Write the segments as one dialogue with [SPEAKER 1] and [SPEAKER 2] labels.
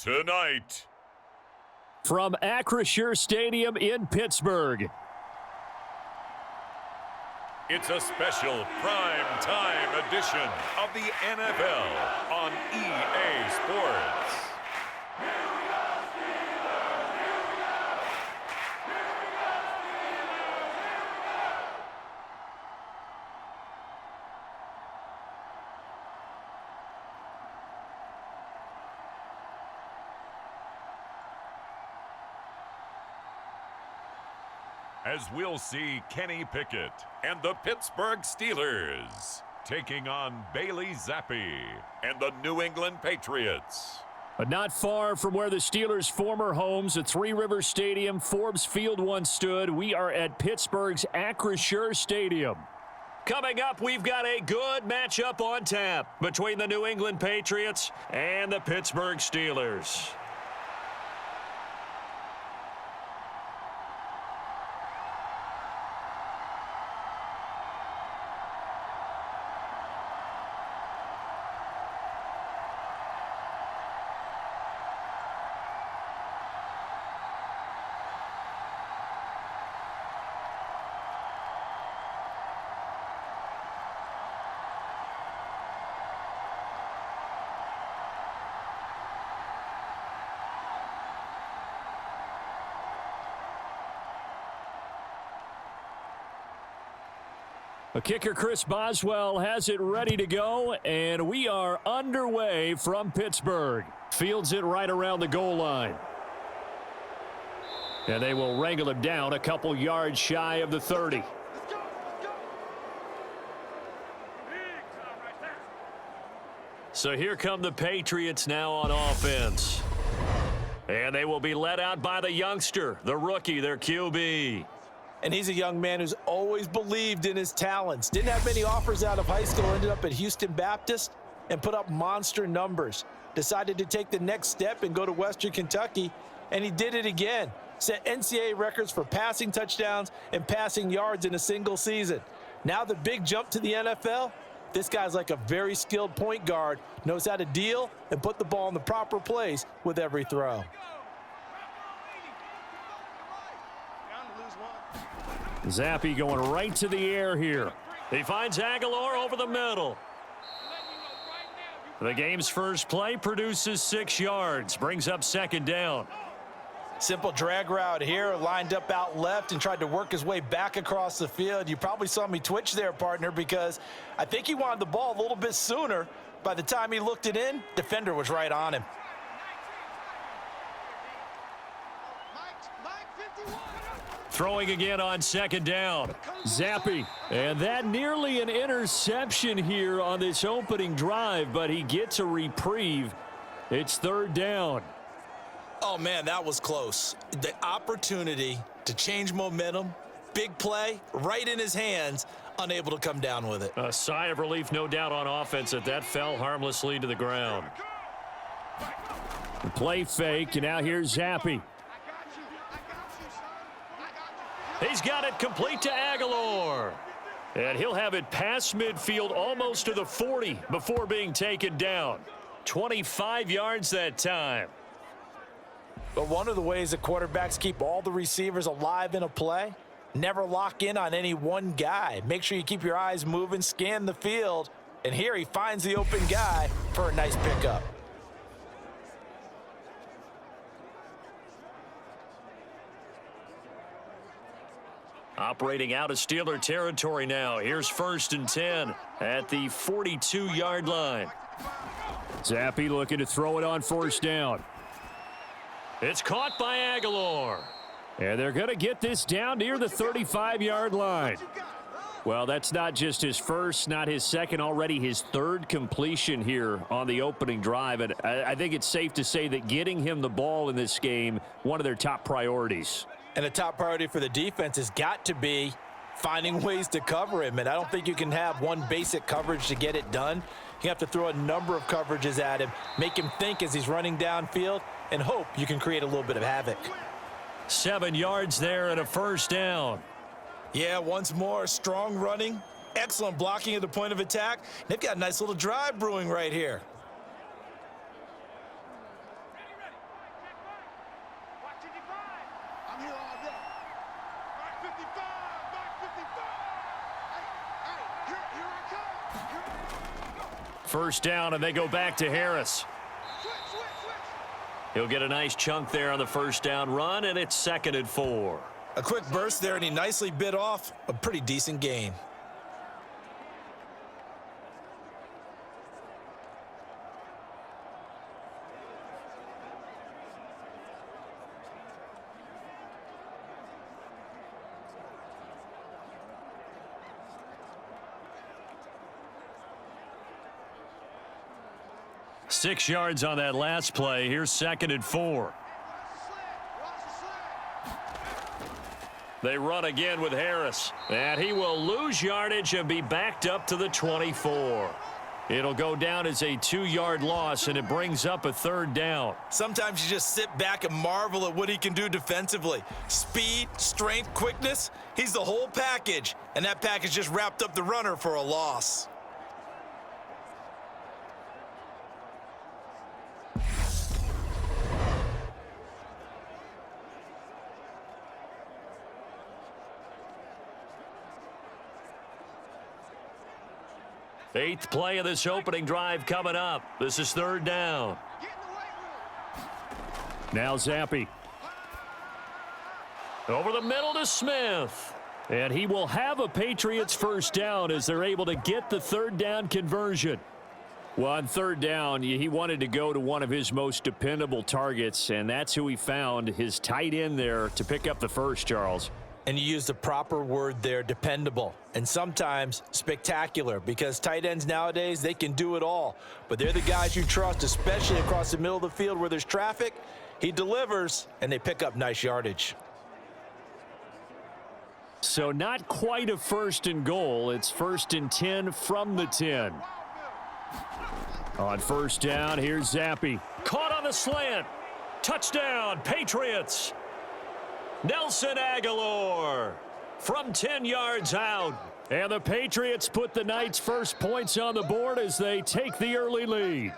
[SPEAKER 1] tonight.
[SPEAKER 2] From Acrisure Stadium in Pittsburgh.
[SPEAKER 1] It's a special prime time edition of the NFL on EA Sports. As we'll see Kenny Pickett and the Pittsburgh Steelers taking on Bailey Zappi and the New England Patriots.
[SPEAKER 2] But not far from where the Steelers' former homes at Three Rivers Stadium, Forbes Field once stood, we are at Pittsburgh's Acrisure Stadium. Coming up, we've got a good matchup on tap between the New England Patriots and the Pittsburgh Steelers. A kicker, Chris Boswell, has it ready to go, and we are underway from Pittsburgh. Fields it right around the goal line. And they will wrangle him down a couple yards shy of the 30. So here come the Patriots now on offense. And they will be led out by the youngster, the rookie, their QB.
[SPEAKER 3] And he's a young man who's always believed in his talents. Didn't have many offers out of high school, ended up at Houston Baptist and put up monster numbers. Decided to take the next step and go to Western Kentucky, and he did it again. Set NCAA records for passing touchdowns and passing yards in a single season. Now the big jump to the NFL, this guy's like a very skilled point guard, knows how to deal and put the ball in the proper place with every throw.
[SPEAKER 2] Zappi going right to the air here. He finds Aguilar over the middle. The game's first play produces 6 yards, brings up second down.
[SPEAKER 3] Simple drag route here, lined up out left and tried to work his way back across the field. You probably saw me twitch there, partner, because I think he wanted the ball a little bit sooner. By the time he looked it in, defender was right on him.
[SPEAKER 2] Throwing again on second down. Zappi. And that nearly an interception here on this opening drive, but he gets a reprieve. It's third down.
[SPEAKER 3] Oh, man, that was close. The opportunity to change momentum, big play, right in his hands, unable to come down with it.
[SPEAKER 2] A sigh of relief, no doubt, on offense that fell harmlessly to the ground. The play fake, and now here's Zappi. He's got it complete to Aguilar. And he'll have it past midfield almost to the 40 before being taken down. 25 yards that time.
[SPEAKER 3] But one of the ways that quarterbacks keep all the receivers alive in a play, never lock in on any one guy. Make sure you keep your eyes moving, scan the field, and here he finds the open guy for a nice pickup.
[SPEAKER 2] Operating out of Steeler territory now. Here's 1st and 10 at the 42-yard line. Zappi looking to throw it on 1st down. It's caught by Aguilar. And they're going to get this down near the 35-yard line. Well, that's not just his first, not his second, already his 3rd completion here on the opening drive. And I think it's safe to say that getting him the ball in this game, one of their top priorities.
[SPEAKER 3] And the top priority for the defense has got to be finding ways to cover him. And I don't think you can have one basic coverage to get it done. You have to throw a number of coverages at him, make him think as he's running downfield, and hope you can create a little bit of havoc.
[SPEAKER 2] 7 yards there and a 1st down.
[SPEAKER 3] Yeah, once more, strong running, excellent blocking at the point of attack. They've got a nice little drive brewing right here.
[SPEAKER 2] first down, and they go back to Harris. He'll get a nice chunk there on the first down run, and it's 2nd and 4.
[SPEAKER 3] A quick burst there, and he nicely bit off a pretty decent gain.
[SPEAKER 2] Six yards on that last play. Here's 2nd and 4. They run again with Harris. And he will lose yardage and be backed up to the 24. It'll go down as a 2-yard loss, and it brings up a 3rd down.
[SPEAKER 3] Sometimes you just sit back and marvel at what he can do defensively. Speed, strength, quickness, he's the whole package. And that package just wrapped up the runner for a loss.
[SPEAKER 2] Eighth play of this opening drive coming up. This is 3rd down. Now Zappi. Over the middle to Smith. And he will have a Patriots first down as they're able to get the 3rd down conversion. Well, on 3rd down, he wanted to go to one of his most dependable targets, and that's who he found, his tight end there, to pick up the first, Charles.
[SPEAKER 3] And you use the proper word there, dependable, and sometimes spectacular, because tight ends nowadays, they can do it all. But they're the guys you trust, especially across the middle of the field where there's traffic. He delivers, and they pick up nice yardage.
[SPEAKER 2] So not quite a 1st and goal. It's 1st and 10 from the 10. On 1st down, here's Zappi. Caught on the slant. Touchdown, Patriots. Nelson Aguilar from 10 yards out. And the Patriots put the night's first points on the board as they take the early lead.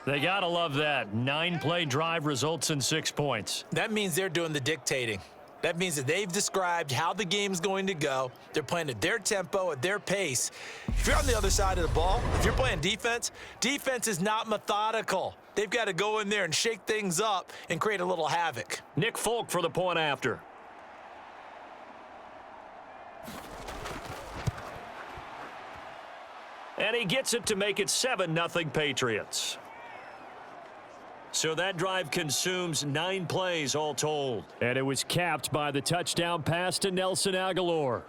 [SPEAKER 2] They got to love that. 9-play drive results in 6 points.
[SPEAKER 3] That means they're doing the dictating. That means that they've described how the game's going to go. They're playing at their tempo, at their pace. If you're on the other side of the ball, if you're playing defense, defense is not methodical. They've got to go in there and shake things up and create a little havoc.
[SPEAKER 2] Nick Folk for the point after. And he gets it to make it 7-0 Patriots. So that drive consumes 9 plays all told. And it was capped by the touchdown pass to Nelson Aguilar.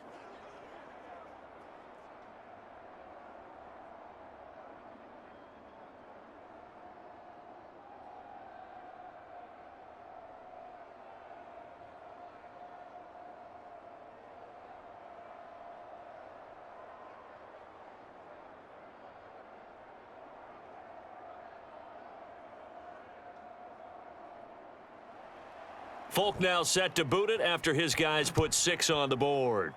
[SPEAKER 2] Folk now set to boot it after his guys put 6 on the board.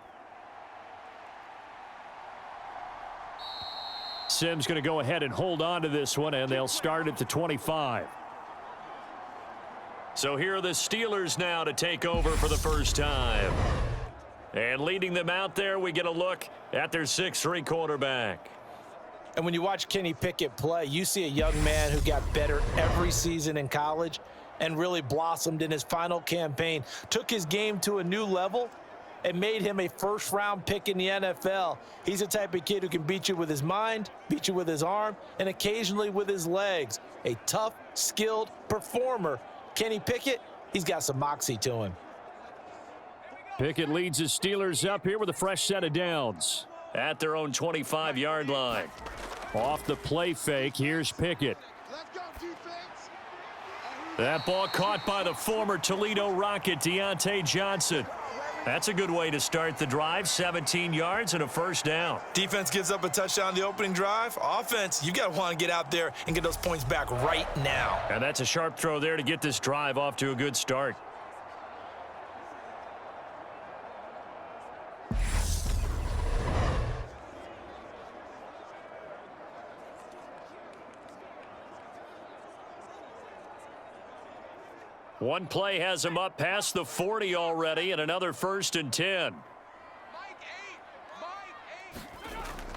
[SPEAKER 2] Sims going to go ahead and hold on to this one, and they'll start at the 25. So here are the Steelers now to take over for the first time. And leading them out there, we get a look at their 6'3" quarterback.
[SPEAKER 3] And when you watch Kenny Pickett play, you see a young man who got better every season in college and really blossomed in his final campaign, took his game to a new level, and made him a first-round pick in the NFL. He's the type of kid who can beat you with his mind, beat you with his arm, and occasionally with his legs. A tough, skilled performer. Kenny Pickett, he's got some moxie to him.
[SPEAKER 2] Pickett leads his Steelers up here with a fresh set of downs at their own 25-yard line. Off the play fake, here's Pickett. That ball caught by the former Toledo Rocket, Deontay Johnson. That's a good way to start the drive. 17 yards and a first down.
[SPEAKER 3] Defense gives up a touchdown the opening drive. Offense, you got to want to get out there and get those points back right now.
[SPEAKER 2] And that's a sharp throw there to get this drive off to a good start. One play has him up past the 40 already, and another 1st and 10.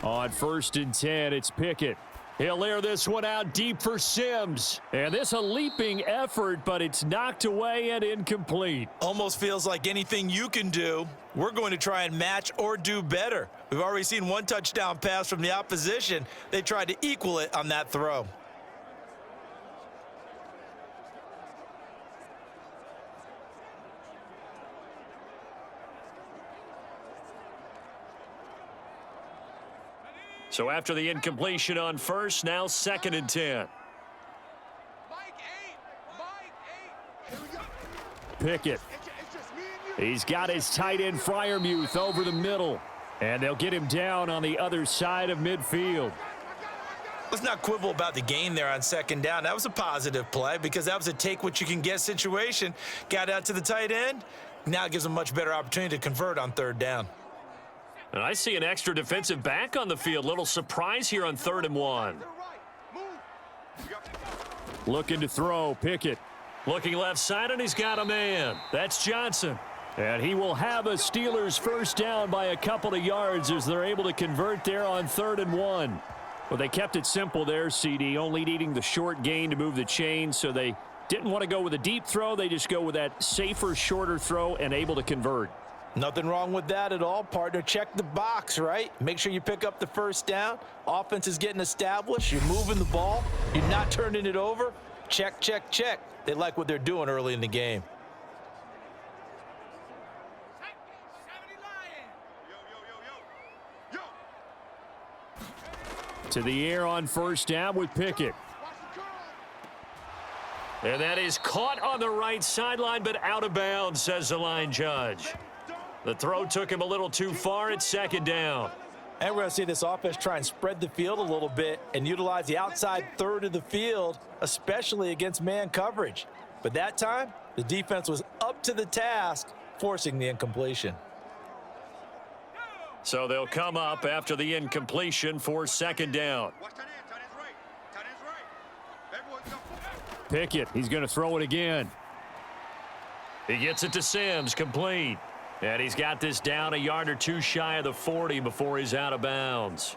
[SPEAKER 2] On 1st and 10, it's Pickett. He'll air this one out deep for Sims. And this a leaping effort, but it's knocked away and incomplete.
[SPEAKER 3] Almost feels like anything you can do, we're going to try and match or do better. We've already seen one touchdown pass from the opposition. They tried to equal it on that throw.
[SPEAKER 2] So after the incompletion on 1st, now 2nd and 10. Pickett. He's got his tight end Freiermuth over the middle. And they'll get him down on the other side of midfield.
[SPEAKER 3] Let's not quibble about the gain there on 2nd down. That was a positive play because that was a take-what-you-can-get situation. Got out to the tight end. Now it gives them a much better opportunity to convert on 3rd down.
[SPEAKER 2] And I see an extra defensive back on the field. Little surprise here on 3rd and 1. Looking to throw, Pickett. Looking left side, and he's got a man. That's Johnson. And he will have a Steelers 1st down by a couple of yards as they're able to convert there on 3rd and 1. Well, they kept it simple there, CD, only needing the short gain to move the chain, so they didn't want to go with a deep throw. They just go with that safer, shorter throw and able to convert.
[SPEAKER 3] Nothing wrong with that at all, partner. Check the box, right? Make sure you pick up the 1st down. Offense is getting established. You're moving the ball. You're not turning it over. Check, check, check. They like what they're doing early in the game.
[SPEAKER 2] To the air on 1st down with Pickett. And that is caught on the right sideline, but out of bounds, says the line judge. The throw took him a little too far. It's 2nd down.
[SPEAKER 3] And we're going to see this offense try and spread the field a little bit and utilize the outside 3rd of the field, especially against man coverage. But that time, the defense was up to the task, forcing the incompletion.
[SPEAKER 2] So they'll come up after the incompletion for 2nd down. Pickett, he's going to throw it again. He gets it to Sims, complete. And he's got this down a yard or two shy of the 40 before he's out of bounds.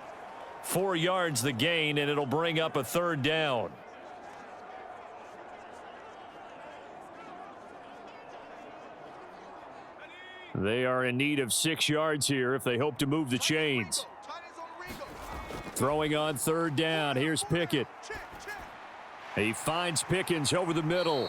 [SPEAKER 2] 4 yards the gain, and it'll bring up a 3rd down. They are in need of 6 yards here if they hope to move the chains. Throwing on 3rd down. Here's Pickett. He finds Pickens over the middle.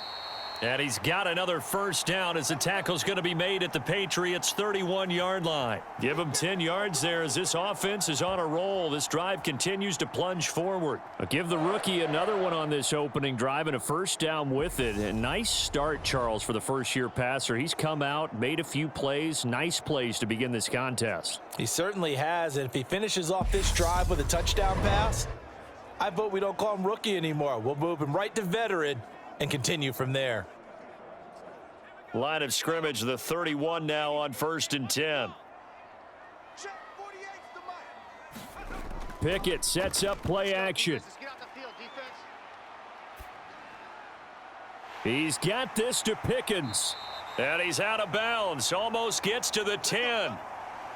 [SPEAKER 2] And he's got another 1st down as the tackle's going to be made at the Patriots' 31-yard line. Give him 10 yards there as this offense is on a roll. This drive continues to plunge forward. But give the rookie another one on this opening drive and a 1st down with it. A nice start, Charles, for the first-year passer. He's come out, made a few plays, nice plays to begin this contest.
[SPEAKER 3] He certainly has, and if he finishes off this drive with a touchdown pass, I vote we don't call him rookie anymore. We'll move him right to veteran and continue from there.
[SPEAKER 2] Line of scrimmage, the 31 now on 1st and 10. Pickett sets up play action. He's got this to Pickens. And he's out of bounds. Almost gets to the 10.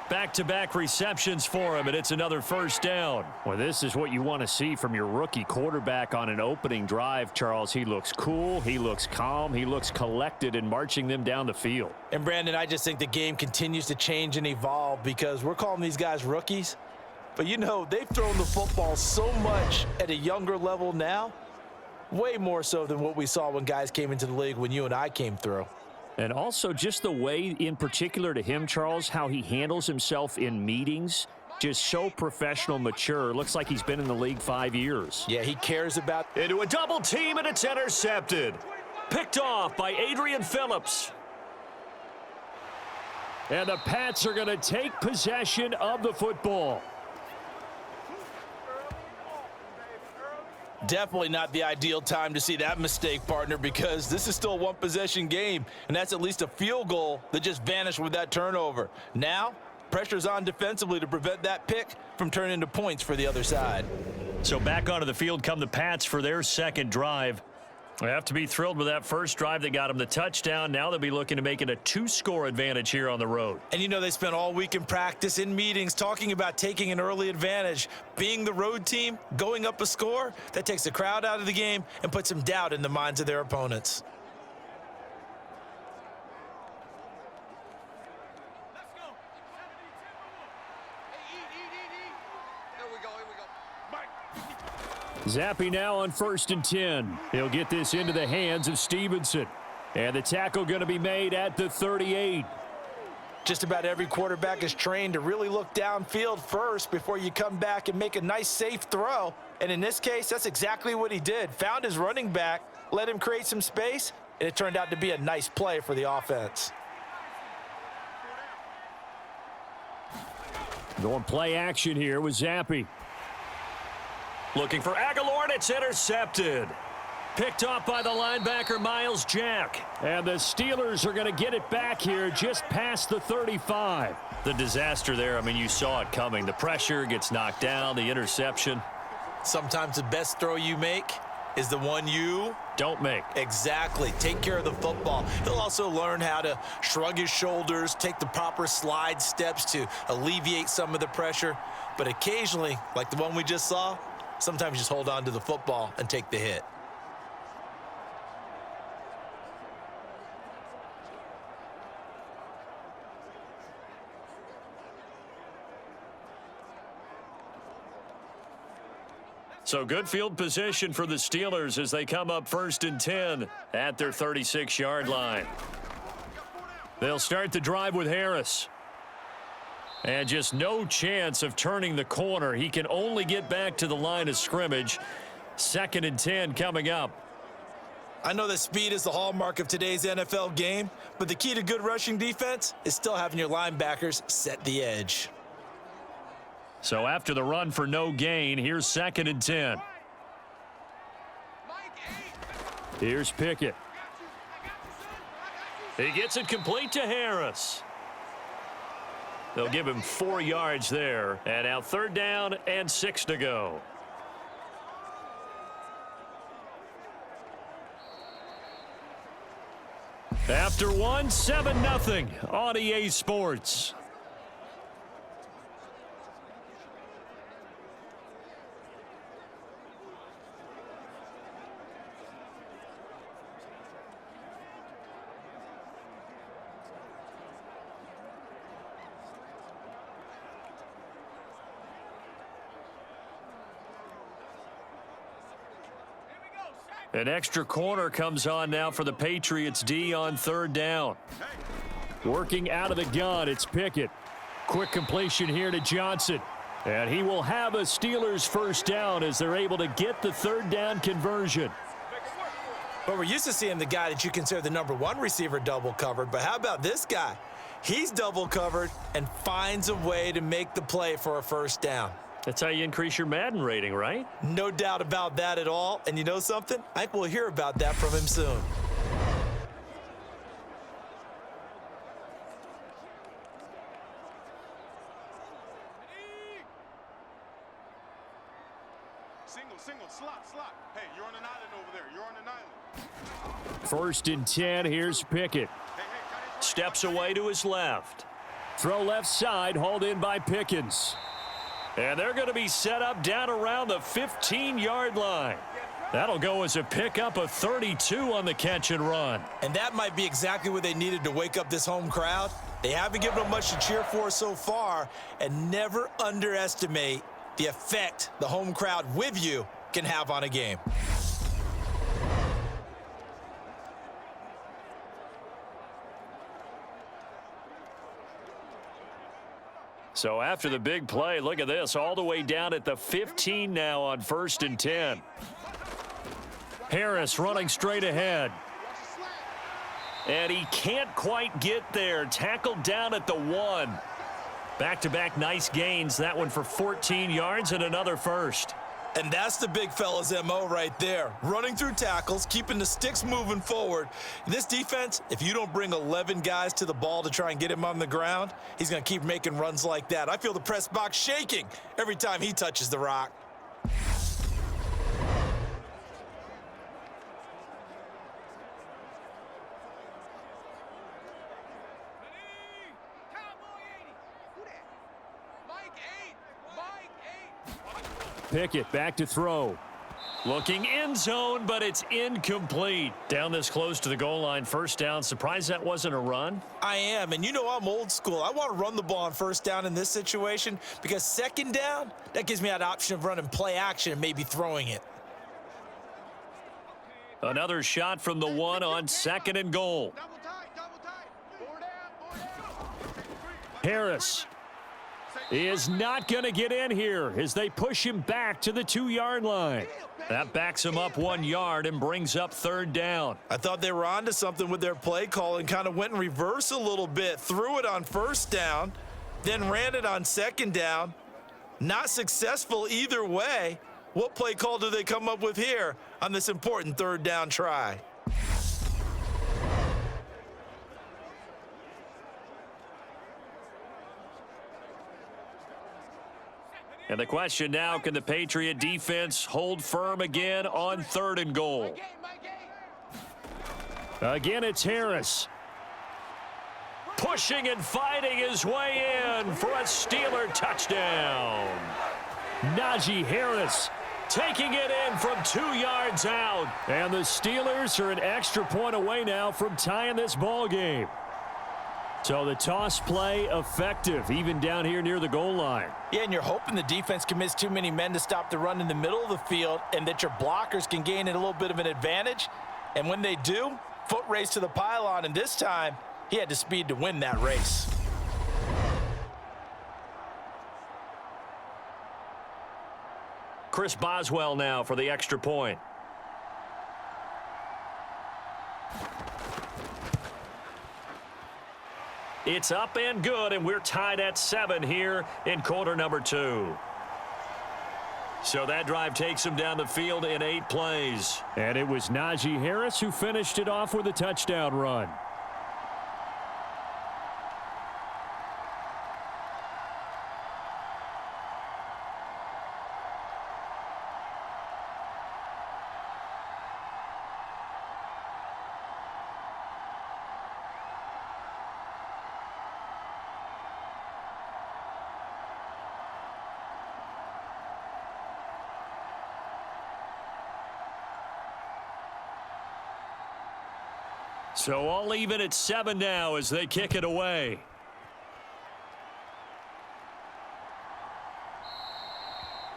[SPEAKER 2] Back-to-back receptions for him, and it's another 1st down. Well, this is what you want to see from your rookie quarterback on an opening drive, Charles. He looks cool, he looks calm, he looks collected in marching them down the field.
[SPEAKER 3] And, Brandon, I just think the game continues to change and evolve because we're calling these guys rookies. But, you know, they've thrown the football so much at a younger level now, way more so than what we saw when guys came into the league when you and I came through.
[SPEAKER 2] And also just the way, in particular to him, Charles, how he handles himself in meetings, just so professional, mature. Looks like he's been in the league 5 years.
[SPEAKER 3] Yeah, he cares about...
[SPEAKER 2] Into a double team, and it's intercepted. Picked off by Adrian Phillips. And the Pats are going to take possession of the football.
[SPEAKER 3] Definitely not the ideal time to see that mistake, partner, because this is still a one-possession game, and that's at least a field goal that just vanished with that turnover. Now, pressure's on defensively to prevent that pick from turning into points for the other side.
[SPEAKER 2] So back onto the field come the Pats for their 2nd drive. They have to be thrilled with that first drive that got them the touchdown. Now they'll be looking to make it a 2-score advantage here on the road.
[SPEAKER 3] And you know they spent all week in practice, in meetings, talking about taking an early advantage. Being the road team, going up a score, that takes the crowd out of the game and puts some doubt in the minds of their opponents.
[SPEAKER 2] Zappi now on 1st and 10. He'll get this into the hands of Stevenson. And the tackle going to be made at the 38.
[SPEAKER 3] Just about every quarterback is trained to really look downfield first before you come back and make a nice, safe throw. And in this case, that's exactly what he did. Found his running back, let him create some space, and it turned out to be a nice play for the offense.
[SPEAKER 2] Going play action here with Zappi. Looking for Aguilar, and it's intercepted. Picked off by the linebacker, Miles Jack. And the Steelers are going to get it back here just past the 35. The disaster there, I mean, you saw it coming. The pressure gets knocked down, the interception.
[SPEAKER 3] Sometimes the best throw you make is the one you
[SPEAKER 2] don't make.
[SPEAKER 3] Exactly. Take care of the football. He'll also learn how to shrug his shoulders, take the proper slide steps to alleviate some of the pressure. But occasionally, like the one we just saw, sometimes just hold on to the football and take the hit.
[SPEAKER 2] So good field position for the Steelers as they come up 1st and 10 at their 36-yard line. They'll start the drive with Harris. And just no chance of turning the corner. He can only get back to the line of scrimmage. 2nd and 10 coming up.
[SPEAKER 3] I know that speed is the hallmark of today's NFL game, but the key to good rushing defense is still having your linebackers set the edge.
[SPEAKER 2] So after the run for no gain, here's 2nd and 10. Here's Pickett. He gets it complete to Harris. They'll give him 4 yards there. And now 3rd down and 6 to go. After one, 7-0 on EA Sports. An extra corner comes on now for the Patriots D on 3rd down. Working out of the gun, it's Pickett. Quick completion here to Johnson. And he will have a Steelers 1st down as they're able to get the 3rd down conversion.
[SPEAKER 3] But we're used to seeing the guy that you consider the #1 receiver double covered. But how about this guy? He's double covered and finds a way to make the play for a 1st down.
[SPEAKER 2] That's how you increase your Madden rating, right?
[SPEAKER 3] No doubt about that at all. And you know something? I think we'll hear about that from him soon.
[SPEAKER 4] Single, slot. Hey, you're on an island over there. You're on an island.
[SPEAKER 2] 1st and 10, here's Pickett. Steps away to his left. Throw left side, hauled in by Pickens. And they're going to be set up down around the 15-yard line. That'll go as a pickup of 32 on the catch and run.
[SPEAKER 3] And that might be exactly what they needed to wake up this home crowd. They haven't given them much to cheer for so far, and never underestimate the effect the home crowd with you can have on a game.
[SPEAKER 2] So after the big play, look at this, all the way down at the 15 now on 1st and 10. Harris running straight ahead. And he can't quite get there. Tackled down at the 1. Back-to-back nice gains. That one for 14 yards and another 1st.
[SPEAKER 3] And that's the big fella's MO right there. Running through tackles, keeping the sticks moving forward. This defense, if you don't bring 11 guys to the ball to try and get him on the ground, he's going to keep making runs like that. I feel the press box shaking every time he touches the rock.
[SPEAKER 2] Pickett back to throw. Looking end zone, but it's incomplete. Down this close to the goal line, first down. Surprised that wasn't a run?
[SPEAKER 3] I am, and you know I'm old school. I want to run the ball on first down in this situation because second down, that gives me that option of running play action and maybe throwing it.
[SPEAKER 2] Another shot from the one on second and goal. Harris is not going to get in here as they push him back to the 2-yard line. That backs him up 1 yard and brings up third down.
[SPEAKER 3] I thought they were onto something with their play call and kind of went in reverse a little bit. Threw it on first down, then ran it on second down. Not successful either way. What play call do they come up with here on this important third down try?
[SPEAKER 2] And the question now, can the Patriot defense hold firm again on third and goal? Again, it's Harris. Pushing and fighting his way in for a Steeler touchdown. Najee Harris taking it in from 2 yards out. And the Steelers are an extra point away now from tying this ball game. So the toss play effective, even down here near the goal line.
[SPEAKER 3] Yeah, and you're hoping the defense commits too many men to stop the run in the middle of the field and that your blockers can gain a little bit of an advantage. And when they do, foot race to the pylon, and this time he had the speed to win that race.
[SPEAKER 2] Chris Boswell now for the extra point. It's up and good, and we're tied at 7 here in quarter number 2. So that drive takes him down the field in 8 plays.
[SPEAKER 5] And it was Najee Harris who finished it off with a touchdown run.
[SPEAKER 2] So all even at 7 now as they kick it away.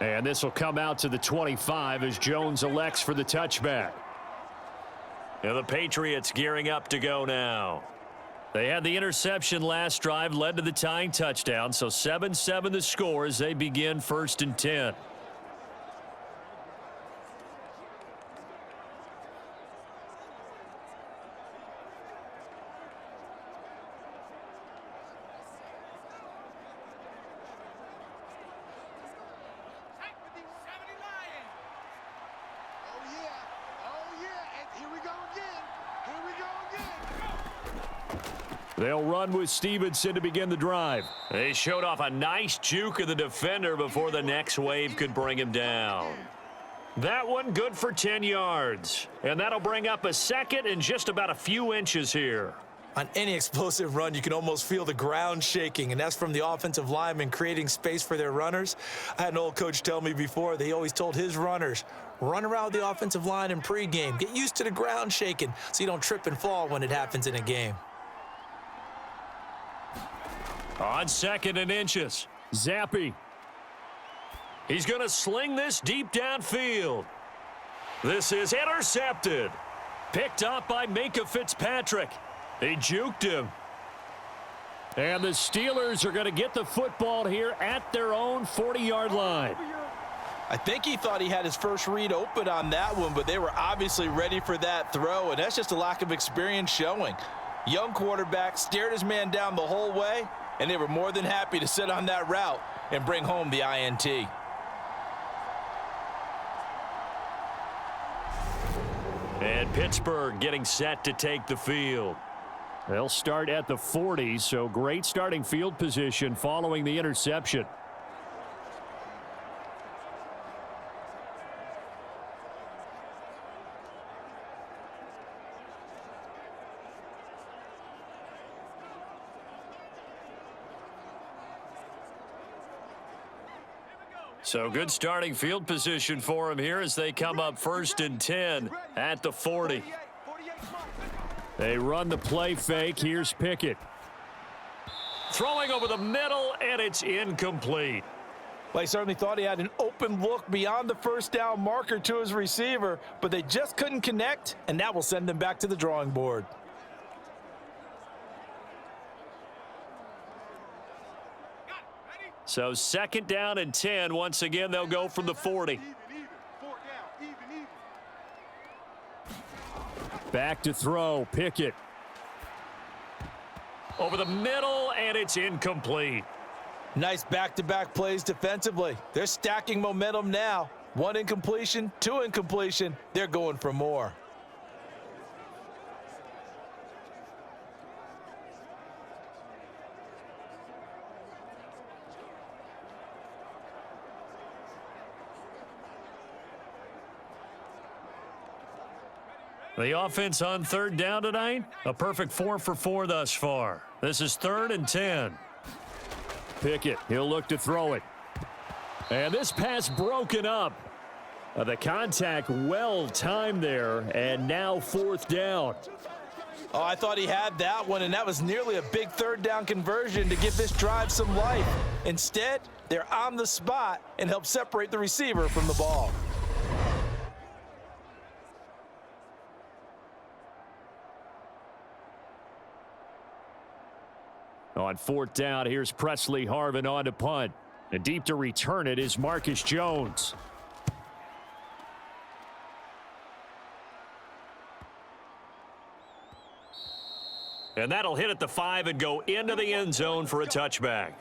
[SPEAKER 5] And this will come out to the 25 as Jones elects for the touchback.
[SPEAKER 2] And the Patriots gearing up to go now. They had the interception last drive, led to the tying touchdown. So 7-7 the score as they begin 1st and 10.
[SPEAKER 5] They'll run with Stevenson to begin the drive.
[SPEAKER 2] They showed off a nice juke of the defender before the next wave could bring him down. That one good for 10 yards. And that'll bring up a second and just about a few inches here.
[SPEAKER 3] On any explosive run, you can almost feel the ground shaking, and that's from the offensive linemen creating space for their runners. I had an old coach tell me before, they always told his runners, run around the offensive line in pregame. Get used to the ground shaking so you don't trip and fall when it happens in a game.
[SPEAKER 2] On 2nd and inches,
[SPEAKER 5] Zappe.
[SPEAKER 2] He's going to sling this deep downfield. This is intercepted. Picked up by Minka Fitzpatrick. They juked him.
[SPEAKER 5] And the Steelers are going to get the football here at their own 40-yard line.
[SPEAKER 3] I think he thought he had his first read open on that one, but they were obviously ready for that throw, and that's just a lack of experience showing. Young quarterback stared his man down the whole way, and they were more than happy to sit on that route and bring home the INT.
[SPEAKER 2] And Pittsburgh getting set to take the field.
[SPEAKER 5] They'll start at the 40, so great starting field position following the interception.
[SPEAKER 2] So good starting field position for him here as they come up 1st and 10 at the 40.
[SPEAKER 5] They run the play fake. Here's Pickett.
[SPEAKER 2] Throwing over the middle, and it's incomplete.
[SPEAKER 3] Well, he certainly thought he had an open look beyond the first down marker to his receiver, but they just couldn't connect, and that will send them back to the drawing board.
[SPEAKER 2] So 2nd down and 10. Once again, they'll go from the 40.
[SPEAKER 5] Back to throw. Pickett.
[SPEAKER 2] Over the middle, and it's incomplete.
[SPEAKER 3] Nice back-to-back plays defensively. They're stacking momentum now. 1 incompletion, 2 incompletion. They're going for more.
[SPEAKER 2] The offense on 3rd down tonight, a perfect 4 for 4 thus far. This is 3rd and 10.
[SPEAKER 5] Pickett, he'll look to throw it. And this pass broken up. The contact well timed there, and now 4th down.
[SPEAKER 3] Oh, I thought he had that one, and that was nearly a big 3rd down conversion to give this drive some life. Instead, they're on the spot and help separate the receiver from the ball.
[SPEAKER 5] On 4th down, here's Presley Harvin on to punt. And deep to return it is Marcus Jones.
[SPEAKER 2] And that'll hit at the 5 and go into the end zone for a touchback.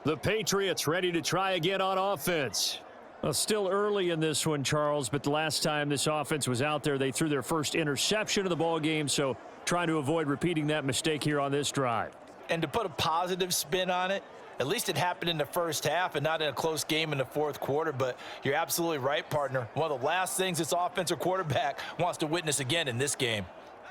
[SPEAKER 5] The Patriots ready to try again on offense. Well, still early in this one, Charles, but the last time this offense was out there, they threw their first interception of the ball game, so trying to avoid repeating that mistake here on this drive.
[SPEAKER 3] And to put a positive spin on it, at least it happened in the first half and not in a close game in the 4th quarter, but you're absolutely right, partner. One of the last things this offensive quarterback wants to witness again in this game.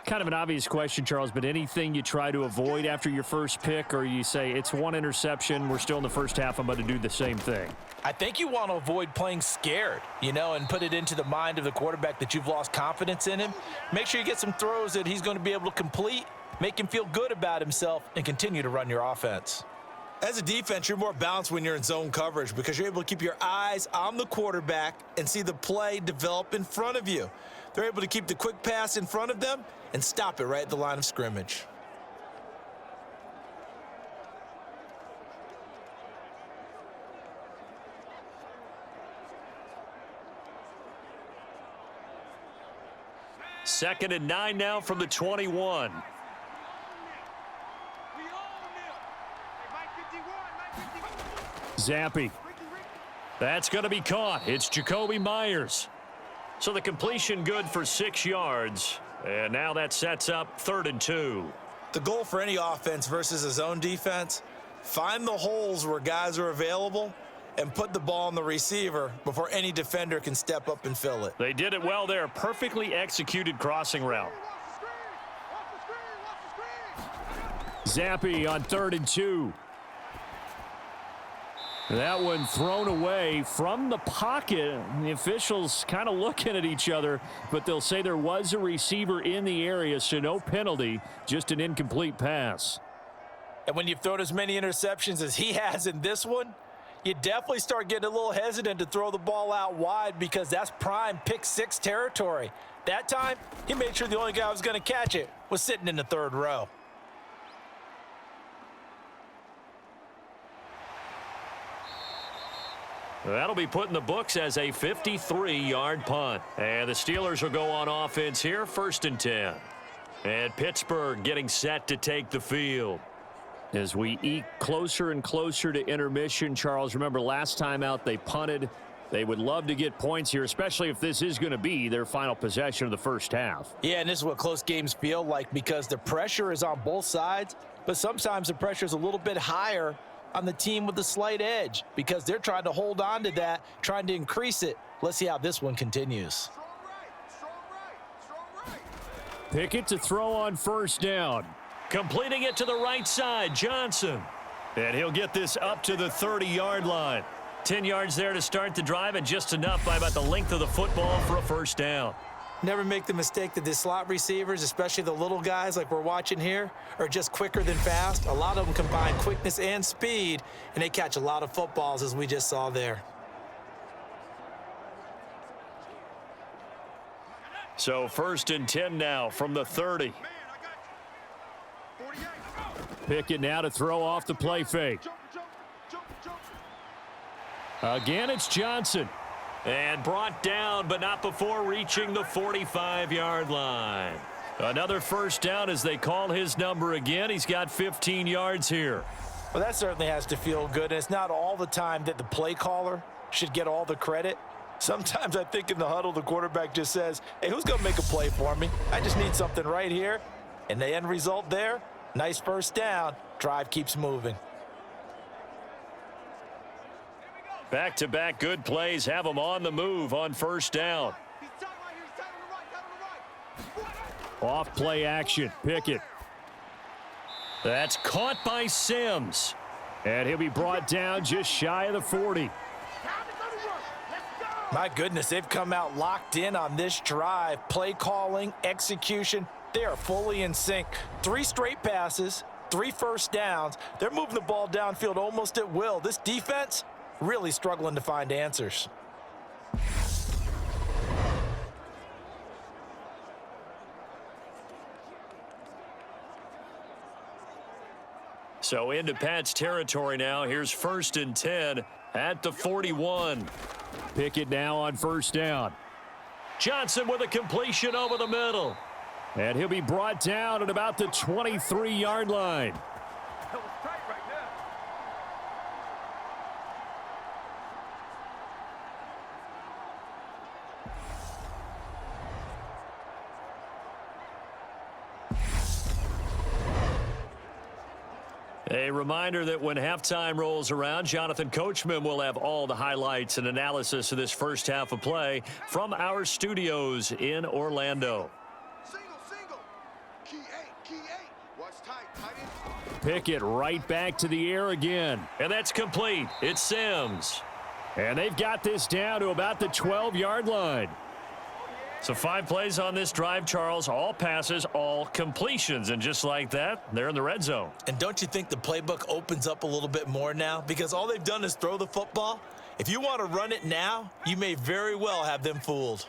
[SPEAKER 5] Kind of an obvious question, Charles, but anything you try to avoid after your first pick, or you say it's 1 interception, we're still in the first half, I'm going to do the same thing?
[SPEAKER 3] I think you want to avoid playing scared, and put it into the mind of the quarterback that you've lost confidence in him. Make sure you get some throws that he's going to be able to complete, make him feel good about himself, and continue to run your offense. As a defense, you're more balanced when you're in zone coverage because you're able to keep your eyes on the quarterback and see the play develop in front of you. They're able to keep the quick pass in front of them and stop it right at the line of scrimmage.
[SPEAKER 2] Second and 9 now from the 21.
[SPEAKER 5] Zappy.
[SPEAKER 2] That's going to be caught. It's Jacoby Myers. So the completion good for 6 yards. And now that sets up 3rd and 2.
[SPEAKER 3] The goal for any offense versus a zone defense, find the holes where guys are available and put the ball on the receiver before any defender can step up and fill it.
[SPEAKER 2] They did it well there. Perfectly executed crossing route.
[SPEAKER 5] Zappy on 3rd and 2. That one thrown away from the pocket. The officials kind of looking at each other, but they'll say there was a receiver in the area, so no penalty, just an incomplete pass.
[SPEAKER 3] And when you've thrown as many interceptions as he has in this one, you definitely start getting a little hesitant to throw the ball out wide because that's prime pick 6 territory. That time, he made sure the only guy who was going to catch it was sitting in the 3rd row.
[SPEAKER 2] That'll be put in the books as a 53-yard punt. And the Steelers will go on offense here, 1st and 10. And Pittsburgh getting set to take the field.
[SPEAKER 5] As we eke closer and closer to intermission, Charles, remember last time out they punted. They would love to get points here, especially if this is going to be their final possession of the first half.
[SPEAKER 3] Yeah, and this is what close games feel like because the pressure is on both sides, but sometimes the pressure is a little bit higher on the team with the slight edge because they're trying to hold on to that, trying to increase it. Let's see how this one continues.
[SPEAKER 5] Pickett to throw on 1st down.
[SPEAKER 2] Completing it to the right side, Johnson.
[SPEAKER 5] And he'll get this up to the 30-yard line. 10 yards there to start the drive, and just enough by about the length of the football for a first down.
[SPEAKER 3] Never make the mistake that the slot receivers, especially the little guys like we're watching here, are just quicker than fast. A lot of them combine quickness and speed, and they catch a lot of footballs, as we just saw there.
[SPEAKER 5] So 1st and 10 now from the 30. Pickett now to throw off the play fake. Again, it's Johnson. And brought down, but not before reaching the 45-yard line. Another first down as they call his number again. He's got 15 yards here.
[SPEAKER 3] Well, that certainly has to feel good. And it's not all the time that the play caller should get all the credit. Sometimes I think in the huddle, the quarterback just says, hey, who's going to make a play for me? I just need something right here. And the end result there, nice first down. Drive keeps moving.
[SPEAKER 5] Back-to-back good plays have them on the move on first down. Off play action. Pickett. That's caught by Sims. And he'll be brought down just shy of the 40.
[SPEAKER 3] My goodness, they've come out locked in on this drive. Play calling, execution, they are fully in sync. 3 straight passes, 3 first downs. They're moving the ball downfield almost at will. This defense really struggling to find answers.
[SPEAKER 5] So into Pat's territory now. Here's 1st and 10 at the 41. Pickett now on first down. Johnson with a completion over the middle. And he'll be brought down at about the 23-yard line. A reminder that when halftime rolls around, Jonathan Coachman will have all the highlights and analysis of this first half of play from our studios in Orlando. Pickett right back to the air again. And that's complete. It's Sims. And they've got this down to about the 12-yard line. So 5 plays on this drive, Charles. All passes, all completions. And just like that, they're in the red zone.
[SPEAKER 3] And don't you think the playbook opens up a little bit more now? Because all they've done is throw the football. If you want to run it now, you may very well have them fooled.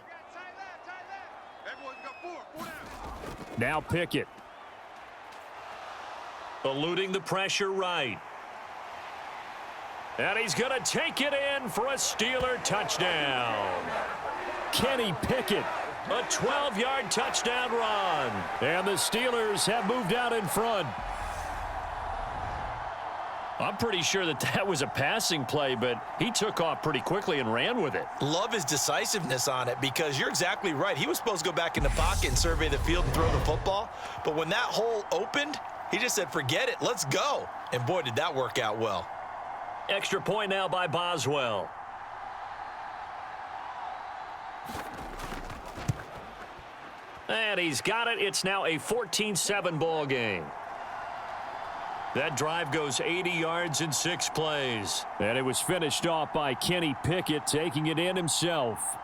[SPEAKER 5] Now Pickett. Eluding the pressure right. And he's going to take it in for a Steeler touchdown. Kenny Pickett, a 12-yard touchdown run. And the Steelers have moved out in front. I'm pretty sure that was a passing play, but he took off pretty quickly and ran with it.
[SPEAKER 3] Love his decisiveness on it, because you're exactly right. He was supposed to go back in the pocket and survey the field and throw the football. But when that hole opened, he just said, forget it, let's go. And boy, did that work out well.
[SPEAKER 5] Extra point now by Boswell. And he's got it. It's now a 14-7 ball game. That drive goes 80 yards in 6 plays.
[SPEAKER 2] And it was finished off by Kenny Pickett, taking it in himself.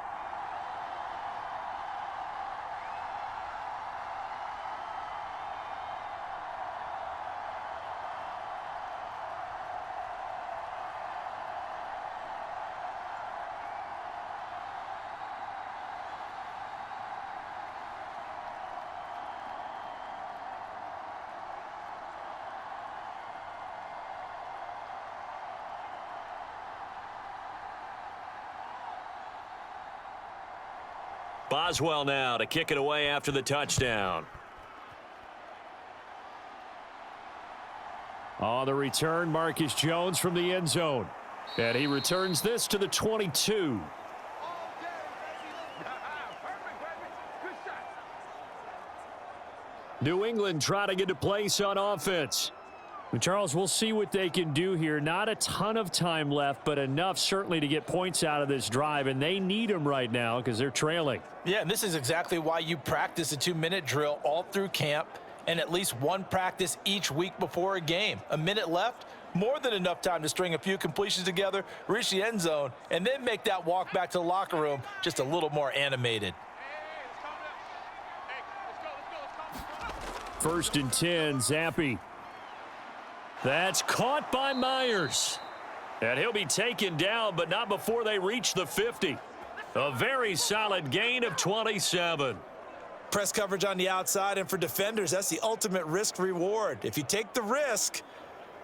[SPEAKER 5] Boswell now to kick it away after the touchdown.
[SPEAKER 2] On the return, Marcus Jones from the end zone. And he returns this to the 22. New England trying to get a place on offense. Charles, we'll see what they can do here. Not a ton of time left, but enough certainly to get points out of this drive, and they need them right now because they're trailing.
[SPEAKER 3] Yeah, and this is exactly why you practice a 2-minute drill all through camp and at least one practice each week before a game. A minute left, More than enough time to string a few completions together, reach the end zone, and then make that walk back to the locker room just a little more animated.
[SPEAKER 5] First and 10, Zappe. That's caught by Myers. And he'll be taken down, but not before they reach the 50. A very solid gain of 27.
[SPEAKER 3] Press coverage on the outside, and for defenders, that's the ultimate risk-reward. If you take the risk,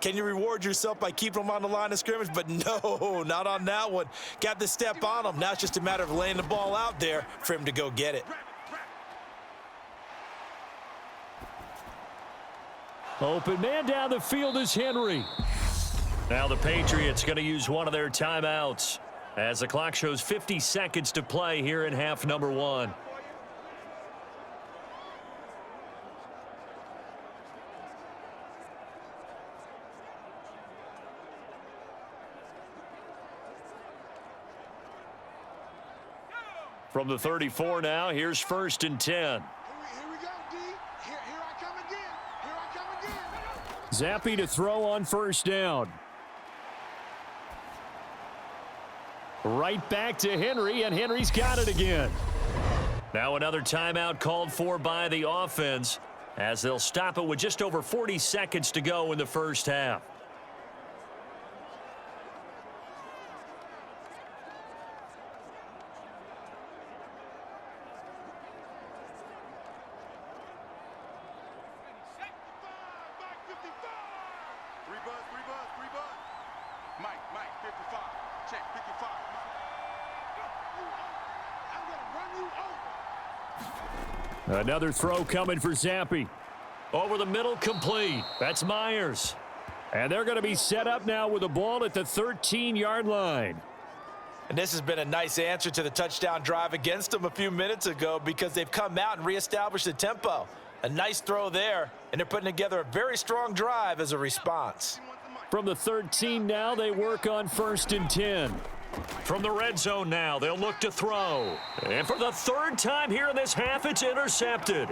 [SPEAKER 3] can you reward yourself by keeping them on the line of scrimmage? But no, not on that one. Got the step on him. Now it's just a matter of laying the ball out there for him to go get it.
[SPEAKER 5] Open man down the field is Henry. Now the Patriots going to use one of their timeouts as the clock shows 50 seconds to play here in half number 1. From the 34 now, here's first and 10.
[SPEAKER 4] Here we go, D. Here I come again. Here I come again.
[SPEAKER 5] Zappe to throw on first down. Right back to Henry, and Henry's got it again. Now another timeout called for by the offense as they'll stop it with just over 40 seconds to go in the first half.
[SPEAKER 4] Mike, 55. Check, 55. I'm going to run you over.
[SPEAKER 5] Another throw coming for Zappe. Over the middle, complete. That's Myers. And they're going to be set up now with the ball at the 13-yard line.
[SPEAKER 3] And this has been a nice answer to the touchdown drive against them a few minutes ago because they've come out and reestablished the tempo. A nice throw there, and they're putting together a very strong drive as a response.
[SPEAKER 5] From the 13 now, they work on first and 10. From the red zone now, they'll look to throw. And for the third time here in this half, it's intercepted.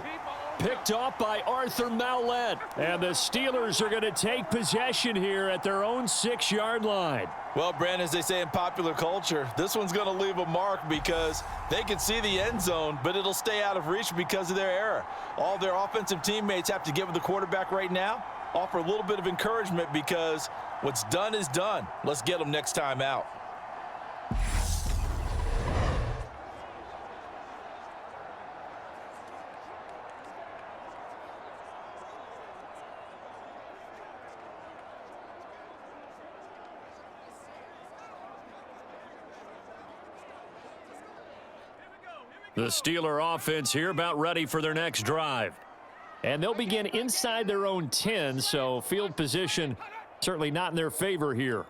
[SPEAKER 5] Picked off by Arthur Maulet. And the Steelers are going to take possession here at their own 6-yard line.
[SPEAKER 3] Well, Brandon, as they say in popular culture, this one's going to leave a mark because they can see the end zone, but it'll stay out of reach because of their error. All their offensive teammates have to give the quarterback right now, offer a little bit of encouragement because what's done is done. Let's get them next time out.
[SPEAKER 5] The Steeler offense here about ready for their next drive. And they'll begin inside their own 10, so field position certainly not in their favor here.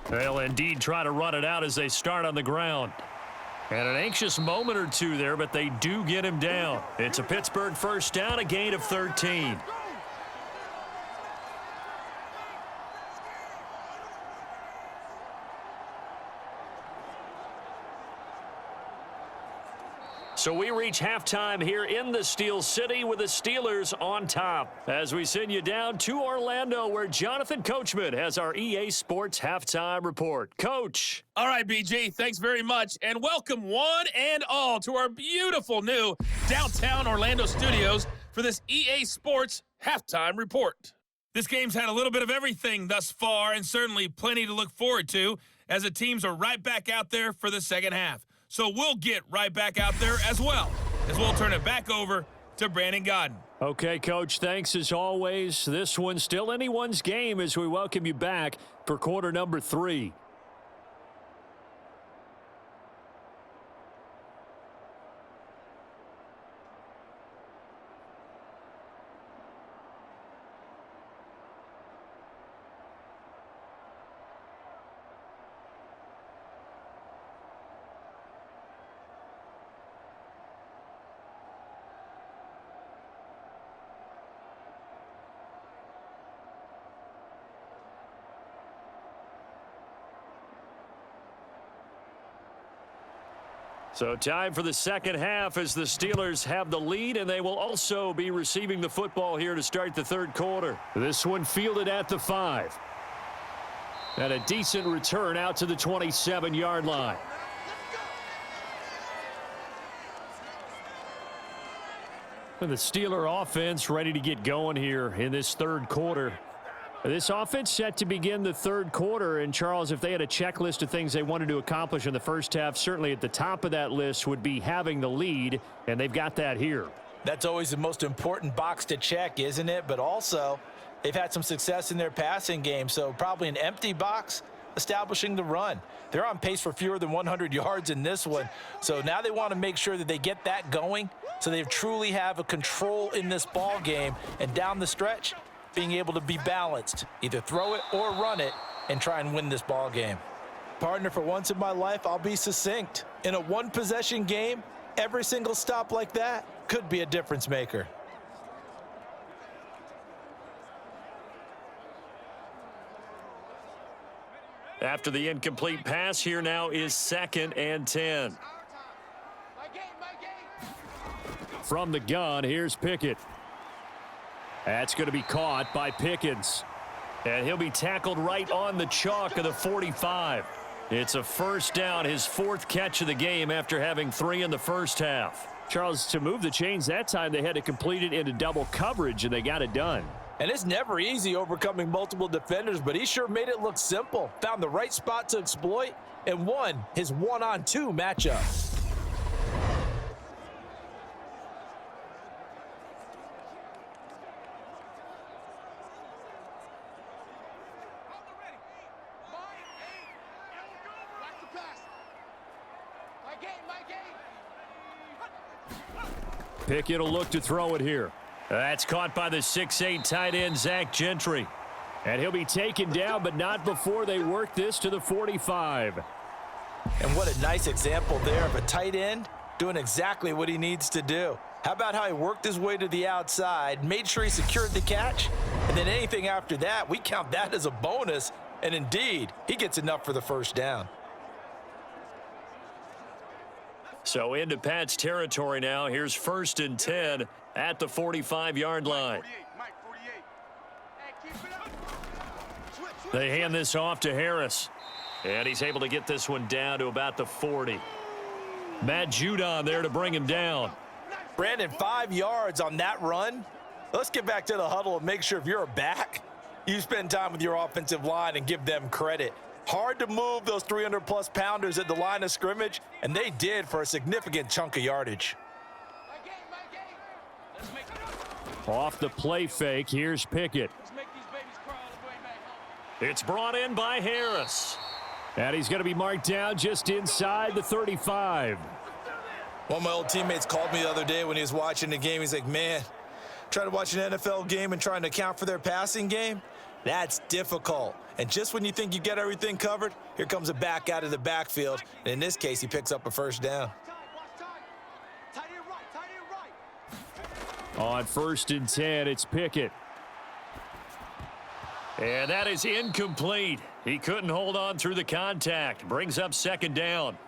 [SPEAKER 5] They'll indeed try to run it out as they start on the ground. And an anxious moment or two there, but they do get him down. It's a Pittsburgh first down, a gain of 13. So we reach halftime here in the Steel City with the Steelers on top as we send you down to Orlando where Jonathan Coachman has our EA Sports Halftime Report. Coach.
[SPEAKER 6] All right, BG, thanks very much, and welcome one and all to our beautiful new downtown Orlando studios for this EA Sports Halftime Report. This game's had a little bit of everything thus far and certainly plenty to look forward to as the teams are right back out there for the second half. So we'll get right back out there as well as we'll turn it back over to Brandon Godden.
[SPEAKER 5] Okay, Coach, thanks as always. This one's still anyone's game as we welcome you back for quarter number 3. So time for the second half as the Steelers have the lead, and they will also be receiving the football here to start the third quarter. This one fielded at the 5. And a decent return out to the 27-yard line. And the Steeler offense ready to get going here in this third quarter. This offense set to begin the third quarter, and Charles, if they had a checklist of things they wanted to accomplish in the first half, certainly at the top of that list would be having the lead, and they've got that here.
[SPEAKER 3] That's always the most important box to check, isn't it? But also, they've had some success in their passing game, so probably an empty box establishing the run. They're on pace for fewer than 100 yards in this one, so now they want to make sure that they get that going so they truly have a control in this ball game, and down the stretch, being able to be balanced, either throw it or run it, and try and win this ball game. Partner, for once in my life, I'll be succinct. In a one-possession game, every single stop like that could be a difference maker.
[SPEAKER 5] After the incomplete pass, here now is 2nd and 10. From the gun, here's Pickett. That's going to be caught by Pickens. And he'll be tackled right on the chalk of the 45. It's a first down, his 4th catch of the game after having 3 in the first half. Charles, to move the chains that time, they had to complete it into double coverage, and they got it done.
[SPEAKER 3] And it's never easy overcoming multiple defenders, but he sure made it look simple. Found the right spot to exploit and won his 1-on-2 matchup.
[SPEAKER 5] Pickett will look to throw it here. That's caught by the 6'8" tight end, Zach Gentry. And he'll be taken down, but not before they work this to the 45.
[SPEAKER 3] And what a nice example there of a tight end doing exactly what he needs to do. How about how he worked his way to the outside, made sure he secured the catch, and then anything after that, we count that as a bonus. And indeed, he gets enough for the first down.
[SPEAKER 5] So into Pat's territory now. Here's 1st and 10 at the 45-yard line. They hand this off to Harris. And he's able to get this one down to about the 40. Matt Judon there to bring him down.
[SPEAKER 3] Brandon, 5 yards on that run. Let's get back to the huddle and make sure if you're a back, you spend time with your offensive line and give them credit. Hard to move those 300-plus pounders at the line of scrimmage, and they did for a significant chunk of yardage.
[SPEAKER 5] Off the play fake, here's Pickett. It's brought in by Harris. And he's going to be marked down just inside the 35.
[SPEAKER 3] One of my old teammates called me the other day when he was watching the game. He's like, man, trying to watch an NFL game and trying to account for their passing game, that's difficult. And just when you think you get everything covered, here comes a back out of the backfield. And in this case, he picks up a first down.
[SPEAKER 5] On 1st and 10, it's Pickett. And that is incomplete. He couldn't hold on through the contact. Brings up 2nd down.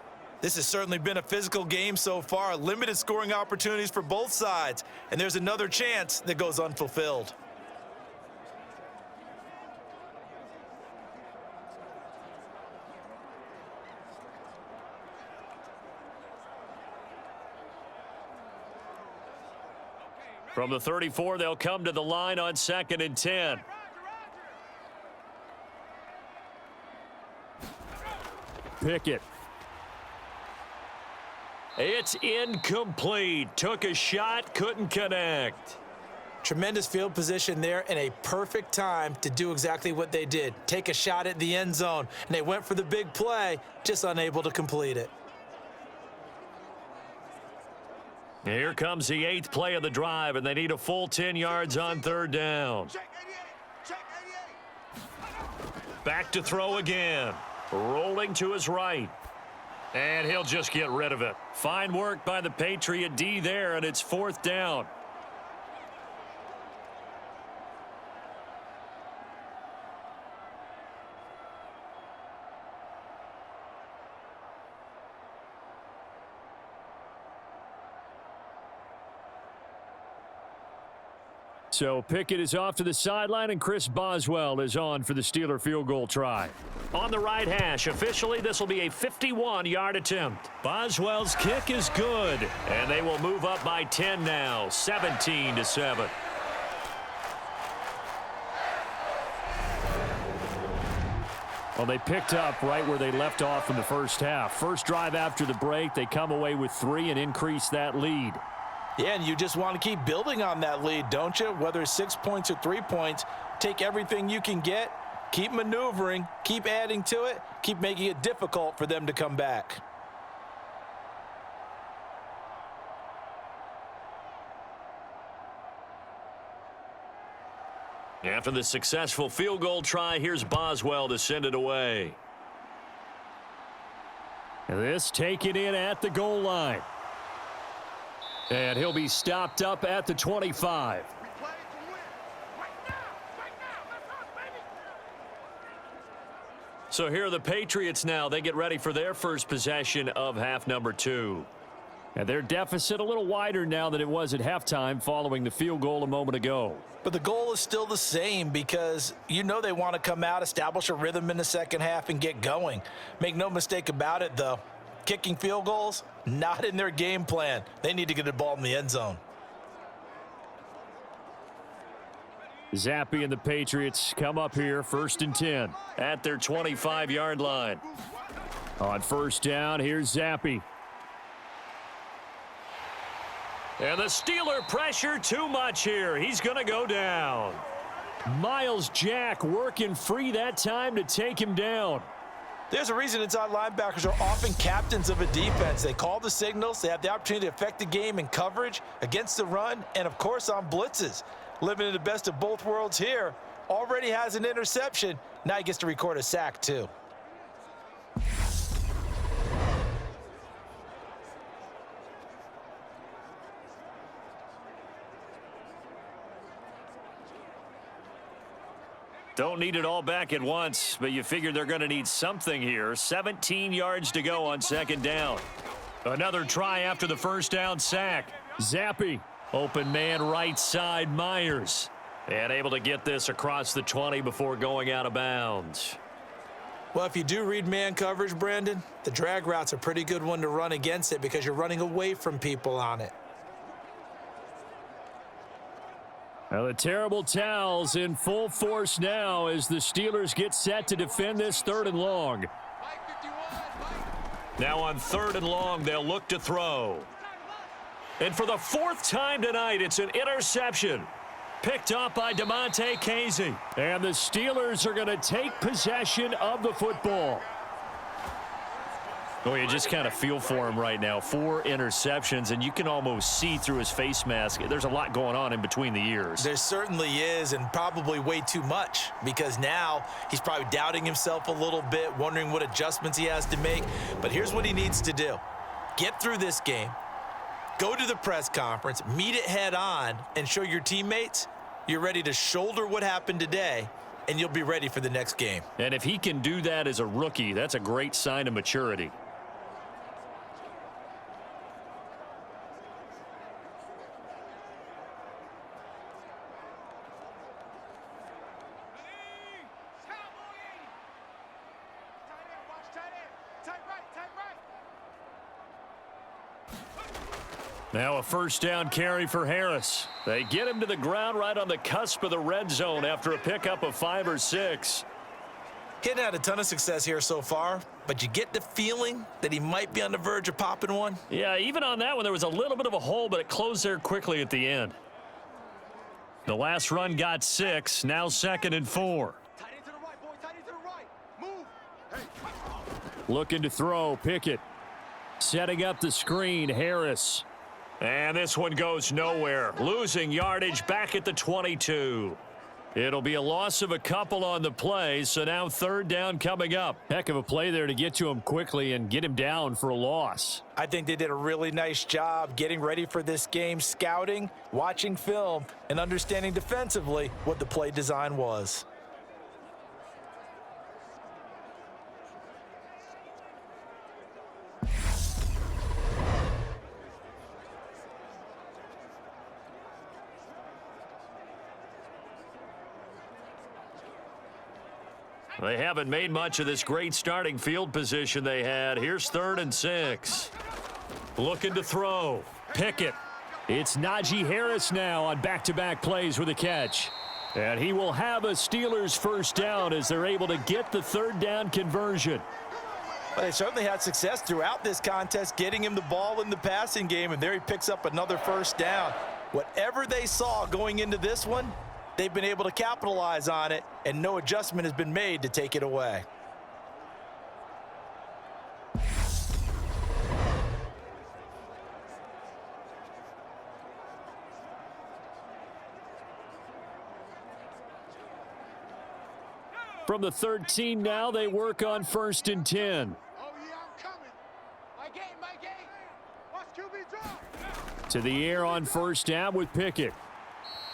[SPEAKER 3] This has certainly been a physical game so far. Limited scoring opportunities for both sides. And there's another chance that goes unfulfilled.
[SPEAKER 5] From the 34, they'll come to the line on 2nd and 10. Pickett. It's incomplete. Took a shot, couldn't connect.
[SPEAKER 3] Tremendous field position there and a perfect time to do exactly what they did. Take a shot at the end zone. And they went for the big play, just unable to complete it.
[SPEAKER 5] Here comes the 8th play of the drive, and they need a full 10 yards on 3rd down. Back to throw again. Rolling to his right. And he'll just get rid of it. Fine work by the Patriot D there, and it's 4th down. So Pickett is off to the sideline, and Chris Boswell is on for the Steeler field goal try. On the right hash, officially this will be a 51-yard attempt. Boswell's kick is good, and they will move up by 10 now, 17-7. Well, they picked up right where they left off in the first half. First drive after the break, they come away with 3 and increase that lead.
[SPEAKER 3] Yeah, and you just want to keep building on that lead, don't you? Whether it's 6 points or 3 points, take everything you can get, keep maneuvering, keep adding to it, keep making it difficult for them to come back.
[SPEAKER 2] After the successful field goal try, here's Boswell to send it away.
[SPEAKER 5] This taken in at the goal line. And he'll be stopped up at the 25.
[SPEAKER 2] So here are the Patriots now. They get ready for their first possession of half number 2.
[SPEAKER 5] And their deficit a little wider now than it was at halftime following the field goal a moment ago.
[SPEAKER 3] But the goal is still the same because you know they want to come out, establish a rhythm in the second half, and get going. Make no mistake about it, though. Kicking field goals, not in their game plan. They need to get the ball in the end zone.
[SPEAKER 5] Zappe and the Patriots come up here, 1st and 10.
[SPEAKER 2] At their 25-yard line.
[SPEAKER 5] On first down, here's Zappe.
[SPEAKER 2] And the Steeler pressure too much here. He's going to go down.
[SPEAKER 5] Miles Jack working free that time to take him down.
[SPEAKER 3] There's a reason inside linebackers are often captains of a defense. They call the signals. They have the opportunity to affect the game in coverage, against the run, and, of course, on blitzes. Living in the best of both worlds here. Already has an interception. Now he gets to record a sack, too.
[SPEAKER 2] Don't need it all back at once, but you figure they're going to need something here. 17 yards to go on 2nd down.
[SPEAKER 5] Another try after the first down sack. Zappe, open man right side, Myers.
[SPEAKER 2] And able to get this across the 20 before going out of bounds.
[SPEAKER 3] Well, if you do read man coverage, Brandon, the drag route's a pretty good one to run against it because you're running away from people on it.
[SPEAKER 5] Well, the terrible towels in full force now as the Steelers get set to defend this 3rd and long.
[SPEAKER 2] Now on 3rd and long, they'll look to throw. And for the 4th time tonight, it's an interception. Picked up by DeMonte Casey.
[SPEAKER 5] And the Steelers are going to take possession of the football.
[SPEAKER 2] Oh, you just kind of feel for him right now. 4 interceptions, and you can almost see through his face mask. There's a lot going on in between the ears.
[SPEAKER 3] There certainly is, and probably way too much, because now he's probably doubting himself a little bit, wondering what adjustments he has to make. But here's what he needs to do. Get through this game, go to the press conference, meet it head on, and show your teammates you're ready to shoulder what happened today, and you'll be ready for the next game.
[SPEAKER 2] And if he can do that as a rookie, that's a great sign of maturity.
[SPEAKER 5] Now a first down carry for Harris.
[SPEAKER 2] They get him to the ground right on the cusp of the red zone after a pickup of 5 or 6.
[SPEAKER 3] He hadn't had a ton of success here so far, but you get the feeling that he might be on the verge of popping one.
[SPEAKER 2] Yeah, even on that one, there was a little bit of a hole, but it closed there quickly at the end.
[SPEAKER 5] The last run got 6, now 2nd and 4. Looking to throw, Pickett. Setting up the screen, Harris.
[SPEAKER 2] And this one goes nowhere. Losing yardage back at the 22.
[SPEAKER 5] It'll be a loss of a couple on the play, so now 3rd down coming up. Heck of a play there to get to him quickly and get him down for a loss.
[SPEAKER 3] I think they did a really nice job getting ready for this game, scouting, watching film, and understanding defensively what the play design was.
[SPEAKER 2] They haven't made much of this great starting field position they had. Here's 3rd and 6. Looking to throw. Pickett.
[SPEAKER 5] It's Najee Harris now on back-to-back plays with a catch. And he will have a Steelers first down as they're able to get the 3rd down conversion.
[SPEAKER 3] Well, they certainly had success throughout this contest, getting him the ball in the passing game, and there he picks up another first down. Whatever they saw going into this one, they've been able to capitalize on it, and no adjustment has been made to take it away.
[SPEAKER 5] From the 13 now, they work on 1st and 10.
[SPEAKER 4] Oh, yeah, I'm coming. My game. Watch QB drop.
[SPEAKER 5] To the air on 1st down with Pickett.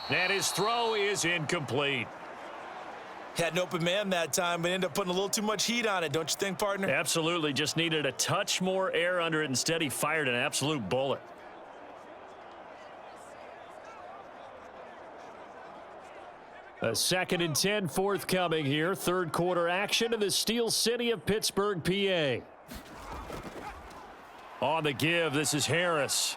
[SPEAKER 2] And his throw is incomplete.
[SPEAKER 3] Had an open man that time, but ended up putting a little too much heat on it, don't you think, partner?
[SPEAKER 2] Absolutely. Just needed a touch more air under it. Instead, he fired an absolute bullet.
[SPEAKER 5] A 2nd and 10 forthcoming here. 3rd quarter action in the Steel City of Pittsburgh, PA.
[SPEAKER 2] On the give, this is Harris.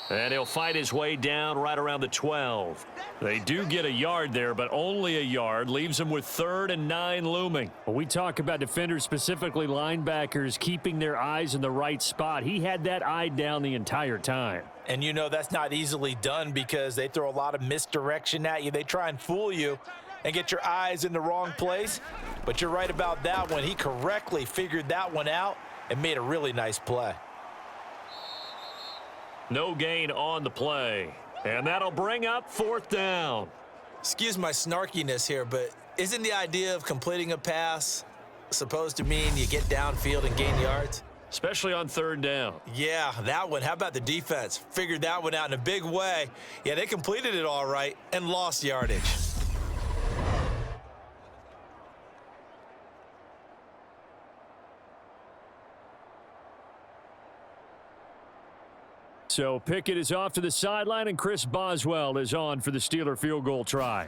[SPEAKER 2] And he'll fight his way down right around the 12.
[SPEAKER 5] They do get a yard there, but only a yard. Leaves them with 3rd and 9 looming. When we talk about defenders, specifically linebackers, keeping their eyes in the right spot, he had that eye down the entire time.
[SPEAKER 3] And you know that's not easily done because they throw a lot of misdirection at you. They try and fool you and get your eyes in the wrong place. But you're right about that one. He correctly figured that one out and made a really nice play.
[SPEAKER 2] No gain on the play. And that'll bring up 4th down.
[SPEAKER 3] Excuse my snarkiness here, but isn't the idea of completing a pass supposed to mean you get downfield and gain yards?
[SPEAKER 2] Especially on 3rd down.
[SPEAKER 3] Yeah, that one. How about the defense? Figured that one out in a big way. Yeah, they completed it all right and lost yardage.
[SPEAKER 5] So Pickett is off to the sideline, and Chris Boswell is on for the Steeler field goal try.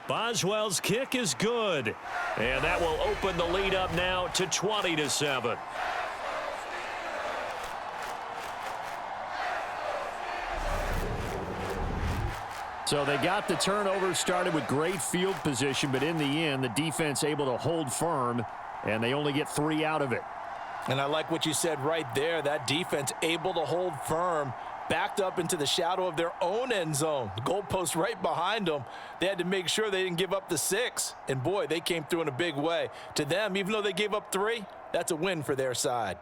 [SPEAKER 2] Boswell's kick is good. And that will open the lead up now to 20-7.
[SPEAKER 5] So they got the turnover, started with great field position, but in the end, the defense able to hold firm, and they only get 3 out of it.
[SPEAKER 3] And I like what you said right there. That defense able to hold firm, backed up into the shadow of their own end zone. The goalpost right behind them. They had to make sure they didn't give up the 6. And, boy, they came through in a big way. To them, even though they gave up 3, that's a win for their side.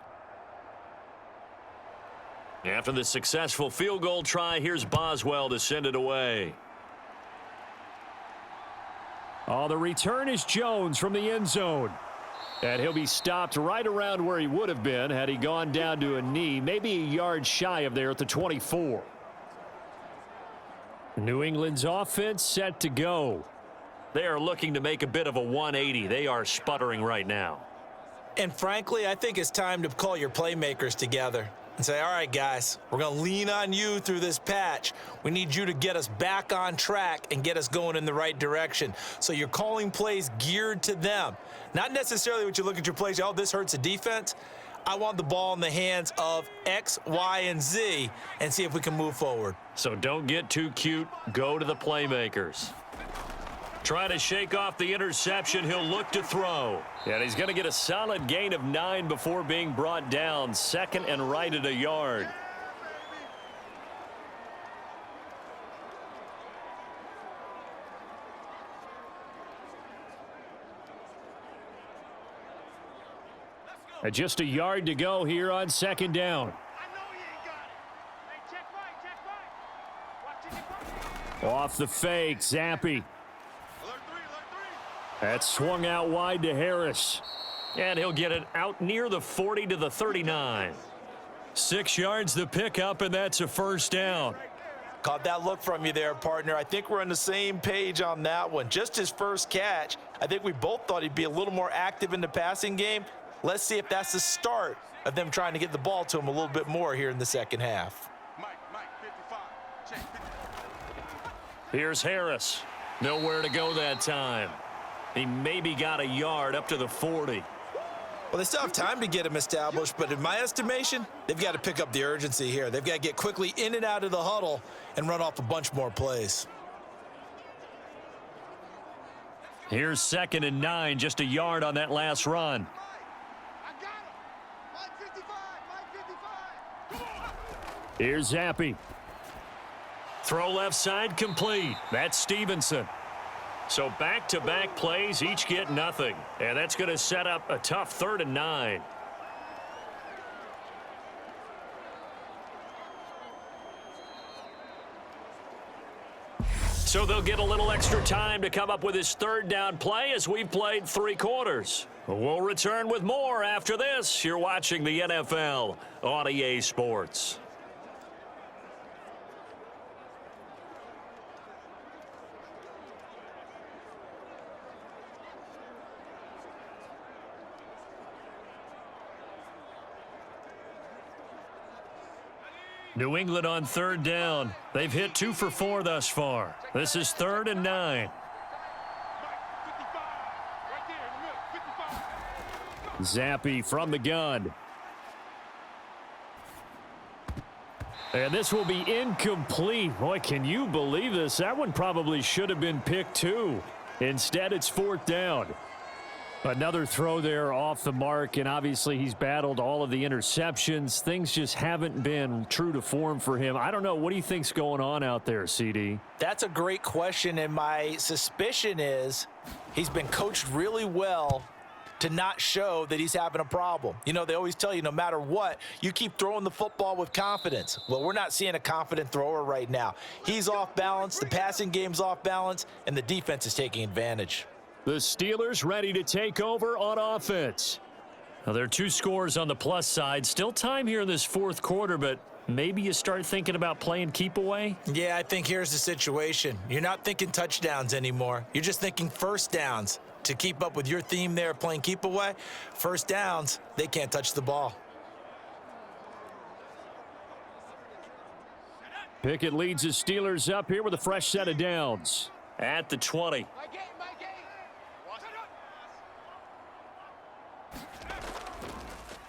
[SPEAKER 2] After the successful field goal try, here's Boswell to send it away.
[SPEAKER 5] Oh, the return is Jones from the end zone. And he'll be stopped right around where he would have been had he gone down to a knee, maybe a yard shy of there at the 24. New England's offense set to go.
[SPEAKER 2] They are looking to make a bit of a 180. They are sputtering right now.
[SPEAKER 3] And frankly, I think it's time to call your playmakers together and say, all right, guys, we're going to lean on you through this patch. We need you to get us back on track and get us going in the right direction. So you're calling plays geared to them. Not necessarily what you look at your plays, oh, this hurts the defense. I want the ball in the hands of X, Y, and Z and see if we can move forward.
[SPEAKER 2] So don't get too cute. Go to the playmakers. Trying to shake off the interception. He'll look to throw.
[SPEAKER 5] And he's going to get a solid gain of 9 before being brought down. 2nd and right at a yard. Just a yard to go here on 2nd down. Off the fake, Zappi. That's swung out wide to Harris.
[SPEAKER 2] And he'll get it out near the 40 to the 39.
[SPEAKER 5] 6 yards the pickup, and that's a first down.
[SPEAKER 3] Caught that look from you there, partner. I think we're on the same page on that one. Just his first catch. I think we both thought he'd be a little more active in the passing game. Let's see if that's the start of them trying to get the ball to him a little bit more here in the second half.
[SPEAKER 4] Mike, 55. Check 55.
[SPEAKER 2] Here's Harris. Nowhere to go that time. He maybe got a yard up to the 40.
[SPEAKER 3] Well, they still have time to get him established, but in my estimation, they've got to pick up the urgency here. They've got to get quickly in and out of the huddle and run off a bunch more plays.
[SPEAKER 2] Here's 2nd and 9, just a yard on that last run.
[SPEAKER 5] Here's Zappi.
[SPEAKER 2] Throw left side complete. That's Stevenson. So back-to-back plays, each get nothing. And that's going to set up a tough 3rd and 9. So they'll get a little extra time to come up with his 3rd down play as we've played 3 quarters. We'll return with more after this. You're watching the NFL on EA Sports. New England on 3rd down. They've hit 2 for 4 thus far. This is 3rd and 9.
[SPEAKER 5] Zappi from the gun. And this will be incomplete. Boy, can you believe this? That one probably should have been picked too. Instead, it's 4th down. Another throw there off the mark, and obviously he's battled all of the interceptions. Things just haven't been true to form for him. I don't know. What do you think's going on out there, CD?
[SPEAKER 3] That's a great question, and my suspicion is he's been coached really well to not show that he's having a problem. You know, they always tell you no matter what, you keep throwing the football with confidence. Well, we're not seeing a confident thrower right now. He's off balance, the passing game's off balance, and the defense is taking advantage.
[SPEAKER 5] The Steelers ready to take over on offense.
[SPEAKER 2] Now, there are 2 scores on the plus side. Still time here in this 4th quarter, but maybe you start thinking about playing keep away?
[SPEAKER 3] Yeah, I think here's the situation. You're not thinking touchdowns anymore. You're just thinking first downs. To keep up with your theme there, playing keep away, first downs, they can't touch the ball.
[SPEAKER 5] Pickett leads the Steelers up here with a fresh set of downs.
[SPEAKER 2] At the 20.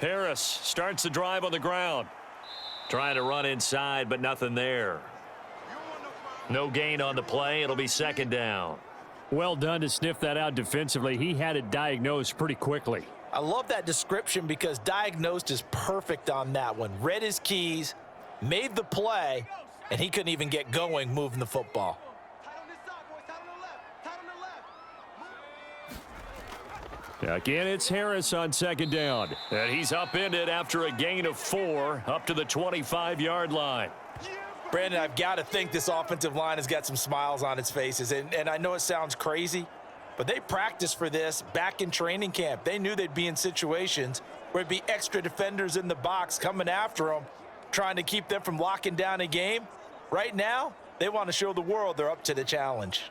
[SPEAKER 2] Harris starts the drive on the ground. Trying to run inside, but nothing there. No gain on the play. It'll be 2nd down.
[SPEAKER 5] Well done to sniff that out defensively. He had it diagnosed pretty quickly.
[SPEAKER 3] I love that description because diagnosed is perfect on that one. Read his keys, made the play, and he couldn't even get going moving the football.
[SPEAKER 5] Again, it's Harris on 2nd down.
[SPEAKER 2] And he's upended after a gain of 4 up to the 25-yard line.
[SPEAKER 3] Brandon, I've got to think this offensive line has got some smiles on its faces. And I know it sounds crazy, but they practiced for this back in training camp. They knew they'd be in situations where there'd be extra defenders in the box coming after them, trying to keep them from locking down a game. Right now, they want to show the world they're up to the challenge.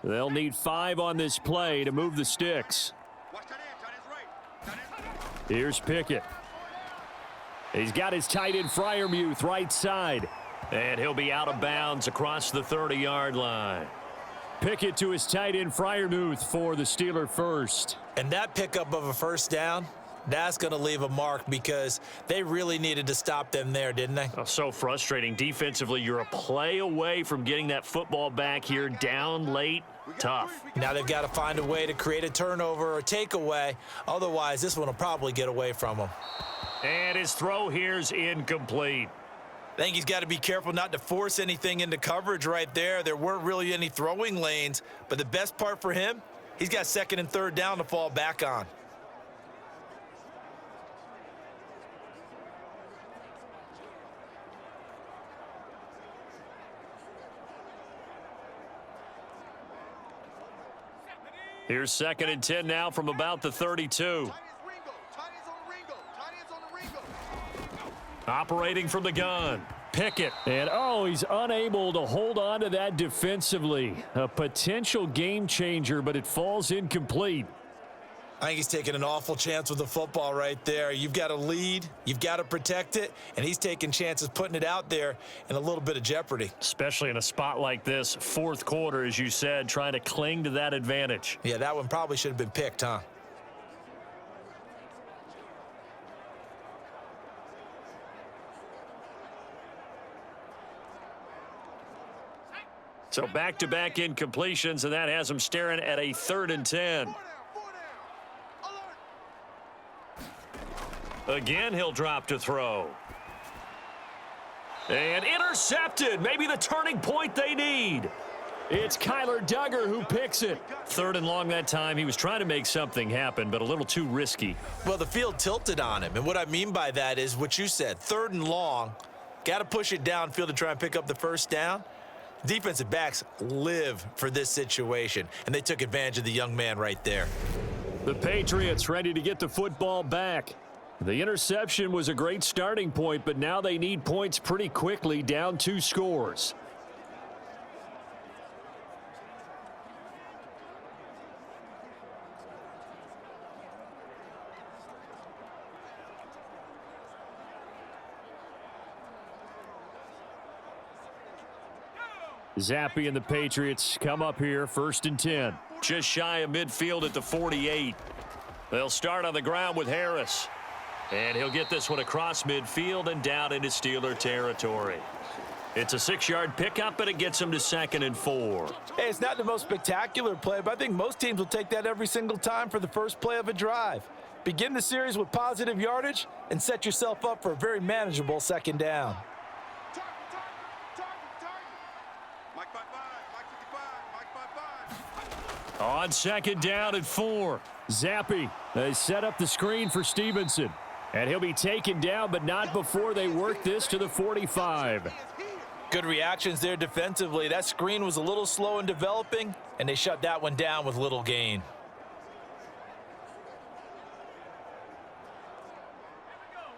[SPEAKER 5] They'll need 5 on this play to move the sticks. Here's Pickett. He's got his tight end Freiermuth right side.
[SPEAKER 2] And he'll be out of bounds across the 30-yard line.
[SPEAKER 5] Pickett to his tight end Freiermuth for the Steeler first.
[SPEAKER 3] And that pickup of a first down, that's going to leave a mark because they really needed to stop them there, didn't they?
[SPEAKER 2] Oh, so frustrating. Defensively, you're a play away from getting that football back here down late. Tough.
[SPEAKER 3] Now they've got to find a way to create a turnover or takeaway. Otherwise, this one will probably get away from them.
[SPEAKER 2] And his throw here's incomplete.
[SPEAKER 3] I think he's got to be careful not to force anything into coverage right there. There weren't really any throwing lanes, but the best part for him, he's got 2nd and 3rd down to fall back on.
[SPEAKER 2] Here's 2nd and 10 now from about the 32. Operating from the gun. Pickett.
[SPEAKER 5] And, oh, he's unable to hold on to that defensively. A potential game changer, but it falls incomplete.
[SPEAKER 3] I think he's taking an awful chance with the football right there. You've got to lead, you've got to protect it, and he's taking chances putting it out there in a little bit of jeopardy.
[SPEAKER 5] Especially in a spot like this, fourth quarter, as you said, trying to cling to that advantage.
[SPEAKER 3] Yeah, that one probably should have been picked, huh?
[SPEAKER 5] So back-to-back incompletions, and that has him staring at a 3rd and 10. Again, he'll drop to throw. And intercepted. Maybe the turning point they need. It's Kyler Duggar who picks it. 3rd and long that time. He was trying to make something happen, but a little too risky.
[SPEAKER 3] Well, the field tilted on him, and what I mean by that is what you said, 3rd and long. Got to push it downfield to try and pick up the first down. Defensive backs live for this situation, and they took advantage of the young man right there.
[SPEAKER 5] The Patriots ready to get the football back. The interception was a great starting point, but now they need points pretty quickly, down 2 scores. Zappe and the Patriots come up here, 1st and 10. Just shy of midfield at the 48. They'll start on the ground with Harris. And he'll get this one across midfield and down into Steeler territory. It's a 6-yard pickup, but it gets him to 2nd and 4.
[SPEAKER 3] Hey, it's not the most spectacular play, but I think most teams will take that every single time for the first play of a drive. Begin the series with positive yardage and set yourself up for a very manageable 2nd down.
[SPEAKER 5] On 2nd down and 4. Zappe has set up the screen for Stevenson. And he'll be taken down, but not before they work this to the 45.
[SPEAKER 3] Good reactions there defensively. That screen was a little slow in developing, and they shut that one down with little gain.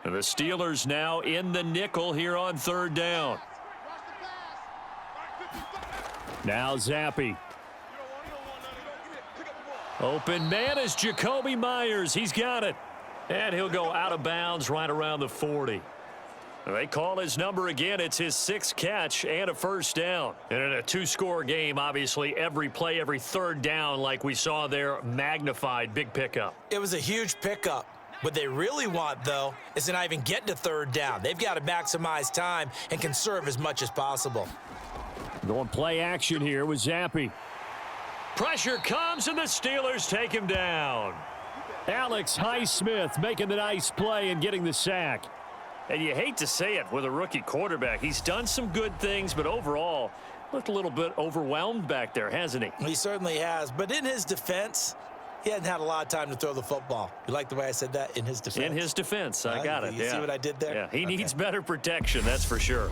[SPEAKER 5] And the Steelers now in the nickel here on 3rd down. Now Zappe. Open man is Jacoby Myers. He's got it. And he'll go out of bounds right around the 40. They call his number again. It's his 6th catch and a 1st down. And in a 2-score game, obviously, every play, every 3rd down, like we saw there, magnified. Big pickup.
[SPEAKER 3] It was a huge pickup. What they really want, though, is to not even get to 3rd down. They've got to maximize time and conserve as much as possible.
[SPEAKER 5] Going play action here with Zappe. Pressure comes, and the Steelers take him down. Alex Highsmith making the nice play and getting the sack. And you hate to say it with a rookie quarterback. He's done some good things, but overall, looked a little bit overwhelmed back there, hasn't he?
[SPEAKER 3] He certainly has. But in his defense, he hadn't had a lot of time to throw the football. You like the way I said that? In his defense?
[SPEAKER 5] In his defense. I got it.
[SPEAKER 3] You see what I did there?
[SPEAKER 5] Yeah, he needs better protection, that's for sure.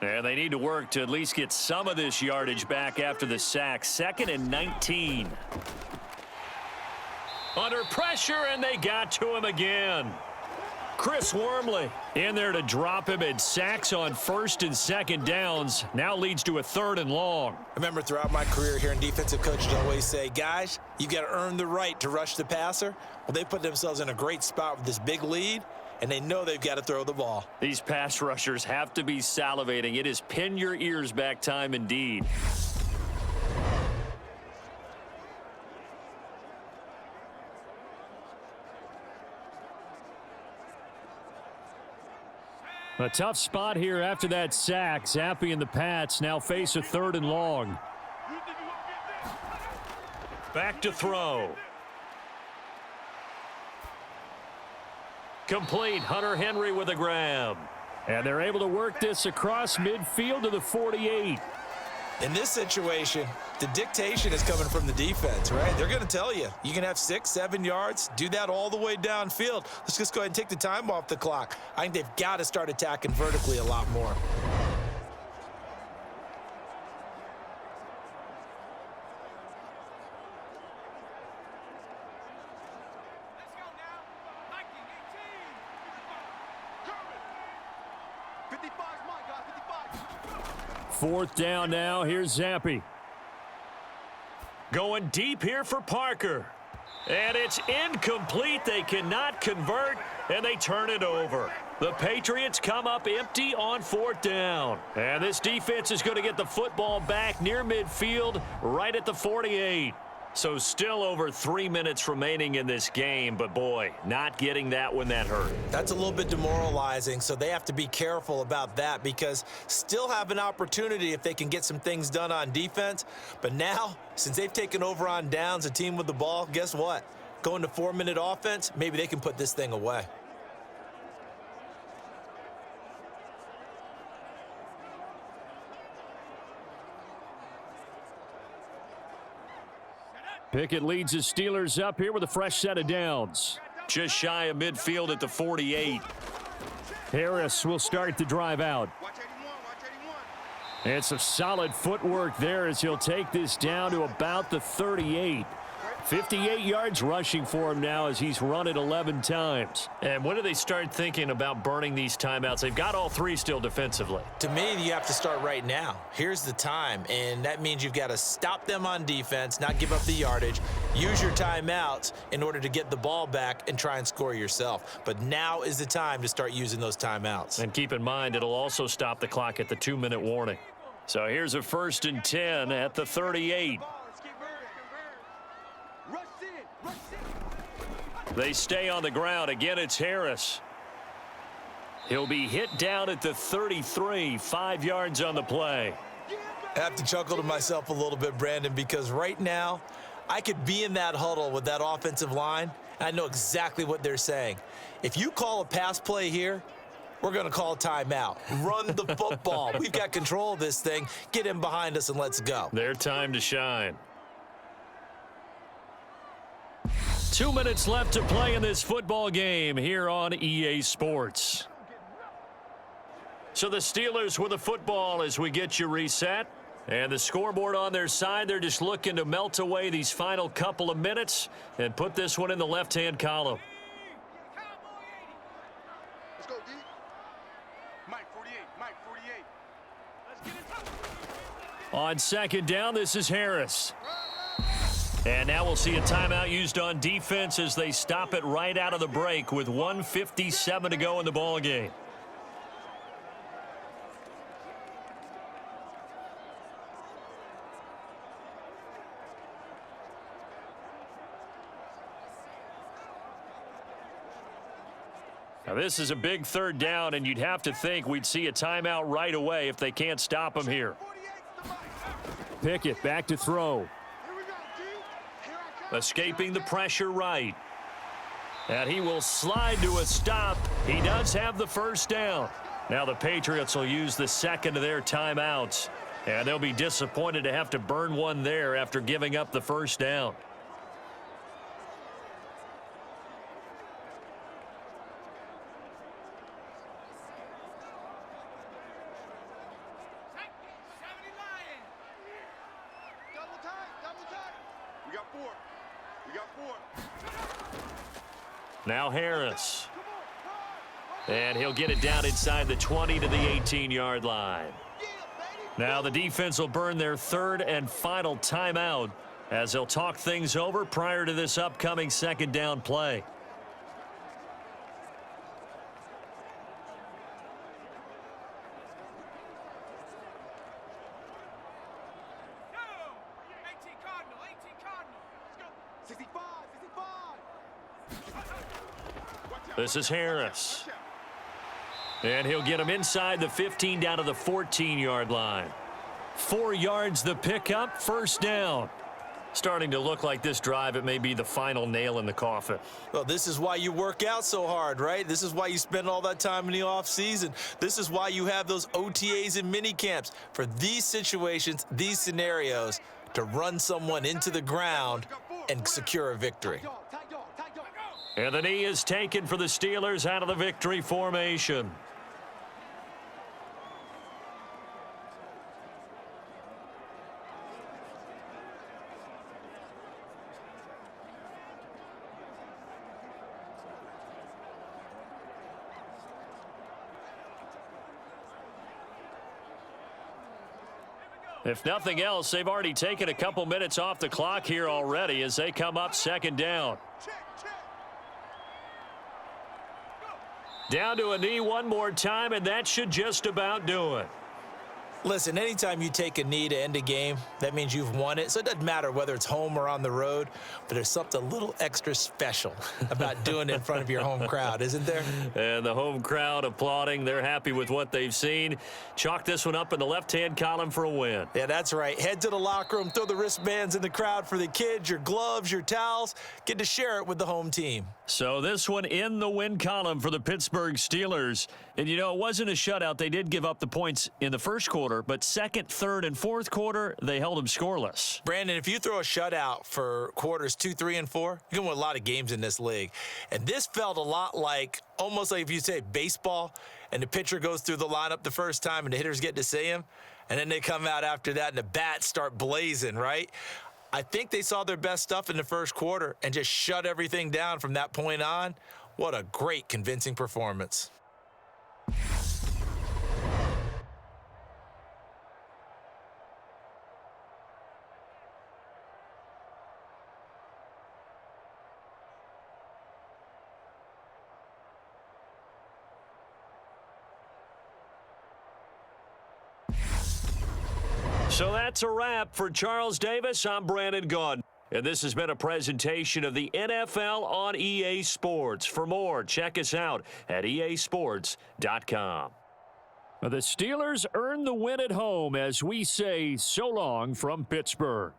[SPEAKER 5] And they need to work to at least get some of this yardage back after the sack. 2nd and 19. Under pressure, and they got to him again. Chris Wormley in there to drop him, and sacks on 1st and 2nd downs. Now leads to a 3rd and long.
[SPEAKER 3] Remember, throughout my career here in defensive coaches always say, guys, you've got to earn the right to rush the passer. Well, they put themselves in a great spot with this big lead, and they know they've got to throw the ball.
[SPEAKER 5] These pass rushers have to be salivating. It is pin your ears back time indeed. A tough spot here after that sack. Zappe and the Pats now face a 3rd and long. Back to throw. Complete. Hunter Henry with a grab. And they're able to work this across midfield to the 48.
[SPEAKER 3] In this situation, the dictation is coming from the defense, right? They're going to tell you, you can have 6, 7 yards, do that all the way downfield. Let's just go ahead and take the time off the clock. I think they've got to start attacking vertically a lot more.
[SPEAKER 5] 4th down now. Here's Zappi. Going deep here for Parker. And it's incomplete. They cannot convert, and they turn it over. The Patriots come up empty on 4th down. And this defense is going to get the football back near midfield, right at the 48. So still over 3 minutes remaining in this game, but boy, not getting that when that hurt.
[SPEAKER 3] That's a little bit demoralizing, so they have to be careful about that because still have an opportunity if they can get some things done on defense. But now, since they've taken over on downs, a team with the ball, guess what? Going to 4-minute offense, maybe they can put this thing away.
[SPEAKER 5] Pickett leads the Steelers up here with a fresh set of downs.
[SPEAKER 2] Just shy of midfield at the 48.
[SPEAKER 5] Harris will start the drive out. It's a solid footwork there as he'll take this down to about the 38. 58 yards rushing for him now as he's run it 11 times.
[SPEAKER 2] And when do they start thinking about burning these timeouts? They've got all 3 still defensively.
[SPEAKER 3] To me, you have to start right now. Here's the time, and that means you've got to stop them on defense, not give up the yardage, use your timeouts in order to get the ball back and try and score yourself. But now is the time to start using those timeouts.
[SPEAKER 2] And keep in mind, it'll also stop the clock at the 2-minute warning.
[SPEAKER 5] So here's a 1st and 10 at the 38. They stay on the ground. Again, it's Harris. He'll be hit down at the 33, 5 yards on the play.
[SPEAKER 3] I have to chuckle to myself a little bit, Brandon, because right now I could be in that huddle with that offensive line. And I know exactly what they're saying. If you call a pass play here, we're going to call a timeout. Run the football. We've got control of this thing. Get in behind us and let's go.
[SPEAKER 2] Their time to shine.
[SPEAKER 5] 2 minutes left to play in this football game here on EA Sports. So the Steelers with the football as we get you reset. And the scoreboard on their side, they're just looking to melt away these final couple of minutes and put this one in the left-hand column.
[SPEAKER 4] Let's go, D. Mike 48, Mike 48. Let's get it.
[SPEAKER 5] On 2nd down, this is Harris. And now we'll see a timeout used on defense as they stop it right out of the break with 1:57 to go in the ball game. Now this is a big 3rd down, and you'd have to think we'd see a timeout right away if they can't stop him here. Pickett back to throw. Escaping the pressure right. And he will slide to a stop. He does have the 1st down. Now the Patriots will use the 2nd of their timeouts. And they'll be disappointed to have to burn one there after giving up the 1st down.
[SPEAKER 4] We got 4. We got 4.
[SPEAKER 5] Now Harris. And he'll get it down inside the 20 to the 18-yard line. Now the defense will burn their 3rd and final timeout as they'll talk things over prior to this upcoming 2nd down play. This is Harris. And he'll get him inside the 15 down to the 14-yard line. 4 yards the pickup, 1st down. Starting to look like this drive, it may be the final nail in the coffin.
[SPEAKER 3] Well, this is why you work out so hard, right? This is why you spend all that time in the offseason. This is why you have those OTAs and mini camps for these situations, these scenarios, to run someone into the ground and secure a victory.
[SPEAKER 5] And the knee is taken for the Steelers out of the victory formation. If nothing else, they've already taken a couple minutes off the clock here already as they come up second down. Down to a knee one more time, and that should just about do it.
[SPEAKER 3] Listen, anytime you take a knee to end a game, that means you've won it. So it doesn't matter whether it's home or on the road, but there's something a little extra special about doing it in front of your home crowd, isn't there?
[SPEAKER 5] And the home crowd applauding. They're happy with what they've seen. Chalk this one up in the left-hand column for a win.
[SPEAKER 3] Yeah, that's right. Head to the locker room, throw the wristbands in the crowd for the kids, your gloves, your towels. Get to share it with the home team.
[SPEAKER 5] So this one in the win column for the Pittsburgh Steelers. And, you know, it wasn't a shutout. They did give up the points in the first quarter, but second, third, and fourth quarter, they held them scoreless.
[SPEAKER 3] Brandon, if you throw a shutout for quarters 2, 3, and 4, you're going to win a lot of games in this league. And this felt a lot like, almost like if you say baseball, and the pitcher goes through the lineup the first time and the hitters get to see him, and then they come out after that and the bats start blazing, right? I think they saw their best stuff in the first quarter and just shut everything down from that point on. What a great, convincing performance.
[SPEAKER 5] So that's a wrap for Charles Davis. I'm Brandon Gunn. And this has been a presentation of the NFL on EA Sports. For more, check us out at easports.com.
[SPEAKER 2] The Steelers earn the win at home as we say so long from Pittsburgh.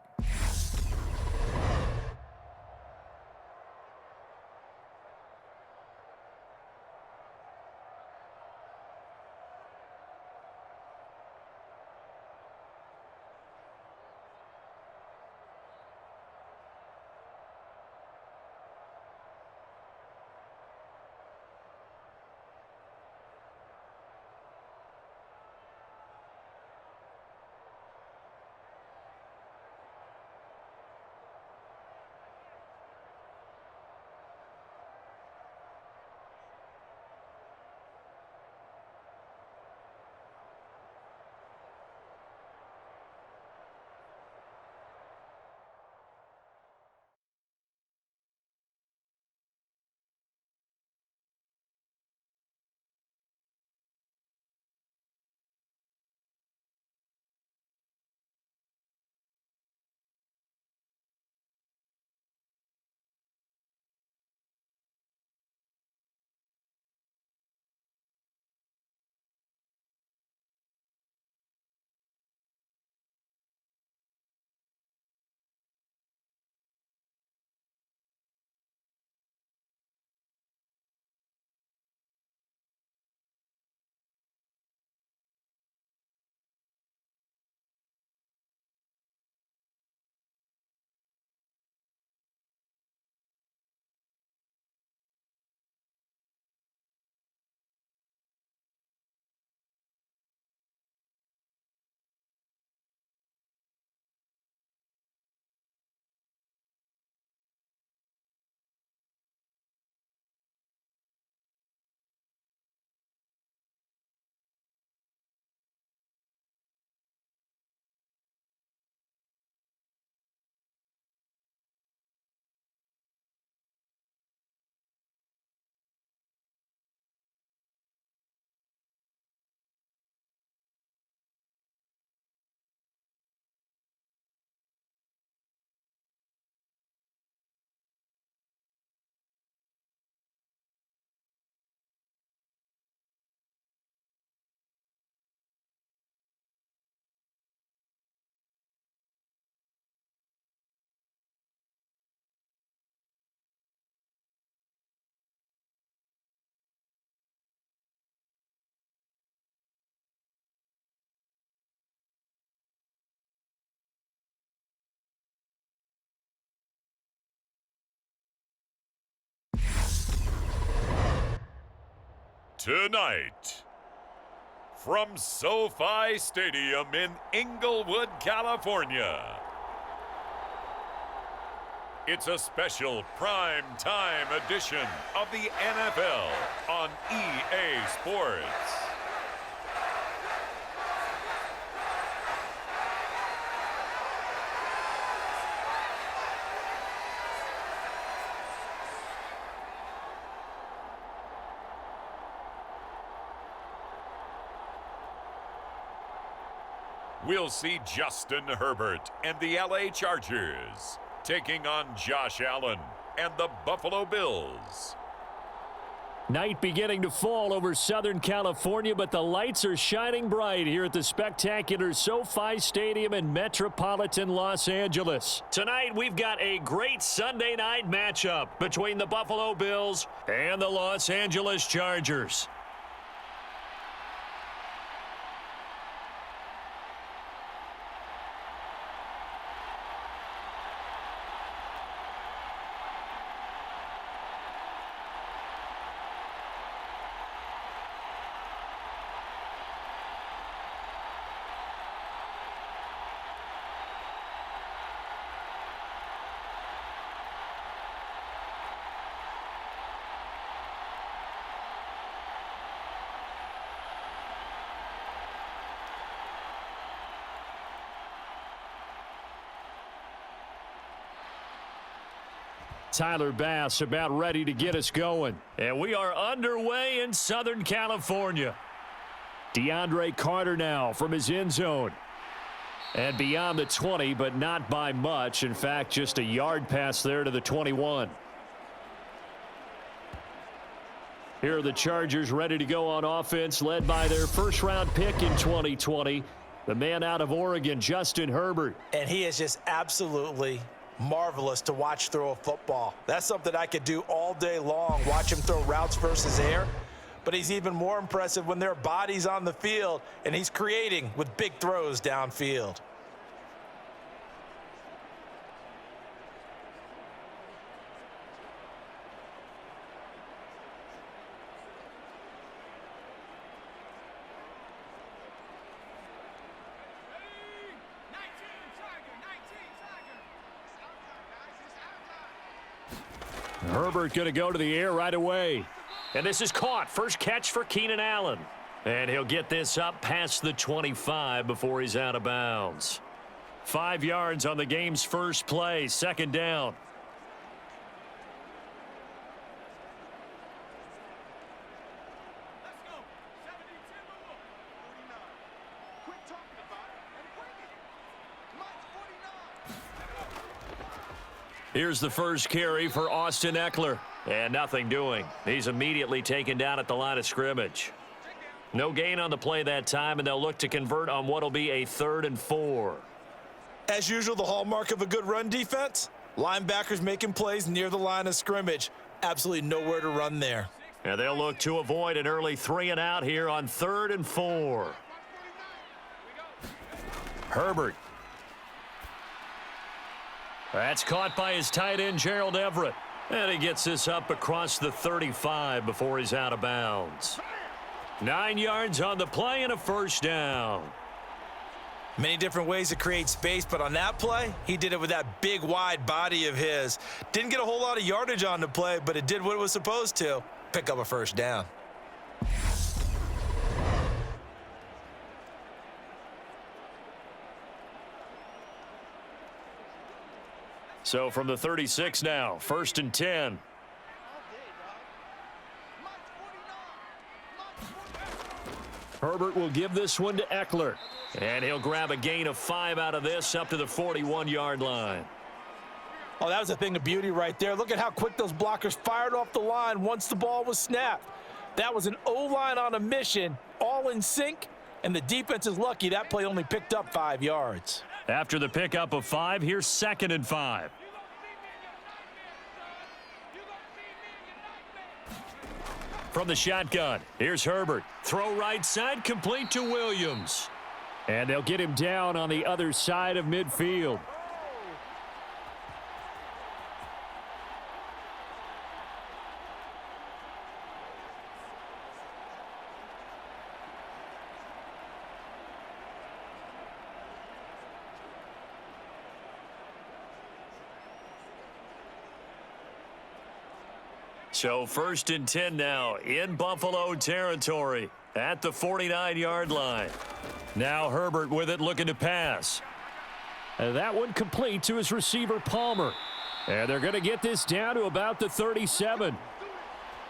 [SPEAKER 1] Tonight, from SoFi Stadium in Inglewood, California, it's a special prime time edition of the NFL on EA Sports. we'll see Justin Herbert and the LA Chargers taking on Josh Allen and the Buffalo Bills.
[SPEAKER 5] Night beginning to fall over Southern California, but the lights are shining bright here at the spectacular SoFi Stadium in metropolitan Los Angeles. Tonight, we've got a great Sunday night matchup between the Buffalo Bills and the Los Angeles Chargers. Tyler Bass about ready to get us going. And we are underway in Southern California. DeAndre Carter now from his end zone. And beyond the 20, but not by much. In fact, just a yard pass there to the 21. Here are the Chargers ready to go on offense, led by their first-round pick in 2020, the man out of Oregon, Justin Herbert.
[SPEAKER 3] And he is just absolutely marvelous to watch throw a football. That's something I could do all day long, watch him throw routes versus air. But he's even more impressive when there are bodies on the field and he's creating with big throws downfield.
[SPEAKER 5] Herbert going to go to the air right away. And this is caught. First catch for Keenan Allen. And he'll get this up past the 25 before he's out of bounds. 5 yards on the game's first play. Second down. Here's the first carry for Austin Eckler. And nothing doing. He's immediately taken down at the line of scrimmage. No gain on the play that time, and they'll look to convert on what will be a 3rd and 4.
[SPEAKER 3] As usual, the hallmark of a good run defense, linebackers making plays near the line of scrimmage. Absolutely nowhere to run there.
[SPEAKER 5] And they'll look to avoid an early 3 and out here on 3rd and 4. Herbert. That's caught by his tight end, Gerald Everett. And he gets this up across the 35 before he's out of bounds. 9 yards on the play and a first down.
[SPEAKER 3] Many different ways to create space, but on that play, he did it with that big, wide body of his. Didn't get a whole lot of yardage on the play, but it did what it was supposed to. Pick up a first down.
[SPEAKER 5] So from the 36 now, 1st and 10. Herbert will give this one to Eckler. And he'll grab a gain of 5 out of this up to the 41-yard line.
[SPEAKER 3] Oh, that was a thing of beauty right there. Look at how quick those blockers fired off the line once the ball was snapped. That was an O-line on a mission, all in sync, and the defense is lucky that play only picked up 5 yards.
[SPEAKER 5] After the pickup of 5, here's 2nd and 5. From the shotgun, here's Herbert. Throw right side, complete to Williams. And they'll get him down on the other side of midfield. So 1st and 10 now in Buffalo territory at the 49-yard line. Now Herbert with it, looking to pass. And that one complete to his receiver Palmer. And they're going to get this down to about the 37.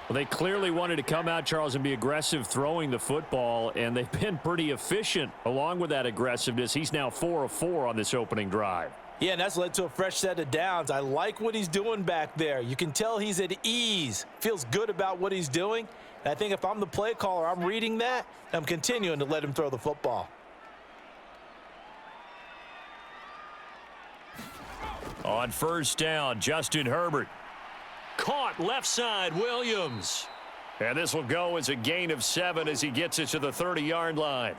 [SPEAKER 5] Well, they clearly wanted to come out, Charles, and be aggressive throwing the football, and they've been pretty efficient along with that aggressiveness. He's now 4 of 4 on this opening drive.
[SPEAKER 3] Yeah, and that's led to a fresh set of downs. I like what he's doing back there. You can tell he's at ease, feels good about what he's doing. And I think if I'm the play caller, I'm reading that, and I'm continuing to let him throw the football.
[SPEAKER 5] On first down, Justin Herbert. Caught left side, Williams. And this will go as a gain of 7 as he gets it to the 30-yard line.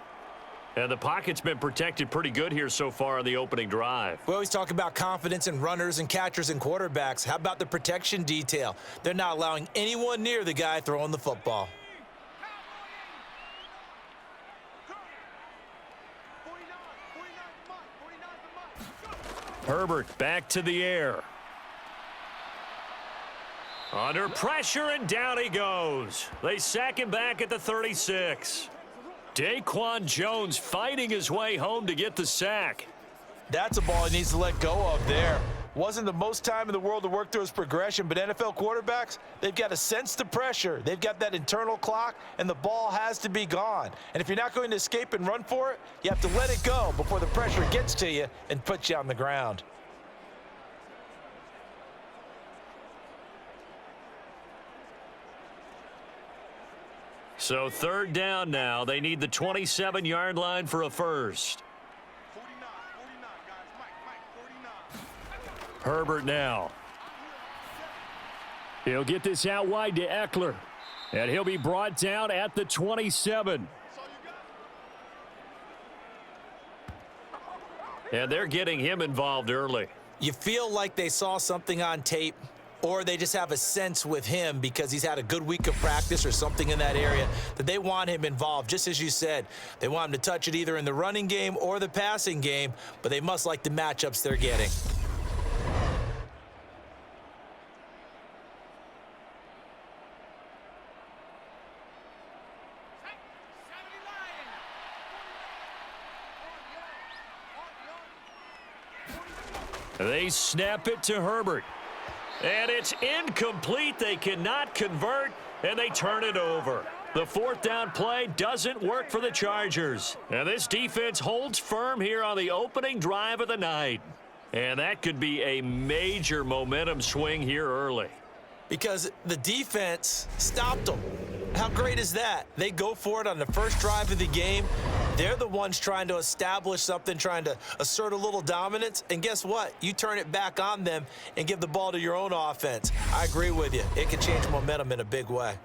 [SPEAKER 5] And the pocket's been protected pretty good here so far on the opening drive.
[SPEAKER 3] We always talk about confidence in runners and catchers and quarterbacks. How about the protection detail? They're not allowing anyone near the guy throwing the football.
[SPEAKER 5] Herbert back to the air. Under pressure, and down he goes. They sack him back at the 36. Daquan Jones fighting his way home to get the sack.
[SPEAKER 3] That's a ball he needs to let go of there. Wasn't the most time in the world to work through his progression, but NFL quarterbacks, they've got to sense the pressure. They've got that internal clock, and the ball has to be gone. And if you're not going to escape and run for it, you have to let it go before the pressure gets to you and puts you on the ground.
[SPEAKER 5] So third down now. They need the 27-yard line for a first.
[SPEAKER 4] 49, guys. Mike, 49.
[SPEAKER 5] Herbert now. He'll get this out wide to Eckler. And he'll be brought down at the 27. And they're getting him involved early.
[SPEAKER 3] You feel like they saw something on tape, or they just have a sense with him because he's had a good week of practice or something in that area that they want him involved. Just as you said, they want him to touch it either in the running game or the passing game, but they must like the matchups they're getting.
[SPEAKER 5] They snap it to Herbert. And it's incomplete. They cannot convert, and they turn it over. The fourth down play doesn't work for the Chargers. And this defense holds firm here on the opening drive of the night. And that could be a major momentum swing here early.
[SPEAKER 3] Because the defense stopped them. How great is that? They go for it on the first drive of the game. They're the ones trying to establish something, trying to assert a little dominance. And guess what? You turn it back on them and give the ball to your own offense. I agree with you. It can change momentum in a big way.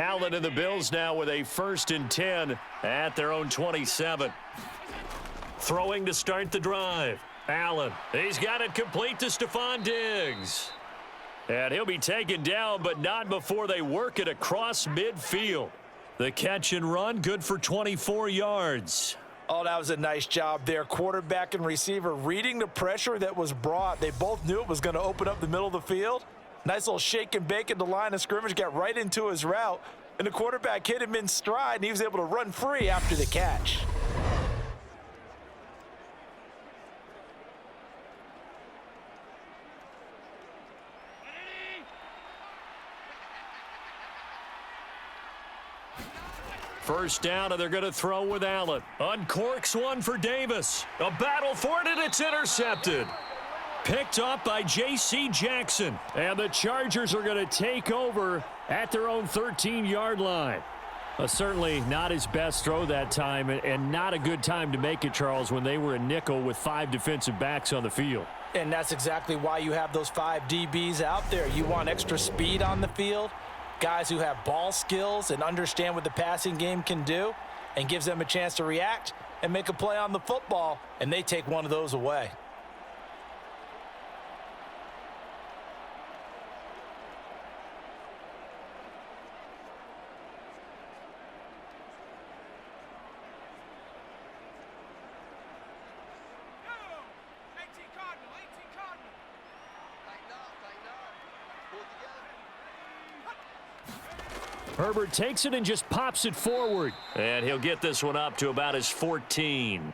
[SPEAKER 5] Allen and the Bills now with a 1st and 10 at their own 27. Throwing to start the drive. Allen, he's got it complete to Stephon Diggs. And he'll be taken down, but not before they work it across midfield. The catch and run, good for 24 yards.
[SPEAKER 3] Oh, that was a nice job there. Quarterback and receiver reading the pressure that was brought. They both knew it was going to open up the middle of the field. Nice little shake and bake at the line of scrimmage, got right into his route, and the quarterback hit him in stride, and he was able to run free after the catch.
[SPEAKER 5] First down, and they're going to throw with Allen. Uncorks one for Davis. A battle for it, and it's intercepted. Picked up by J.C. Jackson. And the Chargers are going to take over at their own 13-yard line.
[SPEAKER 2] Certainly not his best throw that time, and not a good time to make it, Charles, when they were a nickel with 5 defensive backs on the field.
[SPEAKER 3] And that's exactly why you have those 5 DBs out there. You want extra speed on the field, guys who have ball skills and understand what the passing game can do, and gives them a chance to react and make a play on the football, and they take one of those away.
[SPEAKER 5] Herbert takes it and just pops it forward. And he'll get this one up to about his 14.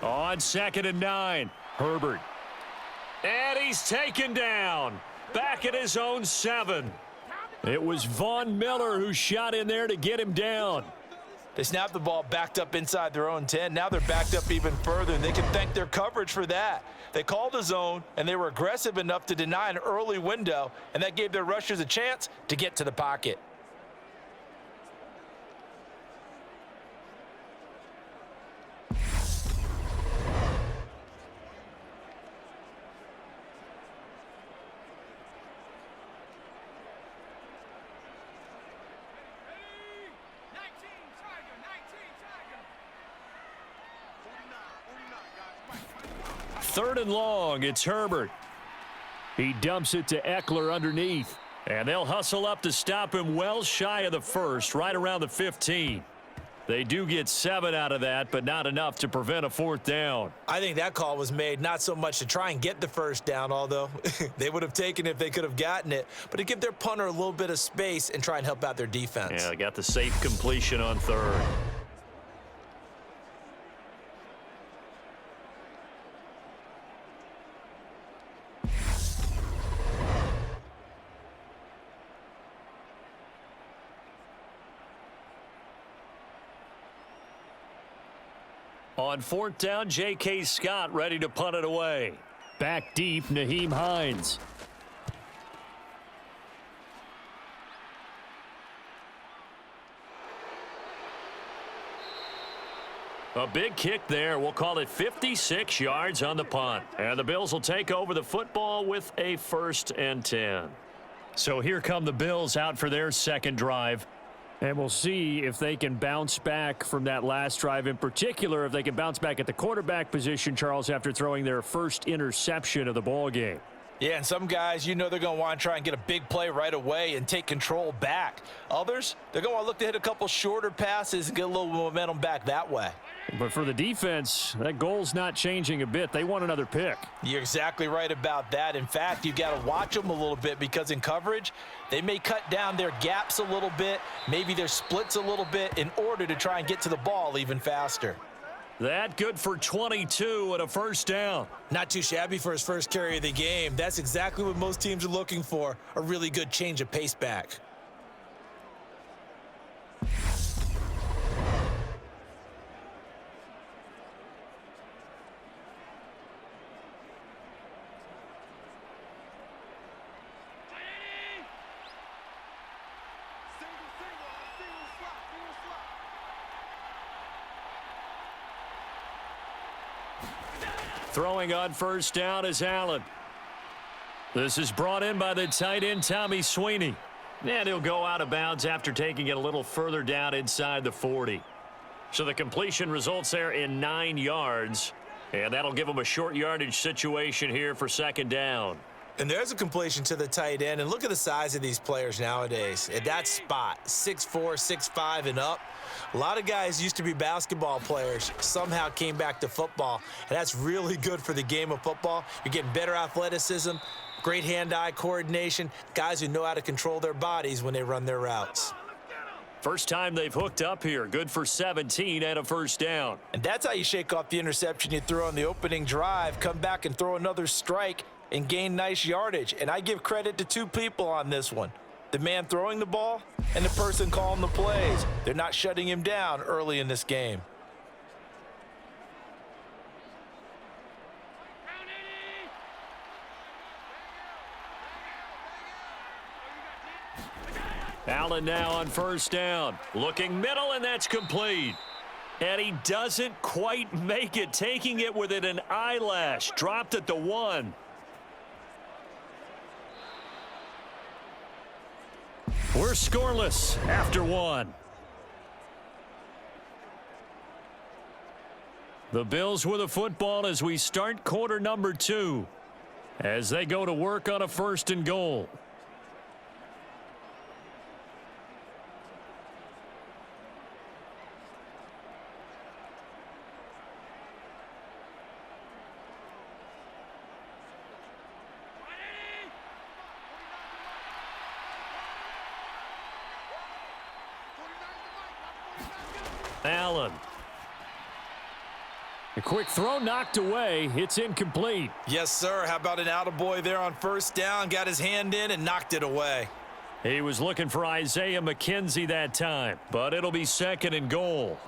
[SPEAKER 5] On 2nd and 9, Herbert. And he's taken down. Back at his own 7. It was Von Miller who shot in there to get him down.
[SPEAKER 3] They snapped the ball backed up inside their own 10. Now they're backed up even further, and they can thank their coverage for that. They called a zone, and they were aggressive enough to deny an early window, and that gave their rushers a chance to get to the pocket.
[SPEAKER 5] Third and long, it's Herbert. He dumps it to Eckler underneath. And they'll hustle up to stop him well shy of the first, right around the 15. They do get 7 out of that, but not enough to prevent a 4th down.
[SPEAKER 3] I think that call was made not so much to try and get the first down, although they would have taken it if they could have gotten it, but to give their punter a little bit of space and try and help out their defense.
[SPEAKER 5] Yeah, they got the safe completion on 3rd. On 4th down, J.K. Scott ready to punt it away. Back deep, Nyheim Hines. A big kick there. We'll call it 56 yards on the punt. And the Bills will take over the football with a 1st and 10. So here come the Bills out for their second drive. And we'll see if they can bounce back from that last drive. In particular, if they can bounce back at the quarterback position, Charles, after throwing their first interception of the ball game.
[SPEAKER 3] Yeah, and some guys, you know they're going to want to try and get a big play right away and take control back. Others, they're going to want to look to hit a couple shorter passes and get a little momentum back that way.
[SPEAKER 5] But for the defense, that goal's not changing a bit. They want another pick.
[SPEAKER 3] You're exactly right about that. In fact, you've got to watch them a little bit because in coverage, they may cut down their gaps a little bit, maybe their splits a little bit in order to try and get to the ball even faster.
[SPEAKER 5] That good for 22 and a 1st down.
[SPEAKER 3] Not too shabby for his first carry of the game. That's exactly what most teams are looking for, a really good change of pace back.
[SPEAKER 5] Throwing on 1st down is Allen. This is brought in by the tight end, Tommy Sweeney. And he'll go out of bounds after taking it a little further down inside the 40. So the completion results there in 9 yards. And that'll give them a short yardage situation here for 2nd down.
[SPEAKER 3] And there's a completion to the tight end. And look at the size of these players nowadays. At that spot, 6'4", 6'5", and up. A lot of guys used to be basketball players, somehow came back to football. And that's really good for the game of football. You're getting better athleticism, great hand-eye coordination, guys who know how to control their bodies when they run their routes.
[SPEAKER 5] First time they've hooked up here. Good for 17 and a 1st down.
[SPEAKER 3] And that's how you shake off the interception you threw on the opening drive, come back and throw another strike and gain nice yardage. And I give credit to 2 people on this one. The man throwing the ball and the person calling the plays. They're not shutting him down early in this game.
[SPEAKER 5] Allen now on 1st down. Looking middle, and that's complete. And he doesn't quite make it, taking it within an eyelash. Dropped at the 1. We're scoreless after one. The Bills with a football as we start quarter number 2. As they go to work on a 1st and goal. Allen. A quick throw knocked away. It's incomplete.
[SPEAKER 3] Yes, sir. How about an attaboy there on 1st down? Got his hand in and knocked it away.
[SPEAKER 5] He was looking for Isaiah McKenzie that time, but it'll be 2nd and goal.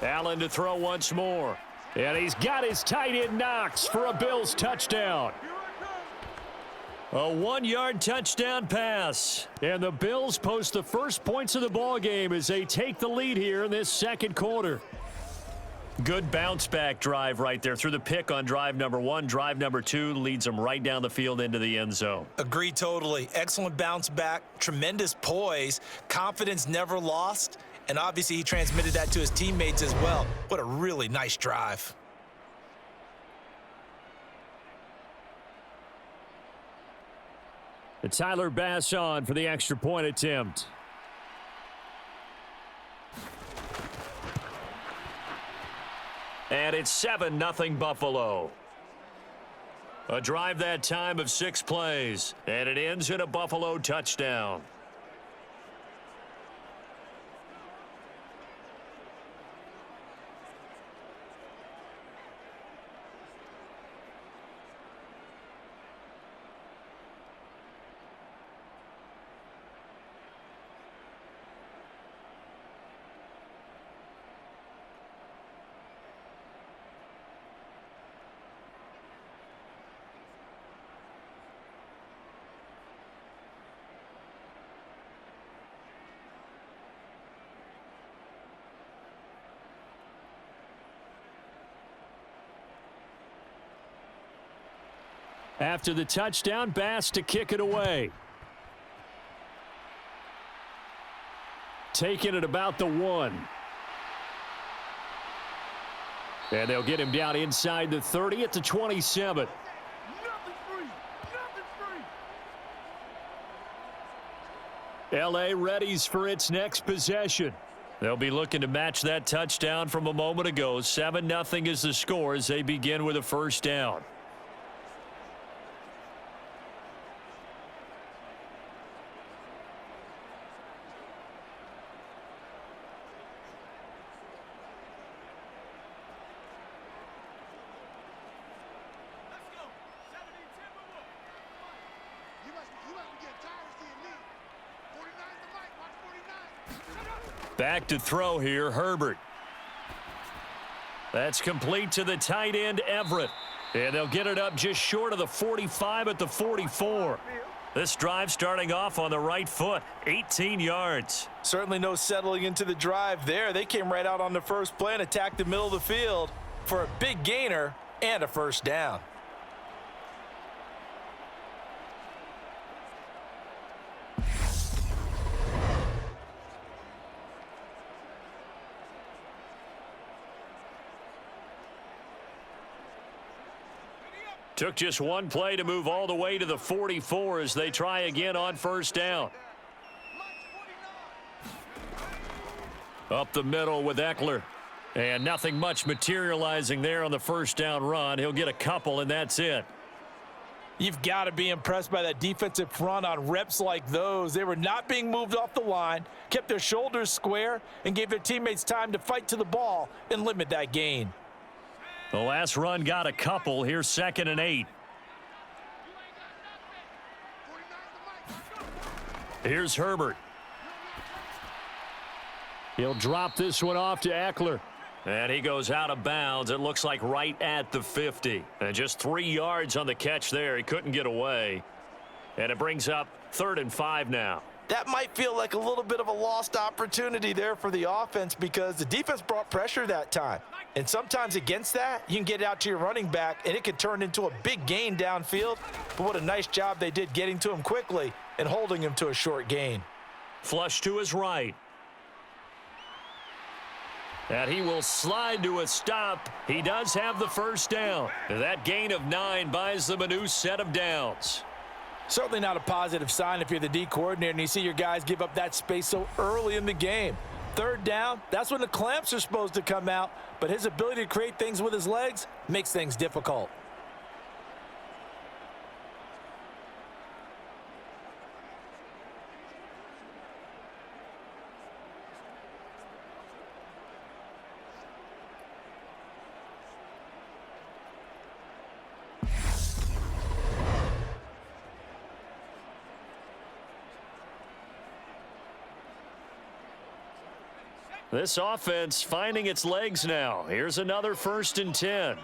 [SPEAKER 5] Allen to throw once more. And he's got his tight end Knox for a Bills touchdown. A 1-yard touchdown pass. And the Bills post the first points of the ball game as they take the lead here in this 2nd quarter. Good bounce back drive right there through the pick on drive number 1. Drive number 2 leads them right down the field into the end zone.
[SPEAKER 3] Agree totally. Excellent bounce back. Tremendous poise. Confidence never lost. And obviously he transmitted that to his teammates as well. What a really nice drive.
[SPEAKER 5] Tyler Bass on for the extra point attempt. And it's 7-0 Buffalo. A drive that time of 6 plays. And it ends in a Buffalo touchdown. After the touchdown, Bass to kick it away. Taking it about the 1. And they'll get him down inside the 30 at the 27. L.A. readies for its next possession. They'll be looking to match that touchdown from a moment ago. 7-0 is the score as they begin with a 1st down. Back to throw here, Herbert. That's complete to the tight end, Everett. And they'll get it up just short of the 45 at the 44. This drive starting off on the right foot, 18 yards.
[SPEAKER 3] Certainly no settling into the drive there. They came right out on the first play and attacked the middle of the field for a big gainer and a 1st down.
[SPEAKER 5] Took just one play to move all the way to the 44 as they try again on 1st down. Up the middle with Eckler. And nothing much materializing there on the 1st down run. He'll get a couple, and that's it.
[SPEAKER 3] You've got to be impressed by that defensive front on reps like those. They were not being moved off the line, kept their shoulders square, and gave their teammates time to fight to the ball and limit that gain.
[SPEAKER 5] The last run got a couple. Here's 2nd and 8. Here's Herbert. He'll drop this one off to Eckler. And he goes out of bounds. It looks like right at the 50. And just 3 yards on the catch there. He couldn't get away. And it brings up 3rd and 5 now.
[SPEAKER 3] that might feel like a little bit of a lost opportunity there for the offense because the defense brought pressure that time. And sometimes against that, you can get it out to your running back, and it can turn into a big gain downfield. But what a nice job they did getting to him quickly and holding him to a short gain.
[SPEAKER 2] Flush to his right. And he will slide to a stop. He does have the first down. That gain of 9 buys them a new set of downs.
[SPEAKER 3] Certainly not a positive sign if you're the D coordinator and you see your guys give up that space so early in the game. Third down, that's when the clamps are supposed to come out, but his ability to create things with his legs makes things difficult.
[SPEAKER 2] This offense finding its legs now. Here's another 1st and 10.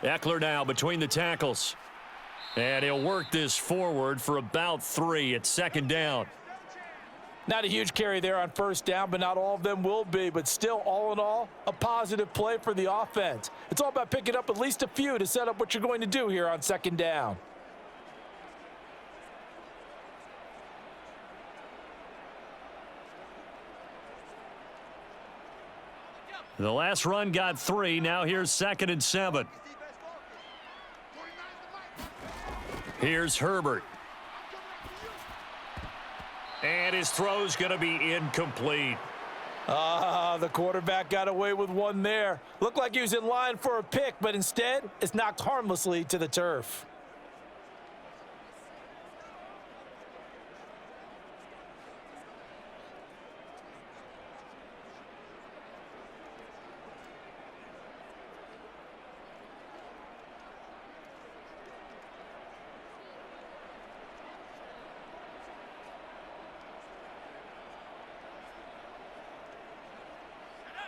[SPEAKER 2] Eckler now between the tackles. And he'll work this forward for about 3 at 2nd down.
[SPEAKER 3] Not a huge carry there on 1st down, but not all of them will be. But still, all in all, a positive play for the offense. It's all about picking up at least a few to set up what you're going to do here on 2nd down.
[SPEAKER 2] The last run got 3. Now here's 2nd and 7. Here's Herbert. And his throw's going to be incomplete.
[SPEAKER 3] The quarterback got away with one there. Looked like he was in line for a pick, but instead, it's knocked harmlessly to the turf.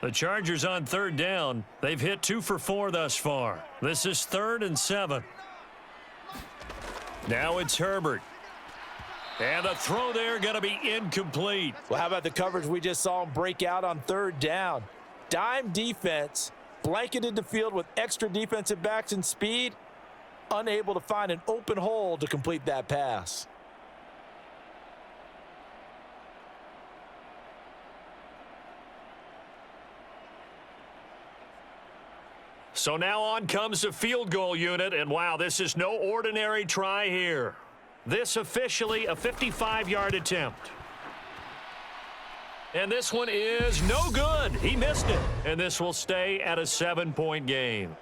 [SPEAKER 2] The Chargers on 3rd down. They've hit 2 for 4 thus far. This is 3rd and 7. Now it's Herbert. And the throw there going to be incomplete.
[SPEAKER 3] Well, how about the coverage we just saw him break out on 3rd down? Dime defense, blanketed the field with extra defensive backs and speed, unable to find an open hole to complete that pass.
[SPEAKER 2] So now on comes the field goal unit, and wow, this is no ordinary try here. This officially a 55-yard attempt. And this one is no good. He missed it. And this will stay at a 7-point game.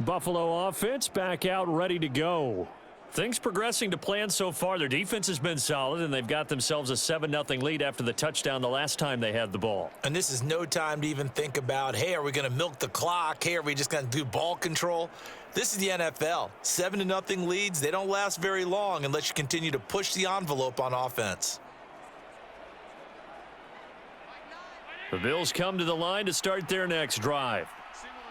[SPEAKER 5] Buffalo offense back out ready to go.
[SPEAKER 2] Things progressing to plan so far. Their defense has been solid, and they've got themselves a 7-0 lead after the touchdown the last time they had the ball.
[SPEAKER 3] And this is no time to even think about, hey, are we going to milk the clock? Hey, are we just going to do ball control? This is the NFL. 7-0 leads, they don't last very long unless you continue to push the envelope on offense.
[SPEAKER 2] The Bills come to the line to start their next drive.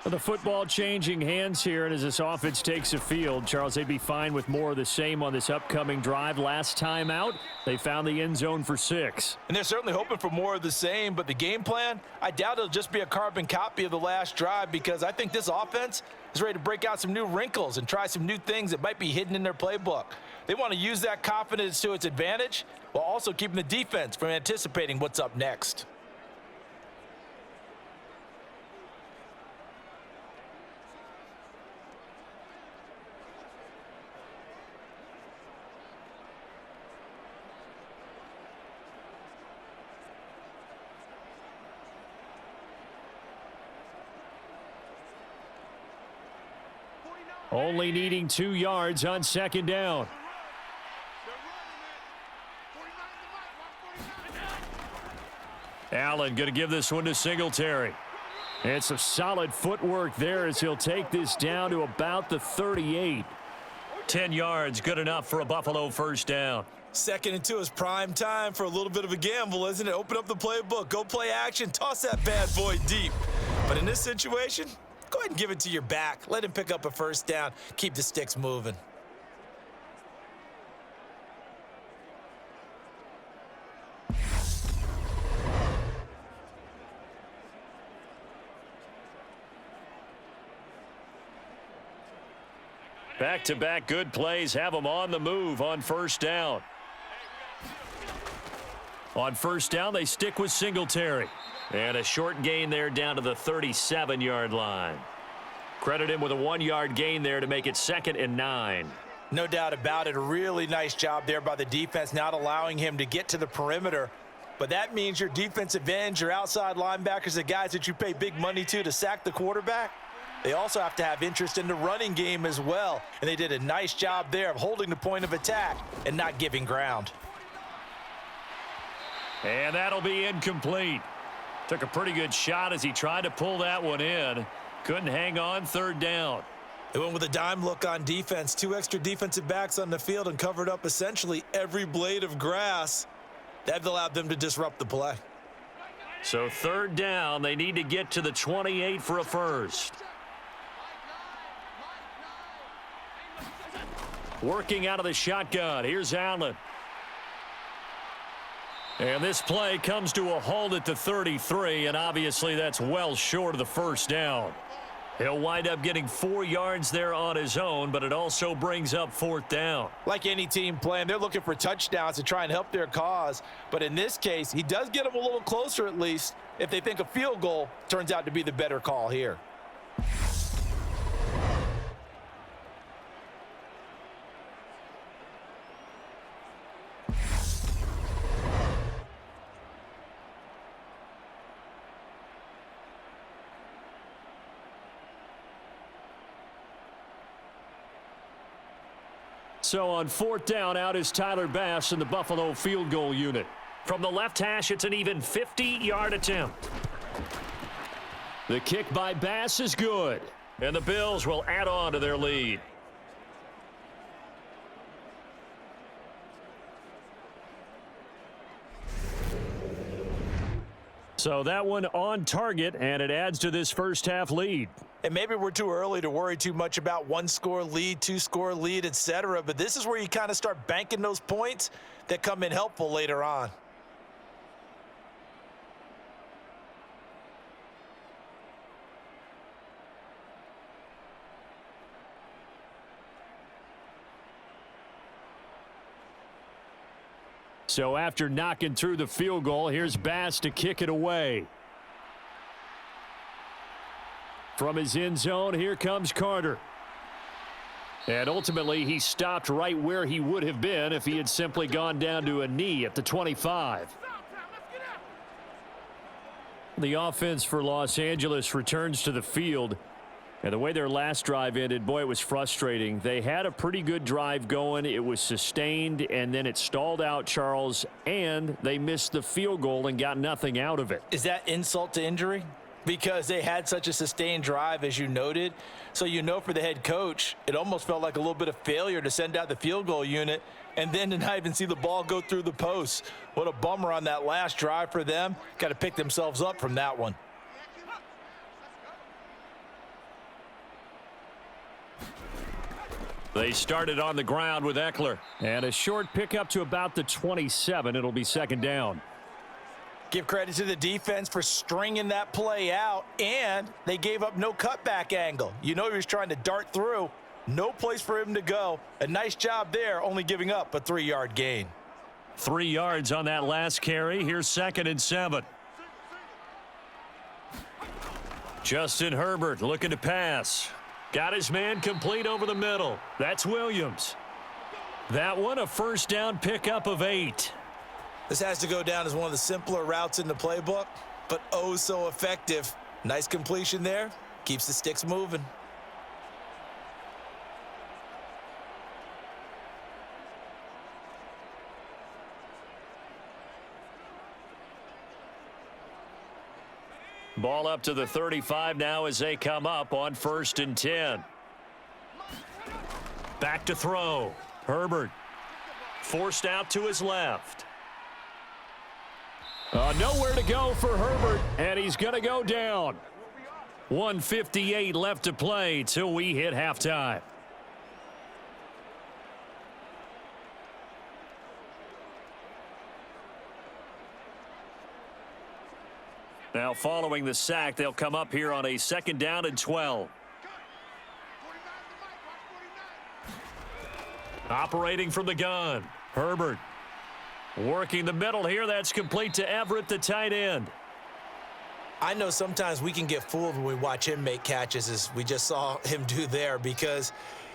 [SPEAKER 5] The football changing hands here, and as this offense takes the field, Charles, they'd be fine with more of the same on this upcoming drive. Last time out, they found the end zone for 6.
[SPEAKER 3] And they're certainly hoping for more of the same, but the game plan, I doubt it'll just be a carbon copy of the last drive because I think this offense is ready to break out some new wrinkles and try some new things that might be hidden in their playbook. They want to use that confidence to its advantage while also keeping the defense from anticipating what's up next.
[SPEAKER 5] Only needing 2 yards on 2nd down.
[SPEAKER 2] Allen going to give this one to Singletary.
[SPEAKER 5] And some solid footwork there as he'll take this down to about the 38.
[SPEAKER 2] 10 yards, good enough for a Buffalo first down.
[SPEAKER 3] 2nd and 2 is prime time for a little bit of a gamble, isn't it? Open up the playbook, go play action, toss that bad boy deep. But in this situation, go ahead and give it to your back. Let him pick up a first down. Keep the sticks moving.
[SPEAKER 5] Back-to-back good plays have them on the move on first down. On first down, they stick with Singletary. And a short gain there down to the 37-yard line. Credit him with a 1-yard gain there to make it 2nd and 9.
[SPEAKER 3] No doubt about it. A really nice job there by the defense, not allowing him to get to the perimeter. But that means your defensive ends, your outside linebackers, the guys that you pay big money to sack the quarterback, they also have to have interest in the running game as well. And they did a nice job there of holding the point of attack and not giving ground.
[SPEAKER 5] And that'll be incomplete. Took a pretty good shot as he tried to pull that one in. Couldn't hang on, 3rd down.
[SPEAKER 3] They went with a dime look on defense. 2 extra defensive backs on the field and covered up essentially every blade of grass. That allowed them to disrupt the play.
[SPEAKER 5] So 3rd down, they need to get to the 28 for a first. Working out of the shotgun. Here's Allen. And this play comes to a halt at the 33, and obviously that's well short of the first down. He'll wind up getting 4 yards there on his own, but it also brings up 4th down.
[SPEAKER 3] Like any team playing, they're looking for touchdowns to try and help their cause. But in this case, he does get them a little closer at least if they think a field goal turns out to be the better call here.
[SPEAKER 5] So on 4th down, out is Tyler Bass in the Buffalo field goal unit. From the left hash, it's an even 50-yard attempt. The kick by Bass is good, and the Bills will add on to their lead. So that one on target, and it adds to this first half lead.
[SPEAKER 3] And maybe we're too early to worry too much about 1-score lead, 2-score lead, etc. But this is where you kind of start banking those points that come in helpful later on.
[SPEAKER 5] So after knocking through the field goal, here's Bass to kick it away. From his end zone, here comes Carter. And ultimately, he stopped right where he would have been if he had simply gone down to a knee at the 25. The offense for Los Angeles returns to the field. And the way their last drive ended, boy, it was frustrating. They had a pretty good drive going. It was sustained, and then it stalled out, Charles, and they missed the field goal and got nothing out of it.
[SPEAKER 3] Is that insult to injury? Because they had such a sustained drive, as you noted. So you know for the head coach, it almost felt like a little bit of failure to send out the field goal unit and then to not even see the ball go through the posts. What a bummer on that last drive for them. Got to pick themselves up from that one.
[SPEAKER 5] They started on the ground with Eckler. And a short pickup to about the 27. It'll be 2nd down.
[SPEAKER 3] Give credit to the defense for stringing that play out, and they gave up no cutback angle. You know he was trying to dart through. No place for him to go. A nice job there, only giving up a 3-yard gain.
[SPEAKER 5] 3 yards on that last carry. Here's 2nd and 7. Justin Herbert looking to pass. Got his man complete over the middle. That's Williams. That one a first down pickup of 8.
[SPEAKER 3] This has to go down as one of the simpler routes in the playbook, but oh so effective. Nice completion there. Keeps the sticks moving.
[SPEAKER 5] Ball up to the 35 now as they come up on 1st and 10. Back to throw. Herbert.
[SPEAKER 2] Forced out to his left.
[SPEAKER 5] Nowhere to go for Herbert, and he's going to go down. 1:58 left to play till we hit halftime. Now following the sack, they'll come up here on a 2nd down and 12. Operating from the gun, Herbert. Working the middle here, that's complete to Everett, the tight end.
[SPEAKER 3] I know sometimes we can get fooled when we watch him make catches, as we just saw him do there, because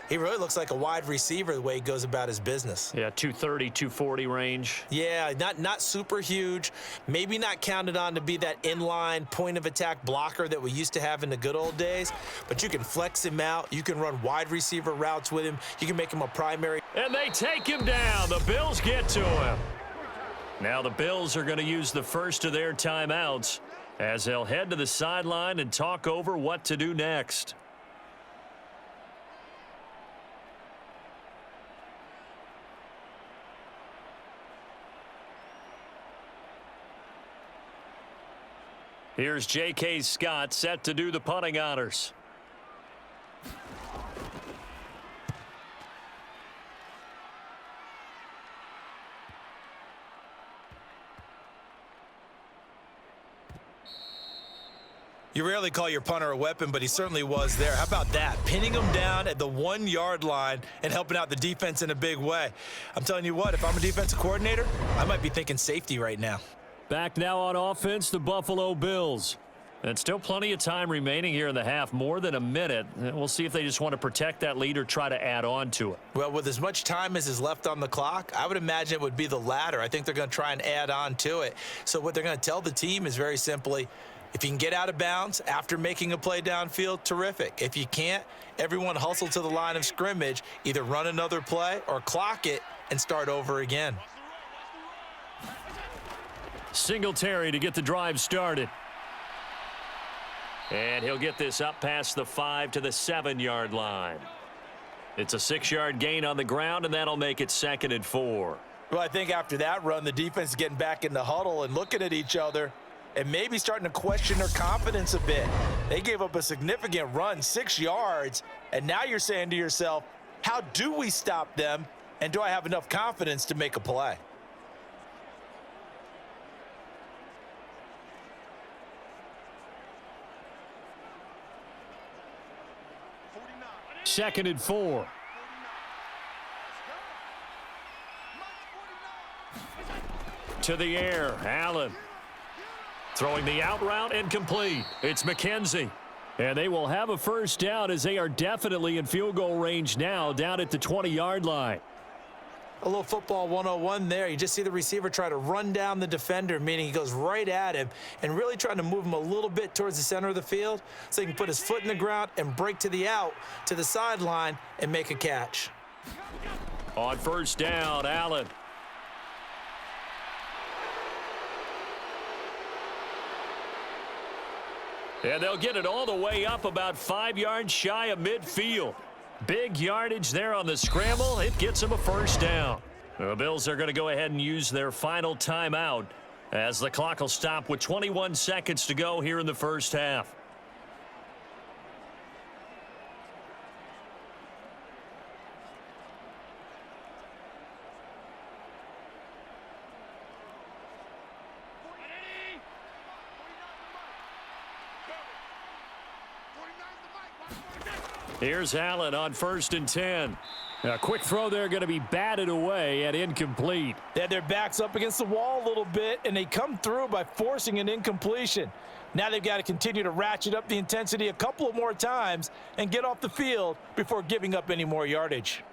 [SPEAKER 3] he really looks like a wide receiver the way he goes about his business.
[SPEAKER 5] Yeah, 230, 240 range.
[SPEAKER 3] Yeah, not super huge. Maybe not counted on to be that inline point-of-attack blocker that we used to have in the good old days, but you can flex him out. You can run wide receiver routes with him. You can make him a primary.
[SPEAKER 5] And they take him down. The Bills get to him. Now the Bills are going to use the first of their timeouts as they'll head to the sideline and talk over what to do next. Here's J.K. Scott set to do the punting honors.
[SPEAKER 3] You rarely call your punter a weapon, but he certainly was there. How about that? Pinning him down at the 1-yard line and helping out the defense in a big way. I'm telling you what, if I'm a defensive coordinator, I might be thinking safety right now.
[SPEAKER 5] Back now on offense, the Buffalo Bills. And still plenty of time remaining here in the half, more than a minute. We'll see if they just want to protect that lead or try to add on to it.
[SPEAKER 3] Well, with as much time as is left on the clock, I would imagine it would be the latter. I think they're going to try and add on to it. So what they're going to tell the team is very simply, if you can get out of bounds after making a play downfield, terrific. If you can't, everyone hustle to the line of scrimmage, either run another play or clock it and start over again.
[SPEAKER 5] Singletary to get the drive started. And he'll get this up past the 5 to the 7-yard line. It's a 6-yard gain on the ground, and that'll make it 2nd and 4.
[SPEAKER 3] Well, I think after that run, the defense is getting back in the huddle and looking at each other and maybe starting to question their confidence a bit. They gave up a significant run, 6 yards, and now you're saying to yourself, how do we stop them, and do I have enough confidence to make a play?
[SPEAKER 5] Second and 4. To the air, Allen. Throwing the out route, incomplete. It's McKenzie. And they will have a first down as they are definitely in field goal range now, down at the 20-yard line.
[SPEAKER 3] A little football 101 there. You just see the receiver try to run down the defender, meaning he goes right at him and really trying to move him a little bit towards the center of the field so he can put his foot in the ground and break to the out, to the sideline, and make a catch.
[SPEAKER 5] On first down, Allen. And they'll get it all the way up about 5 yards shy of midfield. Big yardage there on the scramble. It gets them a first down. The Bills are going to go ahead and use their final timeout as the clock will stop with 21 seconds to go here in the first half. Here's Allen on 1st and 10. A quick throw there going to be batted away and incomplete.
[SPEAKER 3] They had their backs up against the wall a little bit, and they come through by forcing an incompletion. Now they've got to continue to ratchet up the intensity a couple of more times and get off the field before giving up any more yardage.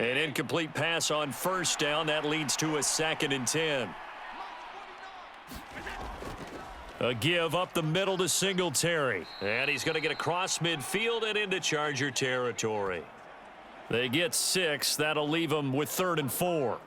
[SPEAKER 5] An incomplete pass on first down. That leads to a 2nd and 10. A give up the middle to Singletary. And he's going to get across midfield and into Charger territory. They get 6. That'll leave them with 3rd and 4.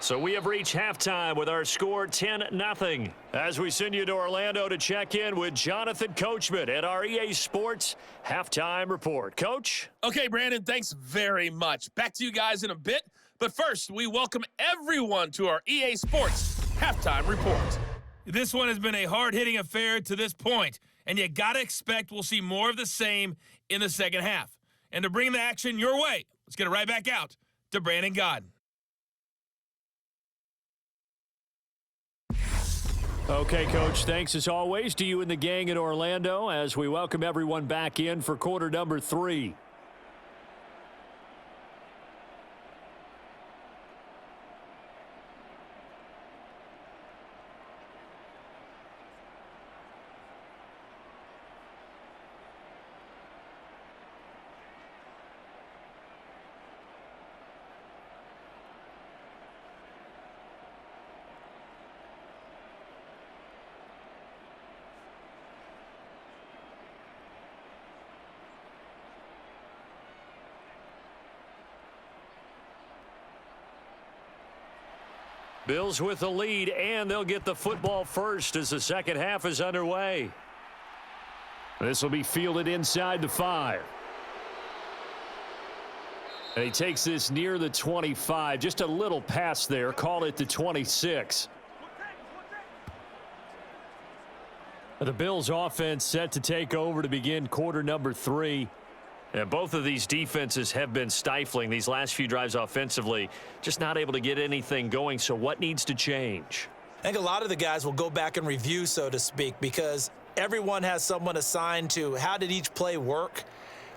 [SPEAKER 5] So we have reached halftime with our score 10-0. As we send you to Orlando to check in with Jonathan Coachman at our EA Sports Halftime Report. Coach?
[SPEAKER 6] Okay, Brandon, thanks very much. Back to you guys in a bit. But first, we welcome everyone to our EA Sports Halftime Report. This one has been a hard-hitting affair to this point, and you got to expect we'll see more of the same in the second half. And to bring the action your way, let's get it right back out to Brandon Godden.
[SPEAKER 5] Okay, Coach, thanks as always to you and the gang in Orlando as we welcome everyone back in for quarter number 3. Bills with the lead, and they'll get the football first as the second half is underway. This will be fielded inside the 5. And he takes this near the 25. Just a little pass there. Call it the 26. The Bills offense set to take over to begin quarter number 3. And both of these defenses have been stifling these last few drives offensively, just not able to get anything going. So what needs to change?
[SPEAKER 3] I think a lot of the guys will go back and review, so to speak, because everyone has someone assigned to how did each play work.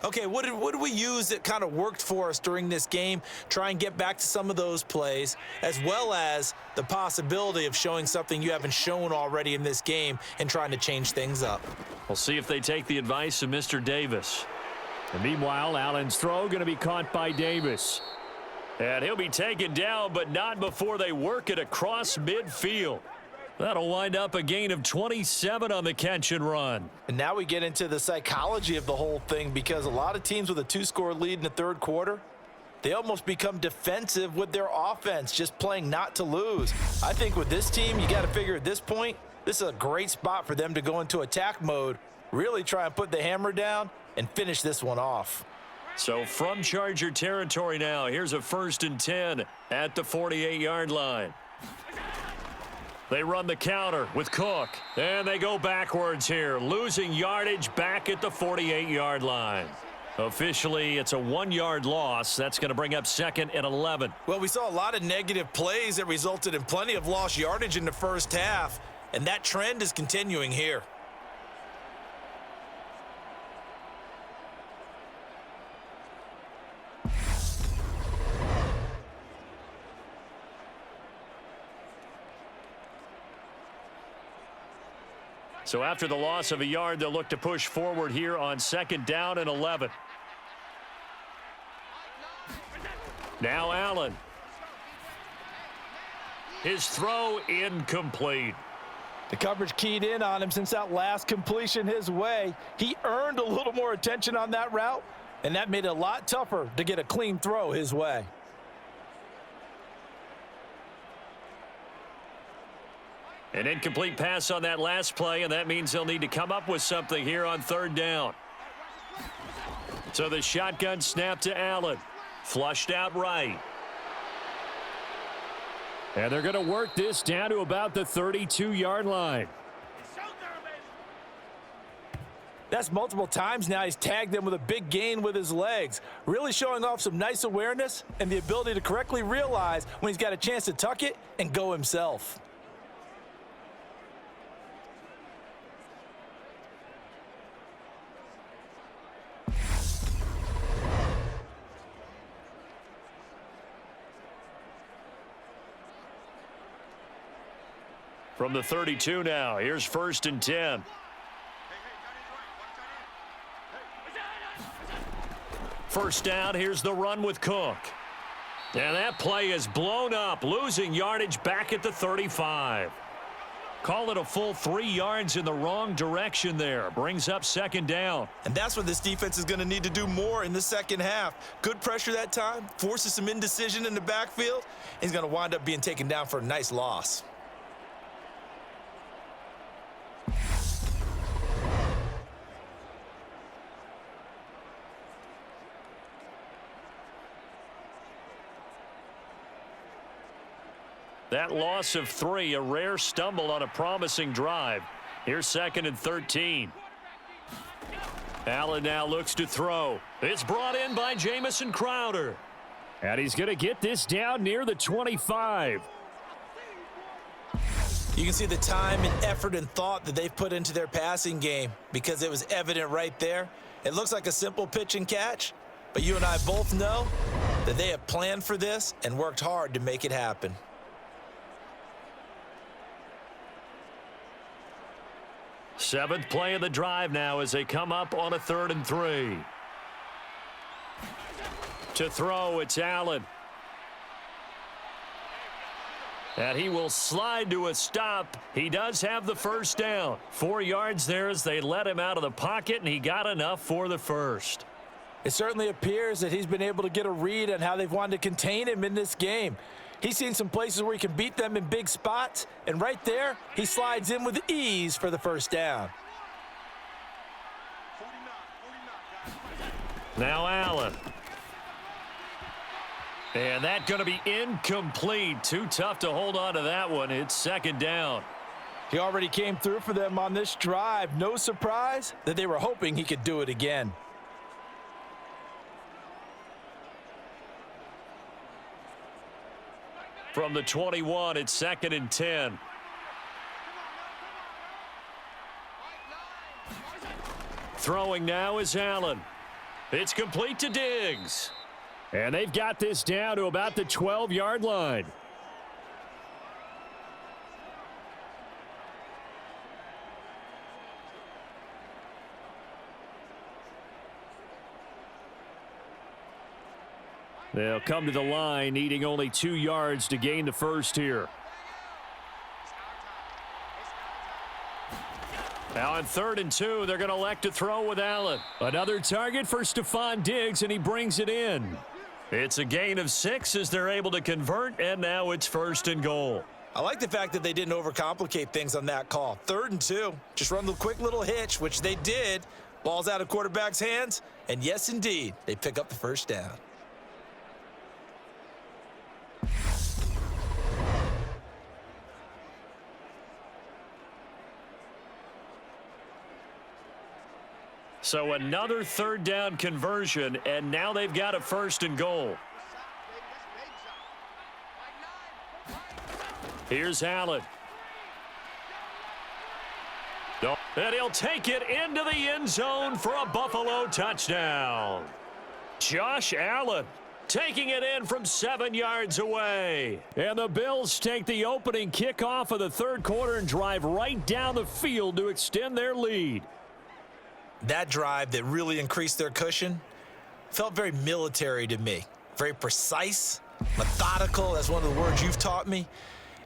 [SPEAKER 3] Okay, what did we use that kind of worked for us during this game? Try and get back to some of those plays, as well as the possibility of showing something you haven't shown already in this game and trying to change things up.
[SPEAKER 5] We'll see if they take the advice of Mr. Davis. And meanwhile, Allen's throw going to be caught by Davis. And he'll be taken down, but not before they work it across midfield. That'll wind up a gain of 27 on the catch and run.
[SPEAKER 3] And now we get into the psychology of the whole thing, because a lot of teams with a 2-score lead in the third quarter, they almost become defensive with their offense, just playing not to lose. I think with this team, you got to figure at this point, this is a great spot for them to go into attack mode, really try and put the hammer down and finish this one off.
[SPEAKER 5] So from Charger territory now, here's a 1st and 10 at the 48-yard line. They run the counter with Cook, and they go backwards here, losing yardage back at the 48-yard line. Officially, it's a 1-yard loss. That's going to bring up 2nd and 11.
[SPEAKER 3] Well, we saw a lot of negative plays that resulted in plenty of lost yardage in the first half, and that trend is continuing here.
[SPEAKER 5] So after the loss of a yard, they'll look to push forward here on 2nd down and 11. Now Allen. His throw incomplete.
[SPEAKER 3] The coverage keyed in on him since that last completion his way. He earned a little more attention on that route, and that made it a lot tougher to get a clean throw his way.
[SPEAKER 5] An incomplete pass on that last play, and that means they'll need to come up with something here on 3rd down. So the shotgun snap to Allen. Flushed out right.
[SPEAKER 2] And they're going to work this down to about the 32-yard line.
[SPEAKER 3] That's multiple times now he's tagged them with a big gain with his legs, really showing off some nice awareness and the ability to correctly realize when he's got a chance to tuck it and go himself.
[SPEAKER 5] From the 32 now, here's 1st and 10. First down, here's the run with Cook. And that play is blown up, losing yardage back at the 35.
[SPEAKER 2] Call it a full 3 yards in the wrong direction there. Brings up second down.
[SPEAKER 3] And that's what this defense is going to need to do more in the second half. Good pressure that time, forces some indecision in the backfield. He's going to wind up being taken down for a nice loss.
[SPEAKER 2] That loss of 3, a rare stumble on a promising drive. Here's 2nd and 13. Allen now looks to throw. It's brought in by Jamison Crowder.
[SPEAKER 5] And he's going to get this down near the 25.
[SPEAKER 3] You can see the time and effort and thought that they've put into their passing game because it was evident right there. It looks like a simple pitch and catch, but you and I both know that they have planned for this and worked hard to make it happen.
[SPEAKER 2] Seventh play of the drive now as they come up on a 3rd and 3. To throw, it's Allen. And he will slide to a stop. He does have the first down. 4 yards there as they let him out of the pocket, and he got enough for the first.
[SPEAKER 3] It certainly appears that he's been able to get a read on how they've wanted to contain him in this game. He's seen some places where he can beat them in big spots, and right there, he slides in with ease for the first down.
[SPEAKER 2] Now Allen. And that's going to be incomplete. Too tough to hold on to that one. It's second down.
[SPEAKER 3] He already came through for them on this drive. No surprise that they were hoping he could do it again.
[SPEAKER 2] From the 21, it's 2nd and 10. Throwing now is Allen. It's complete to Diggs.
[SPEAKER 5] And they've got this down to about the 12-yard line. They'll come to the line, needing only 2 yards to gain the first here.
[SPEAKER 2] Now on 3rd and 2, they're going to elect to throw with Allen.
[SPEAKER 5] Another target for Stephon Diggs, and he brings it in.
[SPEAKER 2] It's a gain of 6 as they're able to convert, and now it's 1st and goal.
[SPEAKER 3] I like the fact that they didn't overcomplicate things on that call. 3rd and 2, just run the quick little hitch, which they did. Ball's out of quarterback's hands, and yes, indeed, they pick up the first down.
[SPEAKER 2] So another 3rd down conversion, and now they've got a 1st and goal. Here's Allen. And he'll take it into the end zone for a Buffalo touchdown. Josh Allen taking it in from 7 yards away.
[SPEAKER 5] And the Bills take the opening kickoff of the 3rd quarter and drive right down the field to extend their lead.
[SPEAKER 3] That drive that really increased their cushion felt very military to me. Very precise, methodical, that's one of the words you've taught me,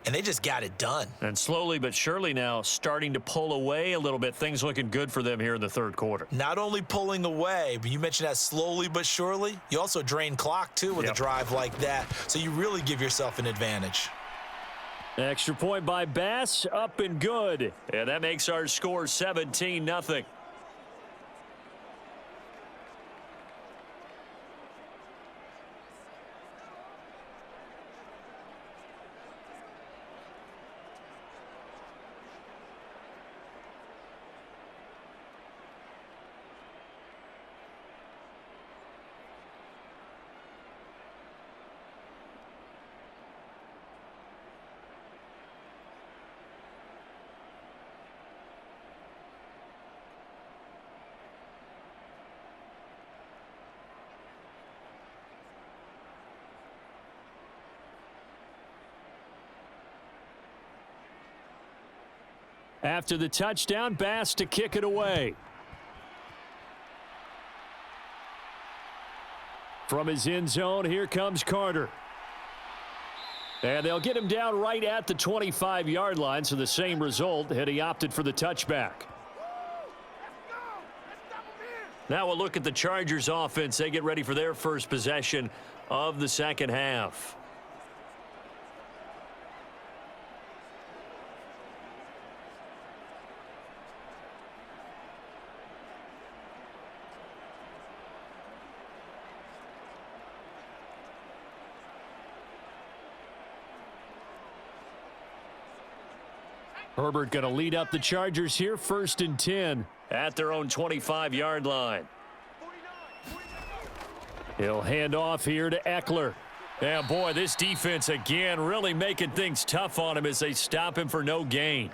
[SPEAKER 3] and they just got it done.
[SPEAKER 2] And slowly but surely now starting to pull away a little bit. Things looking good for them here in the 3rd quarter.
[SPEAKER 3] Not only pulling away, but you mentioned that slowly but surely. You also drain clock, too, with a drive like that, so you really give yourself an advantage.
[SPEAKER 5] Extra point by Bass, up and good.
[SPEAKER 2] And that makes our score 17-0.
[SPEAKER 5] After the touchdown, Bass to kick it away. From his end zone, here comes Carter. And they'll get him down right at the 25-yard line, so the same result, and he opted for the touchback. Now we'll look at the Chargers offense. They get ready for their first possession of the second half. Herbert going to lead up the Chargers here, 1st and 10 at their own 25-yard line. He'll hand off here to Eckler. Yeah, boy, this defense again really making things tough on him as they stop him for no gain.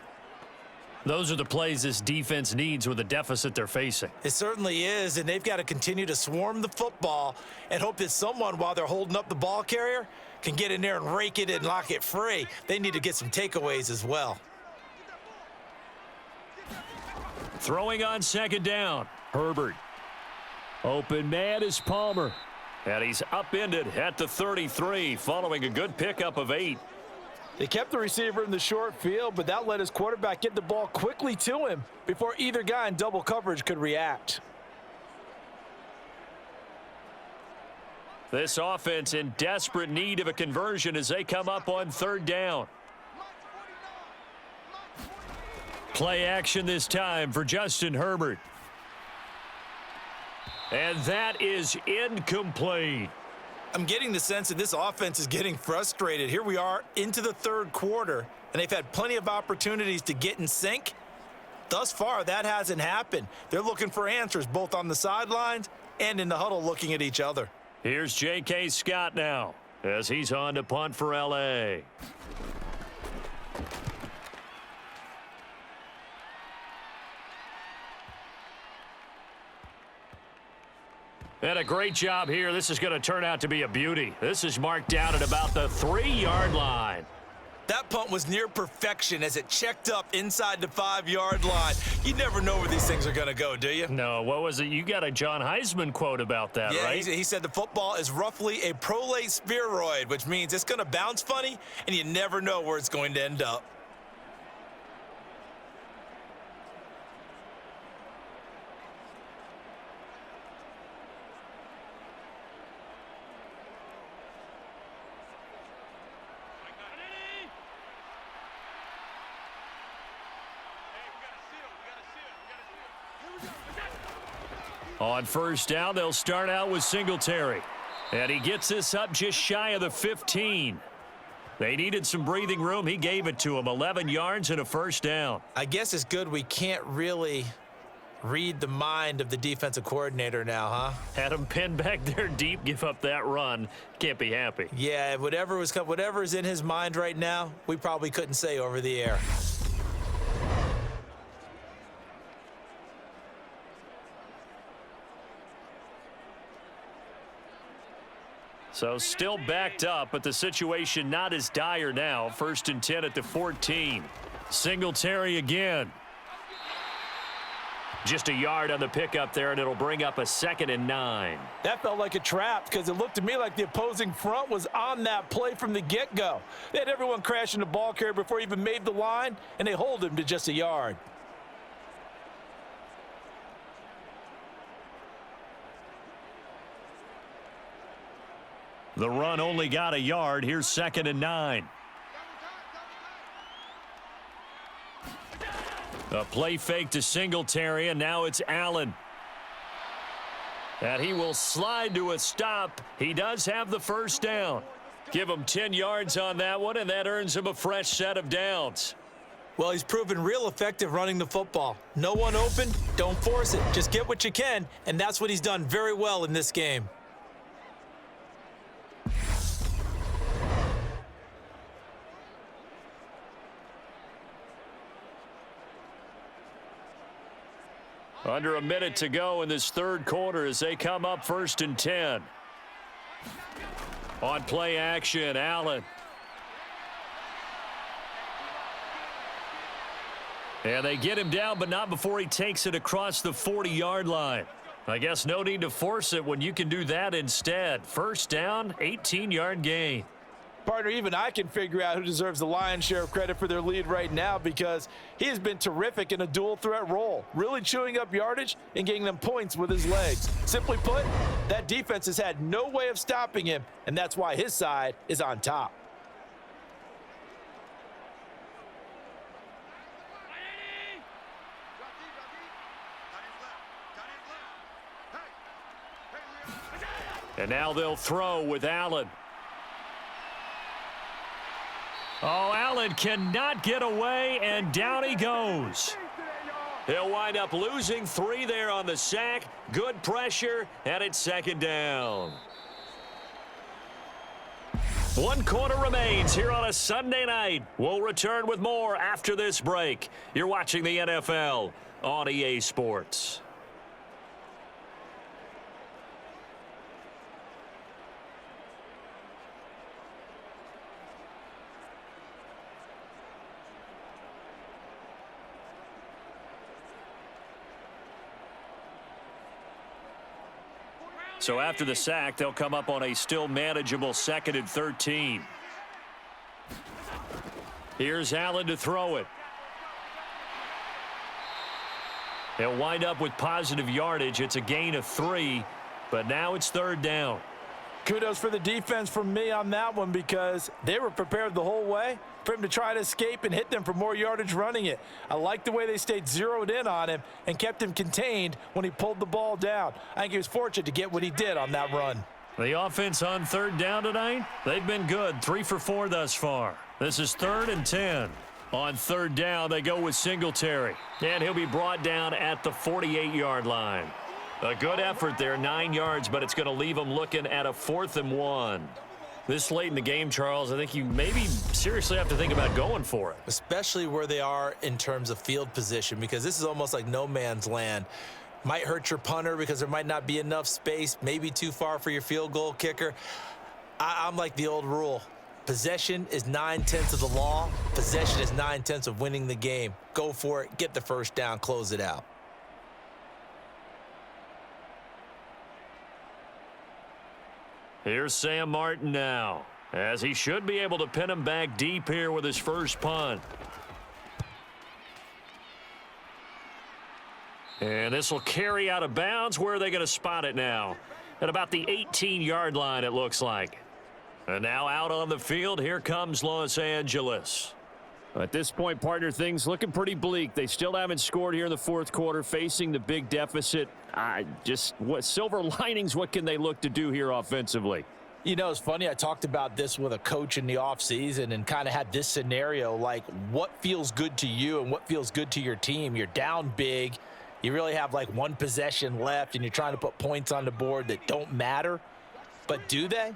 [SPEAKER 5] Those are the plays this defense needs with the deficit they're facing.
[SPEAKER 3] It certainly is, and they've got to continue to swarm the football and hope that someone, while they're holding up the ball carrier, can get in there and rake it and lock it free. They need to get some takeaways as well.
[SPEAKER 5] Throwing on second down, Herbert. Open man is Palmer. And he's upended at the 33 following a good pickup of 8.
[SPEAKER 3] They kept the receiver in the short field, but that let his quarterback get the ball quickly to him before either guy in double coverage could react.
[SPEAKER 5] This offense in desperate need of a conversion as they come up on 3rd down. Play action this time for Justin Herbert. And that is incomplete.
[SPEAKER 3] I'm getting the sense that this offense is getting frustrated. Here we are into the 3rd quarter, and they've had plenty of opportunities to get in sync. Thus far, that hasn't happened. They're looking for answers both on the sidelines and in the huddle looking at each other.
[SPEAKER 5] Here's J.K. Scott now as he's on to punt for L.A. And a great job here. This is going to turn out to be a beauty. This is marked down at about the 3-yard line.
[SPEAKER 3] That punt was near perfection as it checked up inside the 5-yard line. You never know where these things are going to go, do you?
[SPEAKER 5] No, what was it? You got a John Heisman quote about that, right?
[SPEAKER 3] Yeah, he said the football is roughly a prolate spheroid, which means it's going to bounce funny, and you never know where it's going to end up.
[SPEAKER 5] On 1st down, they'll start out with Singletary. And he gets this up just shy of the 15. They needed some breathing room. He gave it to them. 11 yards and a 1st down.
[SPEAKER 3] I guess it's good we can't really read the mind of the defensive coordinator now, huh?
[SPEAKER 5] Had him pinned back there deep, give up that run. Can't be happy.
[SPEAKER 3] Yeah, whatever is in his mind right now, we probably couldn't say over the air.
[SPEAKER 5] So still backed up, but the situation not as dire now. 1st and 10 at the 14. Singletary again. Just a yard on the pickup there, and it'll bring up a 2nd and 9.
[SPEAKER 3] That felt like a trap because it looked to me like the opposing front was on that play from the get-go. They had everyone crashing the ball carrier before he even made the line, and they hold him to just a yard.
[SPEAKER 5] The run only got a yard. Here's 2nd and 9. A play fake to Singletary, and now it's Allen. And he will slide to a stop. He does have the 1st down. Give him 10 yards on that one, and that earns him a fresh set of downs.
[SPEAKER 3] Well, he's proven real effective running the football. No one open, don't force it. Just get what you can, and that's what he's done very well in this game.
[SPEAKER 5] Under a minute to go in this 3rd quarter as they come up 1st and 10. On play action, Allen. And they get him down, but not before he takes it across the 40-yard line. I guess no need to force it when you can do that instead. 1st down, 18-yard gain.
[SPEAKER 3] Partner, even I can figure out who deserves the lion's share of credit for their lead right now because he has been terrific in a dual threat role, really chewing up yardage and getting them points with his legs. Simply put, that defense has had no way of stopping him, and that's why his side is on top.
[SPEAKER 5] And now they'll throw with Allen. Oh, Allen cannot get away, and down he goes. He'll wind up losing 3 there on the sack. Good pressure, and it's second down. 1 quarter remains here on a Sunday night. We'll return with more after this break. You're watching the NFL on EA Sports. So after the sack, they'll come up on a still manageable 2nd and 13. Here's Allen to throw it. He'll wind up with positive yardage. It's a gain of 3, but now it's 3rd down.
[SPEAKER 3] Kudos for the defense from me on that one because they were prepared the whole way for him to try to escape and hit them for more yardage running it. I like the way they stayed zeroed in on him and kept him contained when he pulled the ball down. I think he was fortunate to get what he did on that run.
[SPEAKER 5] The offense on 3rd down tonight, they've been good, 3 for 4 thus far. This is 3rd and 10. On 3rd down, they go with Singletary, and he'll be brought down at the 48-yard line. A good effort there, 9 yards, but it's going to leave them looking at a 4th and 1. This late in the game, Charles, I think you maybe seriously have to think about going for it.
[SPEAKER 3] Especially where they are in terms of field position, because this is almost like no man's land. Might hurt your punter because there might not be enough space, maybe too far for your field goal kicker. I'm like the old rule. Possession is 9/10 of the law. Possession is 9/10 of winning the game. Go for it, get the first down, close it out.
[SPEAKER 5] Here's Sam Martin now, as he should be able to pin him back deep here with his first punt. And this will carry out of bounds. Where are they going to spot it now? At about the 18-yard line, it looks like. And now out on the field, here comes Los Angeles.
[SPEAKER 2] At this point, partner, things looking pretty bleak. They still haven't scored here in the 4th quarter, facing the big deficit. What silver linings, what can they look to do here offensively?
[SPEAKER 3] You know, it's funny. I talked about this with a coach in the offseason and kind of had this scenario, like what feels good to you and what feels good to your team. You're down big. You really have like 1 possession left, and you're trying to put points on the board that don't matter. But do they?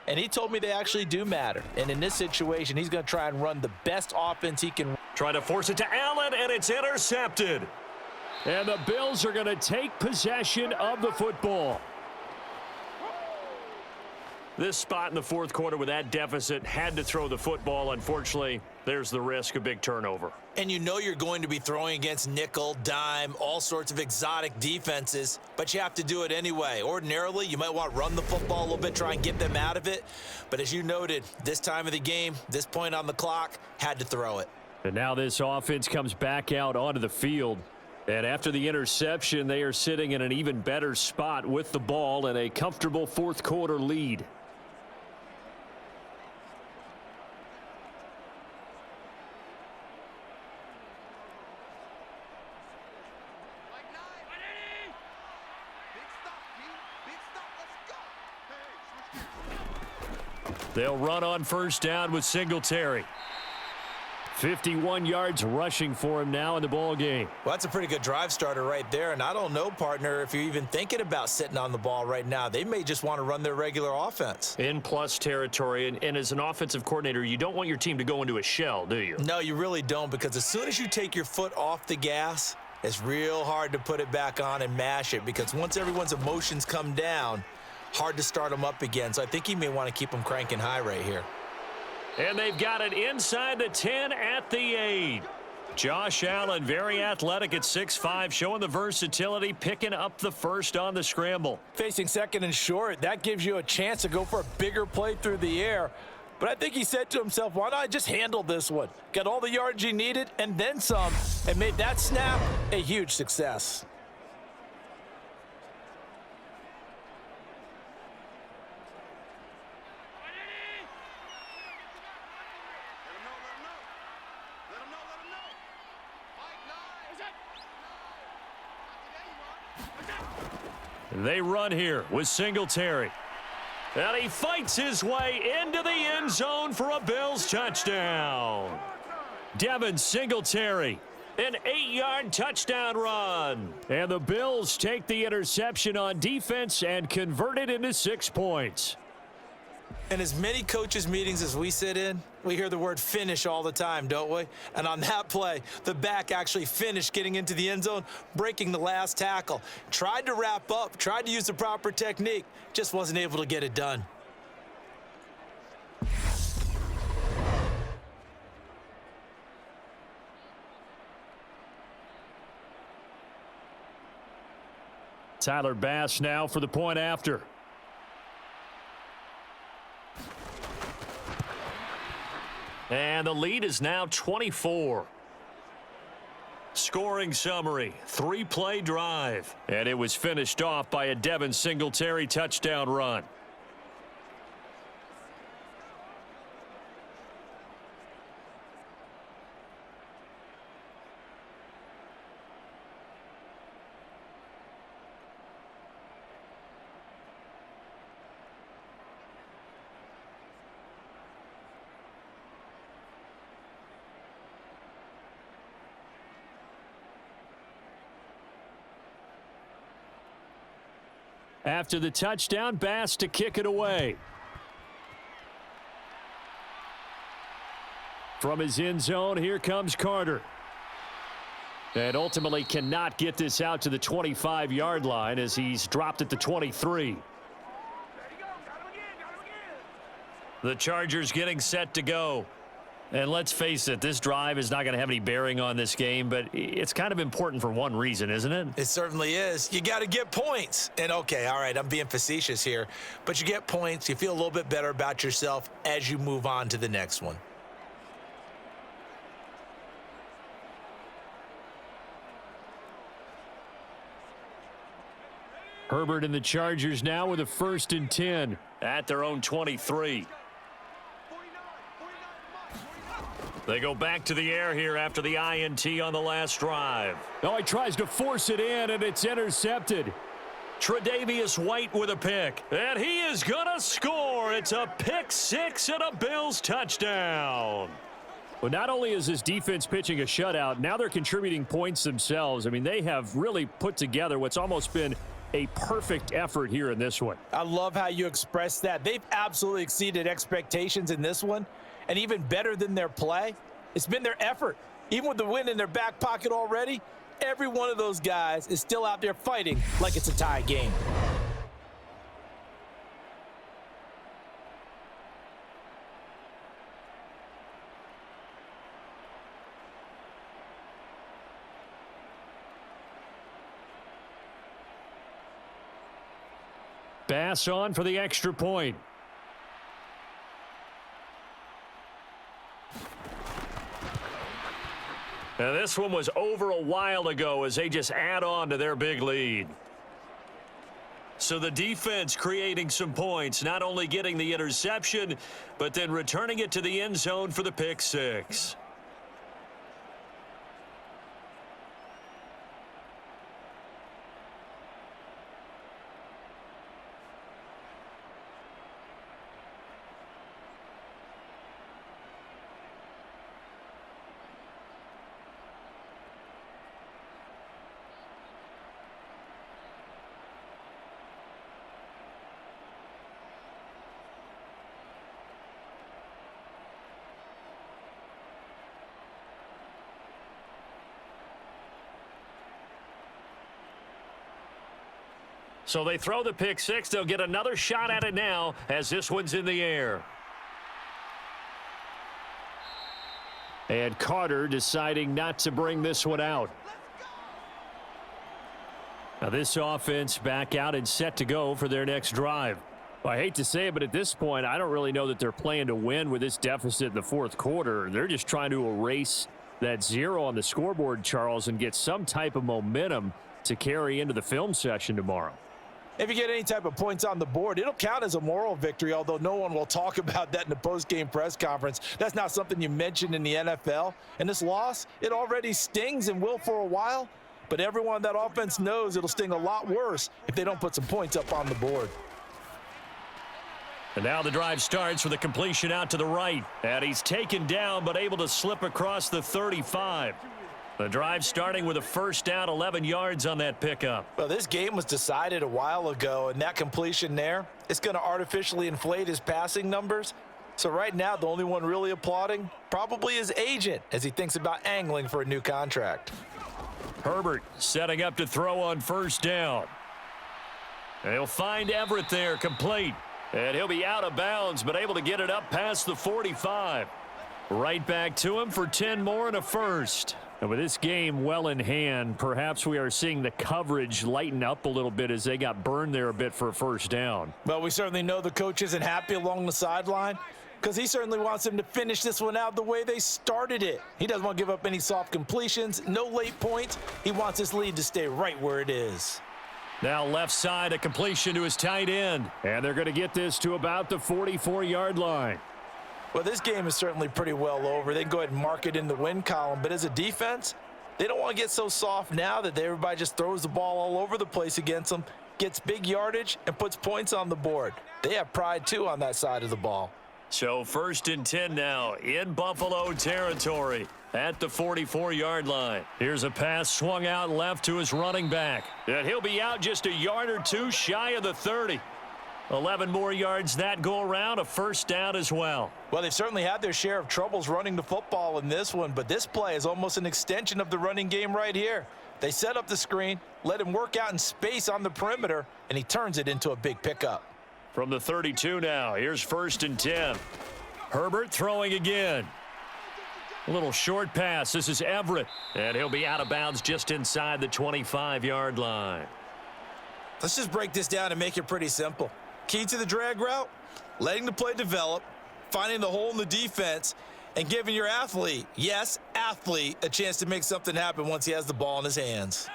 [SPEAKER 3] And he told me they actually do matter. And in this situation, he's going to try and run the best offense he can.
[SPEAKER 5] Try to force it to Allen, and it's intercepted.
[SPEAKER 2] And the Bills are going to take possession of the football.
[SPEAKER 5] This spot in the 4th quarter with that deficit, had to throw the football. Unfortunately, there's the risk of big turnover.
[SPEAKER 3] And you know you're going to be throwing against nickel, dime, all sorts of exotic defenses, but you have to do it anyway. Ordinarily, you might want to run the football a little bit, try and get them out of it. But as you noted, this time of the game, this point on the clock, had to throw it.
[SPEAKER 2] And now this offense comes back out onto the field. And after the interception, they are sitting in an even better spot with the ball and a comfortable 4th quarter lead. They'll run on 1st down with Singletary. 51 yards rushing for him now in the ball game.
[SPEAKER 3] Well, that's a pretty good drive starter right there. And I don't know, partner, if you're even thinking about sitting on the ball right now. They may just want to run their regular offense.
[SPEAKER 5] In plus territory. And as an offensive coordinator, you don't want your team to go into a shell, do you?
[SPEAKER 3] No, you really don't, because as soon as you take your foot off the gas, it's real hard to put it back on and mash it, because once everyone's emotions come down, hard to start them up again. So I think he may want to keep them cranking high right here.
[SPEAKER 5] And they've got it inside the 10 at the 8. Josh Allen, very athletic at 6'5", showing the versatility, picking up the first on the scramble.
[SPEAKER 3] Facing 2nd and short, that gives you a chance to go for a bigger play through the air. But I think he said to himself, why not just handle this one? Got all the yards he needed and then some, and made that snap a huge success.
[SPEAKER 5] They run here with Singletary. And he fights his way into the end zone for a Bills touchdown. Devin Singletary, an 8-yard touchdown run. And the Bills take the interception on defense and convert it into 6 points.
[SPEAKER 3] In as many coaches' meetings as we sit in, we hear the word finish all the time, don't we? And on that play, the back actually finished getting into the end zone, breaking the last tackle. Tried to wrap up, tried to use the proper technique, just wasn't able to get it done.
[SPEAKER 5] Tyler Bass now for the point after. And the lead is now 24. Scoring summary, 3-play drive. And it was finished off by a Devin Singletary touchdown run. After the touchdown, Bass to kick it away. From his end zone, here comes Carter. And ultimately cannot get this out to the 25-yard line as he's dropped at the 23. The Chargers getting set to go. And let's face it, this drive is not going to have any bearing on this game, but it's kind of important for one reason, isn't it?
[SPEAKER 3] It certainly is. You got to get points. And okay, all right, I'm being facetious here, but you get points, you feel a little bit better about yourself as you move on to the next one.
[SPEAKER 5] Herbert and the Chargers now with a 1st and 10 at their own 23. They go back to the air here after the INT on the last drive.
[SPEAKER 2] Oh, he tries to force it in, and it's intercepted.
[SPEAKER 5] Tre'Davious White with a pick, and he is going to score. It's a pick 6 and a Bills touchdown.
[SPEAKER 2] Well, not only is this defense pitching a shutout, now they're contributing points themselves. I mean, they have really put together what's almost been a perfect effort here in this one.
[SPEAKER 3] I love how you express that. They've absolutely exceeded expectations in this one. And even better than their play, it's been their effort. Even with the win in their back pocket already, every one of those guys is still out there fighting like it's a tie game.
[SPEAKER 2] Bass on for the extra point.
[SPEAKER 5] Now this one was over a while ago as they just add on to their big lead. So the defense creating some points, not only getting the interception, but then returning it to the end zone for the pick 6. So they throw the pick 6. They'll get another shot at it now as this one's in the air.
[SPEAKER 2] And Carter deciding not to bring this one out. Now this offense back out and set to go for their next drive.
[SPEAKER 5] I hate to say it, but at this point, I don't really know that they're playing to win with this deficit in the fourth quarter. They're just trying to erase that 0 on the scoreboard, Charles, and get some type of momentum to carry into the film session tomorrow.
[SPEAKER 3] If you get any type of points on the board, it'll count as a moral victory, although no one will talk about that in the post-game press conference. That's not something you mentioned in the NFL. And this loss, it already stings and will for a while, but everyone on that offense knows it'll sting a lot worse if they don't put some points up on the board.
[SPEAKER 2] And now the drive starts with a completion out to the right. And he's taken down but able to slip across the 35. The drive starting with a first down, 11 yards on that pickup.
[SPEAKER 3] Well, this game was decided a while ago, and that completion there, it's going to artificially inflate his passing numbers. So right now, the only one really applauding probably his agent as he thinks about angling for a new contract.
[SPEAKER 2] Herbert setting up to throw on first down. They'll find Everett there, complete. And he'll be out of bounds, but able to get it up past the 45. Right back to him for 10 more and a first. And with this game well in hand, perhaps we are seeing the coverage lighten up a little bit as they got burned there a bit for a first down.
[SPEAKER 3] Well, we certainly know the coach isn't happy along the sideline because he certainly wants them to finish this one out the way they started it. He doesn't want to give up any soft completions, no late points. He wants his lead to stay right where it is.
[SPEAKER 2] Now left side, a completion to his tight end.
[SPEAKER 5] And they're going to get this to about the 44-yard line.
[SPEAKER 3] Well, this game is certainly pretty well over. They can go ahead and mark it in the win column. But as a defense, they don't want to get so soft now that everybody just throws the ball all over the place against them, gets big yardage, and puts points on the board. They have pride, too, on that side of the ball.
[SPEAKER 2] So first and 10 now in Buffalo territory at the 44-yard line. Here's a pass swung out left to his running back. And he'll be out just a yard or two shy of the 30. 11 more yards that go around, a first down as well.
[SPEAKER 3] Well, they've certainly had their share of troubles running the football in this one, but this play is almost an extension of the running game right here. They set up the screen, let him work out in space on the perimeter, and he turns it into a big pickup.
[SPEAKER 2] From the 32 now, here's first and 10. Herbert throwing again. A little short pass. This is Everett, and he'll be out of bounds just inside the 25-yard line.
[SPEAKER 3] Let's just break this down and make it pretty simple. Key to the drag route, letting the play develop, finding the hole in the defense, and giving your athlete, yes, athlete, a chance to make something happen once he has the ball in his hands.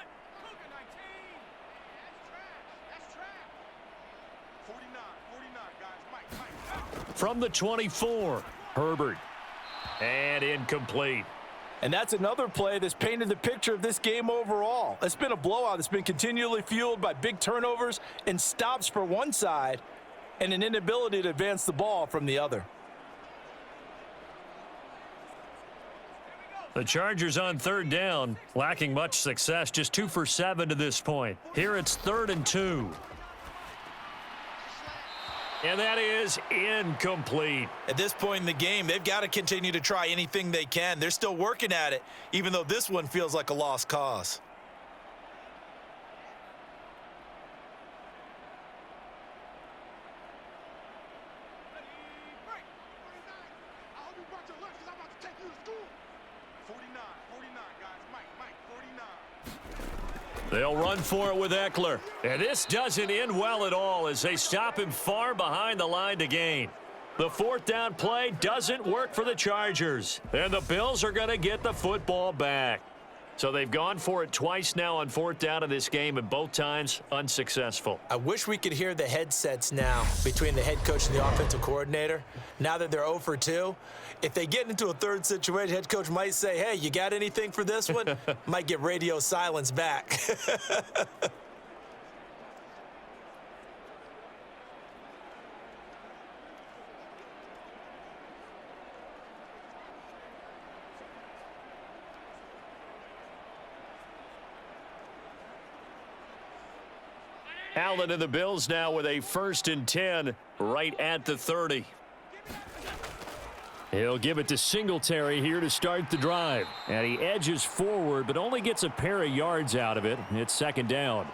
[SPEAKER 4] 49, guys. Mike.
[SPEAKER 2] From the 24, Herbert. And incomplete.
[SPEAKER 3] And that's another play that's painted the picture of this game overall. It's been a blowout. It's been continually fueled by big turnovers and stops for one side and an inability to advance the ball from the other.
[SPEAKER 2] The Chargers on third down, lacking much success, just 2 for 7 to this point. Here it's 3rd and 2. And that is incomplete.
[SPEAKER 3] At this point in the game, they've got to continue to try anything they can. They're still working at it, even though this one feels like a lost cause.
[SPEAKER 4] I hope you brought your lunch because I'm about to take you to school. 49, guys. Mike, 49.
[SPEAKER 2] They'll run for it with Eckler. And this doesn't end well at all as they stop him far behind the line to gain. The 4th down play doesn't work for the Chargers. And the Bills are going to get the football back. So they've gone for it twice now on 4th down in this game, and both times unsuccessful.
[SPEAKER 3] I wish we could hear the headsets now between the head coach and the offensive coordinator. Now that they're 0 for 2, if they get into a third situation, head coach might say, hey, you got anything for this one? Might get radio silence back.
[SPEAKER 2] Allen and the Bills now with a 1st and 10 right at the 30.
[SPEAKER 5] He'll give it to Singletary here to start the drive. And he edges forward, but only gets a pair of yards out of it. It's 2nd down.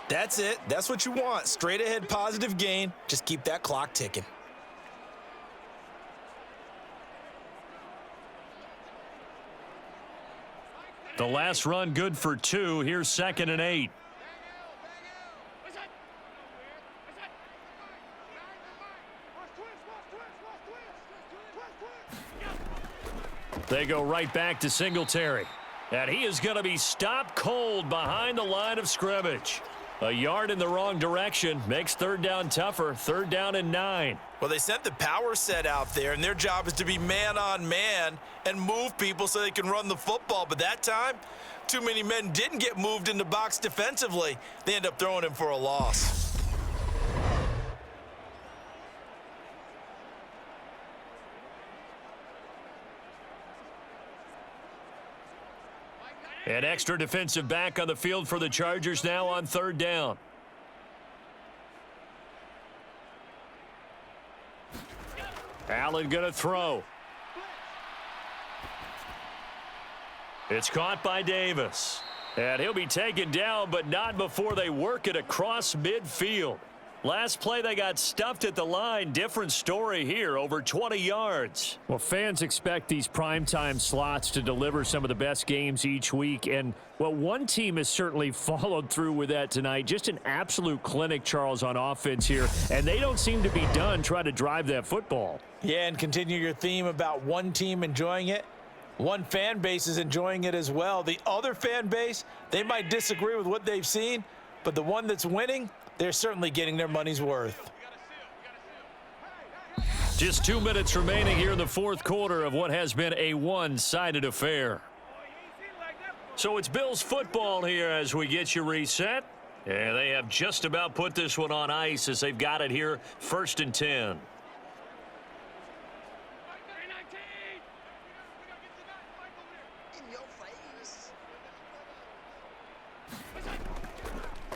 [SPEAKER 3] That's it. That's what you want. Straight ahead positive gain. Just keep that clock ticking.
[SPEAKER 2] The last run good for 2. Here's 2nd and 8.
[SPEAKER 5] They go right back to Singletary. And he is going to be stopped cold behind the line of scrimmage. A yard in the wrong direction makes third down tougher. Third down and 9.
[SPEAKER 3] Well, they sent the power set out there, and their job is to be man-on-man and move people so they can run the football. But that time, too many men didn't get moved in the box defensively. They end up throwing him for a loss.
[SPEAKER 5] An extra defensive back on the field for the Chargers now on third down. Allen going to throw. It's caught by Davis. And he'll be taken down, but not before they work it across midfield. Last play, they got stuffed at the line. Different story here, over 20 yards.
[SPEAKER 2] Well, fans expect these primetime slots to deliver some of the best games each week. And, well, one team has certainly followed through with that tonight. Just an absolute clinic, Charles, on offense here. And they don't seem to be done trying to drive that football.
[SPEAKER 3] Yeah, and continue your theme about one team enjoying it. One fan base is enjoying it as well. The other fan base, they might disagree with what they've seen, but the one that's winning, they're certainly getting their money's worth.
[SPEAKER 5] Just 2 minutes remaining here in the fourth quarter of what has been a one-sided affair. So it's Bills football here as we get you reset. And they have just about put this one on ice as they've got it here, 1st and 10.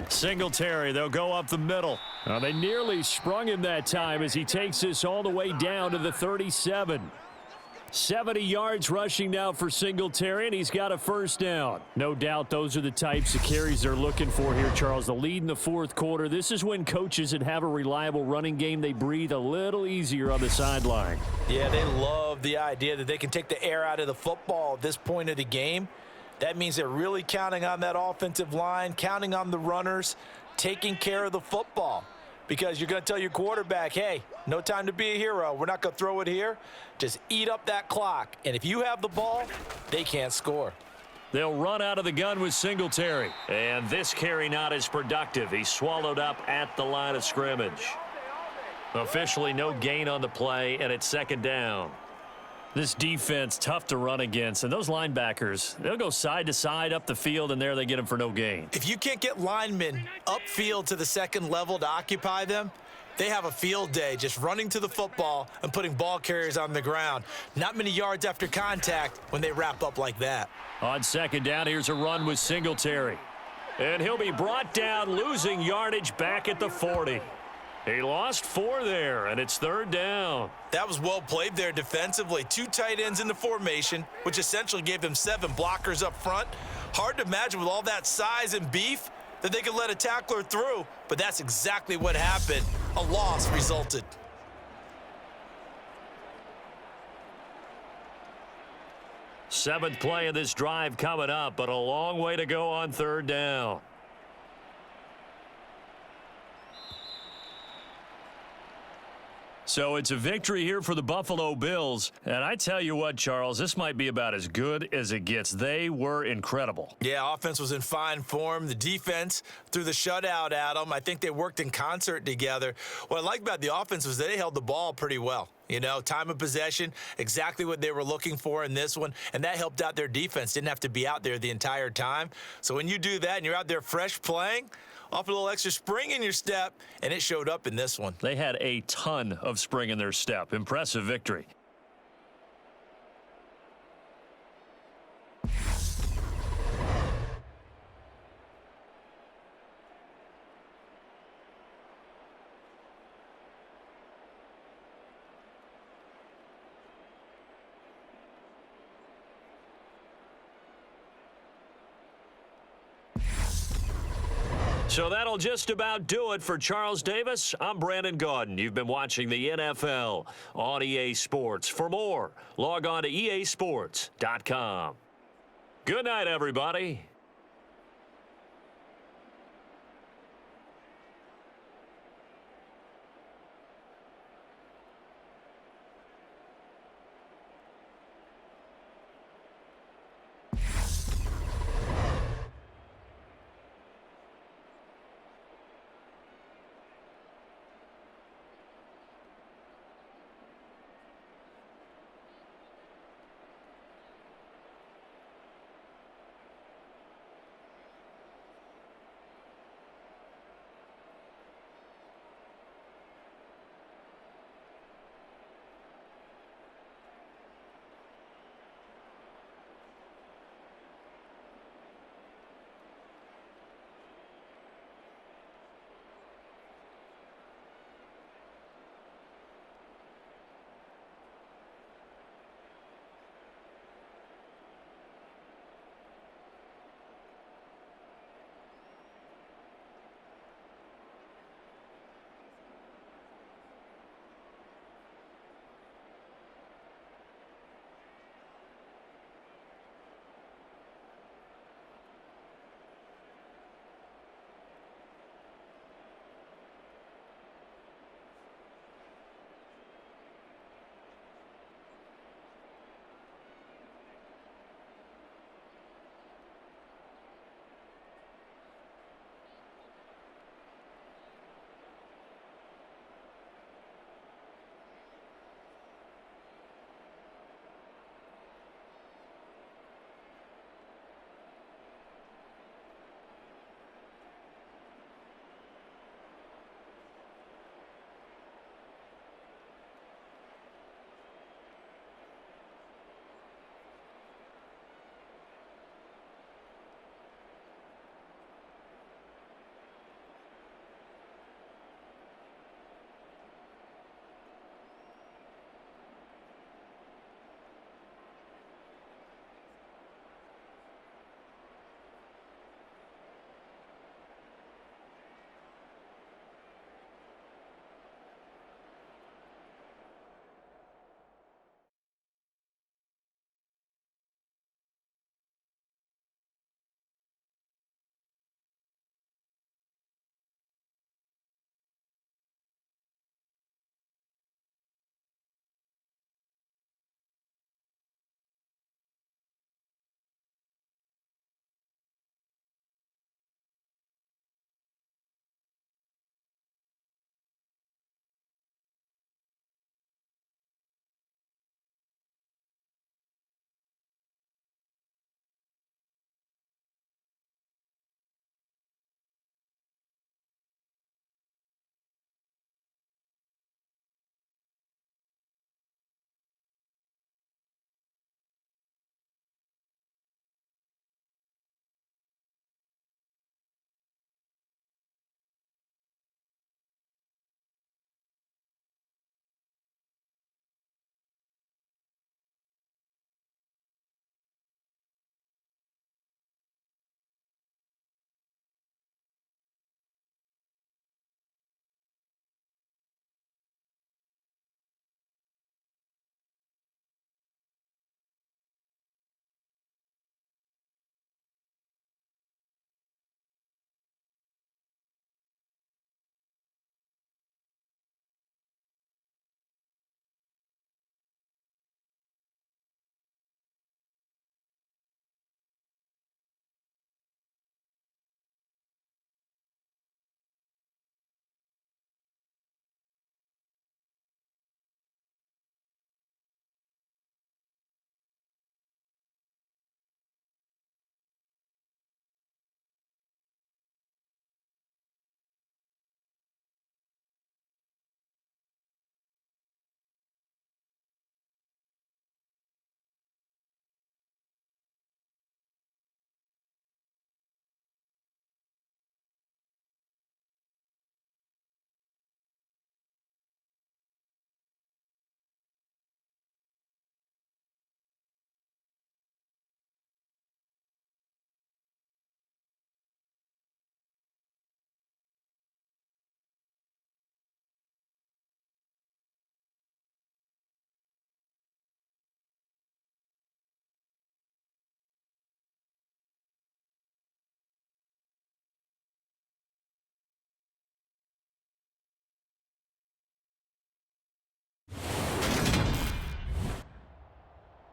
[SPEAKER 5] Singletary, they'll go up the middle.
[SPEAKER 2] They nearly sprung him that time as he takes this all the way down to the 37. 70 yards rushing now for Singletary, and he's got a first down. No doubt those are the types of carries they're looking for here, Charles. The lead in the fourth quarter. This is when coaches that have a reliable running game, they breathe a little easier on the sideline.
[SPEAKER 3] Yeah, they love the idea that they can take the air out of the football at this point of the game. That means they're really counting on that offensive line, counting on the runners, taking care of the football. Because you're going to tell your quarterback, hey, no time to be a hero. We're not going to throw it here. Just eat up that clock. And if you have the ball, they can't score.
[SPEAKER 5] They'll run out of the gun with Singletary. And this carry not as productive. He's swallowed up at the line of scrimmage. Officially no gain on the play, and it's second down.
[SPEAKER 2] This defense, tough to run against. And those linebackers, they'll go side to side up the field, and there they get them for no gain.
[SPEAKER 3] If you can't get linemen upfield to the second level to occupy them, they have a field day just running to the football and putting ball carriers on the ground. Not many yards after contact when they wrap up like that.
[SPEAKER 5] On second down, here's a run with Singletary. And he'll be brought down, losing yardage back at the 40. He lost 4 there, and it's third down.
[SPEAKER 3] That was well played there defensively. 2 tight ends in the formation, which essentially gave them 7 blockers up front. Hard to imagine with all that size and beef that they could let a tackler through, but that's exactly what happened. A loss resulted.
[SPEAKER 5] Seventh play of this drive coming up, but a long way to go on third down. So it's a victory here for the Buffalo Bills. And I tell you what, Charles, this might be about as good as it gets. They were incredible.
[SPEAKER 3] Yeah, offense was in fine form. The defense threw the shutout at them. I think they worked in concert together. What I like about the offense was they held the ball pretty well. You know, time of possession, exactly what they were looking for in this one, and that helped out their defense. Didn't have to be out there the entire time. So when you do that and you're out there fresh playing, off a little extra spring in your step, and it showed up in this one.
[SPEAKER 5] They had a ton of spring in their step. Impressive victory. So that'll just about do it for Charles Davis. I'm Brandon Gaudin. You've been watching the NFL on EA Sports. For more, log on to easports.com. Good night, everybody.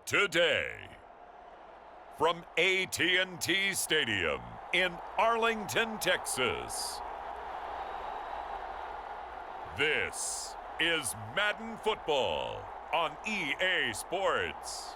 [SPEAKER 1] today. From AT&T Stadium in Arlington, Texas. This is Madden Football on EA Sports.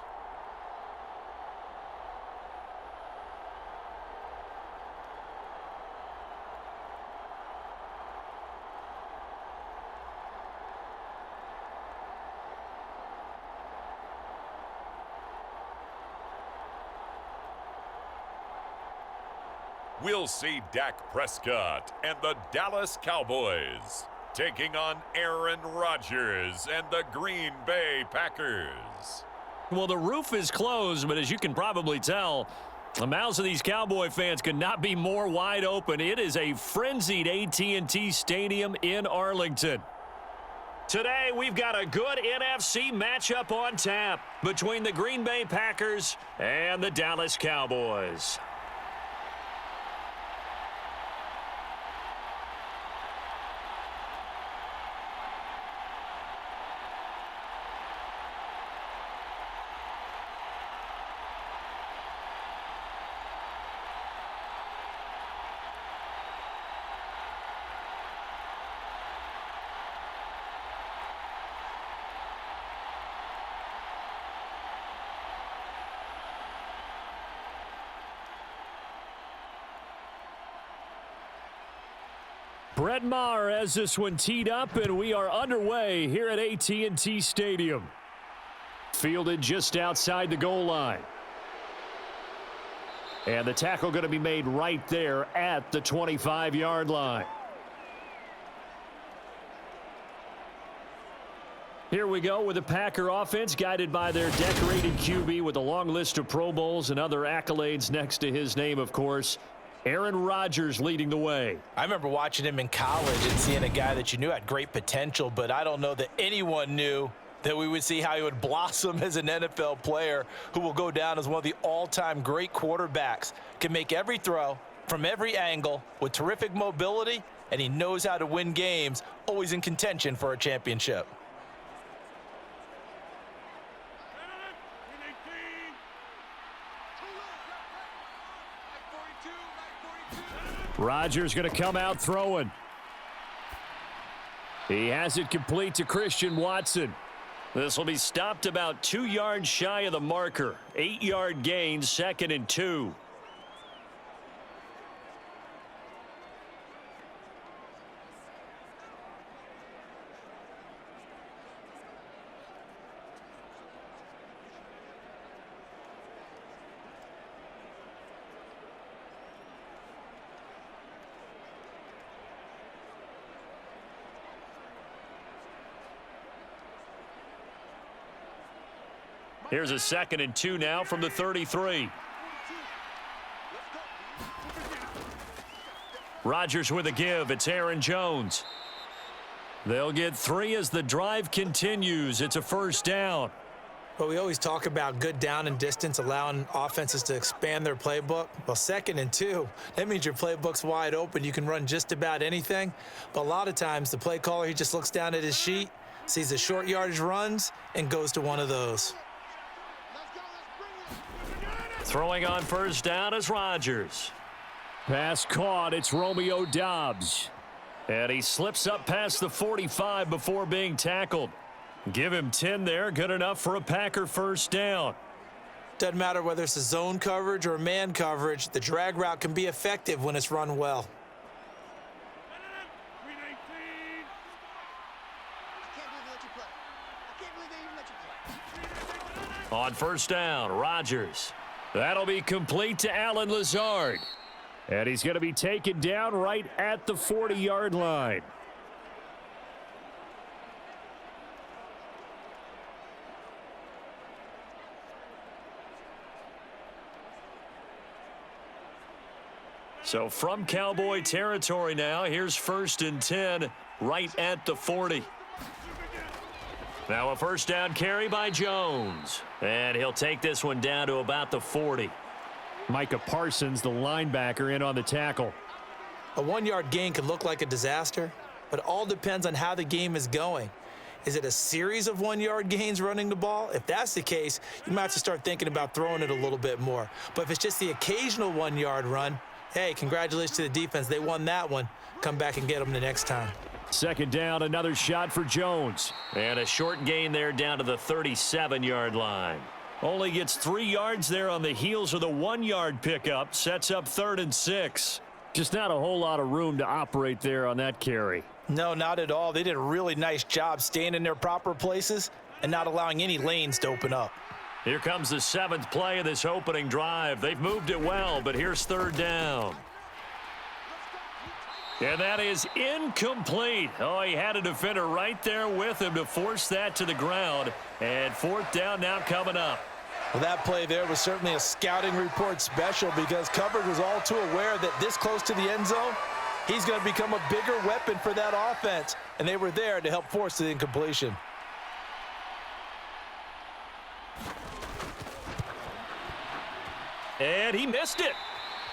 [SPEAKER 1] We'll see Dak Prescott and the Dallas Cowboys taking on Aaron Rodgers and the Green Bay Packers.
[SPEAKER 2] Well, the roof is closed, but as you can probably tell, the mouths of these Cowboy fans could not be more wide open. It is a frenzied AT&T Stadium in Arlington. Today, we've got a good NFC matchup on tap between the Green Bay Packers and the Dallas Cowboys.
[SPEAKER 5] Brett Maher has this one teed up, and we are underway here at AT&T Stadium. Fielded just outside the goal line. And the tackle going to be made right there at the 25-yard line. Here we go with the Packer offense, guided by their decorated QB with a long list of Pro Bowls and other accolades next to his name, of course. Aaron Rodgers leading the way.
[SPEAKER 3] I remember watching him in college and seeing a guy that you knew had great potential, but I don't know that anyone knew that we would see how he would blossom as an NFL player who will go down as one of the all-time great quarterbacks. Can make every throw from every angle with terrific mobility, and he knows how to win games, always in contention for a championship.
[SPEAKER 5] Rodgers going to come out throwing. He has it complete to Christian Watson.
[SPEAKER 2] This will be stopped about 2 yards shy of the marker. 8-yard gain, 2nd and 2. Here's a 2nd and 2 now from the 33. Rodgers with a give. It's Aaron Jones. They'll get 3 as the drive continues. It's a first down.
[SPEAKER 3] Well, we always talk about good down and distance, allowing offenses to expand their playbook. Well, 2nd and 2, that means your playbook's wide open. You can run just about anything. But a lot of times, the play caller, he just looks down at his sheet, sees the short yardage runs, and goes to one of those.
[SPEAKER 2] Throwing on first down is Rodgers.
[SPEAKER 5] Pass caught. It's Romeo Doubs.
[SPEAKER 2] And he slips up past the 45 before being tackled. Give him 10 there. Good enough for a Packer first down.
[SPEAKER 3] Doesn't matter whether it's a zone coverage or man coverage, the drag route can be effective when it's run well.
[SPEAKER 2] On first down, Rodgers. That'll be complete to Allen Lazard.
[SPEAKER 5] And he's going to be taken down right at the 40-yard line.
[SPEAKER 2] So from Cowboy territory now, here's 1st and 10 right at the 40. Now a first down carry by Jones. And he'll take this one down to about the 40.
[SPEAKER 5] Micah Parsons, the linebacker, in on the tackle.
[SPEAKER 3] A 1-yard gain can look like a disaster, but it all depends on how the game is going. Is it a series of 1-yard gains running the ball? If that's the case, you might have to start thinking about throwing it a little bit more. But if it's just the occasional 1-yard run, hey, congratulations to the defense. They won that one. Come back and get them the next time.
[SPEAKER 5] Second down, another shot for Jones.
[SPEAKER 2] And a short gain there down to the 37-yard line.
[SPEAKER 5] Only gets 3 yards there on the heels of the 1-yard pickup. Sets up 3rd and 6. Just not a whole lot of room to operate there on that carry.
[SPEAKER 3] No, not at all. They did a really nice job staying in their proper places and not allowing any lanes to open up.
[SPEAKER 2] Here comes the 7th play of this opening drive. They've moved it well, but here's 3rd down. And that is incomplete. Oh, he had a defender right there with him to force that to the ground. And 4th down now coming up.
[SPEAKER 3] Well, that play there was certainly a scouting report special because coverage was all too aware that this close to the end zone, he's going to become a bigger weapon for that offense. And they were there to help force the incompletion.
[SPEAKER 2] And he missed it.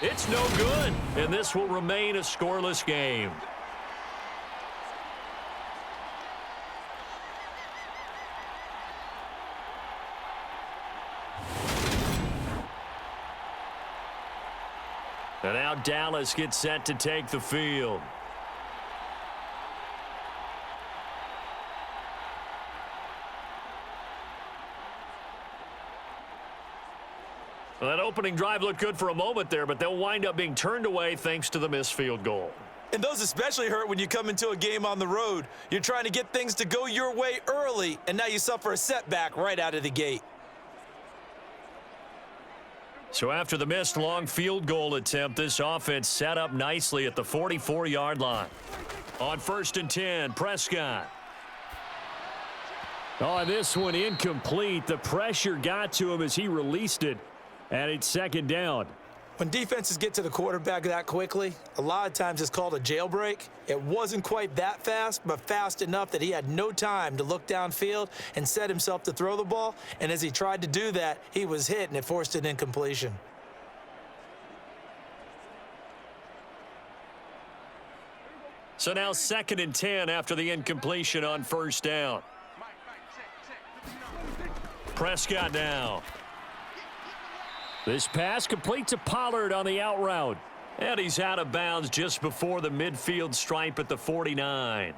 [SPEAKER 2] It's no good, and this will remain a scoreless game. And now Dallas gets set to take the field. Well, that opening drive looked good for a moment there, but they'll wind up being turned away thanks to the missed field goal.
[SPEAKER 3] And those especially hurt when you come into a game on the road. You're trying to get things to go your way early, and now you suffer a setback right out of the gate.
[SPEAKER 2] So after the missed long field goal attempt, this offense set up nicely at the 44-yard line. On 1st and 10, Prescott.
[SPEAKER 5] Oh, this one incomplete. The pressure got to him as he released it. And it's 2nd down.
[SPEAKER 3] When defenses get to the quarterback that quickly, a lot of times it's called a jailbreak. It wasn't quite that fast, but fast enough that he had no time to look downfield and set himself to throw the ball. And as he tried to do that, he was hit, and it forced an incompletion.
[SPEAKER 2] So now 2nd and 10 after the incompletion on 1st down. Prescott now.
[SPEAKER 5] This pass complete to Pollard on the out route.
[SPEAKER 2] And he's out of bounds just before the midfield stripe at the 49.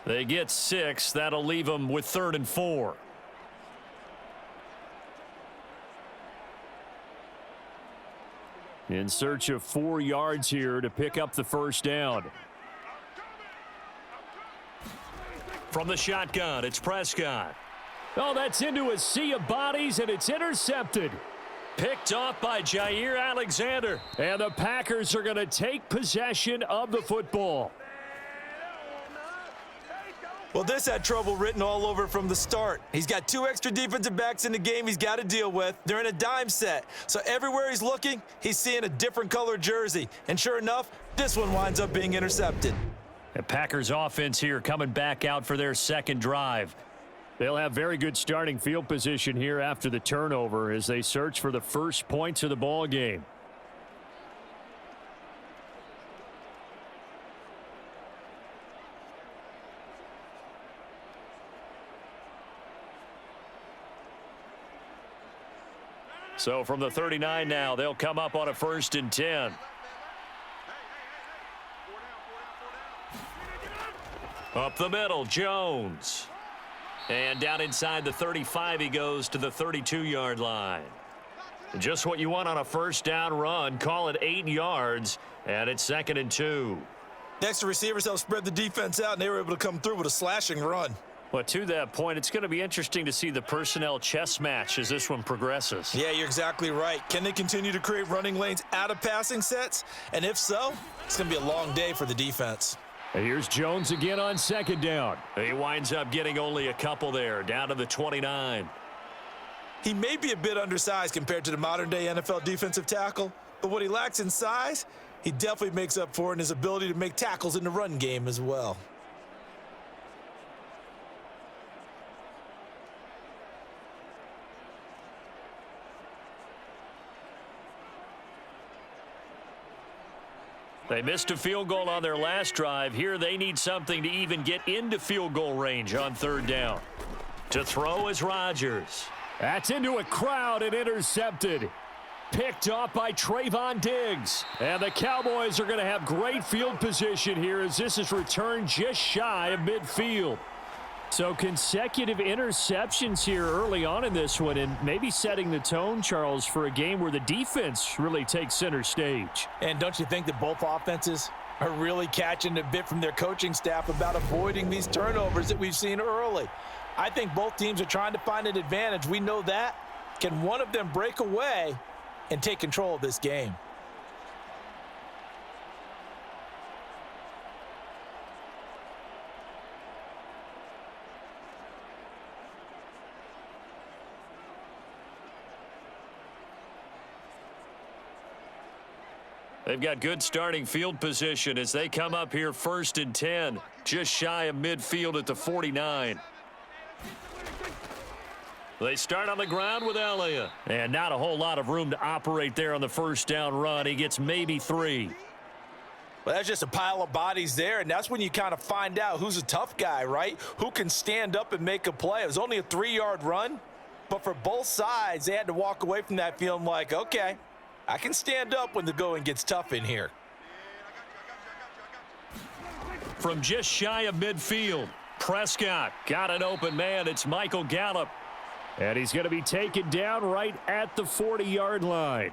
[SPEAKER 2] They get 6. That'll leave them with 3rd and 4.
[SPEAKER 5] In search of 4 yards here to pick up the 1st down.
[SPEAKER 2] From the shotgun, it's Prescott.
[SPEAKER 5] Oh, that's into a sea of bodies, and it's intercepted.
[SPEAKER 2] Picked off by Jair Alexander.
[SPEAKER 5] And the Packers are going to take possession of the football.
[SPEAKER 3] Well, this had trouble written all over from the start. He's got 2 extra defensive backs in the game he's got to deal with. They're in a dime set. So everywhere he's looking, he's seeing a different color jersey. And sure enough, this one winds up being intercepted.
[SPEAKER 2] The Packers offense here coming back out for their 2nd drive.
[SPEAKER 5] They'll have very good starting field position here after the turnover as they search for the first points of the ball game.
[SPEAKER 2] So from the 39 now, they'll come up on a 1st and 10. Up the middle, Jones. And down inside the 35, he goes to the 32-yard line. Just what you want on a 1st down run. Call it 8 yards, and it's 2nd and 2.
[SPEAKER 3] Next, the receivers helped spread the defense out, and they were able to come through with a slashing run.
[SPEAKER 2] Well, to that point, it's going to be interesting to see the personnel chess match as this one progresses.
[SPEAKER 3] Yeah, you're exactly right. Can they continue to create running lanes out of passing sets? And if so, it's going to be a long day for the defense.
[SPEAKER 5] And here's Jones again on 2nd down.
[SPEAKER 2] He winds up getting only a couple there, down to the 29.
[SPEAKER 3] He may be a bit undersized compared to the modern-day NFL defensive tackle, but what he lacks in size, he definitely makes up for in his ability to make tackles in the run game as well.
[SPEAKER 5] They missed a field goal on their last drive. Here they need something to even get into field goal range on third down. To throw is Rodgers.
[SPEAKER 2] That's into a crowd and intercepted. Picked off by Trayvon Diggs. And the Cowboys are going to have great field position here as this is returned just shy of midfield. So consecutive interceptions here early on in this one, and maybe setting the tone, Charles, for a game where the defense really takes center stage.
[SPEAKER 3] And don't you think that both offenses are really catching a bit from their coaching staff about avoiding these turnovers that we've seen early? I think both teams are trying to find an advantage. We know that. Can one of them break away and take control of this game?
[SPEAKER 5] They've got good starting field position as they come up here 1st and 10, just shy of midfield at the 49. They start on the ground with Elliott.
[SPEAKER 2] And not a whole lot of room to operate there on the first down run. He gets maybe 3.
[SPEAKER 3] Well, that's just a pile of bodies there, and that's when you kind of find out who's a tough guy, right? Who can stand up and make a play. It was only a 3-yard run, but for both sides, they had to walk away from that feeling like, okay, I can stand up when the going gets tough in here.
[SPEAKER 5] From just shy of midfield, Prescott got an open man. It's Michael Gallup.
[SPEAKER 2] And he's going to be taken down right at the 40-yard line.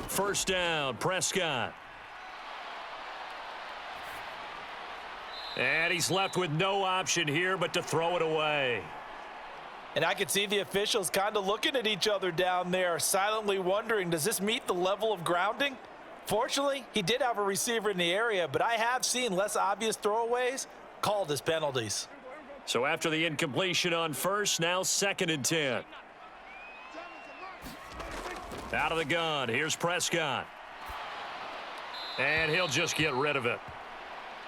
[SPEAKER 5] First down, Prescott. And he's left with no option here but to throw it away.
[SPEAKER 3] And I could see the officials kind of looking at each other down there, silently wondering, does this meet the level of grounding? Fortunately, he did have a receiver in the area, but I have seen less obvious throwaways called as penalties.
[SPEAKER 5] So after the incompletion on first, now 2nd and 10. Out of the gun, here's Prescott. And he'll just get rid of it.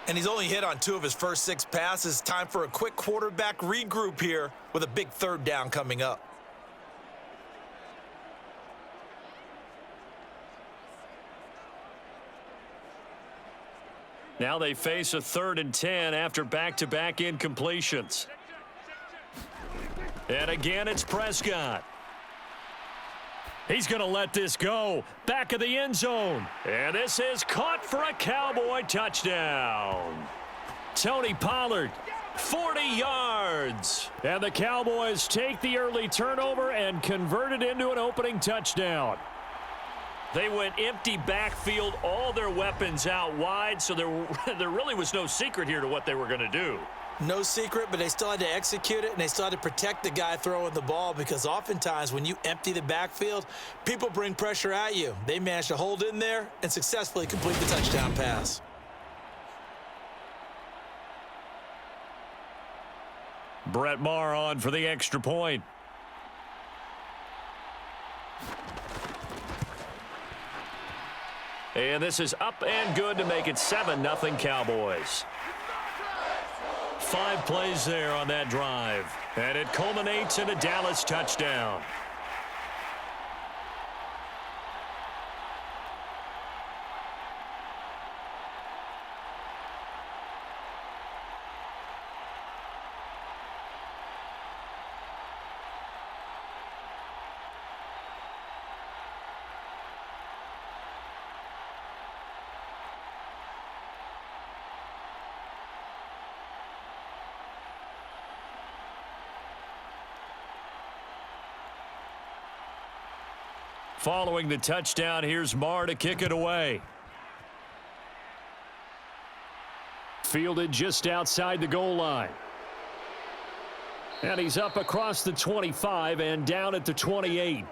[SPEAKER 3] And he's only hit on 2 of his first 6 passes. Time for a quick quarterback regroup here with a big 3rd down coming up.
[SPEAKER 5] Now they face a 3rd and 10 after back-to-back incompletions. And again, it's Prescott. He's going to let this go. Back of the end zone. And this is caught for a Cowboy touchdown. Tony Pollard, 40 yards.
[SPEAKER 2] And the Cowboys take the early turnover and convert it into an opening touchdown.
[SPEAKER 5] They went empty backfield, all their weapons out wide, so there really was no secret here to what they were going to do.
[SPEAKER 3] No secret, but they still had to execute it, and they still had to protect the guy throwing the ball, because oftentimes when you empty the backfield, people bring pressure at you. They managed to hold in there and successfully complete the touchdown pass.
[SPEAKER 5] Brett Maher on for the extra point. And this is up and good to make it 7-0 Cowboys. 5 plays there on that drive. And it culminates in a Dallas touchdown. Following the touchdown, here's Maher to kick it away.
[SPEAKER 2] Fielded just outside the goal line. And he's up across the 25 and down at the 28.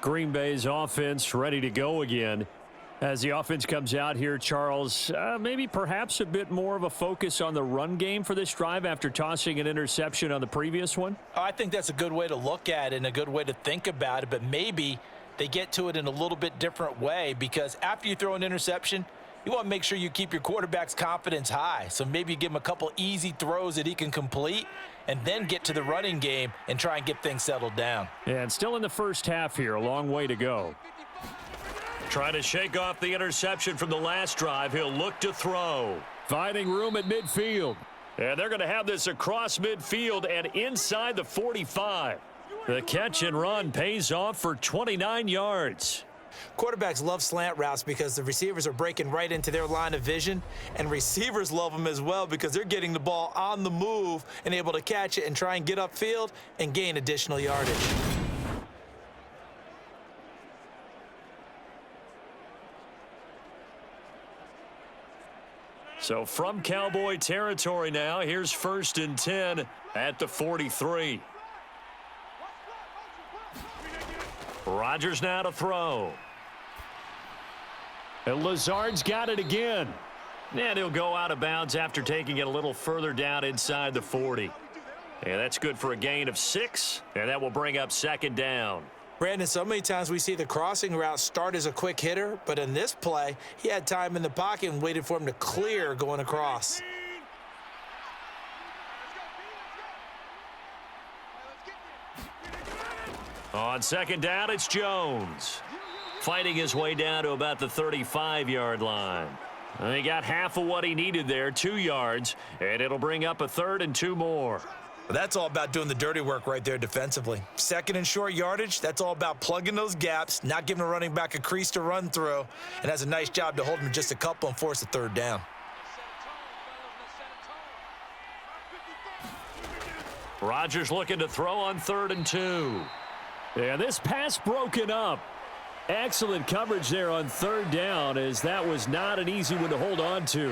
[SPEAKER 2] Green Bay's offense ready to go again.
[SPEAKER 5] As the offense comes out here, Charles, maybe perhaps a bit more of a focus on the run game for this drive after tossing an interception on the previous one?
[SPEAKER 3] I think that's a good way to look at it and a good way to think about it, but maybe they get to it in a little bit different way, because after you throw an interception, you want to make sure you keep your quarterback's confidence high. So maybe you give him a couple easy throws that he can complete and then get to the running game and try and get things settled down.
[SPEAKER 5] And still in the first half here, a long way to go.
[SPEAKER 2] Trying to shake off the interception from the last drive. He'll look to throw.
[SPEAKER 5] Finding room at midfield.
[SPEAKER 2] And they're going to have this across midfield and inside the 45. The catch and run pays off for 29 yards.
[SPEAKER 3] Quarterbacks love slant routes because the receivers are breaking right into their line of vision, and receivers love them as well because they're getting the ball on the move and able to catch it and try and get upfield and gain additional yardage.
[SPEAKER 2] So from Cowboy territory now, here's 1st and 10 at the 43. Rodgers now to throw.
[SPEAKER 5] And Lazard's got it again.
[SPEAKER 2] And he'll go out of bounds after taking it a little further down inside the 40. And that's good for a gain of 6, and that will bring up 2nd down.
[SPEAKER 3] Brandon, so many times we see the crossing route start as a quick hitter, but in this play, he had time in the pocket and waited for him to clear going across.
[SPEAKER 2] On 2nd down, it's Jones. Fighting his way down to about the 35-yard line. He got half of what he needed there, 2 yards, and it'll bring up a 3rd and 2 more.
[SPEAKER 3] Well, that's all about doing the dirty work right there defensively. 2nd and short yardage, that's all about plugging those gaps, not giving a running back a crease to run through, and has a nice job to hold him just a couple and force a 3rd down.
[SPEAKER 2] Rodgers looking to throw on 3rd and 2.
[SPEAKER 5] Yeah, this pass broken up. Excellent coverage there on 3rd down, as that was not an easy one to hold on to.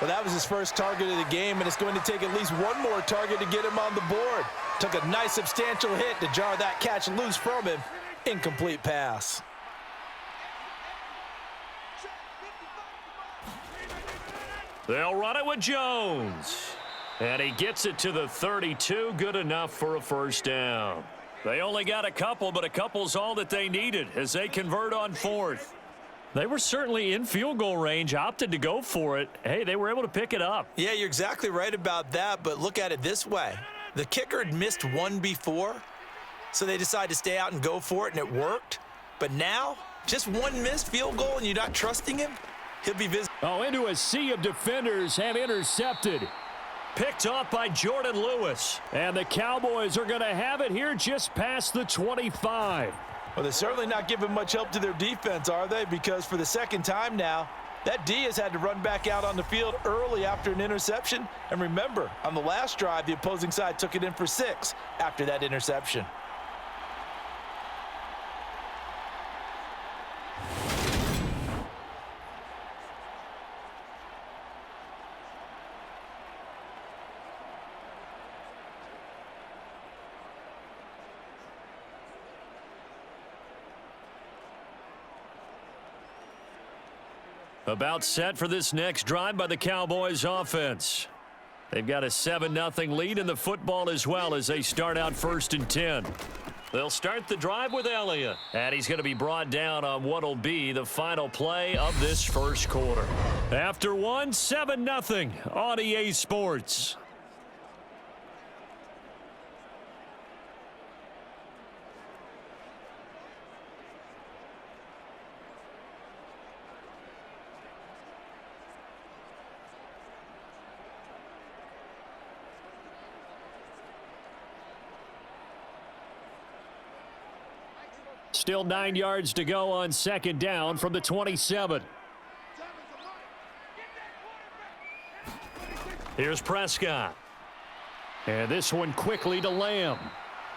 [SPEAKER 3] Well, that was his first target of the game, and it's going to take at least one more target to get him on the board. Took a nice substantial hit to jar that catch loose from him. Incomplete pass.
[SPEAKER 2] They'll run it with Jones. And he gets it to the 32. Good enough for a 1st down. They only got a couple, but a couple's all that they needed as they convert on 4th.
[SPEAKER 5] They were certainly in field goal range, opted to go for it. Hey, they were able to pick it up.
[SPEAKER 3] Yeah, you're exactly right about that, but look at it this way. The kicker had missed one before, so they decided to stay out and go for it, and it worked. But now, just one missed field goal and you're not trusting him, he'll be visible.
[SPEAKER 5] Oh, into a sea of defenders have intercepted.
[SPEAKER 2] Picked off by Jordan Lewis.
[SPEAKER 5] And the Cowboys are going to have it here just past the 25.
[SPEAKER 3] Well, they're certainly not giving much help to their defense, are they? Because for the 2nd time now, that D has had to run back out on the field early after an interception. And remember, on the last drive, the opposing side took it in for 6 after that interception.
[SPEAKER 2] About set for this next drive by the Cowboys offense. They've got a 7-0 lead in the football as well as they start out 1st and 10. They'll start the drive with Elliott, and he's going to be brought down on what will be the final play of this 1st quarter. After 7-0 on EA Sports.
[SPEAKER 5] Still 9 yards to go on 2nd down from the 27.
[SPEAKER 2] Here's Prescott.
[SPEAKER 5] And this one quickly to Lamb.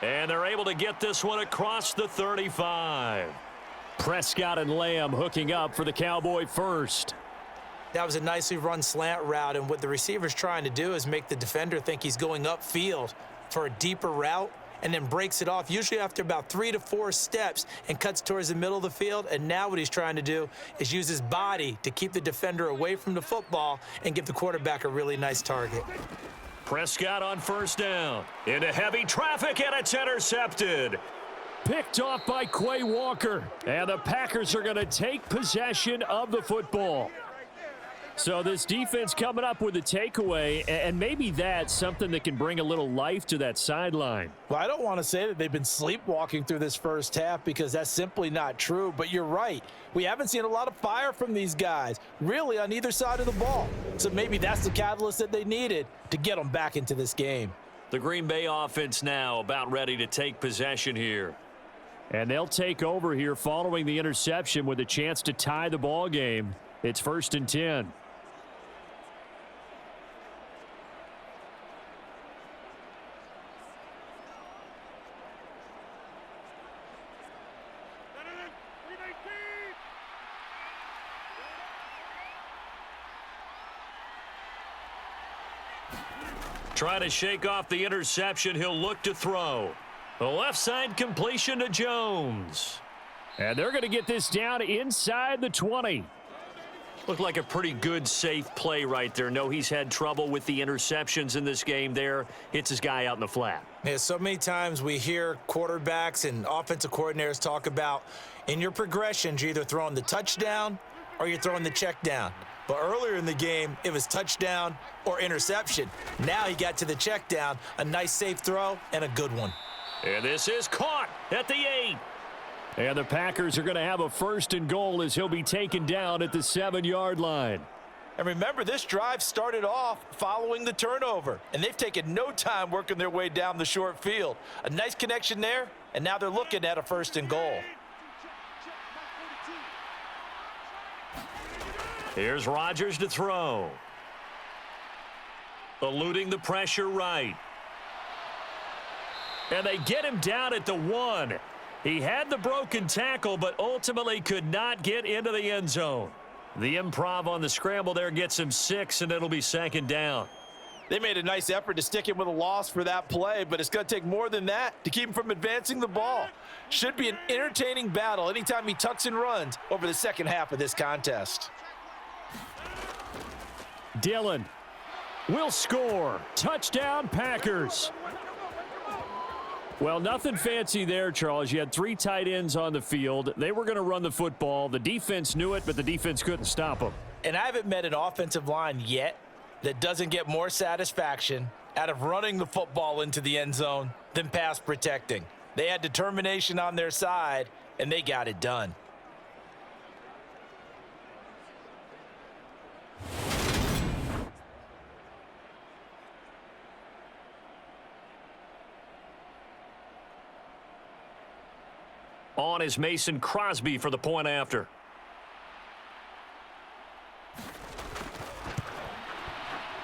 [SPEAKER 2] And they're able to get this one across the 35.
[SPEAKER 5] Prescott and Lamb hooking up for the Cowboy 1st.
[SPEAKER 3] That was a nicely run slant route, and what the receiver's trying to do is make the defender think he's going upfield for a deeper route and then breaks it off, usually after about 3 to 4 steps, and cuts towards the middle of the field. And now what he's trying to do is use his body to keep the defender away from the football and give the quarterback a really nice target.
[SPEAKER 2] Prescott on first down. Into heavy traffic, and it's intercepted.
[SPEAKER 5] Picked off by Quay Walker. And the Packers are going to take possession of the football. So this defense coming up with a takeaway, and maybe that's something that can bring a little life to that sideline.
[SPEAKER 3] Well, I don't want to say that they've been sleepwalking through this first half because that's simply not true, but you're right. We haven't seen a lot of fire from these guys, really, on either side of the ball. So maybe that's the catalyst that they needed to get them back into this game.
[SPEAKER 2] The Green Bay offense now about ready to take possession here.
[SPEAKER 5] And they'll take over here following the interception with a chance to tie the ball game. It's 1st and 10.
[SPEAKER 2] Trying to shake off the interception. He'll look to throw. The left side completion to Jones.
[SPEAKER 5] And they're going to get this down inside the 20.
[SPEAKER 2] Looked like a pretty good, safe play right there. No, he's had trouble with the interceptions in this game there. Hits his guy out in the flat.
[SPEAKER 3] Yeah, so many times we hear quarterbacks and offensive coordinators talk about in your progressions, you're either throwing the touchdown or you're throwing the check down. But earlier in the game, it was touchdown or interception. Now he got to the check down, a nice safe throw, and a good one.
[SPEAKER 2] And this is caught at the 8.
[SPEAKER 5] And the Packers are going to have a 1st and goal as he'll be taken down at the 7-yard line.
[SPEAKER 3] And remember, this drive started off following the turnover, and they've taken no time working their way down the short field. A nice connection there, and now they're looking at a 1st and goal.
[SPEAKER 2] Here's Rodgers to throw. Eluding the pressure right. And they get him down at the 1. He had the broken tackle, but ultimately could not get into the end zone. The improv on the scramble there gets him 6, and it'll be 2nd down.
[SPEAKER 3] They made a nice effort to stick him with a loss for that play, but it's going to take more than that to keep him from advancing the ball. Should be an entertaining battle anytime he tucks and runs over the second half of this contest.
[SPEAKER 5] Dillon will score. Touchdown, Packers. Well, nothing fancy there, Charles. You had 3 tight ends on the field. They were going to run the football. The defense knew it, but the defense couldn't stop them.
[SPEAKER 3] And I haven't met an offensive line yet that doesn't get more satisfaction out of running the football into the end zone than pass protecting. They had determination on their side, and they got it done.
[SPEAKER 2] On is Mason Crosby for the point after.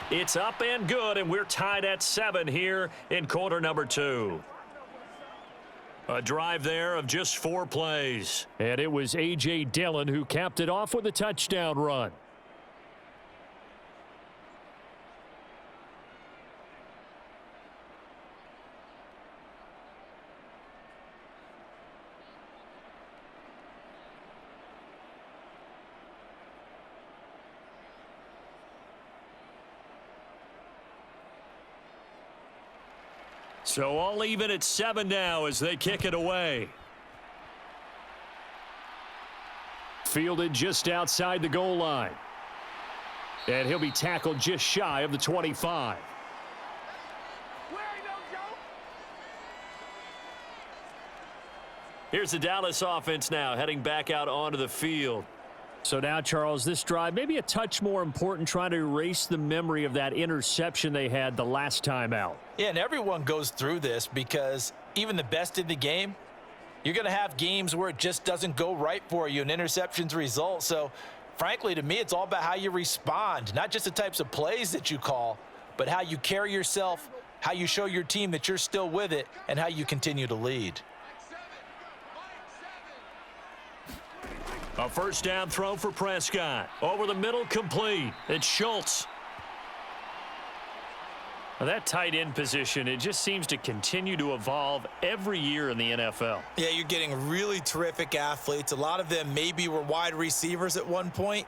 [SPEAKER 2] It's up and good, and we're tied at 7 here in quarter number 2. A drive there of just 4 plays.
[SPEAKER 5] And it was A.J. Dillon who capped it off with a touchdown run.
[SPEAKER 2] So all even at 7 now as they kick it away.
[SPEAKER 5] Fielded just outside the goal line. And he'll be tackled just shy of the 25.
[SPEAKER 2] Here's the Dallas offense now heading back out onto the field.
[SPEAKER 5] So now, Charles, this drive maybe a touch more important, trying to erase the memory of that interception they had the last time out.
[SPEAKER 3] Yeah, and everyone goes through this because even the best in the game, you're going to have games where it just doesn't go right for you and interceptions result. So, frankly, to me, it's all about how you respond, not just the types of plays that you call, but how you carry yourself, how you show your team that you're still with it, and how you continue to lead.
[SPEAKER 2] A first down throw for Prescott. Over the middle, complete. It's Schultz.
[SPEAKER 5] Well, that tight end position, it just seems to continue to evolve every year in the NFL.
[SPEAKER 3] Yeah, you're getting really terrific athletes. A lot of them maybe were wide receivers at one point.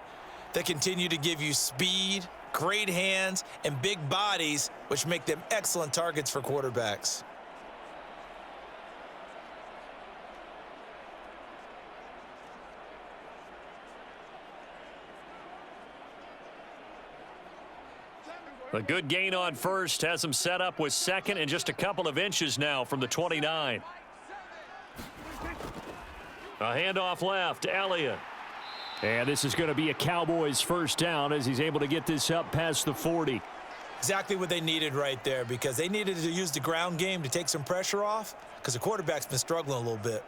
[SPEAKER 3] They continue to give you speed, great hands, and big bodies, which make them excellent targets for quarterbacks.
[SPEAKER 5] A good gain on first has him set up with second and just a couple of inches now from the 29. A handoff left, Elliott.
[SPEAKER 2] And this is going to be a Cowboys first down as he's able to get this up past the 40.
[SPEAKER 3] Exactly what they needed right there, because they needed to use the ground game to take some pressure off, because the quarterback's been struggling a little bit.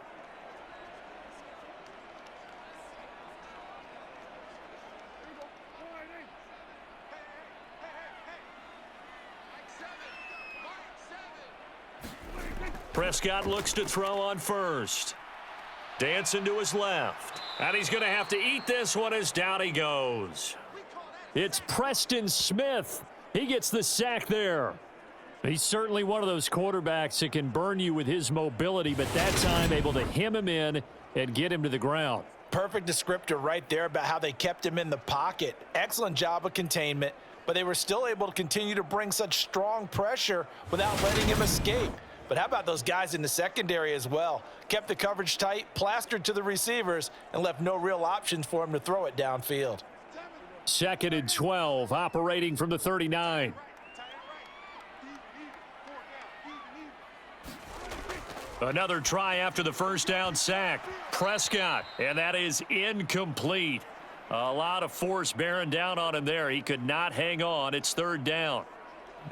[SPEAKER 5] Prescott looks to throw on first. Dancing to his left. And he's going to have to eat this one as down he goes.
[SPEAKER 2] It's Preston Smith. He gets the sack there. He's certainly one of those quarterbacks that can burn you with his mobility, but that time able to hem him in and get him to the ground.
[SPEAKER 3] Perfect descriptor right there about how they kept him in the pocket. Excellent job of containment, but they were still able to continue to bring such strong pressure without letting him escape. But how about those guys in the secondary as well? Kept the coverage tight, plastered to the receivers, and left no real options for him to throw it downfield.
[SPEAKER 2] 2nd and 12, operating from the 39.
[SPEAKER 5] Another try after the first down sack. Prescott, and that is incomplete. A lot of force bearing down on him there. He could not hang on. It's 3rd down.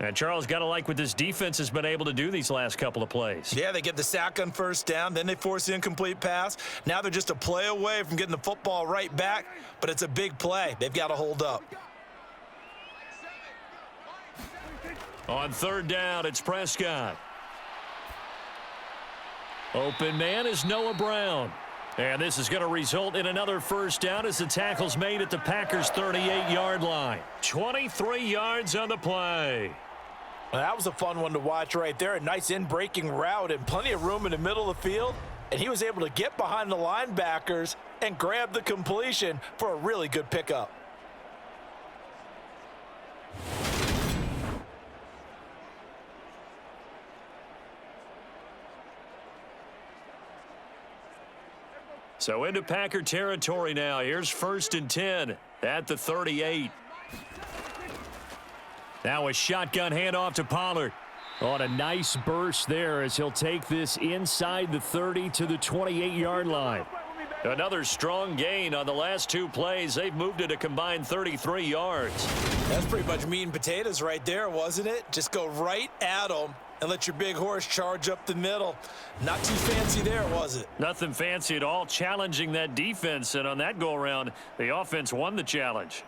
[SPEAKER 5] And Charles, got to like what this defense has been able to do these last couple of plays.
[SPEAKER 3] Yeah, they get the sack on first down, then they force the incomplete pass. Now they're just a play away from getting the football right back, but it's a big play. They've got to hold up.
[SPEAKER 5] On 3rd down, it's Prescott. Open man is Noah Brown. And this is going to result in another first down as the tackle's made at the Packers' 38-yard line. 23 yards on the play.
[SPEAKER 3] Well, that was a fun one to watch right there. A nice in-breaking route and plenty of room in the middle of the field. And he was able to get behind the linebackers and grab the completion for a really good pickup.
[SPEAKER 5] So into Packer territory now. Here's 1st and 10 at the 38. Now a shotgun handoff to Pollard.
[SPEAKER 2] On a nice burst there as he'll take this inside the 30 to the 28-yard line.
[SPEAKER 5] Another strong gain on the last 2 plays. They've moved it a combined 33 yards.
[SPEAKER 3] That's pretty much meat and potatoes right there, wasn't it? Just go right at them and let your big horse charge up the middle. Not too fancy there, was it?
[SPEAKER 5] Nothing fancy at all, challenging that defense. And on that go-around, the offense won the challenge.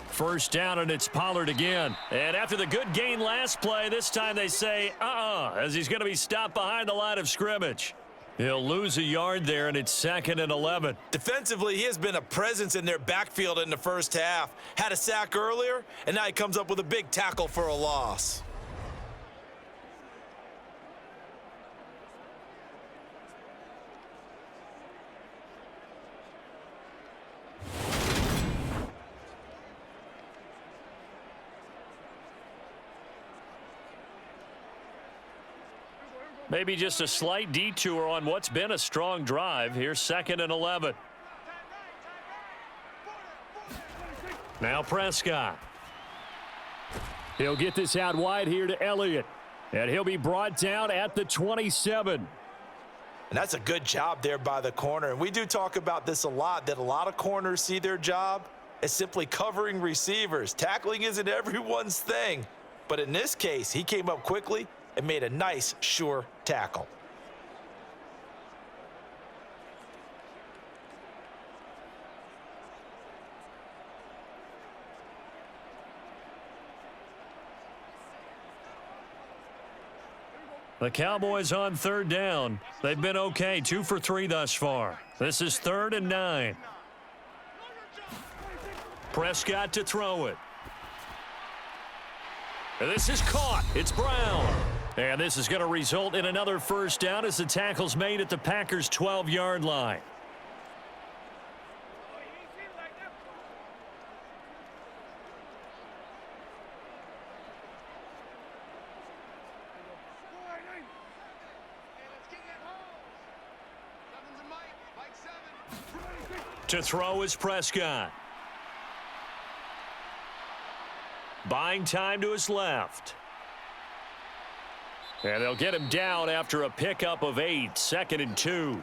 [SPEAKER 5] First down, and it's Pollard again. And after the good gain last play, this time they say, as he's going to be stopped behind the line of scrimmage. He'll lose a yard there, and it's 2nd and 11.
[SPEAKER 3] Defensively, he has been a presence in their backfield in the first half. Had a sack earlier, and now he comes up with a big tackle for a loss.
[SPEAKER 5] Maybe just a slight detour on what's been a strong drive. Here's 2nd and 11. Now Prescott.
[SPEAKER 2] He'll get this out wide here to Elliott. And he'll be brought down at the 27.
[SPEAKER 3] And that's a good job there by the corner. And we do talk about this a lot, that a lot of corners see their job as simply covering receivers. Tackling isn't everyone's thing. But in this case, he came up quickly and made a nice, sure tackle.
[SPEAKER 5] The Cowboys on third down. They've been okay, 2 for 3 thus far. This is 3rd and 9. Prescott to throw it. And this is caught. It's Brown. And this is going to result in another first down as the tackle's made at the Packers' 12-yard line. To throw is Prescott. Buying time to his left. And they'll get him down after a pickup of 8, 2nd and 2.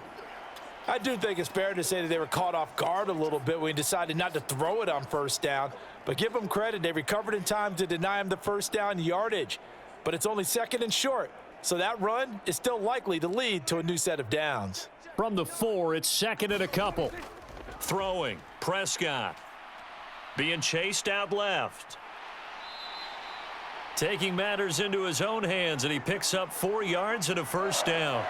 [SPEAKER 3] I do think it's fair to say that they were caught off guard a little bit when he decided not to throw it on first down. But give them credit. They recovered in time to deny him the first down yardage. But it's only 2nd and short. So that run is still likely to lead to a new set of downs.
[SPEAKER 5] From the 4, it's 2nd and a couple. Throwing, Prescott. Being chased out left. Taking matters into his own hands, and he picks up 4 yards and a first down.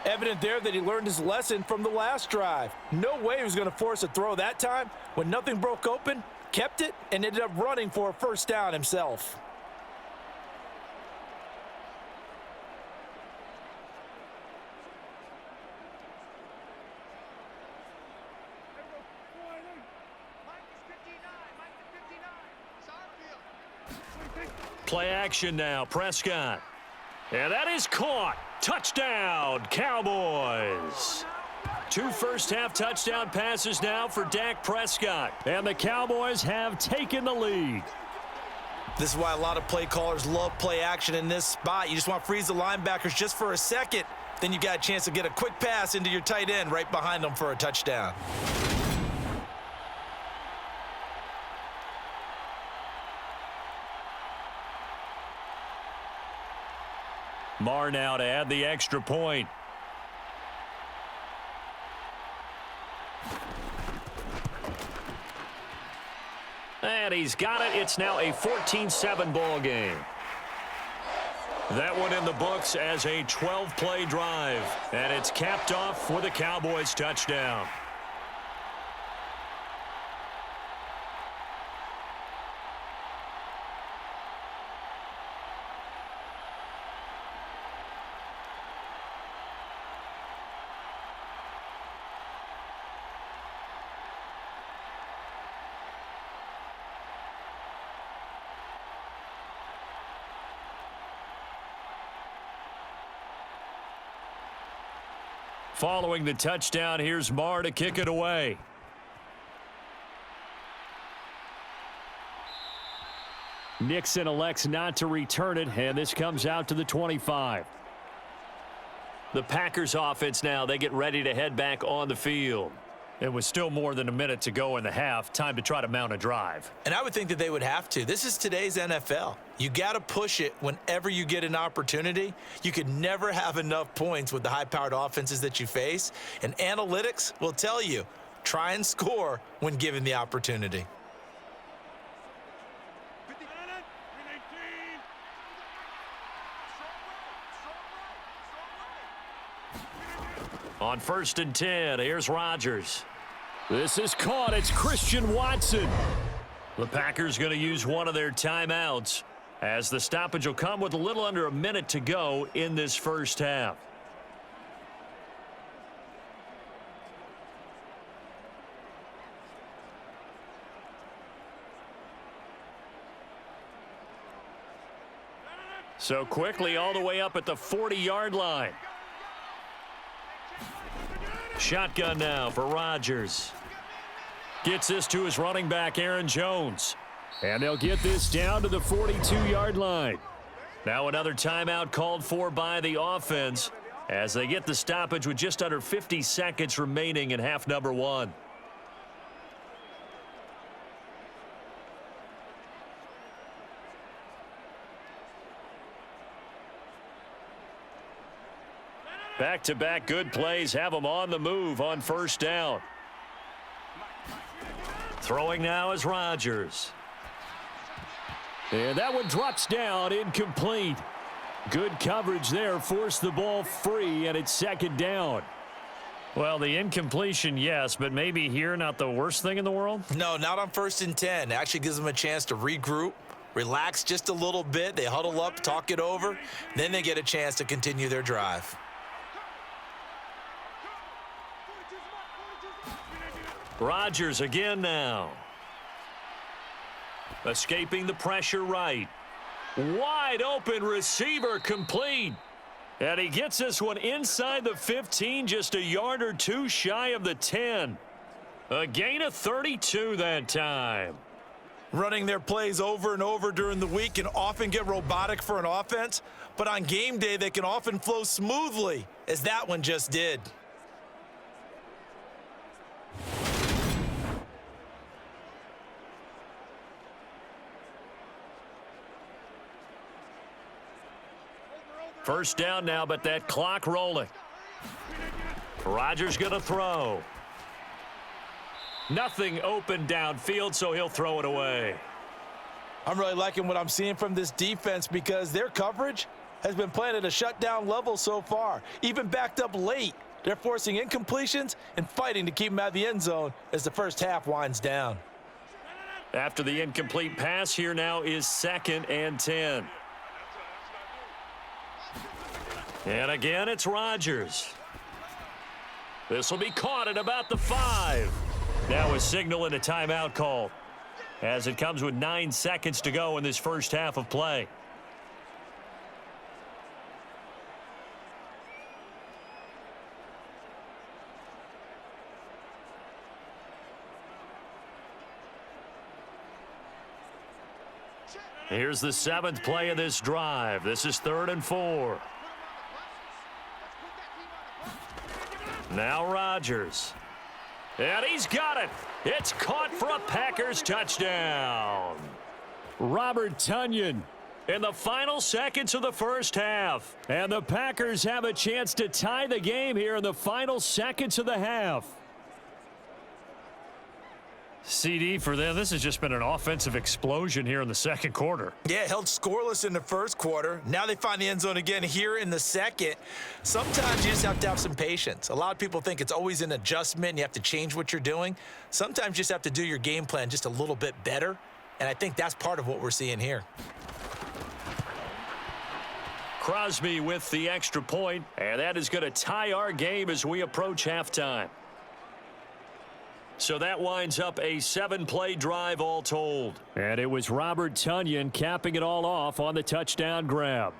[SPEAKER 3] Evident there that he learned his lesson from the last drive. No way he was going to force a throw that time. When nothing broke open, kept it, and ended up running for a first down himself.
[SPEAKER 5] Play action now, Prescott. And that is caught. Touchdown, Cowboys. 2 first-half touchdown passes now for Dak Prescott. And the Cowboys have taken the lead.
[SPEAKER 3] This is why a lot of play callers love play action in this spot. You just want to freeze the linebackers just for a second. Then you got a chance to get a quick pass into your tight end right behind them for a touchdown.
[SPEAKER 5] Marr now to add the extra point. And he's got it. It's now a 14-7 ball game. That one in the books as a 12-play drive. And it's capped off with a Cowboys touchdown. Following the touchdown, here's Marr to kick it away. Nixon elects not to return it, and this comes out to the 25. The Packers offense now, they get ready to head back on the field. It was still more than a minute to go in the half. Time to try to mount a drive.
[SPEAKER 3] And I would think that they would have to. This is today's NFL. You got to push it whenever you get an opportunity. You could never have enough points with the high-powered offenses that you face. And analytics will tell you, try and score when given the opportunity.
[SPEAKER 5] On 1st and 10, here's Rodgers.
[SPEAKER 2] This is caught. It's Christian Watson.
[SPEAKER 5] The Packers going to use one of their timeouts as the stoppage will come with a little under a minute to go in this first half. So quickly all the way up at the 40-yard line. Shotgun now for Rodgers. Gets this to his running back, Aaron Jones.
[SPEAKER 2] And they'll get this down to the 42-yard line.
[SPEAKER 5] Now another timeout called for by the offense as they get the stoppage with just under 50 seconds remaining in half number 1. Back-to-back good plays have them on the move on first down. Throwing now is Rodgers.
[SPEAKER 2] And that one drops down incomplete.
[SPEAKER 5] Good coverage there, forced the ball free, and it's second down. Well, the incompletion, yes, but maybe here not the worst thing in the world?
[SPEAKER 3] No, not on 1st and 10. It actually gives them a chance to regroup, relax just a little bit. They huddle up, talk it over, then they get a chance to continue their drive.
[SPEAKER 5] Rodgers again now. Escaping the pressure right. Wide open receiver complete. And he gets this one inside the 15, just a yard or two shy of the 10. A gain of 32 that time.
[SPEAKER 3] Running their plays over and over during the week can often get robotic for an offense, but on game day they can often flow smoothly, as that one just did.
[SPEAKER 5] First down now, but that clock rolling. Rodgers going to throw. Nothing open downfield, so he'll throw it away.
[SPEAKER 3] I'm really liking what I'm seeing from this defense because their coverage has been playing at a shutdown level so far. Even backed up late, they're forcing incompletions and fighting to keep them out of the end zone as the first half winds down.
[SPEAKER 5] After the incomplete pass, here now is 2nd and 10. And again, it's Rodgers. This will be caught at about the 5. Now a signal and a timeout call, as it comes with 9 seconds to go in this first half of play. Here's the 7th play of this drive. This is 3rd and 4. Now Rodgers. And he's got it. It's caught for a Packers touchdown.
[SPEAKER 2] Robert Tonyan.
[SPEAKER 5] In the final seconds of the first half.
[SPEAKER 2] And the Packers have a chance to tie the game here in the final seconds of the half. CD for them, this has just been an offensive explosion here in the second quarter.
[SPEAKER 3] Yeah, held scoreless in the first quarter. Now they find the end zone again here in the second. Sometimes you just have to have some patience. A lot of people think it's always an adjustment. And you have to change what you're doing. Sometimes you just have to do your game plan just a little bit better. And I think that's part of what we're seeing here.
[SPEAKER 5] Crosby with the extra point, and that is going to tie our game as we approach halftime. So that winds up a 7-play drive all told.
[SPEAKER 2] And it was Robert Tonyan capping it all off on the touchdown grab.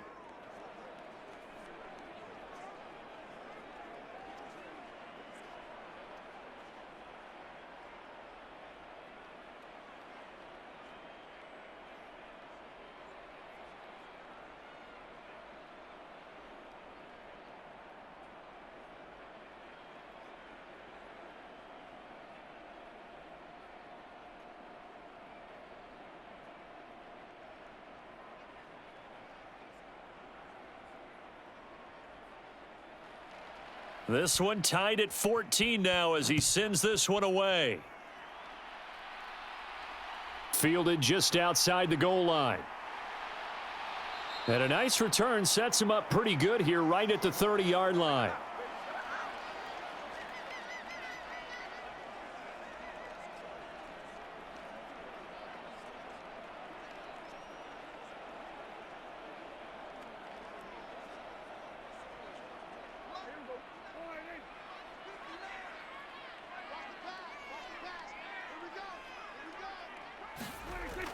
[SPEAKER 5] This one tied at 14 now as he sends this one away.
[SPEAKER 2] Fielded just outside the goal line. And a nice return sets him up pretty good here right at the 30-yard line.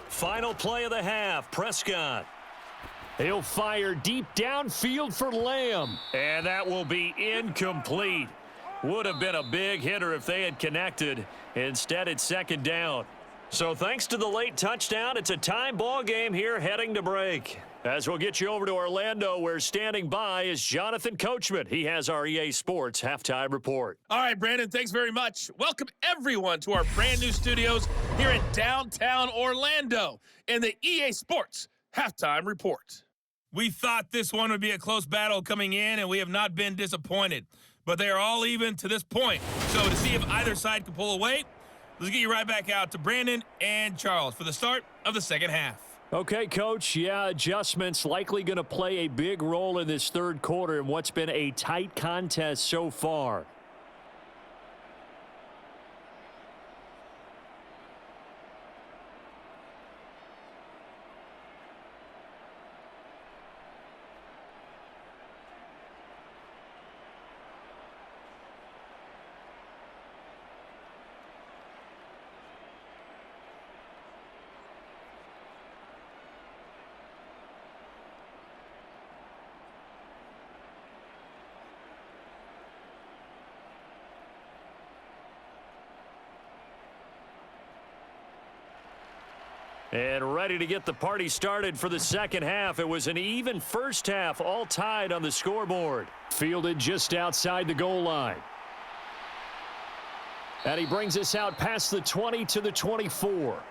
[SPEAKER 5] Final play of the half, Prescott.
[SPEAKER 2] He'll fire deep downfield for Lamb.
[SPEAKER 5] And that will be incomplete. Would have been a big hitter if they had connected. Instead, it's second down. So thanks to the late touchdown, it's a time ball game here heading to break. As we'll get you over to Orlando, where standing by is Jonathan Coachman. He has our EA Sports Halftime Report.
[SPEAKER 6] All right, Brandon, thanks very much. Welcome, everyone, to our brand-new studios here in downtown Orlando in the EA Sports Halftime Report. We thought this one would be a close battle coming in, and we have not been disappointed. But they are all even to this point. So to see if either side can pull away, let's get you right back out to Brandon and Charles for the start of the second half.
[SPEAKER 5] Okay, Coach. Yeah, adjustments likely going to play a big role in this third quarter in what's been a tight contest so far. And ready to get the party started for the second half. It was an even first half, all tied on the scoreboard. Fielded just outside the goal line. And he brings us out past the 20 to the 24.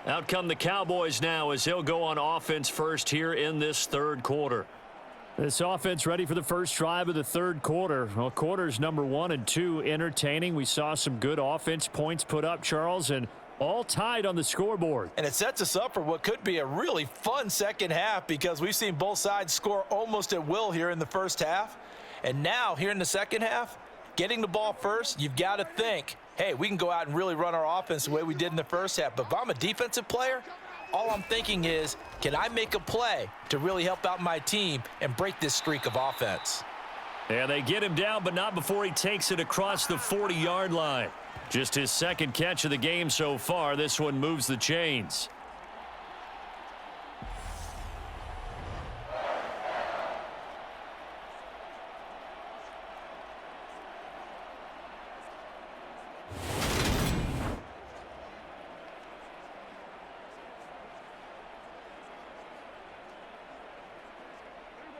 [SPEAKER 5] Out come the Cowboys now as they'll go on offense first here in this third quarter. This offense ready for the first drive of the third quarter. Well, quarters number 1 and 2 entertaining. We saw some good offense points put up, Charles, and all tied on the scoreboard.
[SPEAKER 3] And it sets us up for what could be a really fun second half because we've seen both sides score almost at will here in the first half. And now, here in the second half, getting the ball first, you've got to think, hey, we can go out and really run our offense the way we did in the first half. But if I'm a defensive player, all I'm thinking is, can I make a play to really help out my team and break this streak of offense?
[SPEAKER 5] And they get him down, but not before he takes it across the 40-yard line. Just his second catch of the game so far. This one moves the chains.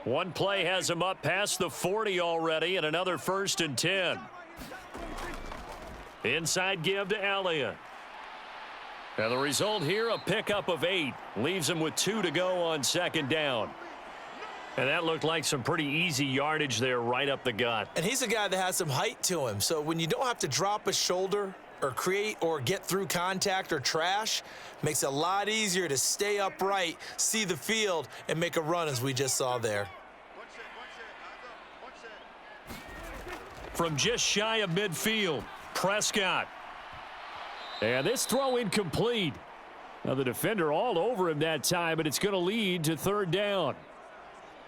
[SPEAKER 5] One play has him up past the 40 already, and another 1st and 10. Inside give to Elliott. And the result here, a pickup of 8. Leaves him with 2 to go on second down. And that looked like some pretty easy yardage there right up the gut.
[SPEAKER 3] And he's a guy that has some height to him. So when you don't have to drop a shoulder or create or get through contact or trash, makes it a lot easier to stay upright, see the field, and make a run as we just saw there.
[SPEAKER 5] From just shy of midfield, Prescott. And this throw incomplete. Now the defender all over him that time, but it's going to lead to third down.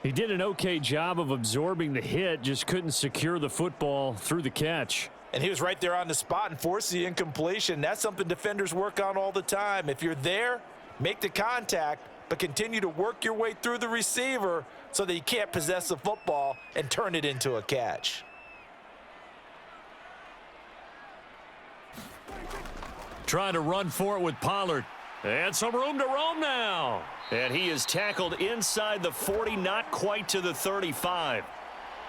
[SPEAKER 5] He did an okay job of absorbing the hit, just couldn't secure the football through the catch.
[SPEAKER 3] And he was right there on the spot and forced the incompletion. That's something defenders work on all the time. If you're there, make the contact, but continue to work your way through the receiver so that you can't possess the football and turn it into a catch.
[SPEAKER 5] Trying to run for it with Pollard. And some room to roam now. And he is tackled inside the 40, not quite to the 35.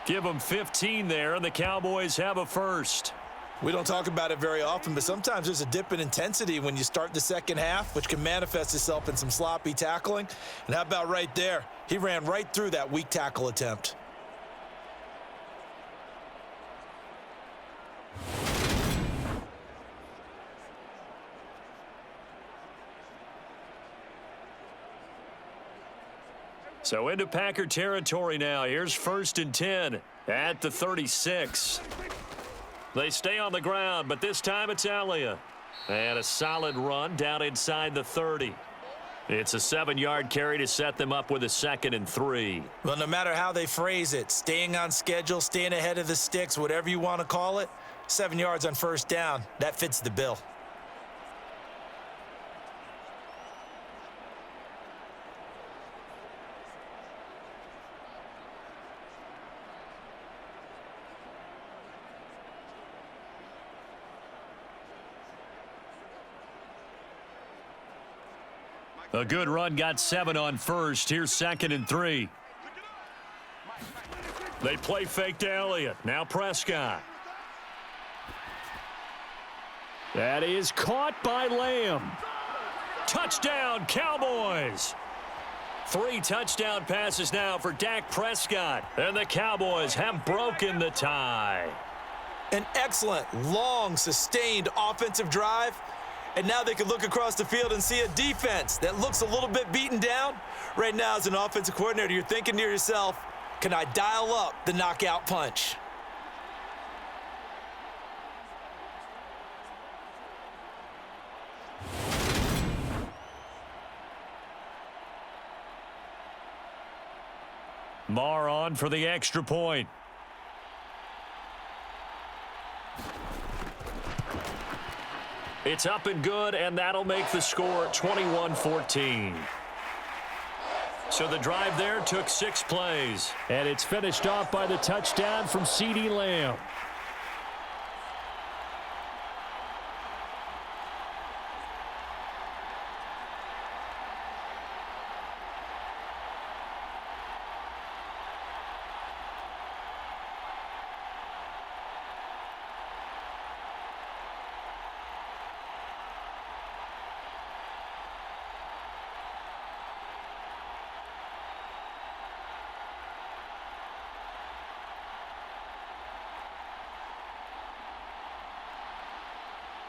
[SPEAKER 5] Give him 15 there, and the Cowboys have a first.
[SPEAKER 3] We don't talk about it very often, but sometimes there's a dip in intensity when you start the second half, which can manifest itself in some sloppy tackling. And how about right there? He ran right through that weak tackle attempt.
[SPEAKER 5] So into Packer territory now. Here's 1st and 10 at the 36. They stay on the ground, but this time it's Elliott. And a solid run down inside the 30. It's a 7-yard carry to set them up with a 2nd and 3.
[SPEAKER 3] Well, no matter how they phrase it, staying on schedule, staying ahead of the sticks, whatever you want to call it, 7 yards on first down, that fits the bill.
[SPEAKER 5] A good run, got 7 on first. Here's 2nd and 3. They play fake to Elliott. Now Prescott. That is caught by Lamb. Touchdown, Cowboys. 3 touchdown passes now for Dak Prescott. And the Cowboys have broken the tie.
[SPEAKER 3] An excellent, long, sustained offensive drive. And now they can look across the field and see a defense that looks a little bit beaten down. Right now, as an offensive coordinator, you're thinking to yourself, can I dial up the knockout punch?
[SPEAKER 5] Marr on for the extra point. It's up and good, and that'll make the score 21-14. So the drive there took 6 plays.
[SPEAKER 2] And it's finished off by the touchdown from CeeDee Lamb.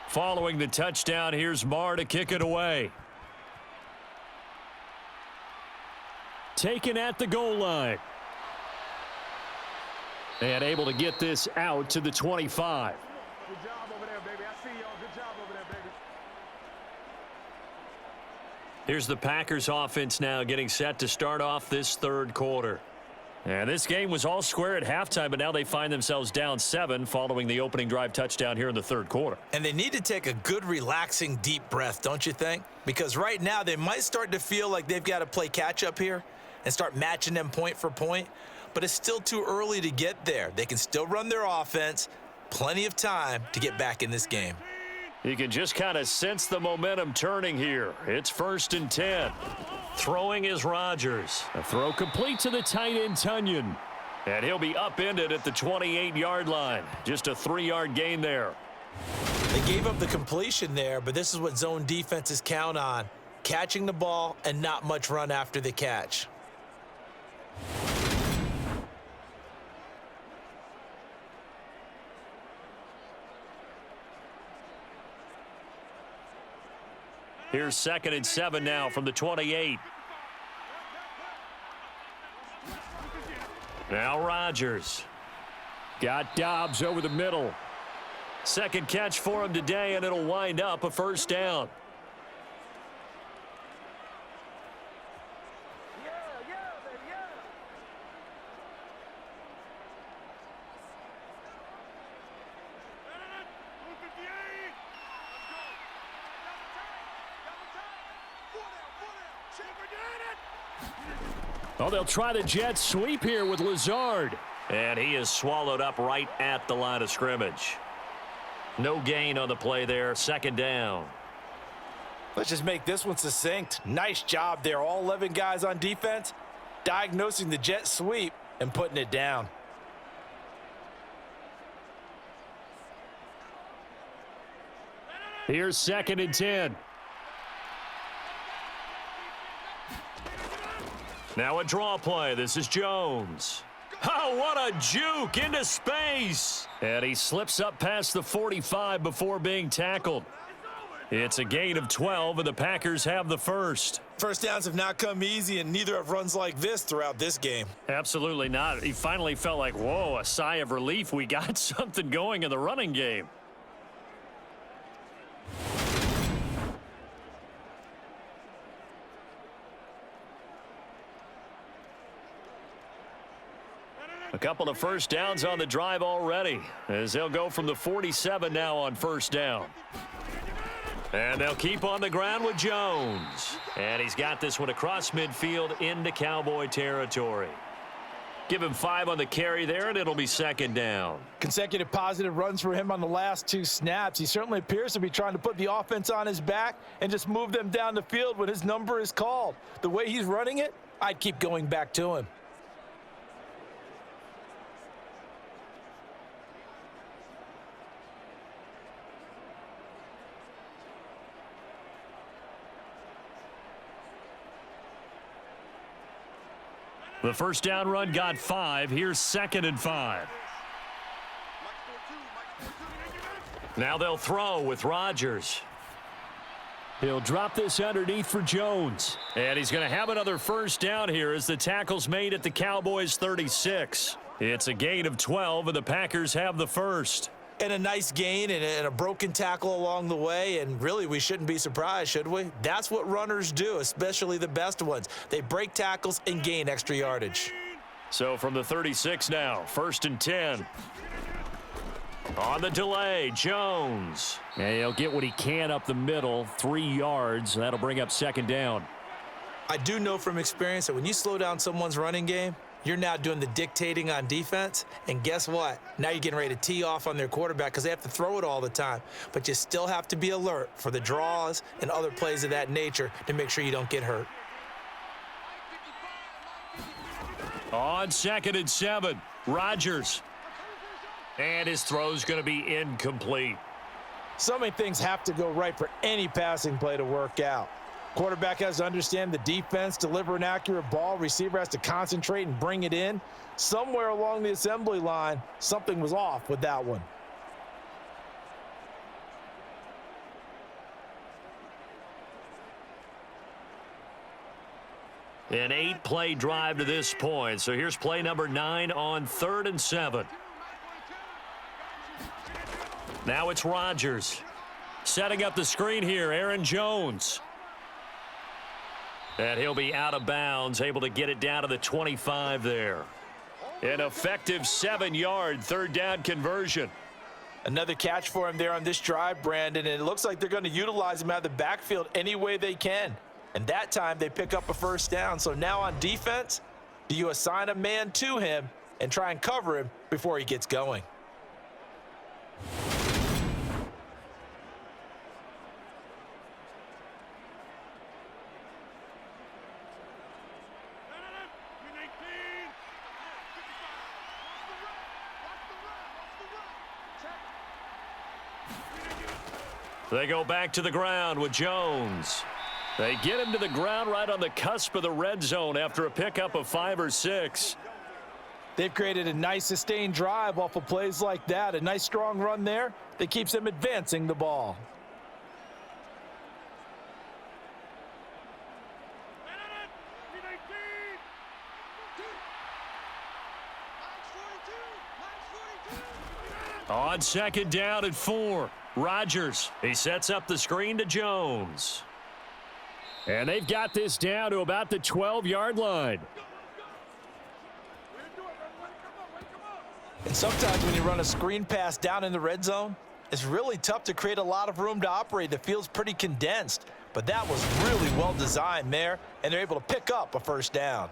[SPEAKER 2] Following the touchdown, here's Marr to kick it away. Taken at the goal line. And able to get this out to the 25.
[SPEAKER 4] Good job over there, baby. I see y'all. Good job over there, baby.
[SPEAKER 5] Here's the Packers offense now getting set to start off this third quarter. And this game was all square at halftime, but now they find themselves down 7 following the opening drive touchdown here in the third quarter.
[SPEAKER 3] And they need to take a good, relaxing, deep breath, don't you think? Because right now they might start to feel like they've got to play catch-up here and start matching them point for point. But it's still too early to get there. They can still run their offense. Plenty of time to get back in this game.
[SPEAKER 5] You can just kind of sense the momentum turning here. It's 1st and 10. Throwing is Rodgers.
[SPEAKER 2] A throw complete to the tight end, Tunyon.
[SPEAKER 5] And he'll be upended at the 28-yard line. Just a 3-yard gain there.
[SPEAKER 3] They gave up the completion there, but this is what zone defenses count on. Catching the ball and not much run after the catch.
[SPEAKER 5] Here's 2nd and 7 now from the 28. Now Rodgers.
[SPEAKER 2] Got Dobbs over the middle.
[SPEAKER 5] Second catch for him today, and it'll wind up a 1st down.
[SPEAKER 2] Oh, they'll try the jet sweep here with Lazard.
[SPEAKER 5] And he is swallowed up right at the line of scrimmage. No gain on the play there. 2nd down.
[SPEAKER 3] Let's just make this one succinct. Nice job there. All 11 guys on defense diagnosing the jet sweep and putting it down.
[SPEAKER 2] Here's 2nd and 10.
[SPEAKER 5] Now a draw play. This is Jones. Oh, what a juke into space. And he slips up past the 45 before being tackled. It's a gain of 12, and the Packers have the first.
[SPEAKER 3] First downs have not come easy, and neither have runs like this throughout this game.
[SPEAKER 5] Absolutely not. He finally felt like, whoa, a sigh of relief. We got something going in the running game. A couple of first downs on the drive already, as they'll go from the 47 now on 1st down. And they'll keep on the ground with Jones. And he's got this one across midfield into Cowboy territory. Give him 5 on the carry there, and it'll be 2nd down.
[SPEAKER 3] Consecutive positive runs for him on the last 2 snaps. He certainly appears to be trying to put the offense on his back and just move them down the field when his number is called. The way he's running it, I'd keep going back to him.
[SPEAKER 5] The first down run got 5. Here's 2nd and 5.
[SPEAKER 4] Mike scored 2. Mike
[SPEAKER 2] Now they'll throw with Rodgers.
[SPEAKER 5] He'll drop this underneath for Jones.
[SPEAKER 2] And he's going to have another first down here as the tackle's made at the Cowboys' 36. It's a gain of 12, and the Packers have the first.
[SPEAKER 3] And a nice gain and a broken tackle along the way, and really we shouldn't be surprised, should we? That's what runners do, especially the best ones. They break tackles and gain extra yardage.
[SPEAKER 2] So from the 36 now, 1st and 10. On the delay, Jones.
[SPEAKER 5] And he'll get what he can up the middle, 3 yards. That'll bring up 2nd down.
[SPEAKER 3] I do know from experience that when you slow down someone's running game, you're now doing the dictating on defense, and guess what? Now you're getting ready to tee off on their quarterback because they have to throw it all the time. But you still have to be alert for the draws and other plays of that nature to make sure you don't get hurt.
[SPEAKER 2] On 2nd and 7, Rodgers. And his throw's going to be incomplete.
[SPEAKER 3] So many things have to go right for any passing play to work out. Quarterback has to understand the defense, deliver an accurate ball. Receiver has to concentrate and bring it in. Somewhere along the assembly line, something was off with that one.
[SPEAKER 2] An 8-play drive to this point. So here's play number 9 on 3rd and 7. Now it's Rodgers. Setting up the screen here, Aaron Jones. And he'll be out of bounds, able to get it down to the 25 there. An effective 7-yard 3rd down conversion.
[SPEAKER 3] Another catch for him there on this drive, Brandon, and it looks like they're going to utilize him out of the backfield any way they can. And that time they pick up a 1st down. So now on defense, do you assign a man to him and try and cover him before he gets going?
[SPEAKER 2] They go back to the ground with Jones. They get him to the ground right on the cusp of the red zone after a pickup of 5 or 6.
[SPEAKER 3] They've created a nice sustained drive off of plays like that. A nice strong run there that keeps them advancing the ball.
[SPEAKER 2] On 2nd down and 4, Rodgers. He sets up the screen to Jones.
[SPEAKER 5] And they've got this down to about the 12-yard line.
[SPEAKER 3] And sometimes when you run a screen pass down in the red zone, it's really tough to create a lot of room to operate. The field's pretty condensed, but that was really well designed there, and they're able to pick up a 1st down.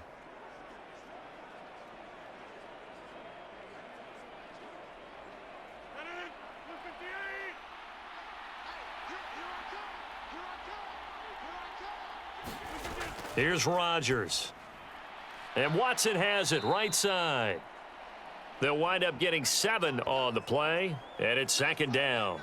[SPEAKER 2] Here's Rodgers. And Watson has it right side. They'll wind up getting 7 on the play, and it's 2nd down.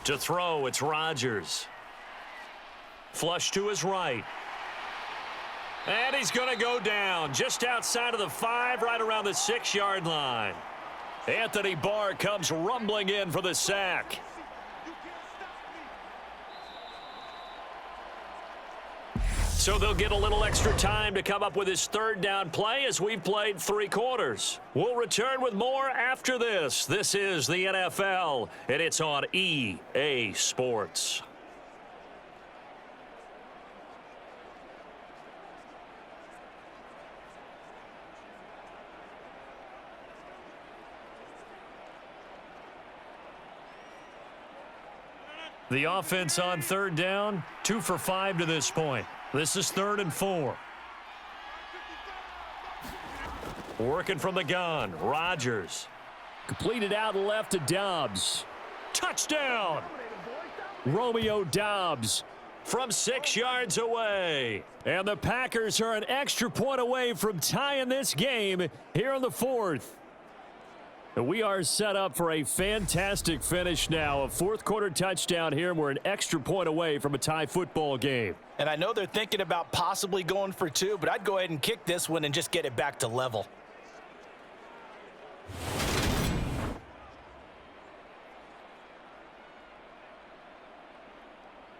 [SPEAKER 2] To throw, it's Rodgers. Flush to his right. And he's going to go down just outside of the 5, right around the 6-yard line. Anthony Barr comes rumbling in for the sack. So they'll get a little extra time to come up with his 3rd down play as we've played 3 quarters. We'll return with more after this. This is the NFL, and it's on EA Sports. The offense on 3rd down, 2 for 5 to this point. This is 3rd and 4. Working from the gun, Rodgers.
[SPEAKER 5] Completed out left to Dobbs. Touchdown! Romeo Dobbs
[SPEAKER 2] from 6 yards away.
[SPEAKER 5] And the Packers are an extra point away from tying this game here in the fourth. We are set up for a fantastic finish now. A fourth-quarter touchdown here, and we're an extra point away from a tie football game.
[SPEAKER 3] And I know they're thinking about possibly going for two, but I'd go ahead and kick this one and just get it back to level.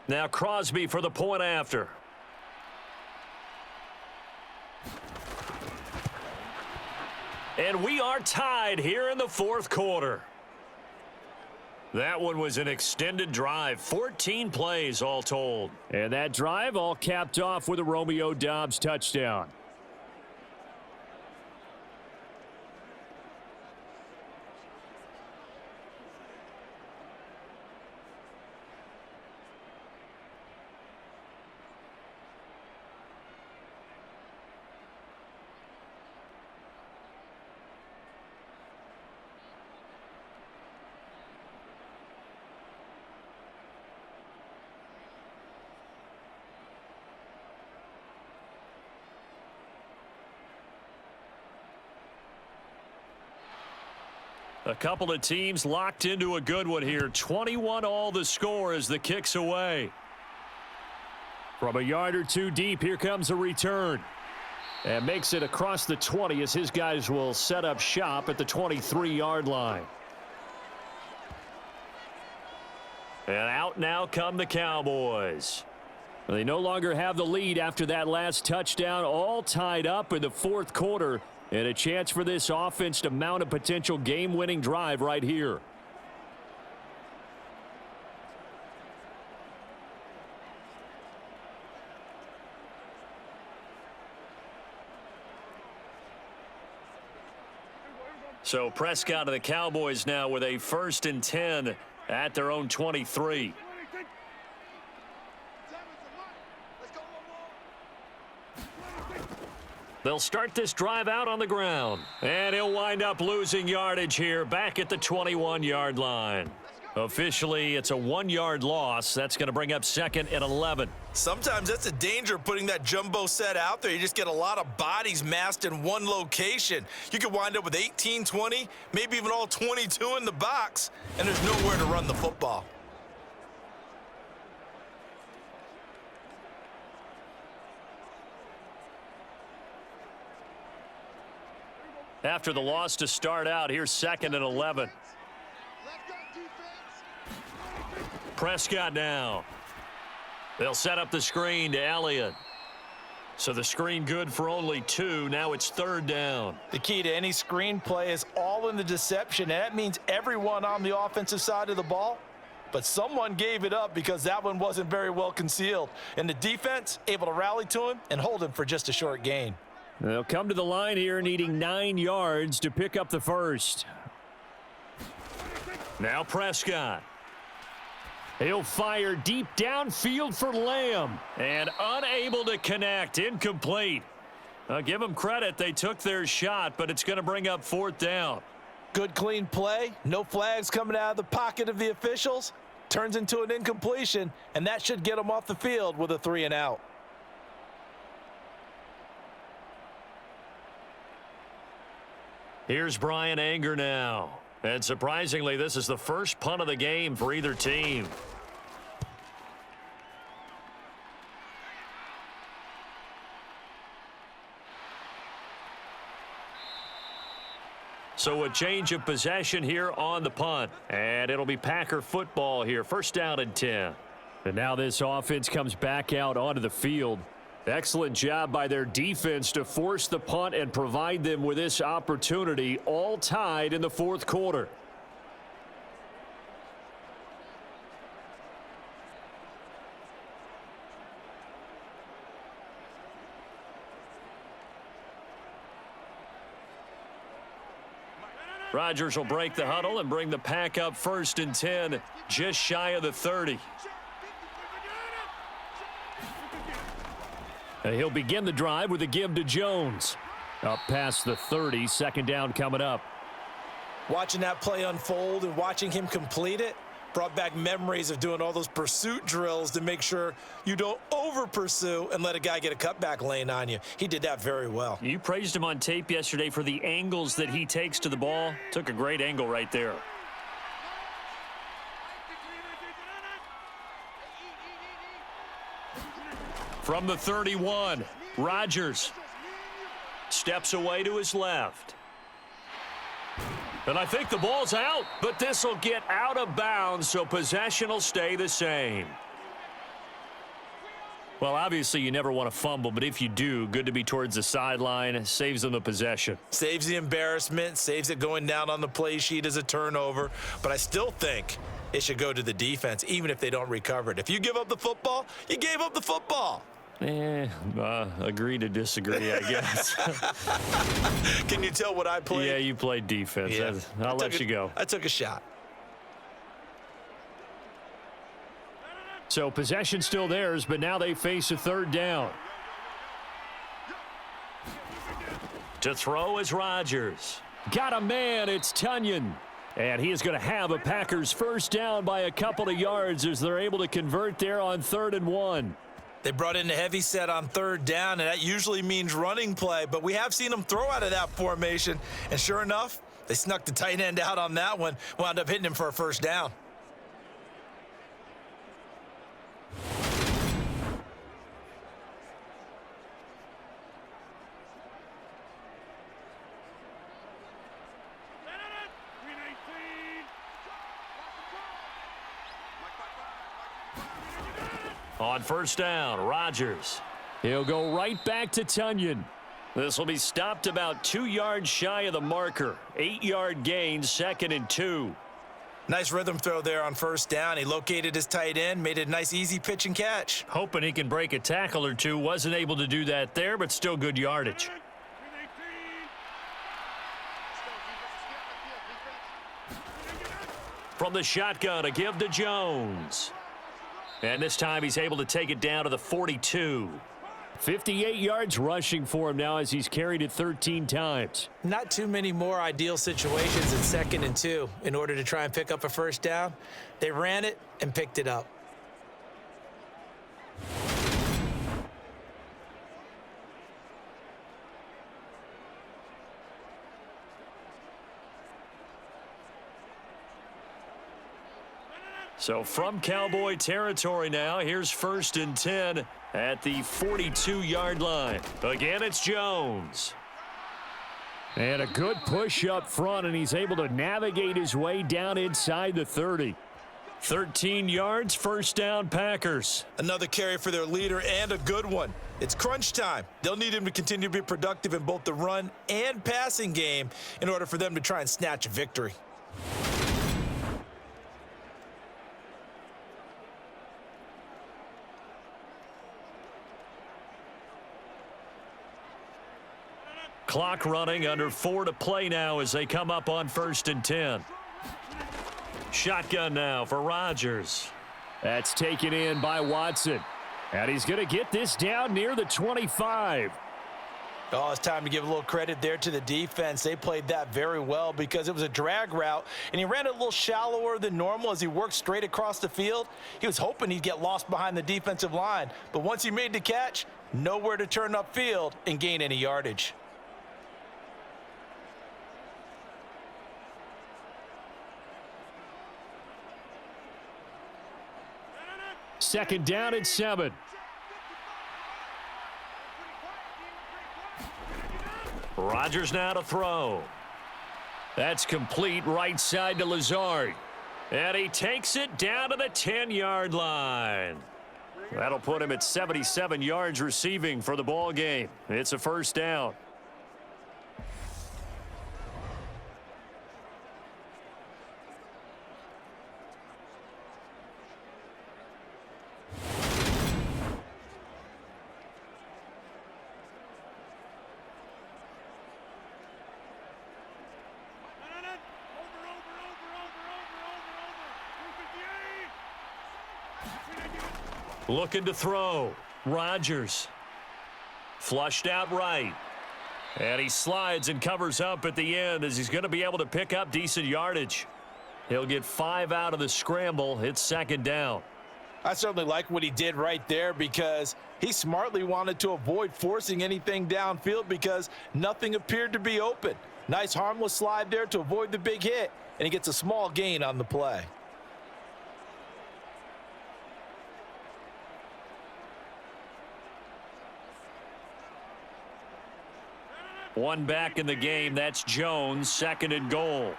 [SPEAKER 2] Now Crosby for the point after. And we are tied here in the fourth quarter. That one was an extended drive, 14 plays all told.
[SPEAKER 5] And that drive all capped off with a Romeo Doubs touchdown.
[SPEAKER 2] A couple of teams locked into a good one here. 21 all the score as the kick's away.
[SPEAKER 5] From a yard or two deep, here comes a return. And makes it across the 20 as his guys will set up shop at the 23-yard line.
[SPEAKER 2] And out now come the Cowboys.
[SPEAKER 5] They no longer have the lead after that last touchdown, all tied up in the fourth quarter. And a chance for this offense to mount a potential game-winning drive right here.
[SPEAKER 2] So Prescott and the Cowboys now with a 1st and 10 at their own 23. They'll start this drive out on the ground. And he'll wind up losing yardage here back at the 21-yard line. Officially, it's a 1-yard loss. That's going to bring up 2nd and 11.
[SPEAKER 3] Sometimes that's the danger of putting that jumbo set out there. You just get a lot of bodies massed in one location. You could wind up with 18, 20, maybe even all 22 in the box, and there's nowhere to run the football.
[SPEAKER 2] After the loss to start out, here's 2nd and 11. Prescott now. They'll set up the screen to Elliott. So the screen good for only 2. Now it's 3rd down.
[SPEAKER 3] The key to any screen play is all in the deception, and that means everyone on the offensive side of the ball. But someone gave it up because that one wasn't very well concealed. And the defense able to rally to him and hold him for just a short gain.
[SPEAKER 5] They'll come to the line here needing 9 yards to pick up the first.
[SPEAKER 2] Now Prescott.
[SPEAKER 5] He'll fire deep downfield for Lamb.
[SPEAKER 2] And unable to connect. Incomplete. I'll give them credit. They took their shot, but it's going to bring up 4th down.
[SPEAKER 3] Good, clean play. No flags coming out of the pocket of the officials. Turns into an incompletion, and that should get them off the field with a 3 and out.
[SPEAKER 2] Here's Brian Anger now. And surprisingly, this is the first punt of the game for either team. So a change of possession here on the punt. And it'll be Packer football here. 1st down and 10.
[SPEAKER 5] And now this offense comes back out onto the field. Excellent job by their defense to force the punt and provide them with this opportunity, all tied in the fourth quarter.
[SPEAKER 2] Rodgers will break the huddle and bring the Pack up 1st and 10, just shy of the 30.
[SPEAKER 5] He'll begin the drive with a give to Jones. Up past the 30, 2nd down coming up.
[SPEAKER 3] Watching that play unfold and watching him complete it, Brought back memories of doing all those pursuit drills to make sure you don't over-pursue and let a guy get a cutback lane on you. He did that very well.
[SPEAKER 2] You praised him on tape yesterday for the angles that he takes to the ball. Took a great angle right there. From the 31, Rodgers steps away to his left. And I think the ball's out, but this will get out of bounds, so possession will stay the same. Well, obviously, you never want to fumble, but if you do, good to be towards the sideline. Saves them the possession.
[SPEAKER 3] Saves the embarrassment, saves it going down on the play sheet as a turnover. But I still think it should go to the defense, even if they don't recover it. If you give up the football, you gave up the football.
[SPEAKER 2] Agree to disagree, I guess.
[SPEAKER 3] Can you tell what I played?
[SPEAKER 2] Yeah, you played defense.
[SPEAKER 3] Yeah.
[SPEAKER 2] I'll let you go.
[SPEAKER 3] I took a shot.
[SPEAKER 5] So possession still theirs, but now they face a third down.
[SPEAKER 2] To throw is Rodgers.
[SPEAKER 5] Got a man, it's Tunyon. And he is going to have a Packers first down by a couple of yards as they're able to convert there on 3rd and 1.
[SPEAKER 3] They brought in the heavy set on 3rd down, and that usually means running play, but we have seen them throw out of that formation, and sure enough, they snuck the tight end out on that one, wound up hitting him for a first down.
[SPEAKER 2] On first down, Rodgers.
[SPEAKER 5] He'll go right back to Tunyon.
[SPEAKER 2] This will be stopped about 2 yards shy of the marker. 8-yard gain, 2nd and 2.
[SPEAKER 3] Nice rhythm throw there on first down. He located his tight end, made it a nice easy pitch and catch.
[SPEAKER 2] Hoping he can break a tackle or two. Wasn't able to do that there, but still good yardage. From the shotgun, a give to Jones. And this time he's able to take it down to the 42.
[SPEAKER 5] 58 yards rushing for him now as he's carried it 13 times.
[SPEAKER 3] Not too many more ideal situations in 2nd and 2 in order to try and pick up a first down. They ran it and picked it up.
[SPEAKER 2] So from Cowboy territory now, here's 1st and 10 at the 42-yard line. Again, it's Jones.
[SPEAKER 5] And a good push up front, and he's able to navigate his way down inside the 30.
[SPEAKER 2] 13 yards, first down, Packers.
[SPEAKER 3] Another carry for their leader, and a good one. It's crunch time. They'll need him to continue to be productive in both the run and passing game in order for them to try and snatch a victory.
[SPEAKER 2] Clock running, under 4 to play now as they come up on 1st and 10. Shotgun now for Rodgers.
[SPEAKER 5] That's taken in by Watson. And he's going to get this down near the 25.
[SPEAKER 3] Oh, it's time to give a little credit there to the defense. They played that very well because it was a drag route, and he ran it a little shallower than normal as he worked straight across the field. He was hoping he'd get lost behind the defensive line, but once he made the catch, nowhere to turn upfield and gain any yardage.
[SPEAKER 5] Second down and 7.
[SPEAKER 2] Rodgers now to throw. That's complete, right side to Lazard. And he takes it down to the 10-yard line. That'll put him at 77 yards receiving for the ball game. It's a first down. Looking to throw. Rodgers. Flushed out right. And he slides and covers up at the end as he's going to be able to pick up decent yardage. He'll get 5 out of the scramble. It's second down.
[SPEAKER 3] I certainly like what he did right there because he smartly wanted to avoid forcing anything downfield because nothing appeared to be open. Nice harmless slide there to avoid the big hit, and he gets a small gain on the play.
[SPEAKER 2] One back in the game. That's Jones. Second and goal.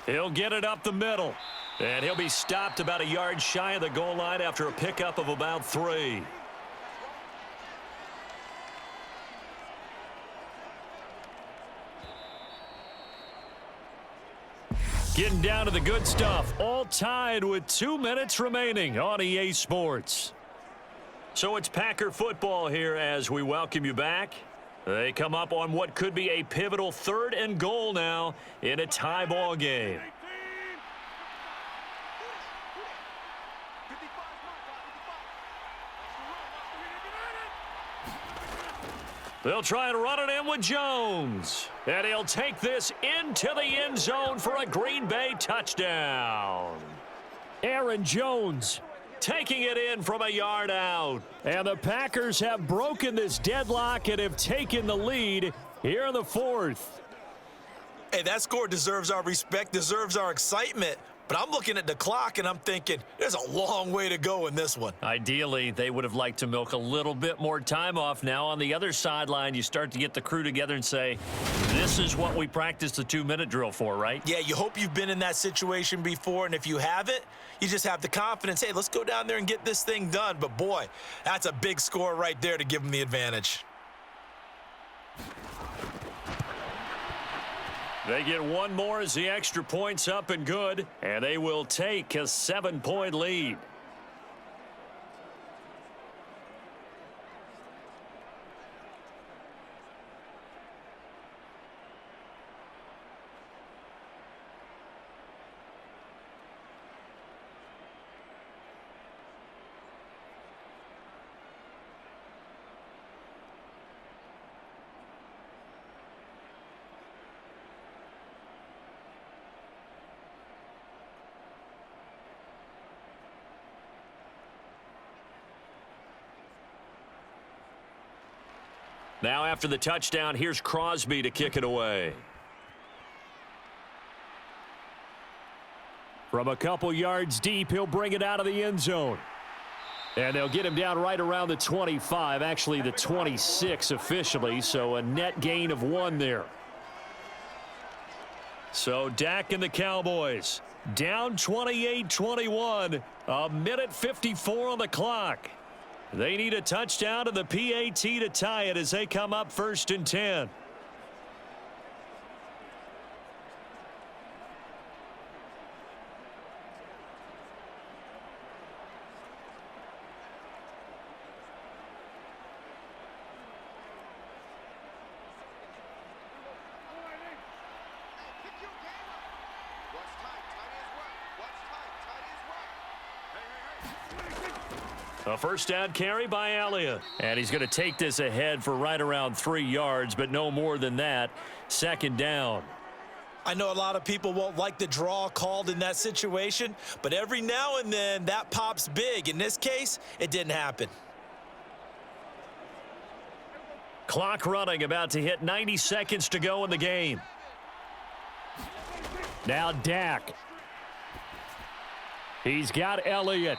[SPEAKER 2] He'll get it up the middle. And he'll be stopped about a yard shy of the goal line after a pickup of about 3. Getting down to the good stuff. All tied with 2 minutes remaining on EA Sports. So it's Packer football here as we welcome you back. They come up on what could be a pivotal 3rd and goal now in a tie ball game. They'll try and run it in with Jones. And he'll take this into the end zone for a Green Bay touchdown.
[SPEAKER 5] Aaron Jones
[SPEAKER 2] Taking it in from a yard out.
[SPEAKER 5] And the Packers have broken this deadlock and have taken the lead here in the 4th.
[SPEAKER 3] Hey, that score deserves our respect, deserves our excitement. But I'm looking at the clock and I'm thinking there's a long way to go in this one.
[SPEAKER 2] Ideally, they would have liked to milk a little bit more time off. Now on the other sideline, you start to get the crew together and say, this is what we practiced the 2-minute drill for, right?
[SPEAKER 3] Yeah, you hope you've been in that situation before, and if you haven't, you just have the confidence, hey, let's go down there and get this thing done. But boy, that's a big score right there to give them the advantage.
[SPEAKER 2] They get one more as the extra point's up and good, and they will take a 7-point lead. Now after the touchdown, here's Crosby to kick it away.
[SPEAKER 5] From a couple yards deep, he'll bring it out of the end zone. And they'll get him down right around the 25, actually the 26 officially, so a net gain of 1 there.
[SPEAKER 2] So Dak and the Cowboys down 28-21, a minute 54 on the clock. They need a touchdown to the PAT to tie it as they come up 1st and 10. A first down carry by Elliott. And he's going to take this ahead for right around 3 yards, but no more than that. 2nd down.
[SPEAKER 3] I know a lot of people won't like the draw called in that situation, but every now and then that pops big. In this case, it didn't happen.
[SPEAKER 2] Clock running, about to hit 90 seconds to go in the game.
[SPEAKER 5] Now Dak. He's got Elliott.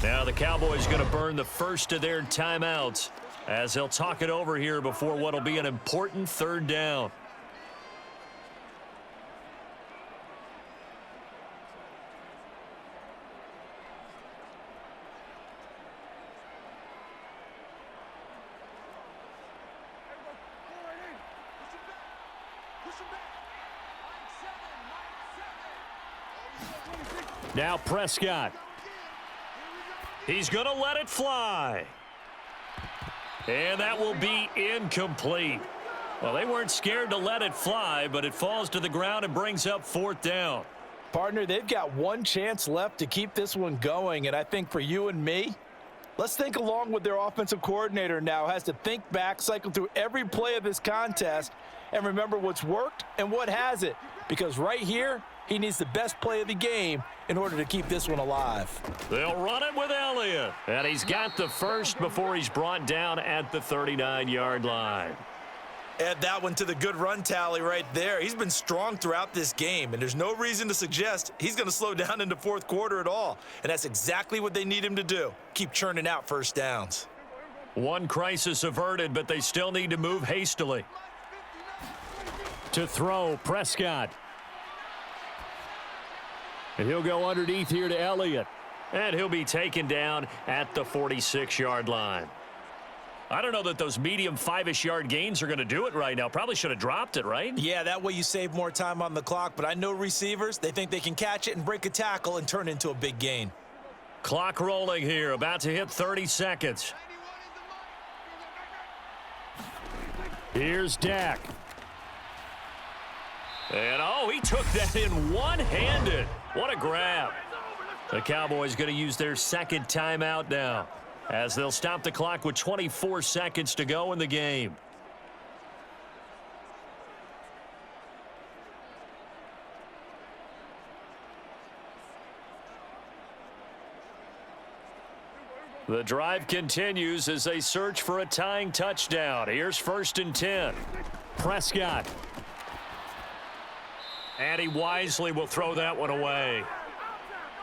[SPEAKER 2] Now the Cowboys going to burn the first of their timeouts as they'll talk it over here before what will be an important 3rd down.
[SPEAKER 5] Now Prescott.
[SPEAKER 2] He's going to let it fly. And that will be incomplete. Well, they weren't scared to let it fly, but it falls to the ground and brings up 4th down.
[SPEAKER 3] Partner, they've got one chance left to keep this one going, and I think for you and me, Let's think along with their offensive coordinator now. Has to think back, cycle through every play of this contest, and remember what's worked and what hasn't. Because right here, he needs the best play of the game in order to keep this one alive.
[SPEAKER 2] They'll run it with Elliott. And he's got the first before he's brought down at the 39-yard line.
[SPEAKER 3] Add that one to the good run tally right there. He's been strong throughout this game, and there's no reason to suggest he's going to slow down in the fourth quarter at all. And that's exactly what they need him to do. Keep churning out first downs.
[SPEAKER 2] One crisis averted, but they still need to move hastily.
[SPEAKER 5] To throw, Prescott. And he'll go underneath here to Elliott.
[SPEAKER 2] And he'll be taken down at the 46-yard line. I don't know that those medium 5-ish yard gains are going to do it right now. Probably should have dropped it, right?
[SPEAKER 3] Yeah, that way you save more time on the clock. But I know receivers, they think they can catch it and break a tackle and turn into a big gain.
[SPEAKER 2] Clock rolling here, about to hit 30 seconds.
[SPEAKER 5] Here's Dak.
[SPEAKER 2] And, oh, he took that in one-handed. What a grab. The Cowboys going to use their second timeout now, as they'll stop the clock with 24 seconds to go in the game. The drive continues as they search for a tying touchdown. Here's 1st and 10.
[SPEAKER 5] Prescott.
[SPEAKER 2] And he wisely will throw that one away.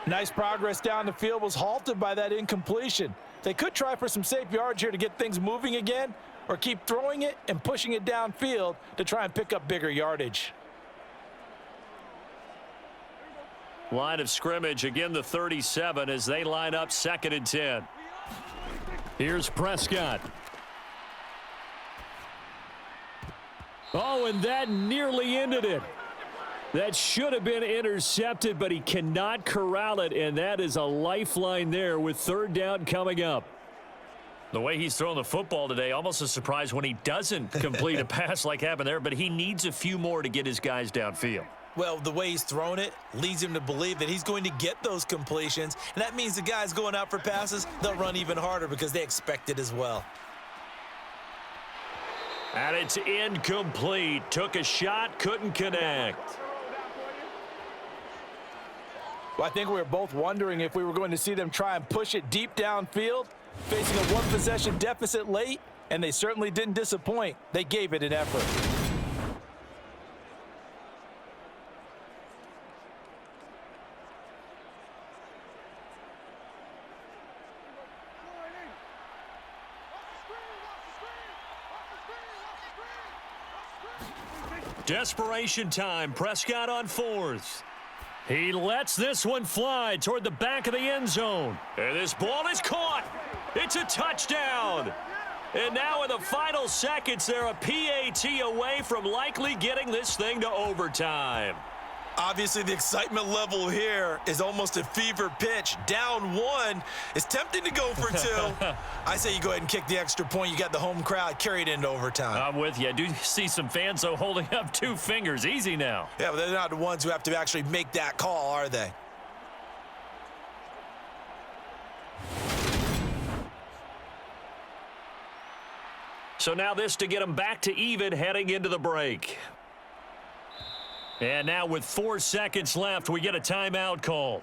[SPEAKER 3] Nice progress down the field, was halted by that incompletion. They could try for some safe yards here to get things moving again, or keep throwing it and pushing it downfield to try and pick up bigger yardage.
[SPEAKER 2] Line of scrimmage, again the 37 as they line up 2nd and 10.
[SPEAKER 5] Here's Prescott. Oh, and that nearly ended it. That should have been intercepted, but he cannot corral it, and that is a lifeline there with 3rd down coming up.
[SPEAKER 2] The way he's throwing the football today, almost a surprise when he doesn't complete a pass like happened there, but he needs a few more to get his guys downfield.
[SPEAKER 3] Well, the way he's thrown it leads him to believe that he's going to get those completions, and that means the guys going out for passes, they'll run even harder because they expect it as well.
[SPEAKER 2] And it's incomplete. Took a shot, couldn't connect.
[SPEAKER 3] Well, I think we were both wondering if we were going to see them try and push it deep downfield, facing a one-possession deficit late, and they certainly didn't disappoint. They gave it an effort.
[SPEAKER 2] Desperation time. Prescott on 4th. He lets this one fly toward the back of the end zone. And this ball is caught. It's a touchdown. And now in the final seconds, they're a PAT away from likely getting this thing to overtime.
[SPEAKER 3] Obviously, the excitement level here is almost a fever pitch. Down 1. It's tempting to go for 2. I say you go ahead and kick the extra point. You got the home crowd carried into overtime.
[SPEAKER 2] I'm with you. I do see some fans, though, holding up 2 fingers. Easy now.
[SPEAKER 3] Yeah, but they're not the ones who have to actually make that call, are they?
[SPEAKER 2] So now this to get them back to even heading into the break. And now with 4 seconds left, we get a timeout call.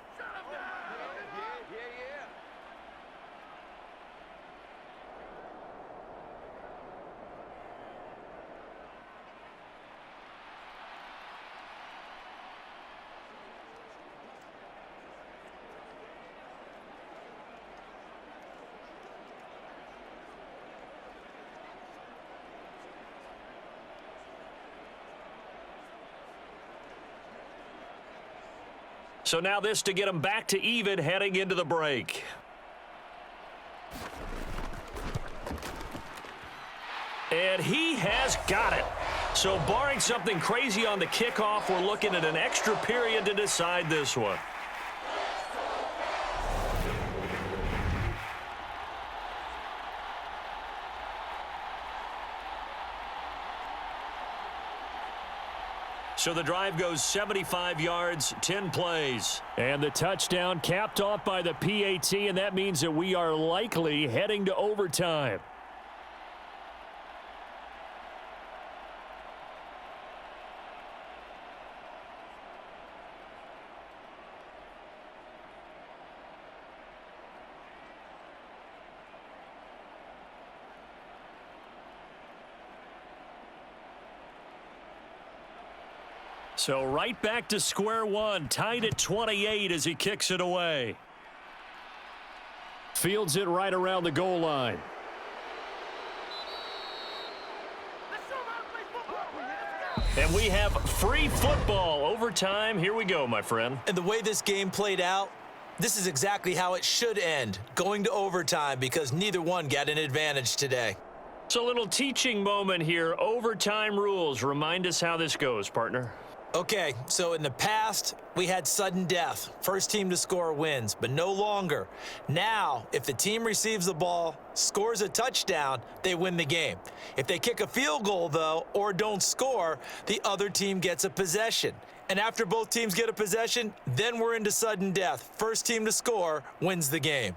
[SPEAKER 2] So now this to get them back to even heading into the break. And he has got it. So barring something crazy on the kickoff, we're looking at an extra period to decide this one. So the drive goes 75 yards, 10 plays.
[SPEAKER 5] And the touchdown capped off by the PAT, and that means that we are likely heading to overtime. So right back to square one, tied at 28 as he kicks it away. Fields it right around the goal line. And we have free football. Overtime. Here we go, my friend.
[SPEAKER 3] And the way this game played out, this is exactly how it should end, going to overtime, because neither one got an advantage today.
[SPEAKER 5] So a little teaching moment here. Overtime rules. Remind us how this goes, partner.
[SPEAKER 3] Okay, so in the past, we had sudden death. First team to score wins, but no longer. Now, if the team receives the ball, scores a touchdown, they win the game. If they kick a field goal, though, or don't score, the other team gets a possession. And after both teams get a possession, then we're into sudden death. First team to score wins the game.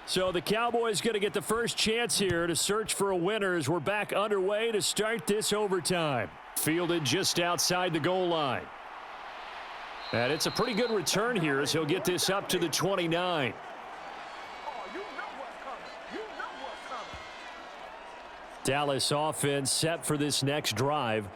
[SPEAKER 5] So the Cowboys going to get the first chance here to search for a winner as we're back underway to start this overtime. Fielded just outside the goal line. And it's a pretty good return here as he'll get this up to the 29. Dallas offense set for this next drive.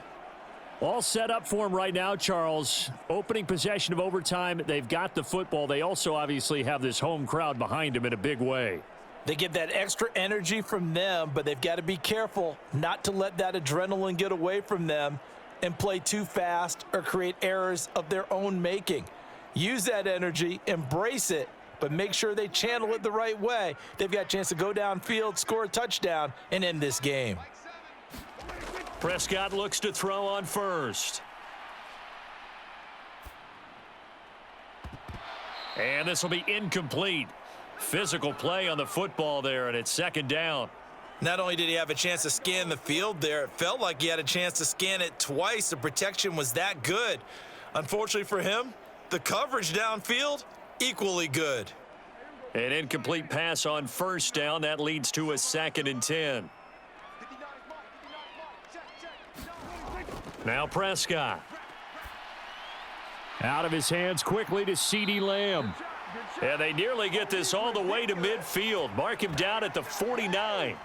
[SPEAKER 5] All set up for him right now, Charles. Opening possession of overtime, they've got the football. They also obviously have this home crowd behind them in a big way.
[SPEAKER 3] They get that extra energy from them, but they've got to be careful not to let that adrenaline get away from them and play too fast or create errors of their own making. Use that energy, embrace it, but make sure they channel it the right way. They've got a chance to go downfield, score a touchdown, and end this game.
[SPEAKER 2] Prescott looks to throw on first.
[SPEAKER 5] And this will be incomplete. Physical play on the football there, and it's second down.
[SPEAKER 3] Not only did he have a chance to scan the field there, it felt like he had a chance to scan it twice. The protection was that good. Unfortunately for him, the coverage downfield, equally good.
[SPEAKER 5] An incomplete pass on first down. That leads to a 2nd and 10. Now Prescott. Out of his hands quickly to CeeDee Lamb. And they nearly get this all the way to midfield. Mark him down at the 49.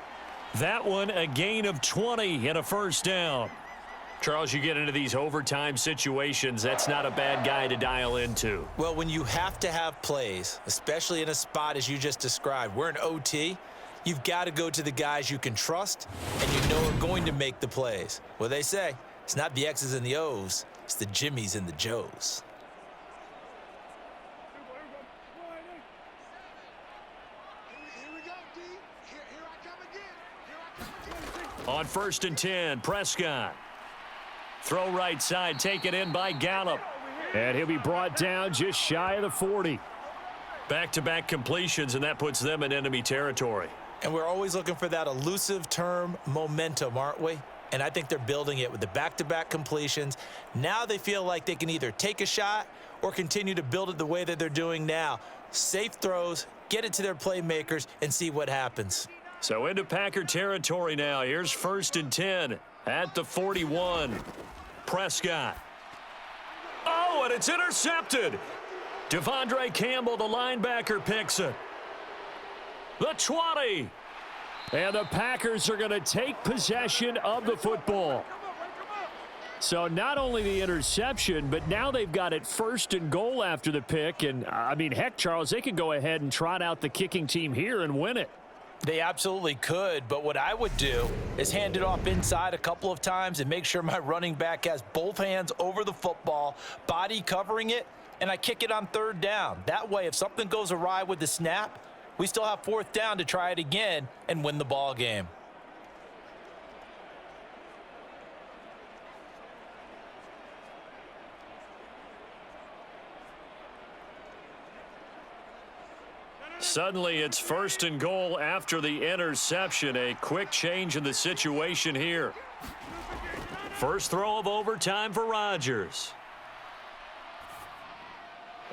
[SPEAKER 5] That one a gain of 20 and a first down. Charles, you get into these overtime situations, that's not a bad guy to dial into.
[SPEAKER 3] Well, when you have to have plays, especially in a spot as you just described, we're in OT, you've got to go to the guys you can trust and you know are going to make the plays. Well, they say, it's not the X's and the O's, it's the Jimmys and the Joes.
[SPEAKER 5] On 1st and 10, Prescott. Throw right side, taken in by Gallup. And he'll be brought down just shy of the 40.
[SPEAKER 2] Back-to-back completions, and that puts them in enemy territory.
[SPEAKER 3] And we're always looking for that elusive term, momentum, aren't we? And I think they're building it with the back-to-back completions. Now they feel like they can either take a shot or continue to build it the way that they're doing now. Safe throws, get it to their playmakers, and see what happens.
[SPEAKER 5] So into Packer territory now. Here's 1st and 10 at the 41. Prescott. Oh, and it's intercepted. Devondre Campbell, the linebacker, picks it. The 20. And the Packers are going to take possession of the football. So not only the interception, but now they've got it 1st and goal after the pick. And, I mean, heck, Charles, they could go ahead and trot out the kicking team here and win it.
[SPEAKER 3] They absolutely could, but what I would do is hand it off inside a couple of times and make sure my running back has both hands over the football, body covering it, and I kick it on 3rd down. That way, if something goes awry with the snap, we still have 4th down to try it again and win the ball game.
[SPEAKER 2] Suddenly, it's 1st and goal after the interception. A quick change in the situation here. First throw of overtime for Rodgers.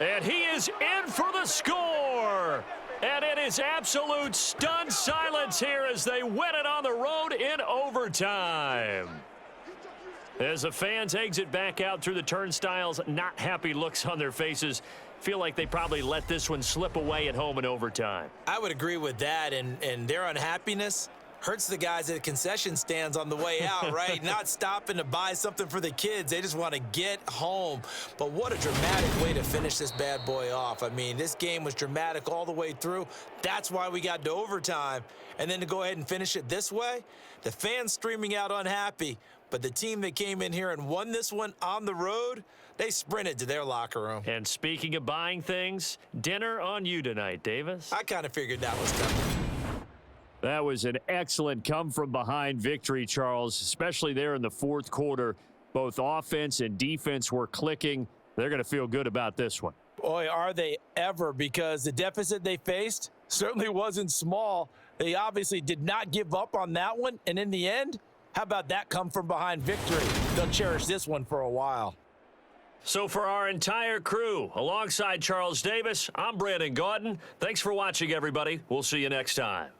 [SPEAKER 2] And he is in for the score. And it is absolute stunned silence here as they win it on the road in overtime. As the fans exit back out through the turnstiles, not happy looks on their faces. Feel like they probably let this one slip away at home in overtime.
[SPEAKER 3] I would agree with that, and their unhappiness hurts the guys at the concession stands on the way out, right? Not stopping to buy something for the kids. They just want to get home. But what a dramatic way to finish this bad boy off. I mean, this game was dramatic all the way through. That's why we got to overtime. And then to go ahead and finish it this way, the fans streaming out unhappy. But the team that came in here and won this one on the road, they sprinted to their locker room.
[SPEAKER 2] And speaking of buying things, dinner on you tonight, Davis.
[SPEAKER 3] I kind of figured that was coming.
[SPEAKER 5] That was an excellent come-from-behind victory, Charles, especially there in the fourth quarter. Both offense and defense were clicking. They're going to feel good about this one.
[SPEAKER 3] Boy, are they ever, because the deficit they faced certainly wasn't small. They obviously did not give up on that one, and in the end, how about that come-from-behind victory? They'll cherish this one for a while.
[SPEAKER 2] So for our entire crew, alongside Charles Davis, I'm Brandon Gaudin. Thanks for watching, everybody. We'll see you next time.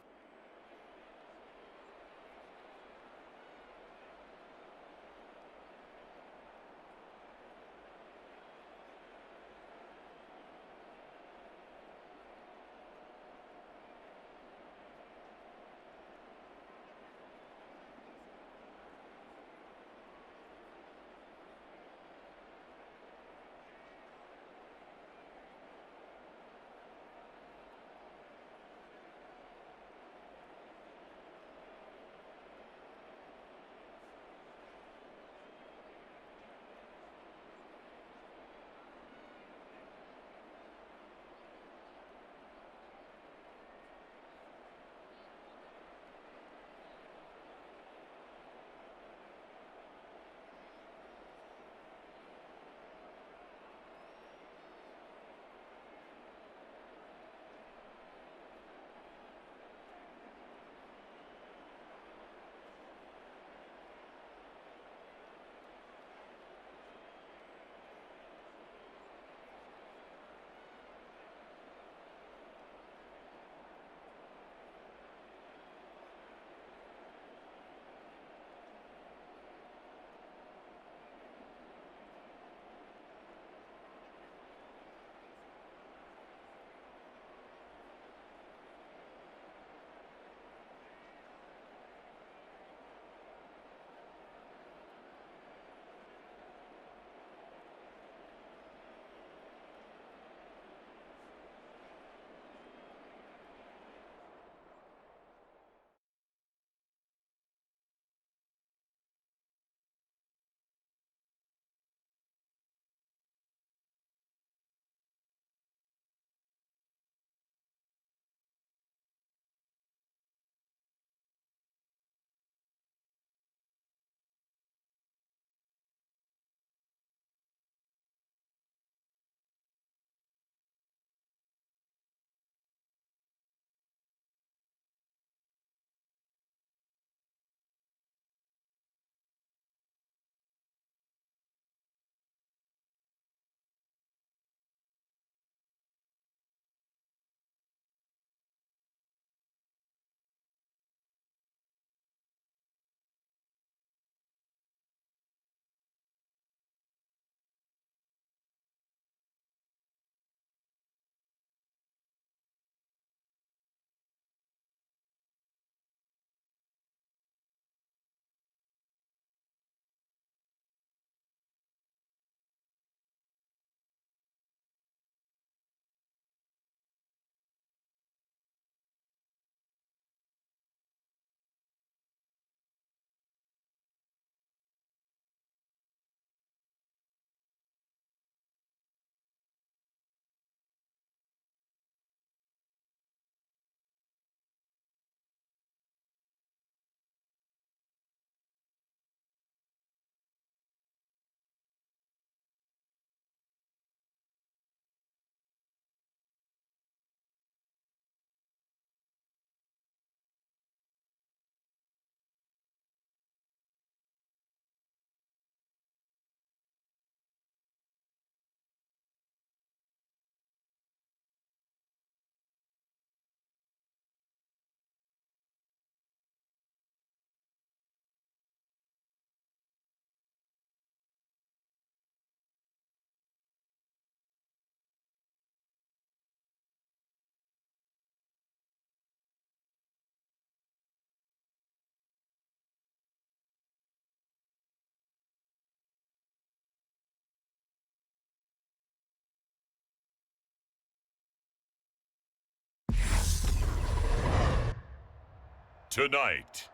[SPEAKER 1] Tonight,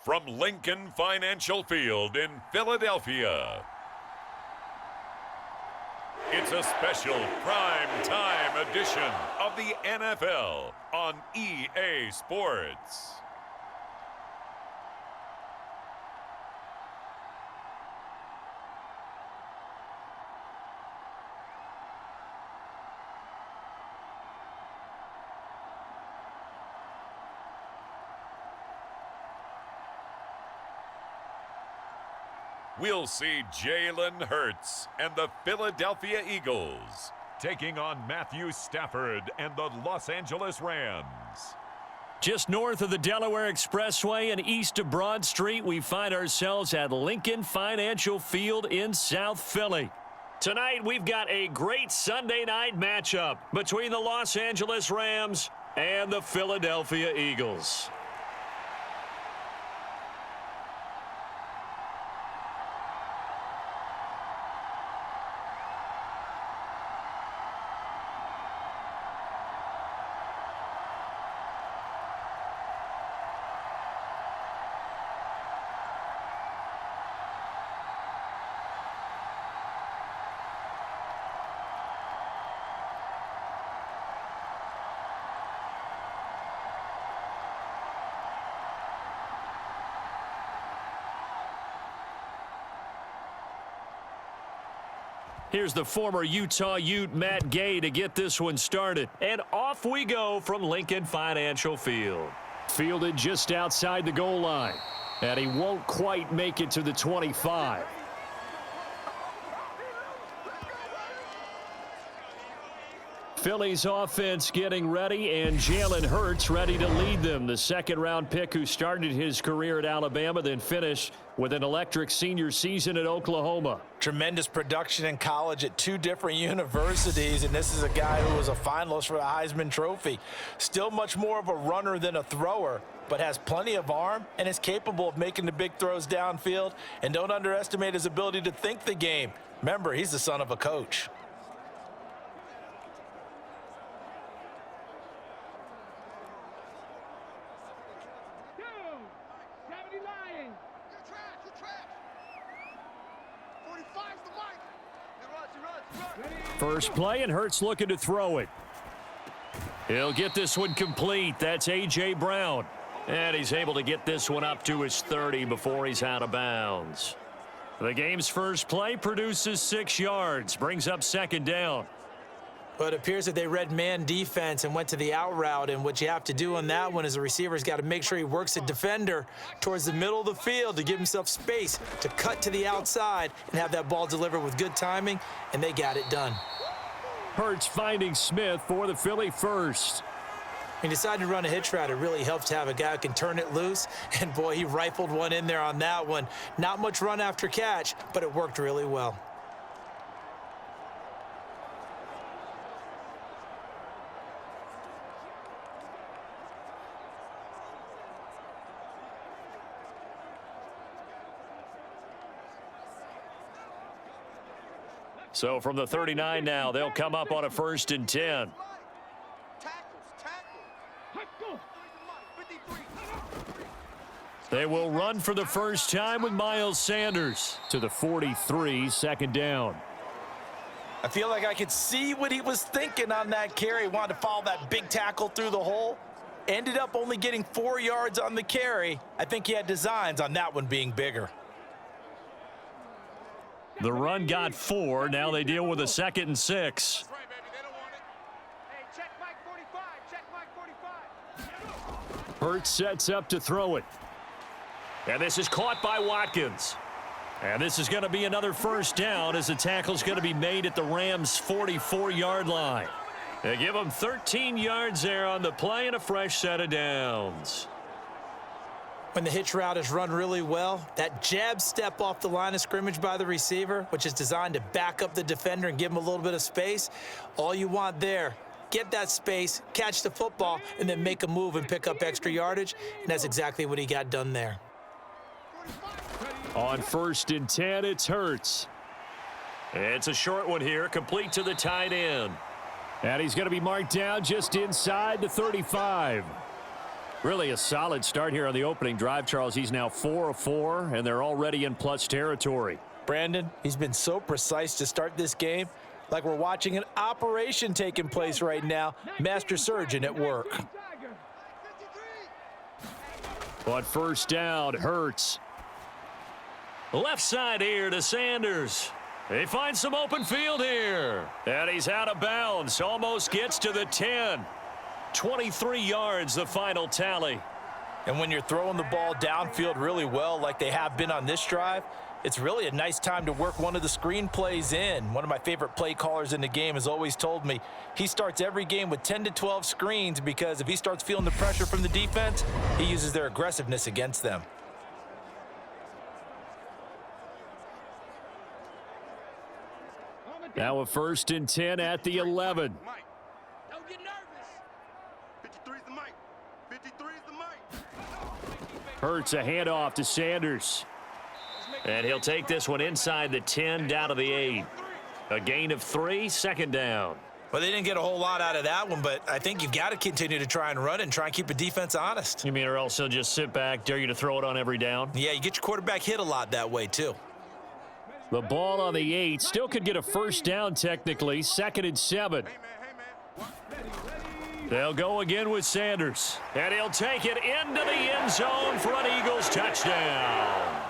[SPEAKER 1] from Lincoln Financial Field in Philadelphia, it's a special prime time edition of the NFL on EA Sports. We'll see Jalen Hurts and the Philadelphia Eagles taking on Matthew Stafford and the Los Angeles Rams.
[SPEAKER 5] Just north of the Delaware Expressway and east of Broad Street, we find ourselves at Lincoln Financial Field in South Philly. Tonight, we've got a great Sunday night matchup between the Los Angeles Rams and the Philadelphia Eagles. Here's the former Utah Ute, Matt Gay, to get this one started. And off we go from Lincoln Financial Field.
[SPEAKER 2] Fielded just outside the goal line. And he won't quite make it to the 25. Philly's offense getting ready, and Jalen Hurts ready to lead them. The second-round pick who started his career at Alabama, then finished with an electric senior season at Oklahoma.
[SPEAKER 3] Tremendous production in college at two different universities, and this is a guy who was a finalist for the Heisman Trophy. Still much more of a runner than a thrower, but has plenty of arm and is capable of making the big throws downfield. And don't underestimate his ability to think the game. Remember, he's the son of a coach.
[SPEAKER 2] First play, and Hurts looking to throw it.
[SPEAKER 5] He'll get this one complete. That's A.J. Brown. And he's able to get this one up to his 30 before he's out of bounds. The game's first play produces 6 yards, brings up second down.
[SPEAKER 3] Well, it appears that they read man defense and went to the out route, and what you have to do on that one is the receiver's got to make sure he works the defender towards the middle of the field to give himself space to cut to the outside and have that ball delivered with good timing, and they got it done.
[SPEAKER 2] Hurts finding Smith for the Philly first.
[SPEAKER 3] He decided to run a hitch route. It really helps to have a guy who can turn it loose, and boy, he rifled one in there on that one. Not much run after catch, but it worked really well.
[SPEAKER 5] So from the 39 now, they'll come up on a 1st and 10. They will run for the first time with Miles Sanders
[SPEAKER 2] To the 43, second down.
[SPEAKER 3] I feel like I could see what he was thinking on that carry. He wanted to follow that big tackle through the hole. Ended up only getting 4 yards on the carry. I think he had designs on that one being bigger.
[SPEAKER 5] The run got 4. Now they deal with a 2nd and 6.
[SPEAKER 2] Hurts sets up to throw it.
[SPEAKER 5] And this is caught by Watkins. And this is going to be another first down as the tackle's going to be made at the Rams' 44-yard line. They give them 13 yards there on the play and a fresh set of downs.
[SPEAKER 3] When the hitch route is run really well, that jab step off the line of scrimmage by the receiver, which is designed to back up the defender and give him a little bit of space, all you want there, get that space, catch the football, and then make a move and pick up extra yardage, and that's exactly what he got done there.
[SPEAKER 2] On 1st and 10, it's Hurts.
[SPEAKER 5] It's a short one here, complete to the tight end.
[SPEAKER 2] And he's going to be marked down just inside the 35.
[SPEAKER 5] Really a solid start here on the opening drive, Charles. He's now 4 of 4, and they're already in plus territory.
[SPEAKER 3] Brandon, he's been so precise to start this game, like we're watching an operation taking place right now. Master surgeon at work.
[SPEAKER 5] On first down, Hurts. Left side here to Sanders. They find some open field here. And he's out of bounds. Almost gets to the 10. 23 yards, the final tally.
[SPEAKER 3] And when you're throwing the ball downfield really well like they have been on this drive, it's really a nice time to work one of the screen plays in. One of my favorite play callers in the game has always told me he starts every game with 10 to 12 screens because if he starts feeling the pressure from the defense, he uses their aggressiveness against them.
[SPEAKER 5] Now a 1st and 10 at the 11.
[SPEAKER 4] Mike, don't get nervous. 53 is the mic. 53 is the mic.
[SPEAKER 5] Hurts a handoff to Sanders. And he'll take this one inside the 10 down to the 8. A gain of 3, 2nd down.
[SPEAKER 3] Well, they didn't get a whole lot out of that one, but I think you've got to continue to try and run and try and keep the defense honest.
[SPEAKER 5] You mean or else he'll just sit back, dare you to throw it on every down?
[SPEAKER 3] Yeah, you get your quarterback hit a lot that way, too.
[SPEAKER 5] The ball on the 8. Still could get a 1st down technically. 2nd and 7.
[SPEAKER 4] Hey, man.
[SPEAKER 5] They'll go again with Sanders. And he'll take it into the end zone for an Eagles touchdown.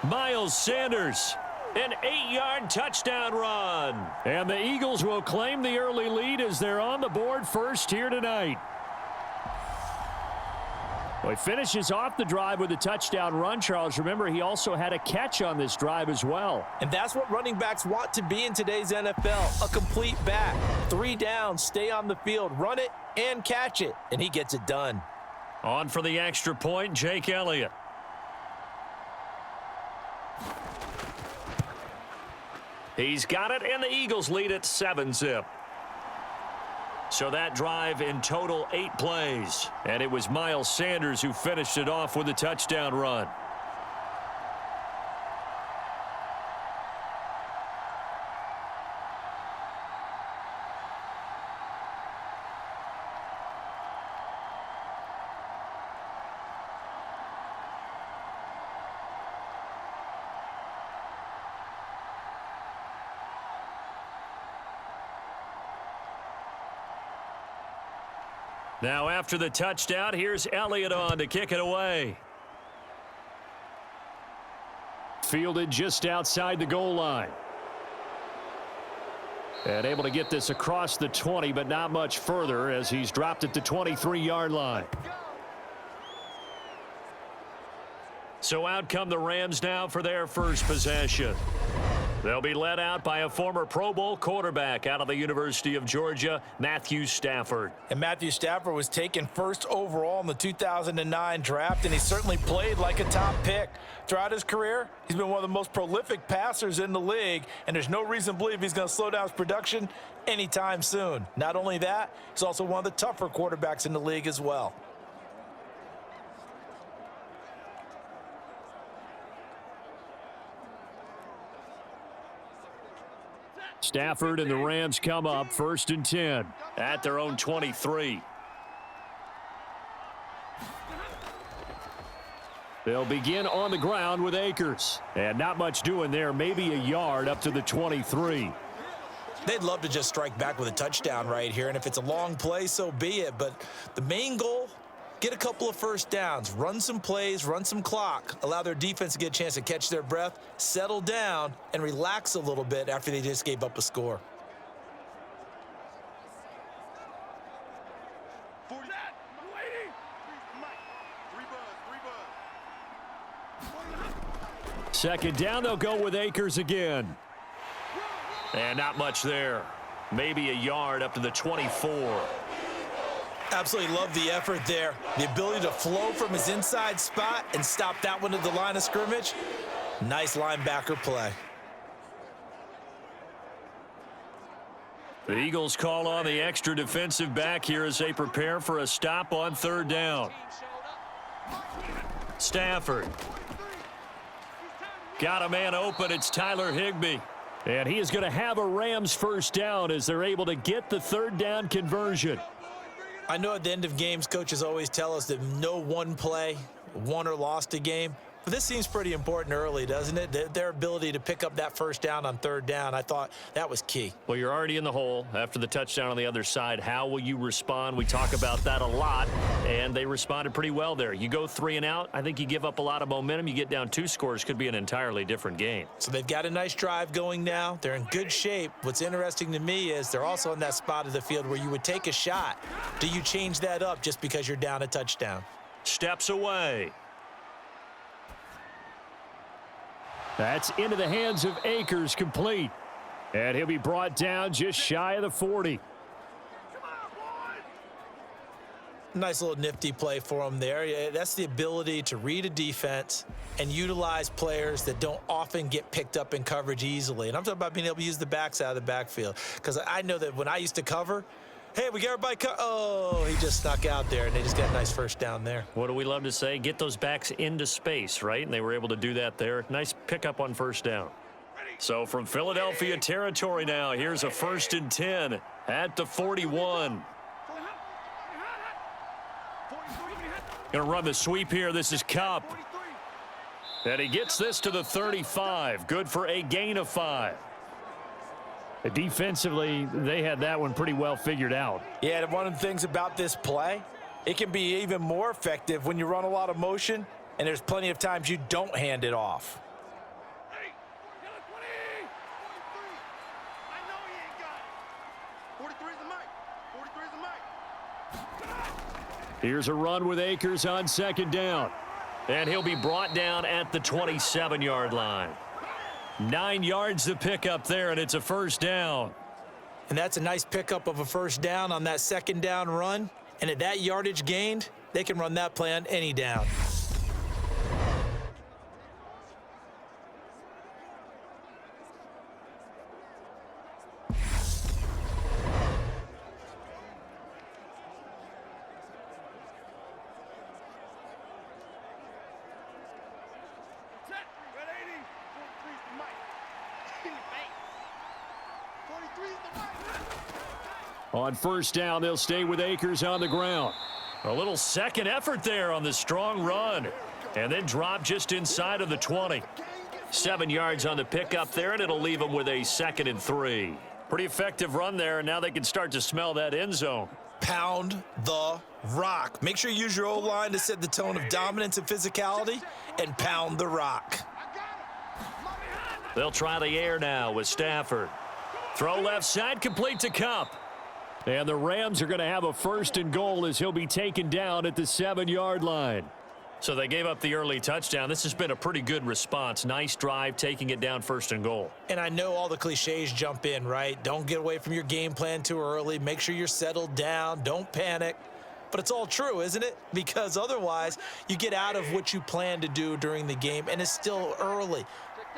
[SPEAKER 5] Miles Sanders, an 8-yard touchdown run. And the Eagles will claim the early lead as they're on the board first here tonight. Well, he finishes off the drive with a touchdown run, Charles. Remember, he also had a catch on this drive as well.
[SPEAKER 3] And that's what running backs want to be in today's NFL, a complete back. 3 downs, stay on the field, run it, and catch it. And he gets it done.
[SPEAKER 5] On for the extra point, Jake Elliott. He's got it, and the Eagles lead at 7-zip. So that drive in total 8 plays. And it was Miles Sanders who finished it off with a touchdown run. Now after the touchdown, here's Elliott on to kick it away. Fielded just outside the goal line. And able to get this across the 20, but not much further as he's dropped it to 23-yard line. So out come the Rams now for their first possession. They'll be led out by a former Pro Bowl quarterback out of the University of Georgia, Matthew Stafford.
[SPEAKER 3] And Matthew Stafford was taken 1st overall in the 2009 draft, and he certainly played like a top pick. Throughout his career, he's been one of the most prolific passers in the league, and there's no reason to believe he's going to slow down his production anytime soon. Not only that, he's also one of the tougher quarterbacks in the league as well.
[SPEAKER 5] Stafford and the Rams come up 1st and 10 at their own 23. They'll begin on the ground with Akers. And not much doing there, maybe a yard up to the 23.
[SPEAKER 3] They'd love to just strike back with a touchdown right here, and if it's a long play, so be it. But the main goal, get a couple of 1st downs, run some plays, run some clock, allow their defense to get a chance to catch their breath, settle down, and relax a little bit after they just gave up a score.
[SPEAKER 5] Second down, they'll go with Akers again. And not much there. Maybe a yard up to the 24.
[SPEAKER 3] Absolutely love the effort there. The ability to flow from his inside spot and stop that one at the line of scrimmage. Nice linebacker play.
[SPEAKER 5] The Eagles call on the extra defensive back here as they prepare for a stop on 3rd down. Stafford. Got a man open. It's Tyler Higbee. And he is going to have a Rams 1st down as they're able to get the 3rd down conversion.
[SPEAKER 3] I know at the end of games, coaches always tell us that no one play won or lost a game. But this seems pretty important early, doesn't it? Their ability to pick up that first down on third down, I thought that was key.
[SPEAKER 2] Well, you're already in the hole after the touchdown on the other side. How will you respond? We talk about that a lot, and they responded pretty well there. You go 3 and out, I think you give up a lot of momentum. You get down 2 scores, could be an entirely different game.
[SPEAKER 3] So they've got a nice drive going now. They're in good shape. What's interesting to me is they're also in that spot of the field where you would take a shot. Do you change that up just because you're down a touchdown?
[SPEAKER 2] Steps away.
[SPEAKER 5] That's into the hands of Akers, complete. And he'll be brought down just shy of the 40.
[SPEAKER 3] Nice little nifty play for him there. Yeah, that's the ability to read a defense and utilize players that don't often get picked up in coverage easily. And I'm talking about being able to use the backs out of the backfield. Because I know that when I used to cover, hey, we got everybody oh, he just snuck out there, and they just got a nice first down there.
[SPEAKER 2] What do we love to say? Get those backs into space, right? And they were able to do that there. Nice pickup on first down. So from Philadelphia territory now, here's a 1st and 10 at the 41. Going to run the sweep here. This is Kupp. And he gets this to the 35. Good for a gain of 5.
[SPEAKER 5] Defensively, they had that one pretty well figured out.
[SPEAKER 3] Yeah, and one of the things about this play, it can be even more effective when you run a lot of motion, and there's plenty of times you don't hand it off.
[SPEAKER 5] Here's a run with Akers on 2nd down.
[SPEAKER 2] And he'll be brought down at the 27-yard line. 9 yards to pick up there, and it's a 1st down.
[SPEAKER 3] And that's a nice pickup of a 1st down on that 2nd down run. And at that yardage gained, they can run that play on any down.
[SPEAKER 5] On 1st down, they'll stay with Akers on the ground.
[SPEAKER 2] A little second effort there on the strong run. And then drop just inside of the 20. 7 yards on the pickup there, and it'll leave them with a 2nd and 3. Pretty effective run there, and now they can start to smell that end zone.
[SPEAKER 3] Pound the rock. Make sure you use your O-line to set the tone of dominance and physicality, and pound the rock.
[SPEAKER 2] They'll try the air now with Stafford. Throw left side, complete to Kupp.
[SPEAKER 5] And the Rams are going to have a 1st and goal as he'll be taken down at the 7-yard line.
[SPEAKER 2] So they gave up the early touchdown. This has been a pretty good response. Nice drive, taking it down 1st and goal.
[SPEAKER 3] And I know all the cliches jump in, right? Don't get away from your game plan too early. Make sure you're settled down. Don't panic. But it's all true, isn't it? Because otherwise, you get out of what you plan to do during the game, and it's still early.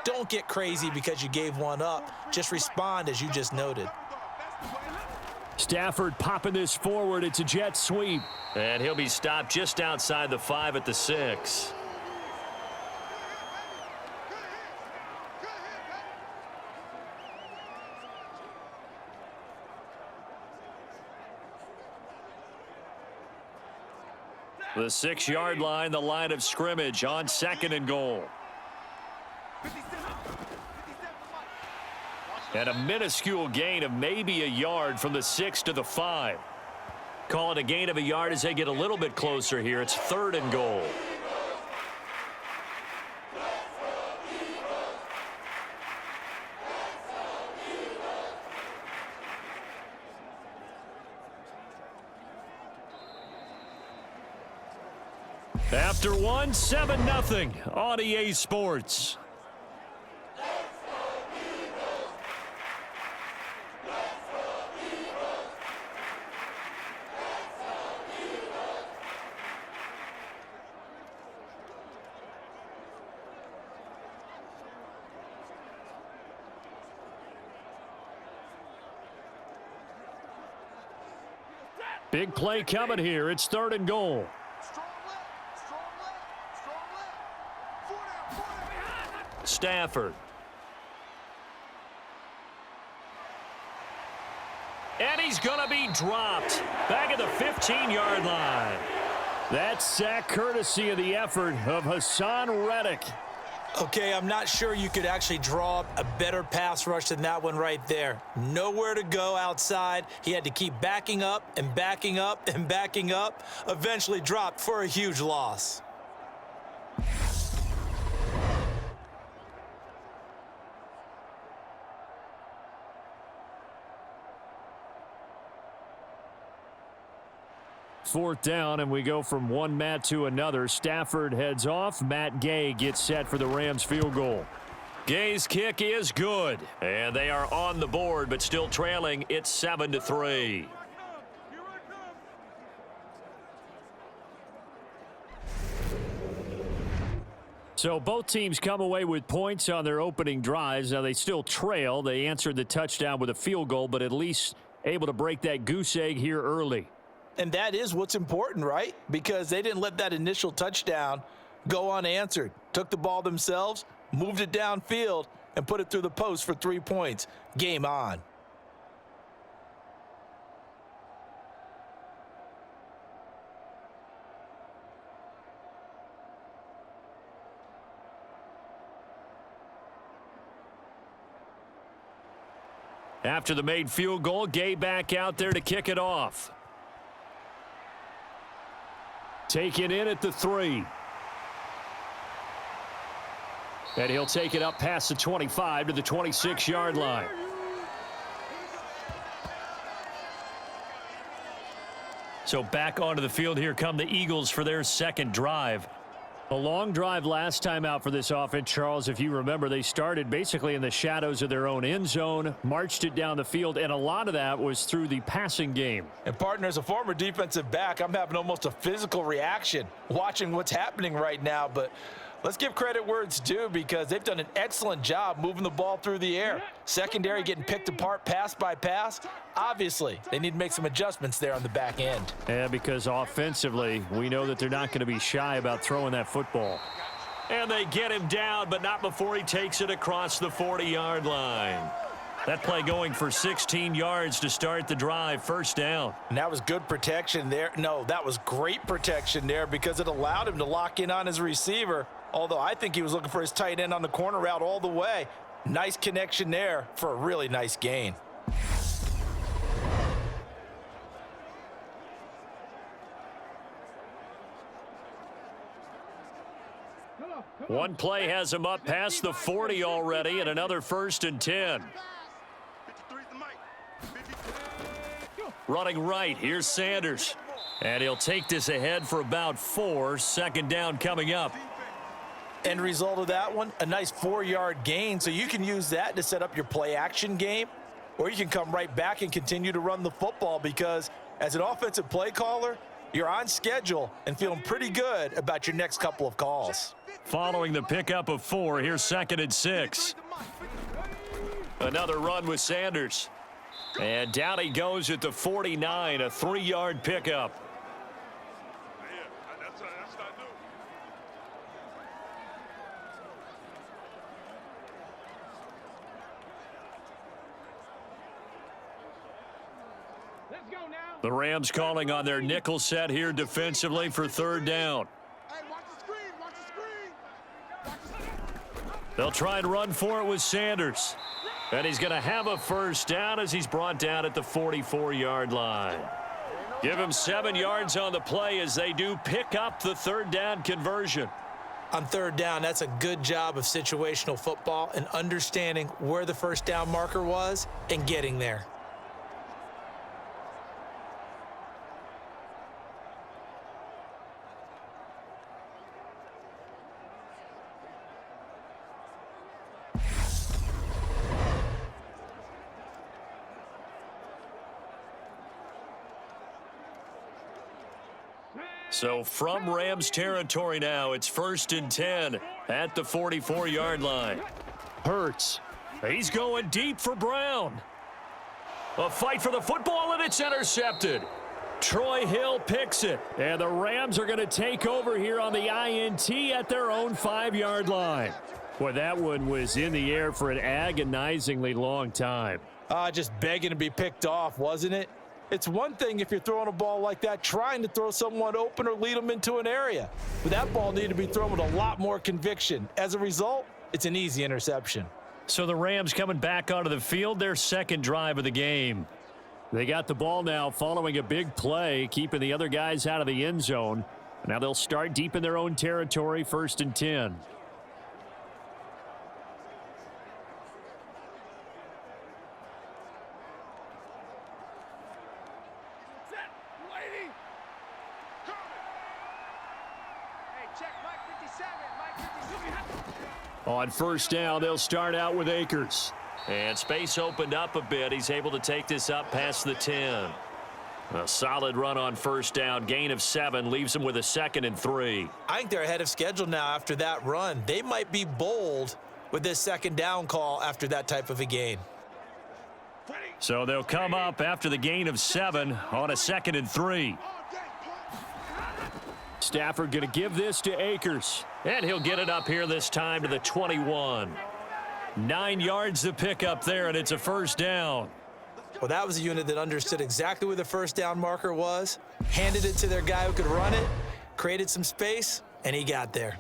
[SPEAKER 3] Don't get crazy because you gave one up. Just respond as you just noted.
[SPEAKER 5] Stafford popping this forward. It's a jet sweep.
[SPEAKER 2] And he'll be stopped just outside the 5 at the 6. The 6-yard line, the line of scrimmage on 2nd and goal. And a minuscule gain of maybe a yard from the 6 to the 5. Call it a gain of a yard as they get a little bit closer here. It's 3rd and goal.
[SPEAKER 5] After one, 7-0 on EA Sports. Big play coming here. It's 3rd and goal.
[SPEAKER 2] Stafford. And he's going to be dropped back at the 15-yard line. That sack courtesy of the effort of Hassan Reddick.
[SPEAKER 3] Okay, I'm not sure you could actually draw up a better pass rush than that one right there. Nowhere to go outside. He had to keep backing up and backing up and backing up. Eventually dropped for a huge loss.
[SPEAKER 5] Fourth down, and we go from one Matt to another. Stafford heads off. Matt Gay gets set for the Rams field goal.
[SPEAKER 2] Gay's kick is good, and they are on the board, but still trailing. It's 7-3.
[SPEAKER 5] So both teams come away with points on their opening drives. Now they still trail. They answered the touchdown with a field goal, but at least able to break that goose egg here early.
[SPEAKER 3] And that is what's important, right? Because they didn't let that initial touchdown go unanswered. Took the ball themselves, moved it downfield, and put it through the post for 3 points. Game on.
[SPEAKER 2] After the made field goal, Gay back out there to kick it off.
[SPEAKER 5] Taken in at the 3. And he'll take it up past the 25 to the 26-yard line.
[SPEAKER 2] So back onto the field, here come the Eagles for their second drive.
[SPEAKER 5] A long drive last time out for this offense, Charles. If you remember, they started basically in the shadows of their own end zone, marched it down the field, and a lot of that was through the passing game.
[SPEAKER 3] And partner, as a former defensive back, I'm having almost a physical reaction watching what's happening right now. But let's give credit where it's due, because they've done an excellent job moving the ball through the air. Secondary getting picked apart pass by pass. Obviously, they need to make some adjustments there on the back end.
[SPEAKER 5] Yeah, because offensively, we know that they're not going to be shy about throwing that football.
[SPEAKER 2] And they get him down, but not before he takes it across the 40-yard line. That play going for 16 yards to start the drive. First down.
[SPEAKER 3] And that was good protection there. No, that was great protection there, because it allowed him to lock in on his receiver. Although I think he was looking for his tight end on the corner route all the way. Nice connection there for a really nice gain.
[SPEAKER 2] One play has him up past the 40 already, and another 1st and 10. Running right, here's Sanders. And he'll take this ahead for about 4. Second down coming up.
[SPEAKER 3] End result of that one, a nice 4-yard gain. So you can use that to set up your play action game, or you can come right back and continue to run the football, because as an offensive play caller, you're on schedule and feeling pretty good about your next couple of calls.
[SPEAKER 2] Following the pickup of 4, here's 2nd and 6. Another run with Sanders. And down he goes at the 49, a 3-yard pickup. The Rams calling on their nickel set here defensively for 3rd down. They'll try and run for it with Sanders. And he's going to have a first down as he's brought down at the 44-yard line. Give him 7 yards on the play as they do pick up the 3rd down conversion.
[SPEAKER 3] On 3rd down, that's a good job of situational football and understanding where the first down marker was and getting there.
[SPEAKER 2] So from Rams territory now, it's 1st and 10 at the 44-yard line.
[SPEAKER 5] Hurts.
[SPEAKER 2] He's going deep for Brown. A fight for the football, and it's intercepted. Troy Hill picks it.
[SPEAKER 5] And the Rams are going to take over here on the INT at their own 5-yard line. Boy, that one was in the air for an agonizingly long time.
[SPEAKER 3] Just begging to be picked off, wasn't it? It's one thing if you're throwing a ball like that, trying to throw someone open or lead them into an area. But that ball needed to be thrown with a lot more conviction. As a result, it's an easy interception.
[SPEAKER 5] So the Rams coming back onto the field, their second drive of the game. They got the ball now following a big play, keeping the other guys out of the end zone. Now they'll start deep in their own territory, 1st and 10. On 1st down, they'll start out with Akers. And space opened up a bit. He's able to take this up past the 10. A solid run on 1st down. Gain of 7 leaves him with a 2nd and 3.
[SPEAKER 3] I think they're ahead of schedule now after that run. They might be bold with this 2nd down call after that type of a gain.
[SPEAKER 5] So they'll come up after the gain of 7 on a 2nd and 3. Stafford going to give this to Akers. And he'll get it up here this time to the 21. 9 yards to pick up there, and it's a 1st down.
[SPEAKER 3] Well, that was a unit that understood exactly where the 1st down marker was, handed it to their guy who could run it, created some space, and he got there.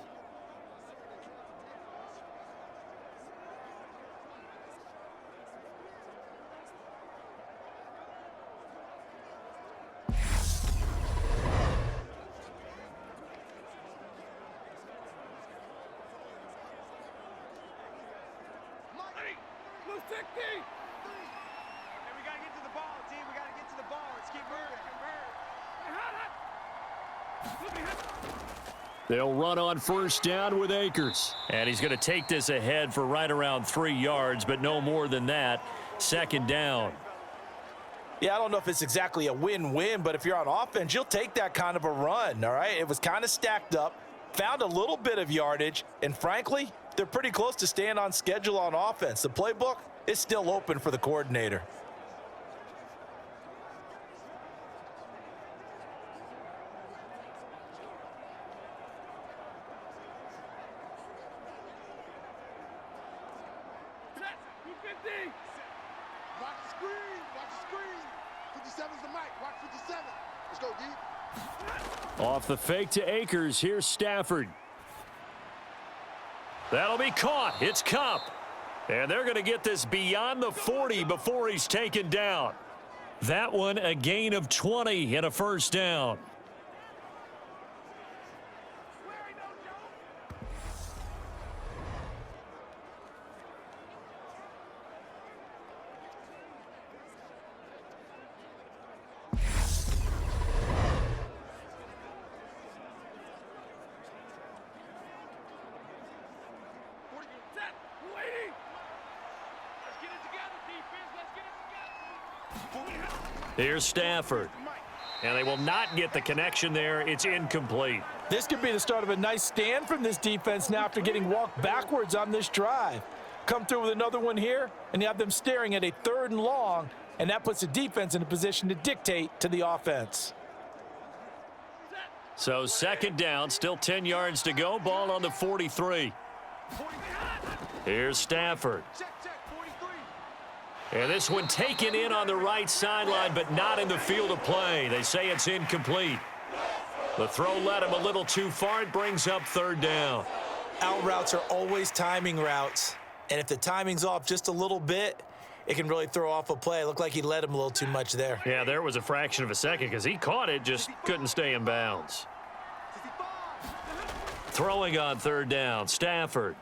[SPEAKER 5] They'll run on 1st down with Akers. And he's going to take this ahead for right around 3 yards, but no more than that. 2nd down.
[SPEAKER 3] Yeah, I don't know if it's exactly a win-win, but if you're on offense, you'll take that kind of a run, all right? It was kind of stacked up, found a little bit of yardage, and frankly, they're pretty close to staying on schedule on offense. The playbook is still open for the coordinator.
[SPEAKER 4] Watch the screen. Watch the screen. 57's the mic. Watch 57. Let's go, D.
[SPEAKER 5] Off the fake to Akers. Here's Stafford. That'll be caught. It's Kupp. And they're going to get this beyond the 40 before he's taken down. That one a gain of 20 and a 1st down. Here's Stafford. And they will not get the connection there. It's incomplete.
[SPEAKER 3] This could be the start of a nice stand from this defense now after getting walked backwards on this drive. Come through with another one here, and you have them staring at a 3rd and long, and that puts the defense in a position to dictate to the offense.
[SPEAKER 5] So 2nd down, still 10 yards to go. Ball on the 43. Here's Stafford. And this one taken in on the right sideline, but not in the field of play. They say it's incomplete. The throw led him a little too far. It brings up 3rd down.
[SPEAKER 3] Out routes are always timing routes. And if the timing's off just a little bit, it can really throw off a play. It looked like he led him a little too much there.
[SPEAKER 5] Yeah, there was a fraction of a second because he caught it, just couldn't stay in bounds. Throwing on 3rd down, Stafford.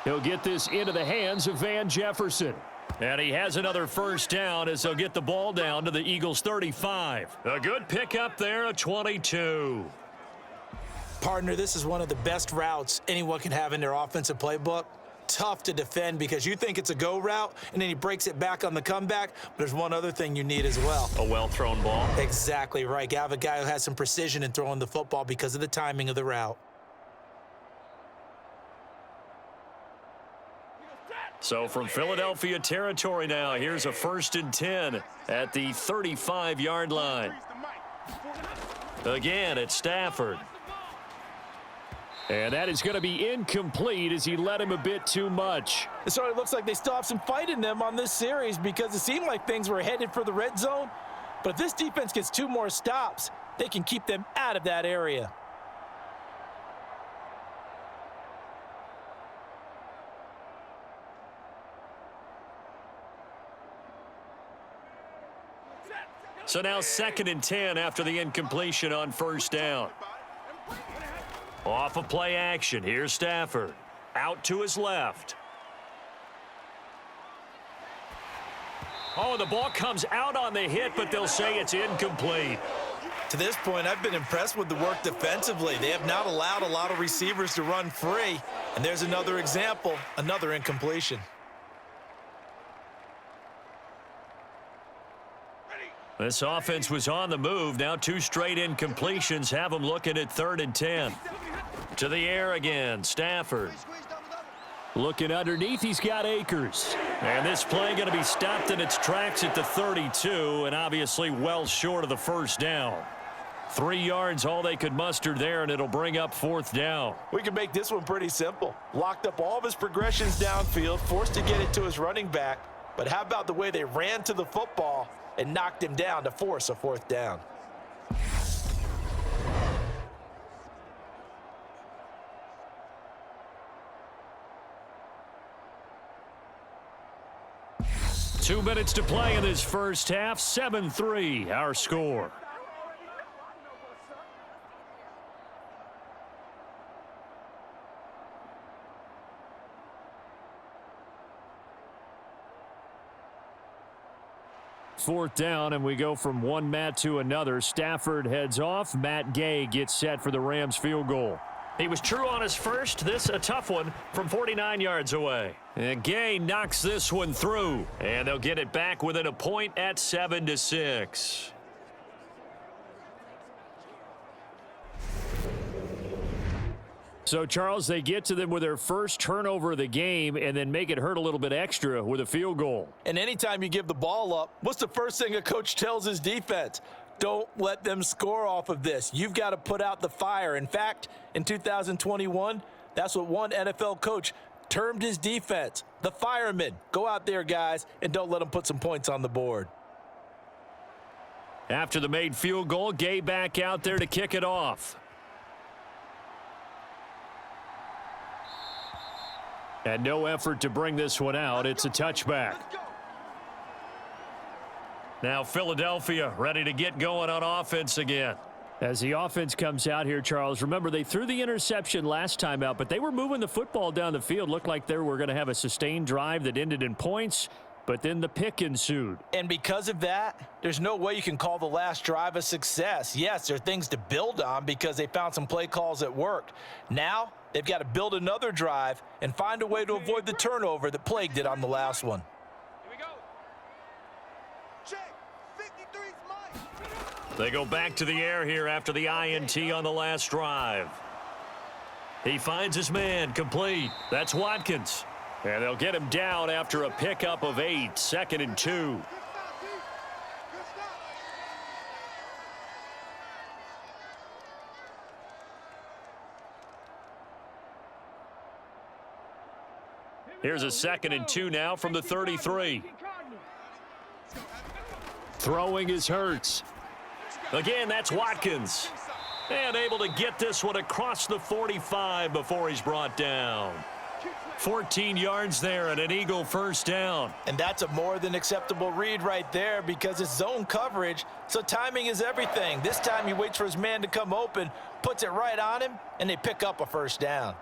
[SPEAKER 5] He'll get this into the hands of Van Jefferson. And he has another 1st down as they'll get the ball down to the Eagles' 35. A good pickup there, a 22.
[SPEAKER 3] Partner, this is one of the best routes anyone can have in their offensive playbook. Tough to defend because you think it's a go route, and then he breaks it back on the comeback. But there's one other thing you need as well.
[SPEAKER 5] A well-thrown ball.
[SPEAKER 3] Exactly right. You have a guy who has some precision in throwing the football because of the timing of the route.
[SPEAKER 5] So from Philadelphia territory now, here's a 1st and 10 at the 35-yard line. Again, it's Stafford. And that is going to be incomplete as he led him a bit too much.
[SPEAKER 3] It sort of looks like they still have some fight in them on this series because it seemed like things were headed for the red zone. But if this defense gets 2 more stops, they can keep them out of that area.
[SPEAKER 2] So now 2nd and 10 after the incompletion on first down. Off of play action. Here's Stafford. Out to his left. Oh, the ball comes out on the hit, but they'll say it's incomplete.
[SPEAKER 3] To this point, I've been impressed with the work defensively. They have not allowed a lot of receivers to run free. And there's another example, another incompletion.
[SPEAKER 2] This offense was on the move. Now 2 straight incompletions have them looking at 3rd and 10. To the air again, Stafford.
[SPEAKER 5] Looking underneath, he's got Akers.
[SPEAKER 2] And this play going to be stopped in its tracks at the 32, and obviously well short of the first down. 3 yards, all they could muster there, and it'll bring up 4th down.
[SPEAKER 3] We can make this one pretty simple. Locked up all of his progressions downfield, forced to get it to his running back. But how about the way they ran to the football and knocked him down to force a 4th down?
[SPEAKER 5] Two minutes to play in this first half. 7-3, our score. Fourth down, and we go from one mat to another. Stafford heads off. Matt Gay gets set for the Rams field goal.
[SPEAKER 2] He was true on his first. This a tough one from 49 yards away.
[SPEAKER 5] And Gay knocks this one through.
[SPEAKER 2] And they'll get it back within a point at 7-6.
[SPEAKER 5] So, Charles, they get to them with their first turnover of the game and then make it hurt a little bit extra with a field goal.
[SPEAKER 3] And anytime you give the ball up, what's the first thing a coach tells his defense? Don't let them score off of this. You've got to put out the fire. In fact, in 2021, that's what one NFL coach termed his defense, the firemen. Go out there, guys, and don't let them put some points on the board.
[SPEAKER 5] After the made field goal, Gay back out there to kick it off. And no effort to bring this one out. It's a touchback.
[SPEAKER 2] Now Philadelphia ready to get going on offense again.
[SPEAKER 5] As the offense comes out here, Charles, remember they threw the interception last time out, but they were moving the football down the field. Looked like they were going to have a sustained drive that ended in points, but then the pick ensued.
[SPEAKER 3] And because of that, there's no way you can call the last drive a success. Yes, there are things to build on because they found some play calls that worked. Now they've got to build another drive and find a way to avoid the turnover that plagued it on the last one.
[SPEAKER 2] They go back to the air here after the INT on the last drive. He finds his man, complete. That's Watkins.
[SPEAKER 5] And they'll get him down after a pickup of 8, 2nd and 2.
[SPEAKER 2] Here's a 2nd and 2 now from the 33.
[SPEAKER 5] Throwing is Hurts.
[SPEAKER 2] Again, that's Watkins. And able to get this one across the 45 before he's brought down. 14 yards there and an Eagle first down.
[SPEAKER 3] And that's a more than acceptable read right there because it's zone coverage, so timing is everything. This time he waits for his man to come open, puts it right on him, and they pick up a first down.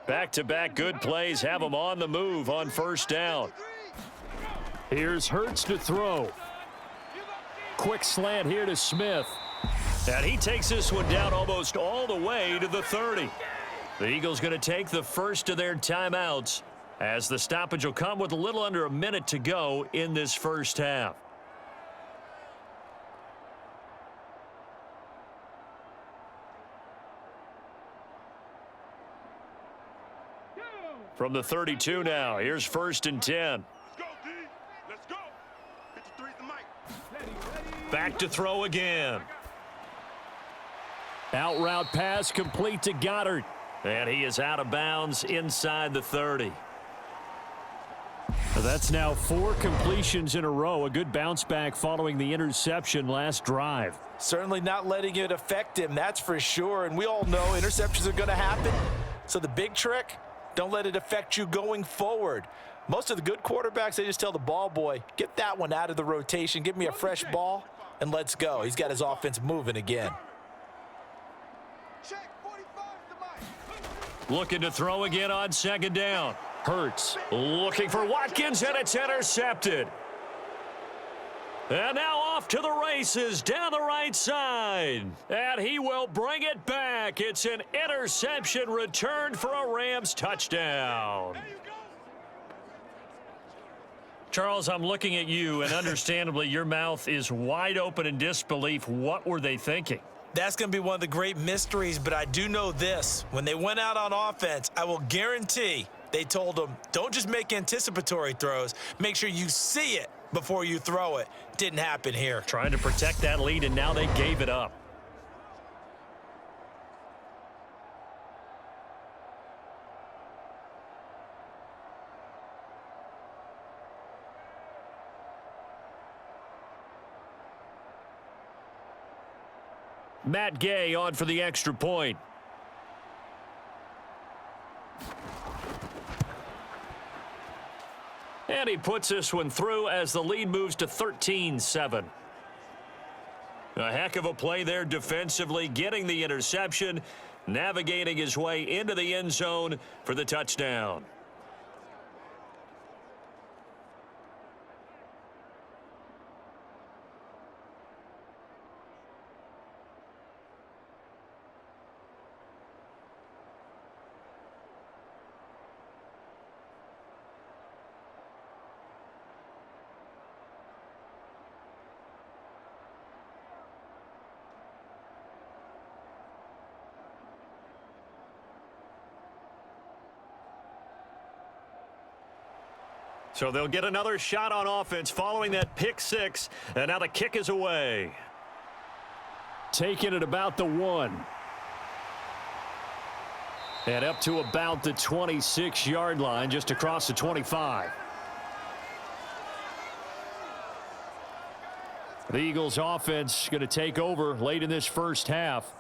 [SPEAKER 2] Back-to-back good plays have them on the move on first down.
[SPEAKER 5] Here's Hurts to throw. Quick slant here to Smith.
[SPEAKER 2] And he takes this one down almost all the way to the 30. The Eagles going to take the first of their timeouts as the stoppage will come with a little under a minute to go in this first half.
[SPEAKER 5] From the 32 now, here's 1st and 10.
[SPEAKER 4] Let's go, D. Let's go. 53's the mic.
[SPEAKER 5] Back to throw again. Out route pass complete to Goddard. And he is out of bounds inside the 30.
[SPEAKER 2] That's now 4 completions in a row. A good bounce back following the interception last drive.
[SPEAKER 3] Certainly not letting it affect him, that's for sure. And we all know interceptions are going to happen. So the big trick, don't let it affect you going forward. Most of the good quarterbacks, they just tell the ball boy, get that one out of the rotation, give me a fresh ball, and let's go. He's got his offense moving again.
[SPEAKER 4] Check 45's the mic.
[SPEAKER 5] Looking to throw again on 2nd down. Hurts looking for Watkins, and it's intercepted. And now off to the races down the right side. And he will bring it back. It's an interception returned for a Rams touchdown. Charles, I'm looking at you, and understandably, your mouth is wide open in disbelief. What were they thinking?
[SPEAKER 3] That's going to be one of the great mysteries, but I do know this. When they went out on offense, I will guarantee they told them, don't just make anticipatory throws. Make sure you see it before you throw it. Didn't happen here.
[SPEAKER 5] Trying to protect that lead, and now they gave it up. Matt Gay on for the extra point. And he puts this one through as the lead moves to 13-7. A heck of a play there defensively, getting the interception, navigating his way into the end zone for the touchdown. So they'll get another shot on offense following that pick 6, and now the kick is away.
[SPEAKER 2] Taking it about the 1. And up to about the 26-yard line, just across the 25. The Eagles offense going to take over late in this first half.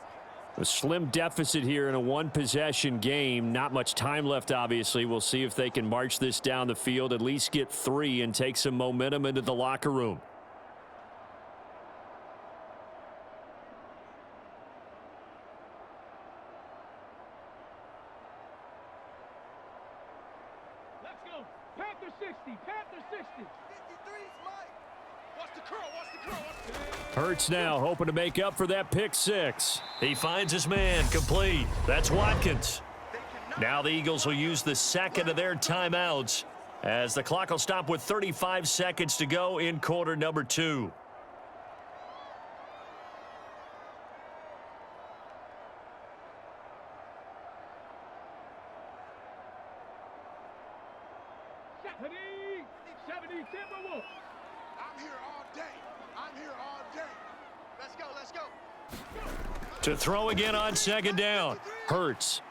[SPEAKER 2] A slim deficit here in a one-possession game. Not much time left, obviously. We'll see if they can march this down the field, at least get 3, and take some momentum into the locker room.
[SPEAKER 4] Let's go. Panther 60. Panther 60. 53's Mike. Watch the curl. Watch the curl. Watch the curl.
[SPEAKER 2] Hurts now, hoping to make up for that pick 6.
[SPEAKER 5] He finds his man, complete. That's Watkins. Now the Eagles will use the second of their timeouts as the clock will stop with 35 seconds to go in quarter number 2.
[SPEAKER 4] I'm here all day. I'm here all day. Let's go. Let's go.
[SPEAKER 5] To throw again on 2nd down. Hurts.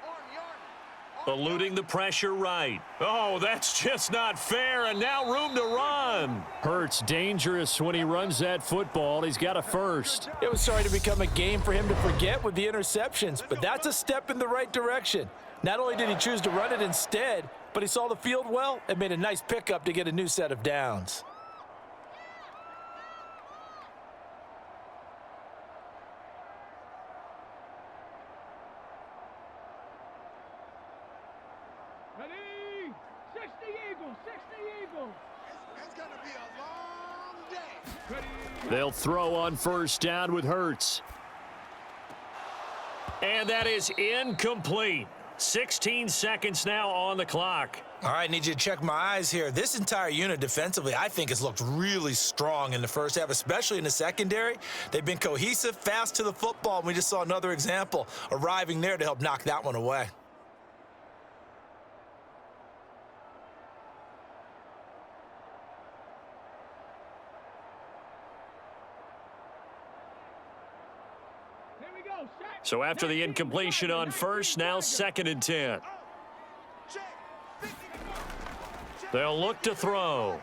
[SPEAKER 5] Eluding the pressure right. Oh, that's just not fair, and now room to run.
[SPEAKER 2] Hurts dangerous when he runs that football. He's got a first.
[SPEAKER 3] It was starting to become a game for him to forget with the interceptions, but that's a step in the right direction. Not only did he choose to run it instead, but he saw the field well and made a nice pickup to get a new set of downs.
[SPEAKER 4] Ready? 60 Eagles. 60 Eagles. It's going to be a long day. Ready?
[SPEAKER 2] They'll throw on 1st down with Hurts.
[SPEAKER 5] And that is incomplete. 16 seconds now on the clock.
[SPEAKER 3] All right, need you to check my eyes here. This entire unit defensively, I think, has looked really strong in the first half, especially in the secondary. They've been cohesive, fast to the football, and we just saw another example arriving there to help knock that one away.
[SPEAKER 2] So after the incompletion on first, now 2nd and 10. They'll look to throw.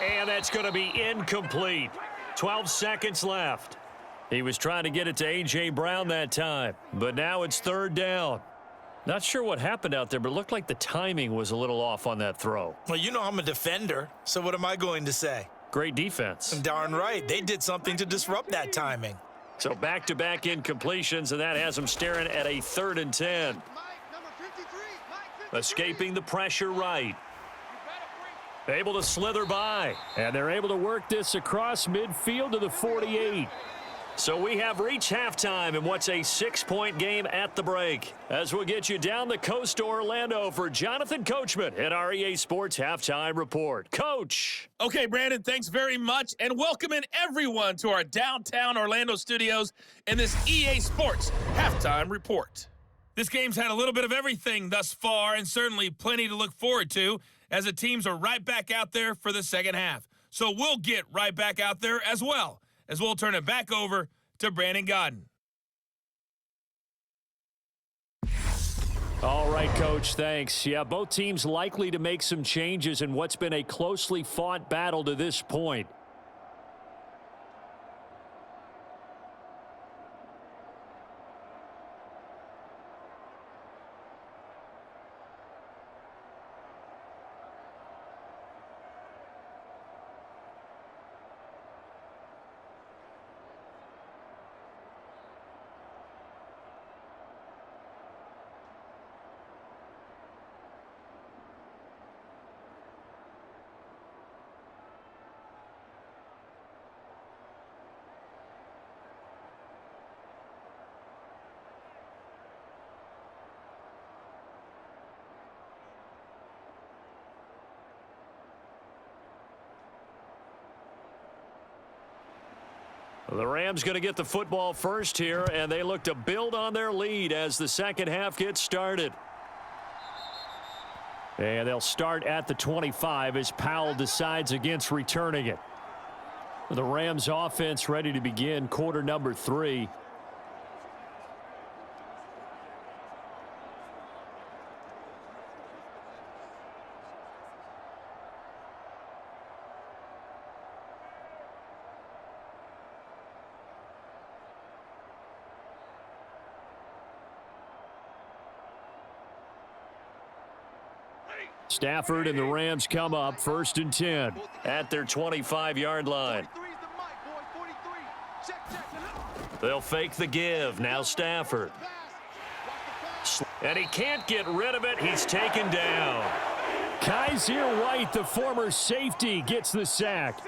[SPEAKER 2] And that's going to be incomplete. 12 seconds left. He was trying to get it to A.J. Brown that time, but now it's 3rd down. Not sure what happened out there, but it looked like the timing was a little off on that throw.
[SPEAKER 3] Well, you know I'm a defender, so what am I going to say?
[SPEAKER 2] Great defense.
[SPEAKER 3] Darn right. They did something to disrupt that timing.
[SPEAKER 2] So back-to-back incompletions, and that has them staring at a 3rd and 10. Escaping the pressure right. Able to slither by.
[SPEAKER 5] And they're able to work this across midfield to the 48.
[SPEAKER 2] So we have reached halftime in what's a 6-point game at the break. As we'll get you down the coast to Orlando for Jonathan Coachman at our EA Sports Halftime Report. Coach.
[SPEAKER 6] Okay, Brandon, thanks very much, and welcome in everyone to our downtown Orlando studios in this EA Sports Halftime Report. This game's had a little bit of everything thus far, and certainly plenty to look forward to, as the teams are right back out there for the second half. So we'll get right back out there as well, as we'll turn it back over to Brandon Godden.
[SPEAKER 5] All right, Coach, thanks. Yeah, both teams likely to make some changes in what's been a closely fought battle to this point.
[SPEAKER 2] The Rams going to get the football first here, and they look to build on their lead as the second half gets started.
[SPEAKER 5] And they'll start at the 25 as Powell decides against returning it. The Rams offense ready to begin quarter number 3. Stafford and the Rams come up 1st and 10
[SPEAKER 2] at their 25-yard line. They'll fake the give. Now Stafford. And he can't get rid of it. He's taken down.
[SPEAKER 5] Kaiser White, the former safety, gets the sack.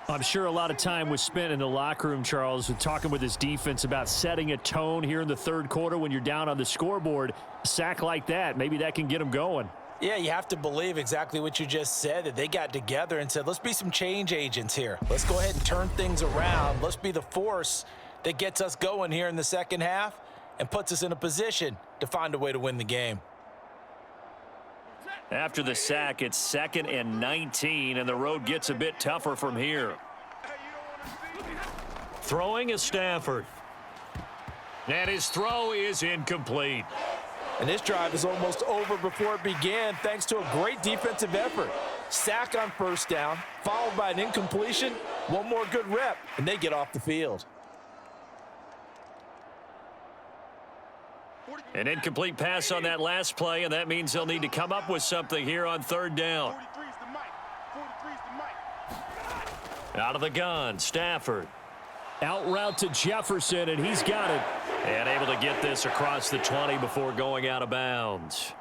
[SPEAKER 5] I'm sure a lot of time was spent in the locker room, Charles, with talking with his defense about setting a tone here in the 3rd quarter when you're down on the scoreboard. A sack like that, maybe that can get them going.
[SPEAKER 3] Yeah, you have to believe exactly what you just said, that they got together and said, let's be some change agents here. Let's go ahead and turn things around. Let's be the force that gets us going here in the second half and puts us in a position to find a way to win the game.
[SPEAKER 2] After the sack, it's 2nd and 19, and the road gets a bit tougher from here. Throwing is Stafford. And his throw is incomplete.
[SPEAKER 3] And this drive is almost over before it began thanks to a great defensive effort. Sack on 1st down, followed by an incompletion, one more good rep, and they get off the field.
[SPEAKER 2] An incomplete pass on that last play, and that means they'll need to come up with something here on 3rd down. Out of the gun, Stafford.
[SPEAKER 5] Out route to Jefferson, and he's got it.
[SPEAKER 2] And able to get this across the 20 before going out of bounds.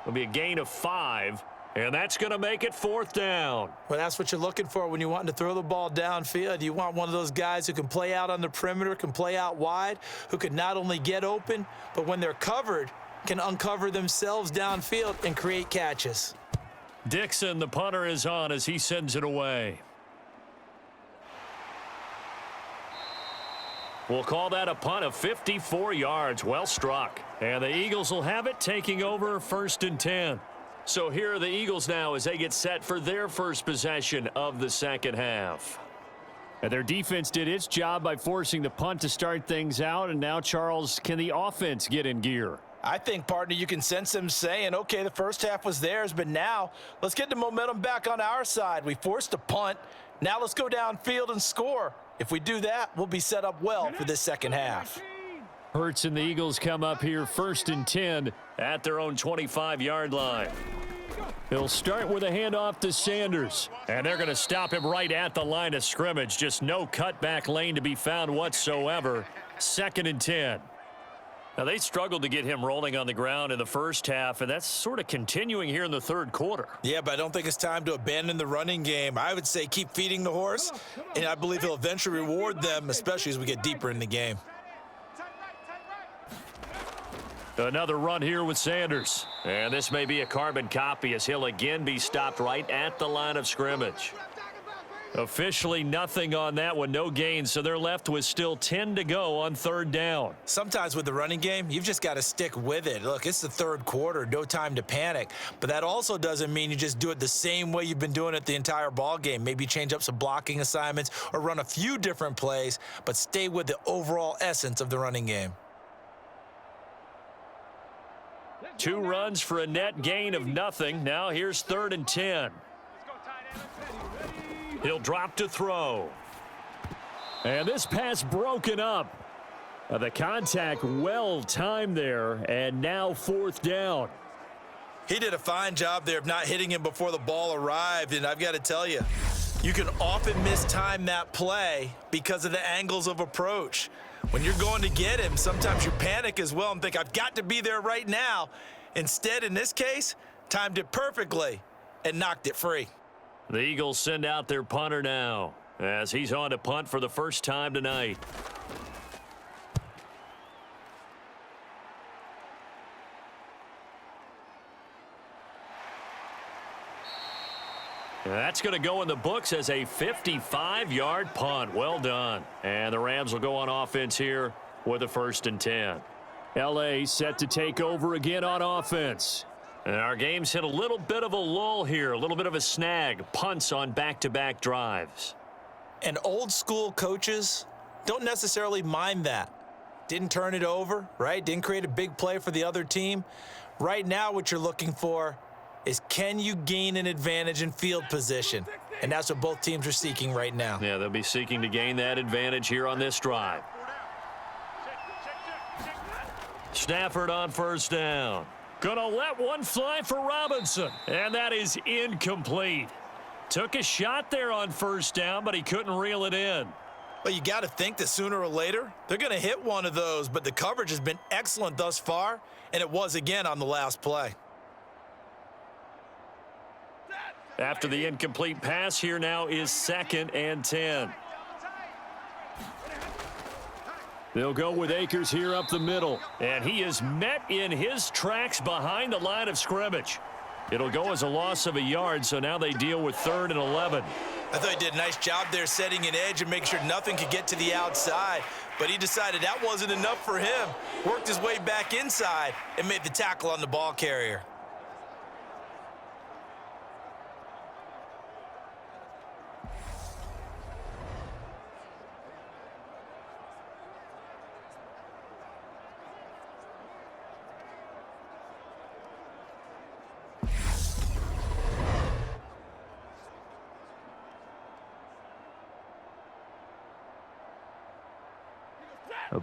[SPEAKER 2] It'll be a gain of 5, and that's going to make it 4th down.
[SPEAKER 3] Well, that's what you're looking for when you want to throw the ball downfield. You want one of those guys who can play out on the perimeter, can play out wide, who can not only get open, but when they're covered, can uncover themselves downfield and create catches.
[SPEAKER 2] Dixon, the punter, is on as he sends it away. We'll call that a punt of 54 yards. Well struck. And the Eagles will have it, taking over 1st and 10. So here are the Eagles now as they get set for their first possession of the second half.
[SPEAKER 5] And their defense did its job by forcing the punt to start things out. And now, Charles, can the offense get in gear?
[SPEAKER 3] I think, partner, you can sense them saying, okay, the first half was theirs, but now let's get the momentum back on our side. We forced a punt. Now let's go downfield and score. If we do that, we'll be set up well for this second half.
[SPEAKER 5] Hurts and the Eagles come up here 1st and 10 at their own 25-yard line. He'll start with a handoff to Sanders. And they're going to stop him right at the line of scrimmage. Just no cutback lane to be found whatsoever. 2nd and 10. Now, they struggled to get him rolling on the ground in the first half, and that's sort of continuing here in the third quarter.
[SPEAKER 3] Yeah, but I don't think it's time to abandon the running game. I would say keep feeding the horse, and I believe he'll eventually reward them, especially as we get deeper in the game.
[SPEAKER 5] Another run here with Sanders. And this may be a carbon copy as he'll again be stopped right at the line of scrimmage. Officially nothing on that one, no gain, so they're left with still 10 to go on 3rd down.
[SPEAKER 3] Sometimes with the running game, you've just got to stick with it. Look, it's the third quarter, no time to panic. But that also doesn't mean you just do it the same way you've been doing it the entire ball game. Maybe change up some blocking assignments or run a few different plays, but stay with the overall essence of the running game.
[SPEAKER 5] 2 runs for a net gain of nothing. Now here's 3rd and 10. He'll drop to throw. And this pass broken up. The contact well timed there, and now 4th down.
[SPEAKER 3] He did a fine job there of not hitting him before the ball arrived, and I've got to tell you, you can often mistime that play because of the angles of approach. When you're going to get him, sometimes you panic as well and think, I've got to be there right now. Instead, in this case, timed it perfectly and knocked it free.
[SPEAKER 5] The Eagles send out their punter now as he's on to punt for the first time tonight. That's going to go in the books as a 55-yard punt. Well done. And the Rams will go on offense here with a 1st and 10. L.A. set to take over again on offense. And our game's hit a little bit of a lull here, a little bit of a snag. Punts on back-to-back drives.
[SPEAKER 3] And old school coaches don't necessarily mind that. Didn't turn it over, right? Didn't create a big play for the other team. Right now what you're looking for is, can you gain an advantage in field position? And that's what both teams are seeking right now.
[SPEAKER 5] Yeah, they'll be seeking to gain that advantage here on this drive. Stafford on 1st down. Gonna let one fly for Robinson. And that is incomplete. Took a shot there on 1st down, but he couldn't reel it in.
[SPEAKER 3] Well, you got to think that sooner or later, they're going to hit one of those, but the coverage has been excellent thus far, and it was again on the last play.
[SPEAKER 5] After the incomplete pass, here now is 2nd and 10. They'll go with Akers here up the middle. And he is met in his tracks behind the line of scrimmage. It'll go as a loss of a yard, so now they deal with 3rd and 11.
[SPEAKER 3] I thought he did a nice job there setting an edge and making sure nothing could get to the outside. But he decided that wasn't enough for him. Worked his way back inside and made the tackle on the ball carrier.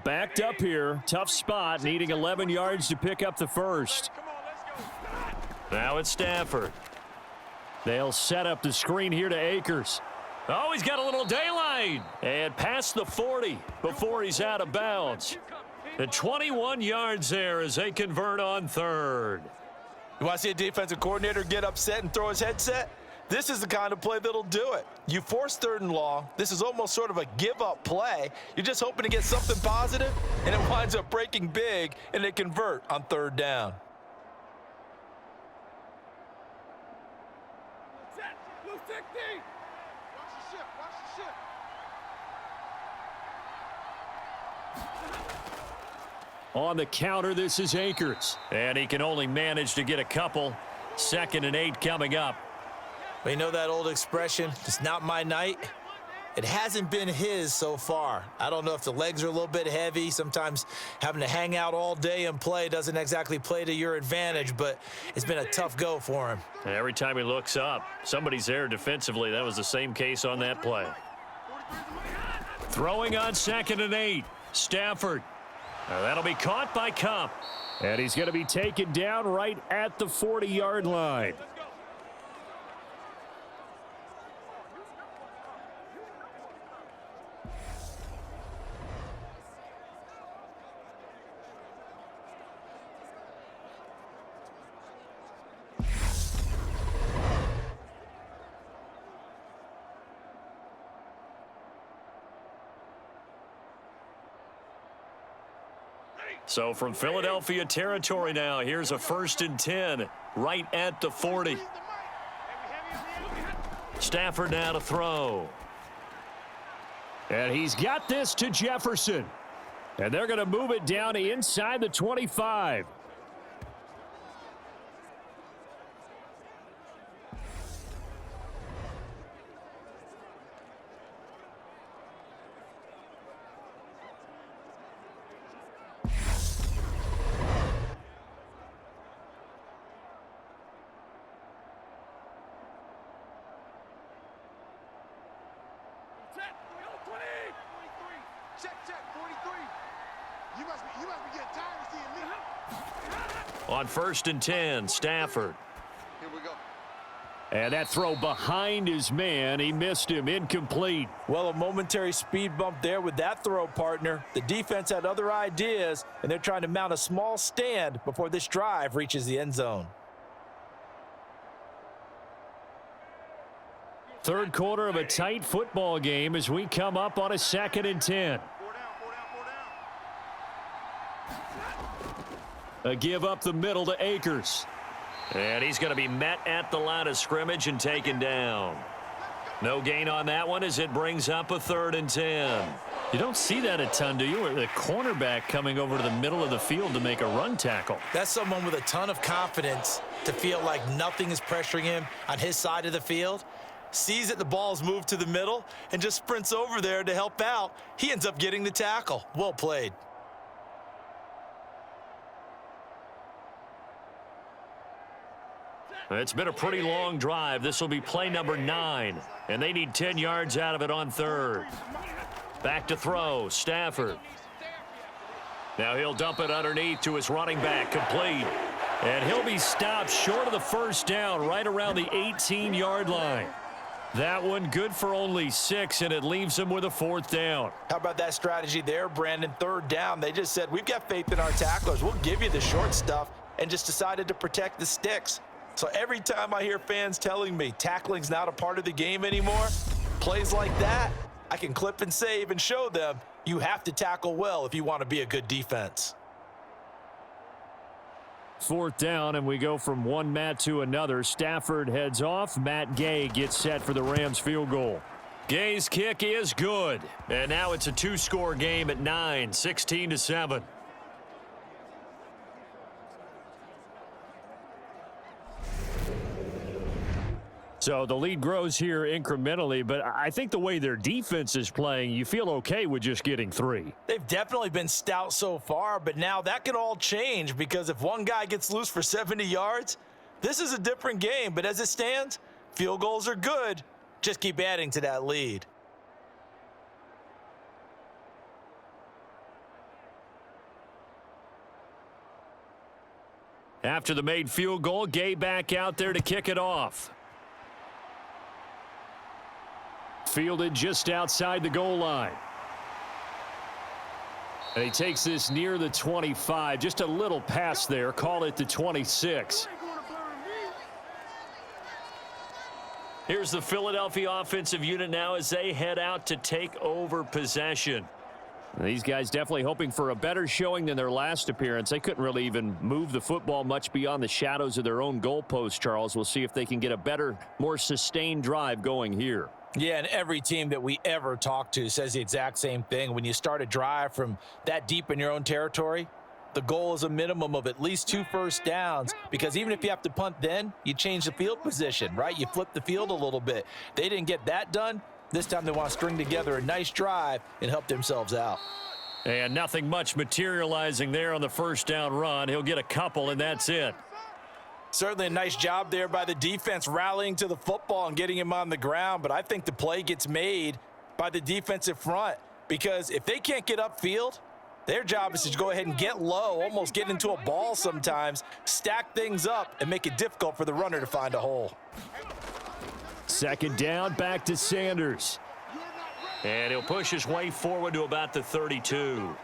[SPEAKER 5] Backed up here. Tough spot. Needing 11 yards to pick up the first. Now it's Stafford. They'll set up the screen here to Akers. Oh, he's got a little daylight. And past the 40 before he's out of bounds. The 21 yards there as they convert on 3rd.
[SPEAKER 3] You want to see a defensive coordinator get upset and throw his headset? This is the kind of play that'll do it. You force 3rd and long. This is almost sort of a give-up play. You're just hoping to get something positive, and it winds up breaking big, and they convert on 3rd down.
[SPEAKER 5] On the counter, this is Akers. And he can only manage to get a couple. 2nd and 8 coming up.
[SPEAKER 3] But you know that old expression, it's not my night? It hasn't been his so far. I don't know if the legs are a little bit heavy. Sometimes having to hang out all day and play doesn't exactly play to your advantage, but it's been a tough go for him.
[SPEAKER 2] And every time he looks up, somebody's there defensively. That was the same case on that play. Throwing on 2nd and 8. Stafford. That'll be caught by Cup.
[SPEAKER 5] And he's going to be taken down right at the 40-yard line.
[SPEAKER 2] So from Philadelphia territory now, here's a 1st and 10 right at the 40. Stafford now to throw.
[SPEAKER 5] And he's got this to Jefferson. And they're going to move it down inside the 25.
[SPEAKER 4] Check, 43. You must be getting tired of seeing me.
[SPEAKER 2] On 1st and 10, Stafford.
[SPEAKER 4] Here we go.
[SPEAKER 5] And that throw behind his man. He missed him. Incomplete.
[SPEAKER 3] Well, a momentary speed bump there with that throw, partner. The defense had other ideas, and they're trying to mount a small stand before this drive reaches the end zone.
[SPEAKER 5] Third quarter of a tight football game as we come up on a 2nd and 10. A give up the middle to Akers.
[SPEAKER 2] And he's going to be met at the line of scrimmage and taken down. No gain on that one as it brings up a 3rd and 10.
[SPEAKER 5] You don't see that a ton, do you? The cornerback coming over to the middle of the field to make a run tackle.
[SPEAKER 3] That's someone with a ton of confidence to feel like nothing is pressuring him on his side of the field. Sees that the ball's moved to the middle and just sprints over there to help out. He ends up getting the tackle. Well played.
[SPEAKER 2] It's been a pretty long drive. This will be play number 9, and they need 10 yards out of it on 3rd. Back to throw, Stafford. Now he'll dump it underneath to his running back, complete.
[SPEAKER 5] And he'll be stopped short of the 1st down right around the 18-yard line. That one good for only 6, and it leaves him with a 4th down.
[SPEAKER 3] How about that strategy there, Brandon? 3rd down. They just said, we've got faith in our tacklers. We'll give you the short stuff, and just decided to protect the sticks. So every time I hear fans telling me tackling's not a part of the game anymore, plays like that, I can clip and save and show them you have to tackle well if you want to be a good defense.
[SPEAKER 5] 4th down, and we go from one Matt to another. Stafford heads off. Matt Gay gets set for the Rams field goal.
[SPEAKER 2] Gay's kick is good. And now it's a 2-score game at 9, 16-7.
[SPEAKER 5] So the lead grows here incrementally, but I think the way their defense is playing, you feel okay with just getting 3.
[SPEAKER 3] They've definitely been stout so far, but now that can all change because if one guy gets loose for 70 yards, this is a different game. But as it stands, field goals are good. Just keep adding to that lead.
[SPEAKER 2] After the made field goal, Gay back out there to kick it off.
[SPEAKER 5] Fielded just outside the goal line. And he takes this near the 25. Just a little pass there. Call it the 26.
[SPEAKER 2] Here's the Philadelphia offensive unit now as they head out to take over possession.
[SPEAKER 5] These guys definitely hoping for a better showing than their last appearance. They couldn't really even move the football much beyond the shadows of their own goalpost, Charles. We'll see if they can get a better, more sustained drive going here.
[SPEAKER 3] Yeah, and every team that we ever talk to says the exact same thing. When you start a drive from that deep in your own territory, the goal is a minimum of at least 2 first downs, because even if you have to punt then, you change the field position, right? You flip the field a little bit. They didn't get that done. This time they want to string together a nice drive and help themselves out.
[SPEAKER 5] And nothing much materializing there on the first down run. He'll get a couple, and that's it.
[SPEAKER 3] Certainly a nice job there by the defense rallying to the football and getting him on the ground, but I think the play gets made by the defensive front because if they can't get upfield, their job is to go ahead and get low, almost get into a ball sometimes, stack things up, and make it difficult for the runner to find a hole.
[SPEAKER 5] Second down, back to Sanders. And he'll push his way forward to about the 32.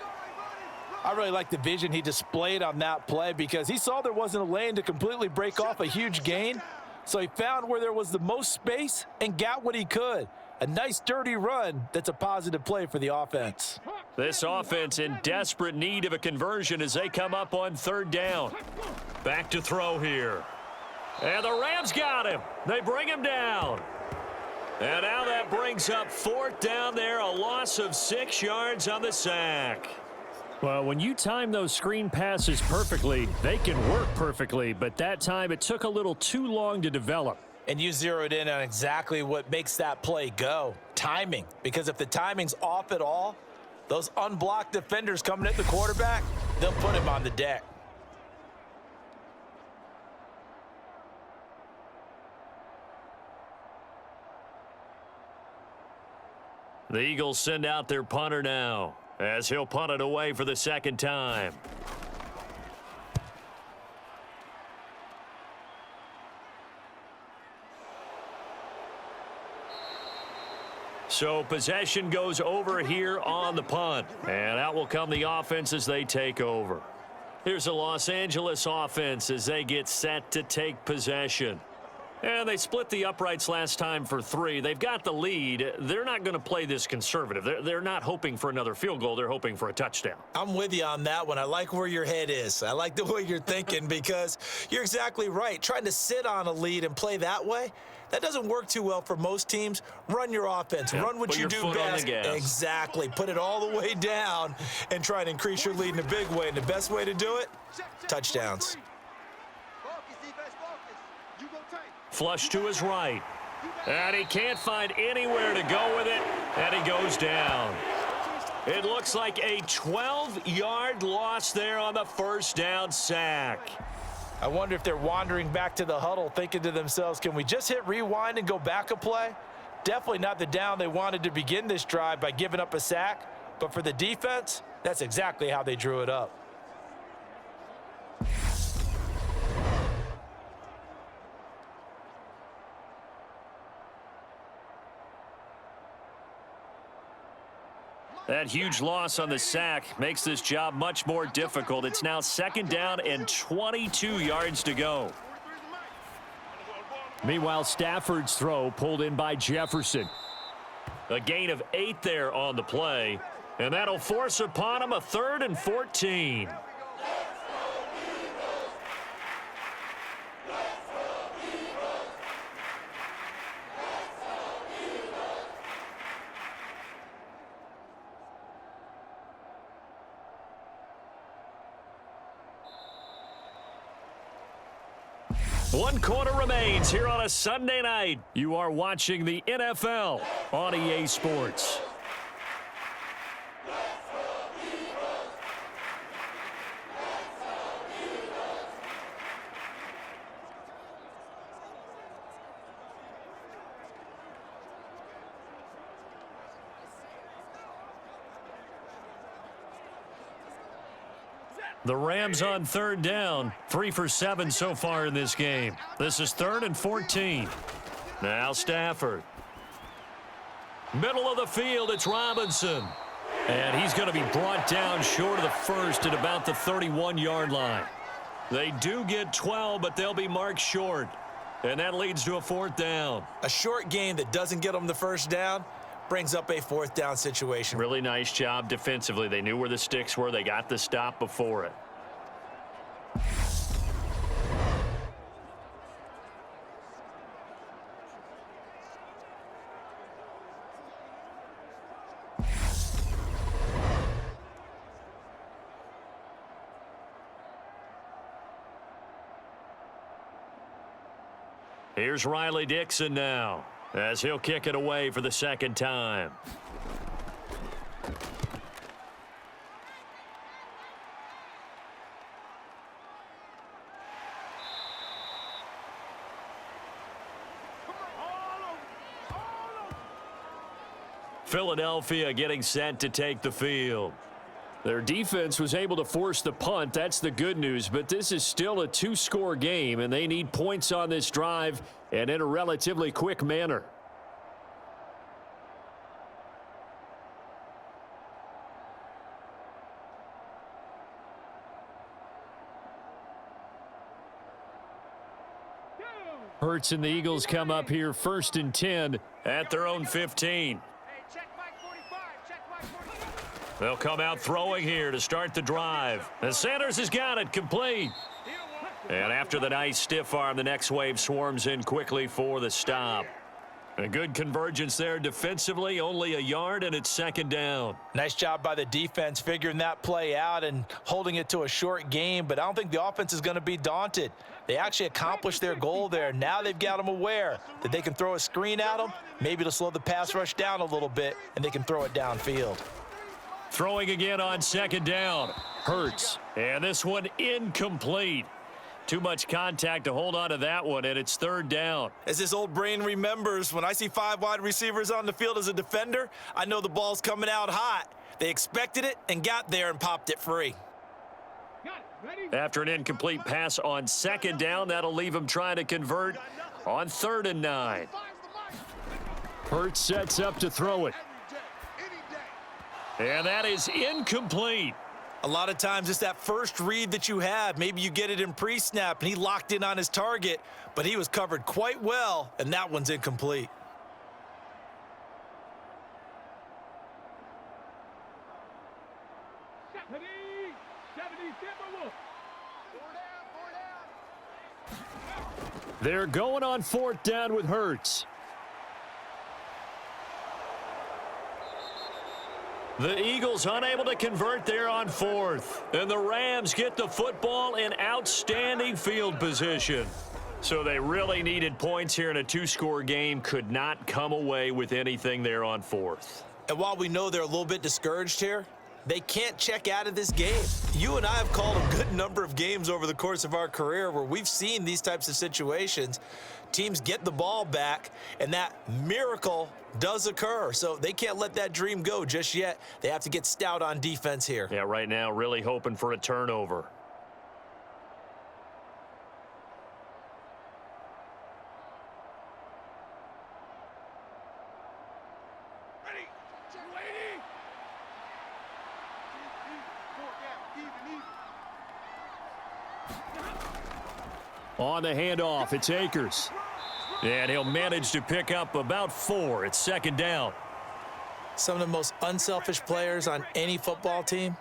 [SPEAKER 3] I really like the vision he displayed on that play because he saw there wasn't a lane to completely break off a huge gain. So he found where there was the most space and got what he could. A nice dirty run that's a positive play for the offense.
[SPEAKER 5] This offense in desperate need of a conversion as they come up on third down. Back to throw here. And the Rams got him. They bring him down. And now that brings up fourth down there, a loss of 6 yards on the sack.
[SPEAKER 2] Well, when you time those screen passes perfectly, they can work perfectly, but that time it took a little too long to develop.
[SPEAKER 3] And you zeroed in on exactly what makes that play go. Timing. Because if the timing's off at all, those unblocked defenders coming at the quarterback, they'll put him on the deck.
[SPEAKER 5] The Eagles send out their punter now as he'll punt it away for the second time. So possession goes over here on the punt. And out will come the offense as they take over. Here's the Los Angeles offense as they get set to take possession. And they split the uprights last time for 3. They've got the lead. They're not going to play this conservative. They're not hoping for another field goal. They're hoping for a touchdown.
[SPEAKER 3] I'm with you on that one. I like where your head is. I like the way you're thinking because you're exactly right. Trying to sit on a lead and play that way, that doesn't work too well for most teams. Run your offense.
[SPEAKER 5] Yeah,
[SPEAKER 3] run what you do best. Exactly. Put it all the way down and try to increase your lead in a big way. And the best way to do it, touchdowns.
[SPEAKER 5] Flush to his right. And he can't find anywhere to go with it. And he goes down. It looks like a 12-yard loss there on the first down sack.
[SPEAKER 3] I wonder if they're wandering back to the huddle thinking to themselves, can we just hit rewind and go back a play? Definitely not the down they wanted to begin this drive by giving up a sack. But for the defense, that's exactly how they drew it up.
[SPEAKER 5] That huge loss on the sack makes this job much more difficult. It's now second down and 22 yards to go.
[SPEAKER 2] Meanwhile, Stafford's throw pulled in by Jefferson.
[SPEAKER 5] A gain of 8 there on the play, and that'll force upon him a 3rd and 14. One quarter remains here on a Sunday night.
[SPEAKER 2] You are watching the NFL on EA Sports. The Rams on third down, 3 for 7 so far in this game. This is 3rd and 14.
[SPEAKER 5] Now Stafford. Middle of the field, it's Robinson.
[SPEAKER 2] And he's going to be brought down short of the first at about the 31-yard line.
[SPEAKER 5] They do get 12, but they'll be marked short. And that leads to a 4th down.
[SPEAKER 3] A short gain that doesn't get them the first down brings up a 4th down situation.
[SPEAKER 5] Really nice job defensively. They knew where the sticks were. They got the stop before it. Here's Riley Dixon now.
[SPEAKER 2] as he'll kick it away for the second time. Philadelphia getting set to take the field.
[SPEAKER 5] Their defense was able to force the punt. That's the good news, but this is still a two-score game, and they need points on this drive and in a relatively quick manner. Hurts and the Eagles come up here 1st and 10
[SPEAKER 2] at their own 15. They'll come out throwing here to start the drive. And Sanders has got it complete. And after the nice stiff arm, the next wave swarms in quickly for the stop. A good convergence there defensively, only a yard, and it's second down.
[SPEAKER 3] Nice job by the defense figuring that play out and holding it to a short game, but I don't think the offense is going to be daunted. They actually accomplished their goal there. Now they've got them aware that they can throw a screen at them, maybe to slow the pass rush down a little bit, and they can throw it downfield.
[SPEAKER 2] Throwing again on second down. Hurts. And this one incomplete. Too much contact to hold on to that one, and it's third down.
[SPEAKER 3] As this old brain remembers, when I see 5 wide receivers on the field as a defender, I know the ball's coming out hot. They expected it and got there and popped it free.
[SPEAKER 2] After an incomplete pass on second down, that'll leave him trying to convert on 3rd and 9.
[SPEAKER 5] Hurts sets up to throw it.
[SPEAKER 2] And that is incomplete.
[SPEAKER 3] A lot of times it's that first read that you have. Maybe you get it in pre-snap, and he locked in on his target, but he was covered quite well, and that one's incomplete.
[SPEAKER 5] They're going on 4th down with Hurts.
[SPEAKER 2] The Eagles unable to convert there on 4th. And the Rams get the football in outstanding field position. So they really needed points here in a two-score game. Could not come away with anything there on 4th.
[SPEAKER 3] And while we know they're a little bit discouraged here, they can't check out of this game. You and I have called a good number of games over the course of our career where we've seen these types of situations. Teams get the ball back, and that miracle does occur. So they can't let that dream go just yet. They have to get stout on defense here.
[SPEAKER 2] Yeah, right now really hoping for a turnover.
[SPEAKER 5] On the handoff, it's Akers.
[SPEAKER 2] And he'll manage to pick up about 4. It's second down.
[SPEAKER 3] Some of the most unselfish players on any football team,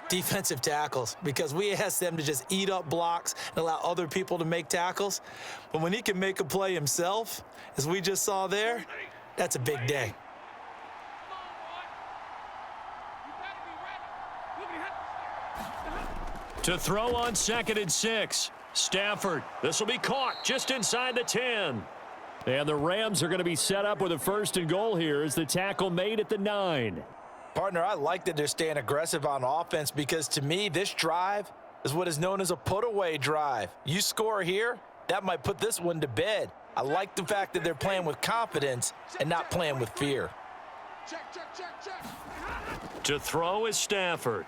[SPEAKER 3] defensive tackles, because we ask them to just eat up blocks and allow other people to make tackles. But when he can make a play himself, as we just saw there, that's a big day.
[SPEAKER 2] To throw on 2nd and 6. Stafford. This will be caught just inside the 10.
[SPEAKER 5] And the Rams are going to be set up with a 1st and goal here as the tackle made at the 9.
[SPEAKER 3] Partner, I like that they're staying aggressive on offense because to me, this drive is what is known as a put-away drive. You score here, that might put this one to bed. I like the fact that they're playing with confidence and not playing with fear.
[SPEAKER 2] To throw is Stafford.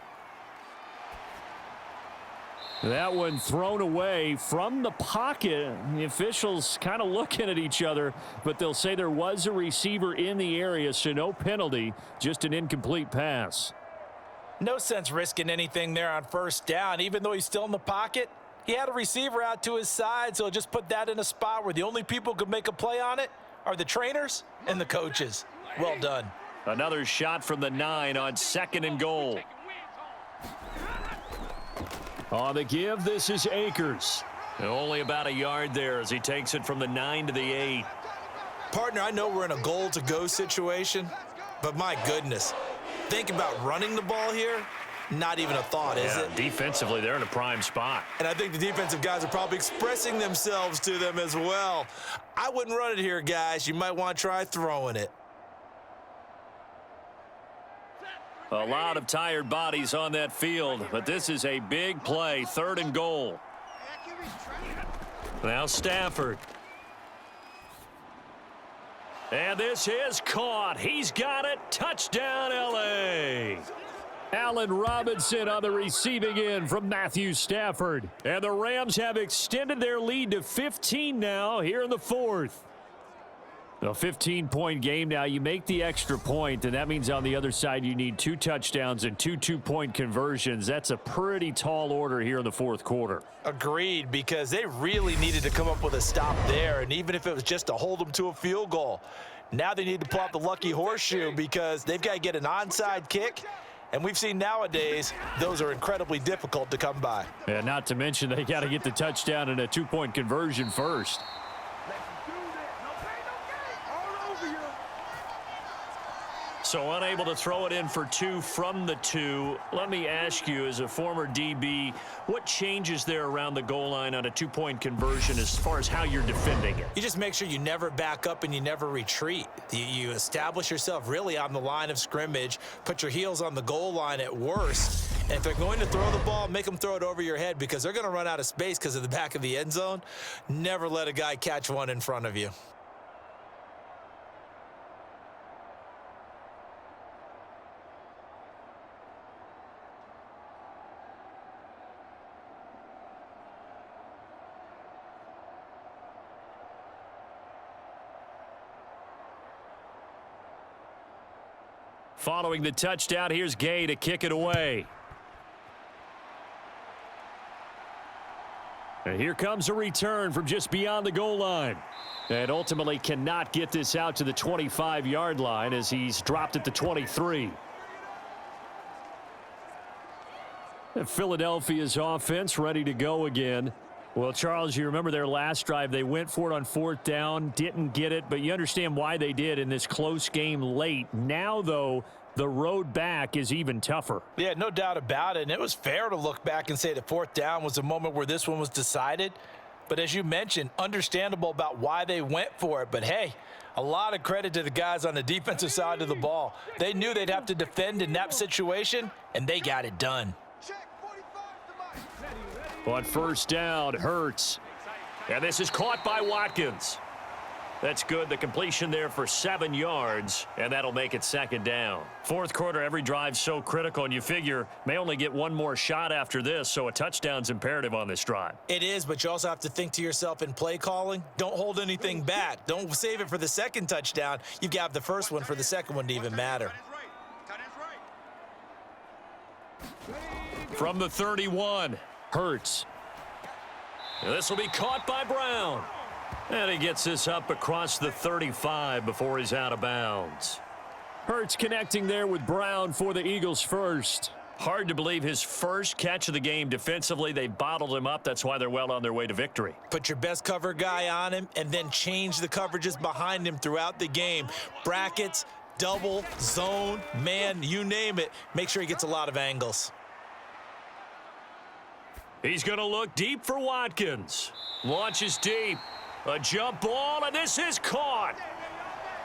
[SPEAKER 5] That one thrown away from the pocket. The officials kind of looking at each other, but they'll say there was a receiver in the area, so no penalty, just an incomplete pass.
[SPEAKER 3] No sense risking anything there on 1st down. Even though he's still in the pocket, he had a receiver out to his side, so just put that in a spot where the only people who could make a play on it are the trainers and the coaches. Well done.
[SPEAKER 2] Another shot from the 9 on 2nd and goal.
[SPEAKER 5] On the give, this is Akers.
[SPEAKER 2] Only about a yard there as he takes it from the 9 to the 8.
[SPEAKER 3] Partner, I know we're in a goal-to-go situation, but my goodness, think about running the ball here. Not even a thought, is it?
[SPEAKER 2] Defensively, they're in a prime spot.
[SPEAKER 3] And I think the defensive guys are probably expressing themselves to them as well. I wouldn't run it here, guys. You might want to try throwing it.
[SPEAKER 2] A lot of tired bodies on that field, but this is a big play, 3rd and goal. Now Stafford. And this is caught. He's got it. Touchdown, L.A.
[SPEAKER 5] Allen Robinson on the receiving end from Matthew Stafford. And the Rams have extended their lead to 15 now here in the 4th. A 15-point game now. You make the extra point, and that means on the other side you need 2 touchdowns and 2 two-point conversions. That's a pretty tall order here in the 4th quarter.
[SPEAKER 3] Agreed, because they really needed to come up with a stop there, and even if it was just to hold them to a field goal. Now they need to pull out the lucky horseshoe because they've got to get an onside kick, and we've seen nowadays those are incredibly difficult to come by.
[SPEAKER 5] And not to mention they got to get the touchdown and a 2-point conversion first.
[SPEAKER 2] So unable to throw it in for 2 from the 2. Let me ask you, as a former DB, what changes there around the goal line on a 2-point conversion as far as how you're defending it?
[SPEAKER 3] You just make sure you never back up and you never retreat. You establish yourself really on the line of scrimmage, put your heels on the goal line at worst. And if they're going to throw the ball, make them throw it over your head because they're going to run out of space because of the back of the end zone. Never let a guy catch one in front of you.
[SPEAKER 5] Following the touchdown, here's Gay to kick it away. And here comes a return from just beyond the goal line. And ultimately cannot get this out to the 25-yard line as he's dropped at the 23. And Philadelphia's offense ready to go again. Well, Charles, you remember their last drive. They went for it on 4th down, didn't get it, but you understand why they did in this close game late. Now, though, the road back is even tougher.
[SPEAKER 3] Yeah, no doubt about it. And it was fair to look back and say the 4th down was the moment where this one was decided. But as you mentioned, understandable about why they went for it. But, hey, a lot of credit to the guys on the defensive side of the ball. They knew they'd have to defend in that situation, and they got it done.
[SPEAKER 5] On 1st down, Hurts. And this is caught by Watkins. That's good. The completion there for 7 yards, and that'll make it 2nd down. 4th quarter, every drive's so critical, and you figure may only get one more shot after this, so a touchdown's imperative on this drive.
[SPEAKER 3] It is, but you also have to think to yourself in play calling, don't hold anything back. Don't save it for the 2nd touchdown. You've got the 1st one for the 2nd one to even matter.
[SPEAKER 5] From the 31, Hurts. This will be caught by Brown. And he gets this up across the 35 before he's out of bounds. Hurts connecting there with Brown for the Eagles first.
[SPEAKER 2] Hard to believe his first catch of the game defensively. They bottled him up. That's why they're well on their way to victory.
[SPEAKER 3] Put your best cover guy on him and then change the coverages behind him throughout the game. Brackets, double, zone, man, you name it. Make sure he gets a lot of angles.
[SPEAKER 2] He's going to look deep for Watkins. Launches deep. A jump ball, and this is caught.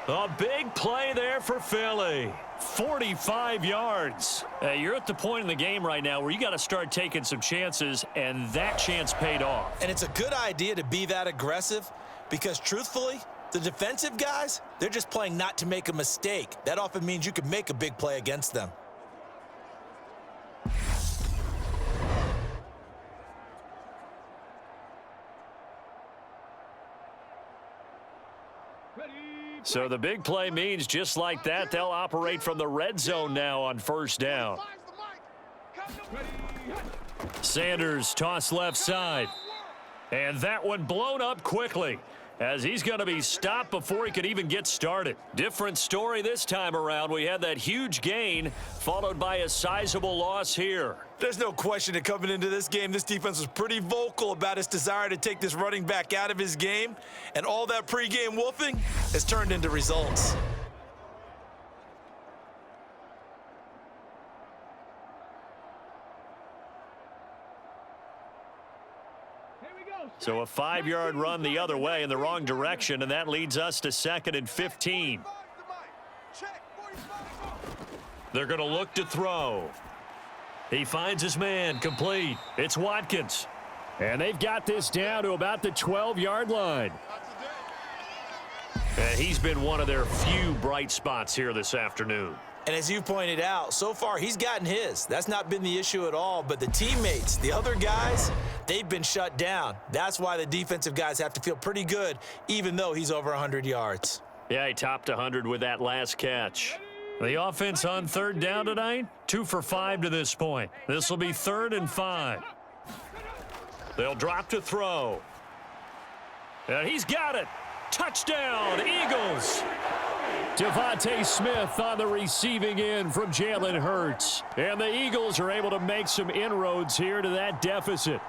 [SPEAKER 2] A big play there for Philly. 45 yards. You're at the point in the game right now where you got to start taking some chances, and that chance paid off.
[SPEAKER 3] And it's a good idea to be that aggressive because, truthfully, the defensive guys, they're just playing not to make a mistake. That often means you can make a big play against them.
[SPEAKER 5] So the big play means just like that, they'll operate from the red zone now on 1st down. Sanders toss left side. And that one blown up quickly as he's going to be stopped before he could even get started. Different story this time around. We had that huge gain followed by a sizable loss here.
[SPEAKER 3] There's no question that coming into this game, this defense was pretty vocal about its desire to take this running back out of his game, and all that pregame wolfing has turned into results.
[SPEAKER 2] So a 5-yard run the other way in the wrong direction, and that leads us to 2nd and 15. They're going to look to throw. He finds his man, complete. It's Watkins.
[SPEAKER 5] And they've got this down to about the 12-yard line.
[SPEAKER 2] And he's been one of their few bright spots here this afternoon.
[SPEAKER 3] And as you pointed out, so far he's gotten his. That's not been the issue at all. But the teammates, the other guys, they've been shut down. That's why the defensive guys have to feel pretty good, even though he's over 100 yards.
[SPEAKER 2] Yeah, he topped 100 with that last catch. The offense on 3rd down tonight, 2 for 5 to this point. This will be 3rd and 5. They'll drop to throw. And he's got it. Touchdown, Eagles.
[SPEAKER 5] Devontae Smith on the receiving end from Jalen Hurts. And the Eagles are able to make some inroads here to that deficit.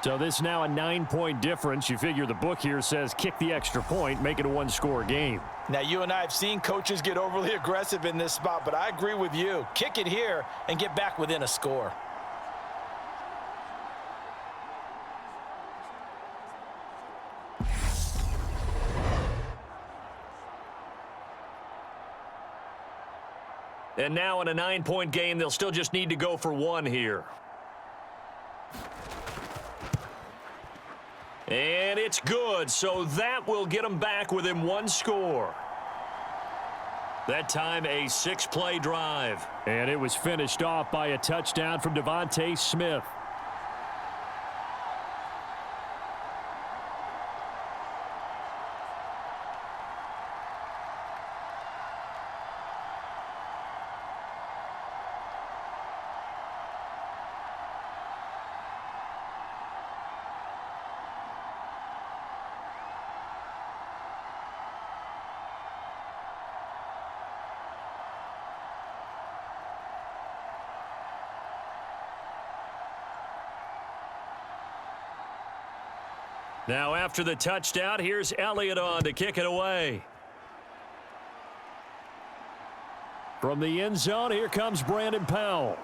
[SPEAKER 5] So this is now a 9-point difference. You figure the book here says kick the extra point, make it a 1-score game.
[SPEAKER 3] Now, you and I have seen coaches get overly aggressive in this spot, but I agree with you. Kick it here and get back within a score.
[SPEAKER 2] And now in a 9-point game, they'll still just need to go for 1 here. And it's good, so that will get them back within 1 score. That time a 6-play drive.
[SPEAKER 5] And it was finished off by a touchdown from Devontae Smith. Now after the touchdown, here's Elliott on to kick it away. From the end zone, here comes Brandon Powell.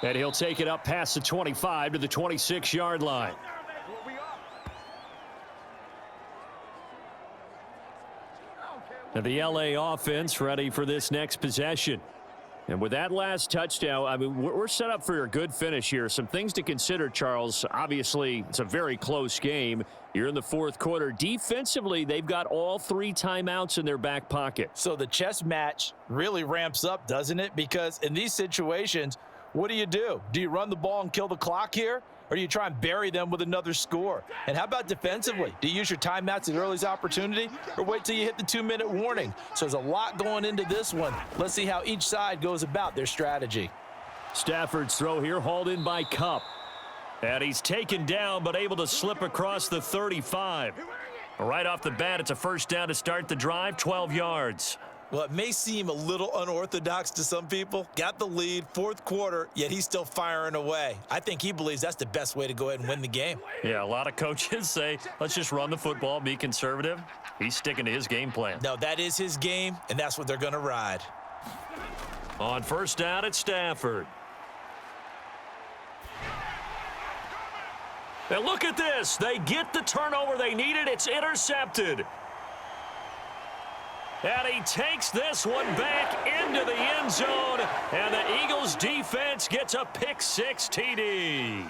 [SPEAKER 5] And he'll take it up past the 25 to the 26-yard line. And the LA offense ready for this next possession. And with that last touchdown, I mean, we're set up for a good finish here. Some things to consider, Charles. Obviously, it's a very close game. You're in the 4th quarter. Defensively, they've got all 3 timeouts in their back pocket.
[SPEAKER 3] So the chess match really ramps up, doesn't it? Because in these situations, what do? Do you run the ball and kill the clock here? Or do you try and bury them with another score? And how about defensively? Do you use your timeouts at earliest opportunity or wait till you hit the 2-minute warning? So there's a lot going into this one. Let's see how each side goes about their strategy.
[SPEAKER 5] Stafford's throw here hauled in by Kupp.
[SPEAKER 2] And he's taken down but able to slip across the 35. Right off the bat, it's a 1st down to start the drive, 12 yards.
[SPEAKER 3] Well, it may seem a little unorthodox to some people. Got the lead, 4th quarter, yet he's still firing away. I think he believes that's the best way to go ahead and win the game.
[SPEAKER 2] Yeah, a lot of coaches say, let's just run the football, be conservative. He's sticking to his game plan.
[SPEAKER 3] No, that is his game, and that's what they're going to ride.
[SPEAKER 2] On 1st down, it's Stafford. And look at this. They get the turnover they needed. It's intercepted. And he takes this one back into the end zone. And the Eagles defense gets a pick-6 TD.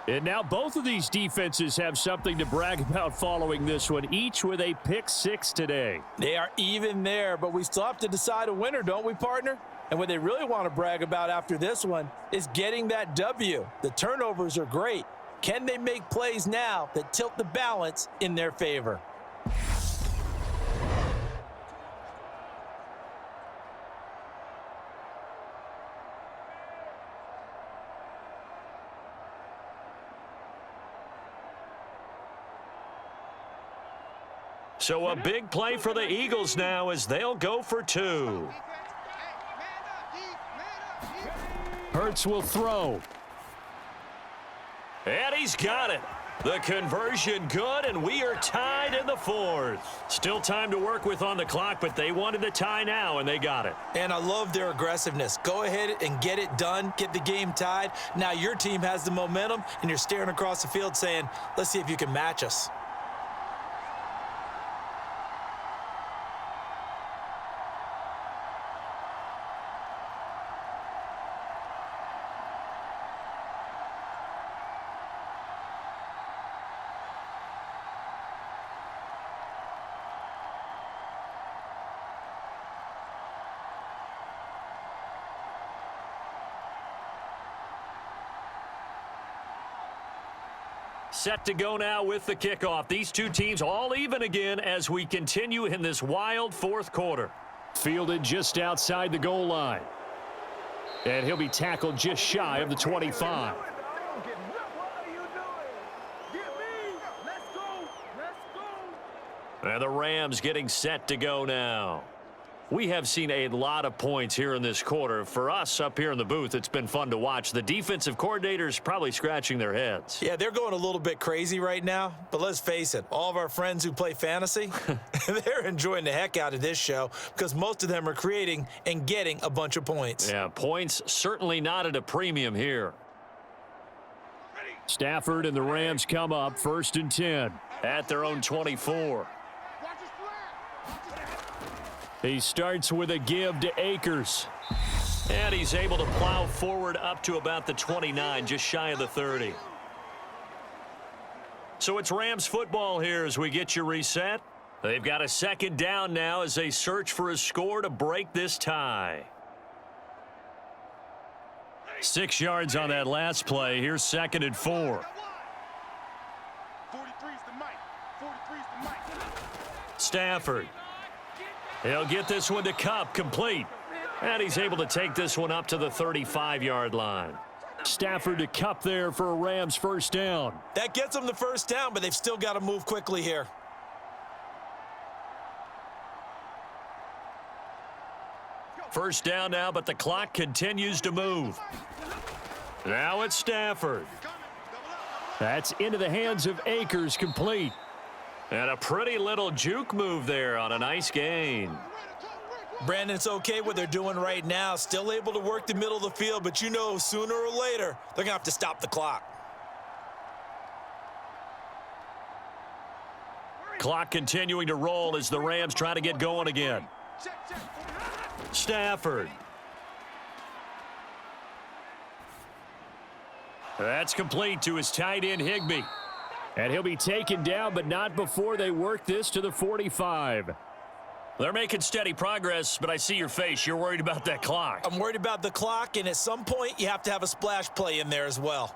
[SPEAKER 5] And now both of these defenses have something to brag about following this one, each with a pick-6 today.
[SPEAKER 3] They are even there, but we still have to decide a winner, don't we, partner? And what they really want to brag about after this one is getting that W. The turnovers are great. Can they make plays now that tilt the balance in their favor?
[SPEAKER 2] So a big play for the Eagles now as they'll go for 2.
[SPEAKER 5] Hurts will throw.
[SPEAKER 2] And he's got it. The conversion good, and we are tied in the fourth. Still time to work with on the clock, but they wanted the tie now, and they got it.
[SPEAKER 3] And I love their aggressiveness. Go ahead and get it done. Get the game tied. Now your team has the momentum, and you're staring across the field saying, let's see if you can match us.
[SPEAKER 2] Set to go now with the kickoff. These two teams all even again as we continue in this wild fourth quarter.
[SPEAKER 5] Fielded just outside the goal line. And he'll be tackled just shy of the 25.
[SPEAKER 2] And the Rams getting set to go now. We have seen a lot of points here in this quarter. For us up here in the booth, it's been fun to watch. The defensive coordinators probably scratching their heads.
[SPEAKER 3] Yeah, they're going a little bit crazy right now, but let's face it, all of our friends who play fantasy, they're enjoying the heck out of this show because most of them are creating and getting a bunch of points.
[SPEAKER 2] Yeah, points certainly not at a premium here.
[SPEAKER 5] Stafford and the Rams come up 1st and 10.
[SPEAKER 2] At their own 24.
[SPEAKER 5] He starts with a give to Akers.
[SPEAKER 2] And he's able to plow forward up to about the 29, just shy of the 30. So it's Rams football here as we get you reset. They've got a second down now as they search for a score to break this tie.
[SPEAKER 5] 6 yards on that last play. Here's 2nd and 4.
[SPEAKER 4] 43's the mic. 43's the mic.
[SPEAKER 2] Stafford. He'll get this one to Kupp, complete. And he's able to take this one up to the 35-yard line.
[SPEAKER 5] Stafford to Kupp there for a Rams first down.
[SPEAKER 3] That gets them the first down, but they've still got to move quickly here.
[SPEAKER 2] First down now, but the clock continues to move. Now it's Stafford.
[SPEAKER 5] That's into the hands of Akers, complete.
[SPEAKER 2] And a pretty little juke move there on a nice gain.
[SPEAKER 3] Brandon, it's okay what they're doing right now. Still able to work the middle of the field, but you know sooner or later they're going to have to stop the clock.
[SPEAKER 2] Clock continuing to roll as the Rams try to get going again. Stafford. That's complete to his tight end, Higbee.
[SPEAKER 5] And he'll be taken down, but not before they work this to the 45.
[SPEAKER 2] They're making steady progress, but I see your face. You're worried about that clock.
[SPEAKER 3] I'm worried about the clock, and at some point you have to have a splash play in there as well.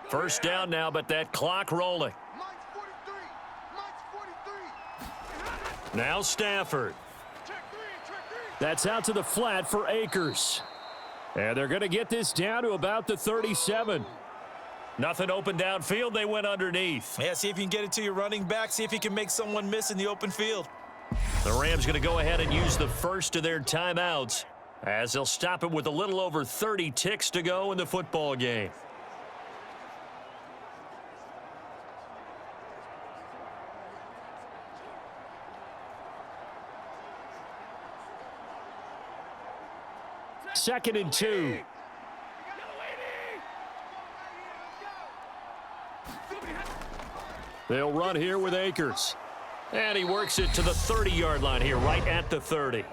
[SPEAKER 2] First down now, but that clock rolling.
[SPEAKER 4] Mike's 43. Mike's 43.
[SPEAKER 2] Now Stafford.
[SPEAKER 4] Check three.
[SPEAKER 5] That's out to the flat for Akers. And they're going to get this down to about the 37.
[SPEAKER 2] Nothing open downfield. They went underneath.
[SPEAKER 3] Yeah, see if you can get it to your running back. See if you can make someone miss in the open field.
[SPEAKER 2] The Rams going to go ahead and use the first of their timeouts as they'll stop it with a little over 30 ticks to go in the football game.
[SPEAKER 5] Second and 2. They'll run here with Akers.
[SPEAKER 2] And he works it to the 30-yard line here, right at the 30.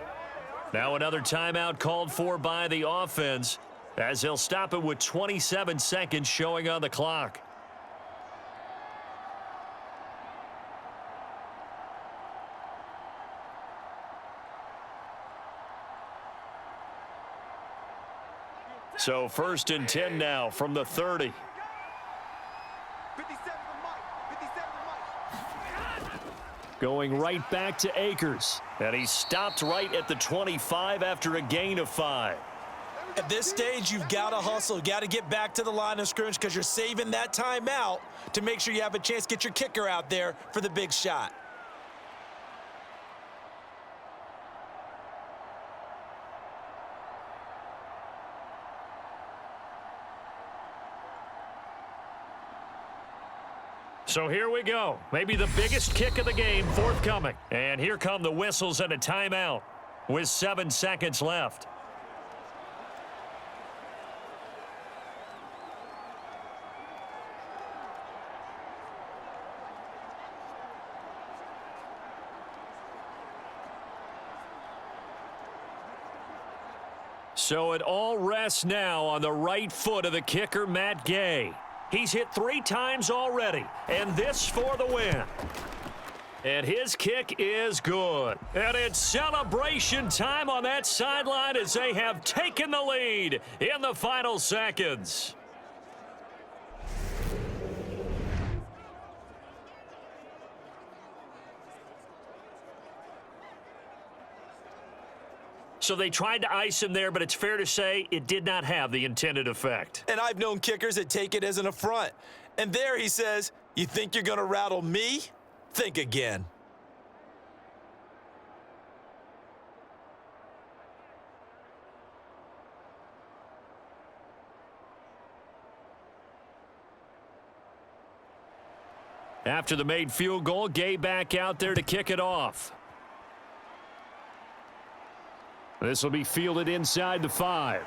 [SPEAKER 2] Now another timeout called for by the offense as they'll stop it with 27 seconds showing on the clock. So 1st and 10 now from the 30.
[SPEAKER 4] 57 to Mike. 57 to Mike.
[SPEAKER 5] Going right back to Akers.
[SPEAKER 2] And he stopped right at the 25 after a gain of 5.
[SPEAKER 3] At this stage, you've got to hustle. You've got to get back to the line of scrimmage because you're saving that timeout to make sure you have a chance to get your kicker out there for the big shot.
[SPEAKER 5] So here we go. Maybe the biggest kick of the game forthcoming. And here come the whistles and a timeout with 7 seconds left. So it all rests now on the right foot of the kicker, Matt Gay. He's hit 3 times already, and this for the win. And his kick is good. And it's celebration time on that sideline as they have taken the lead in the final seconds. So they tried to ice him there, but it's fair to say it did not have the intended effect.
[SPEAKER 3] And I've known kickers that take it as an affront. And there he says, "You think you're going to rattle me? Think again."
[SPEAKER 5] After the made field goal, Gay back out there to kick it off. This will be fielded inside the 5.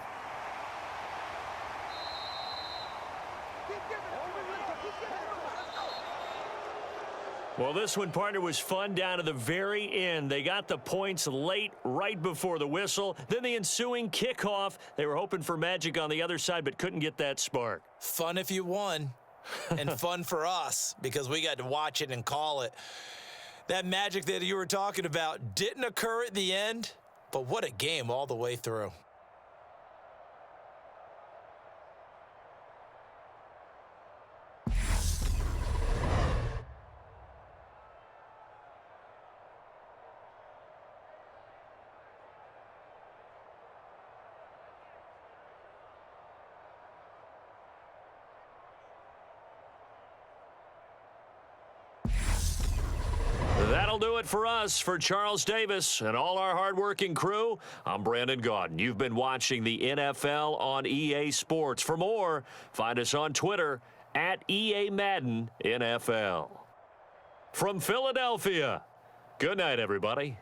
[SPEAKER 5] Well, this one, partner, was fun down to the very end. They got the points late, right before the whistle. Then the ensuing kickoff. They were hoping for magic on the other side, but couldn't get that spark.
[SPEAKER 3] Fun if you won, and fun for us because we got to watch it and call it. That magic that you were talking about didn't occur at the end. But what a game all the way through.
[SPEAKER 5] That'll do it for us. For Charles Davis and all our hardworking crew, I'm Brandon Gaudin. You've been watching the NFL on EA Sports. For more, find us on Twitter at EA Madden NFL. From Philadelphia, good night, everybody.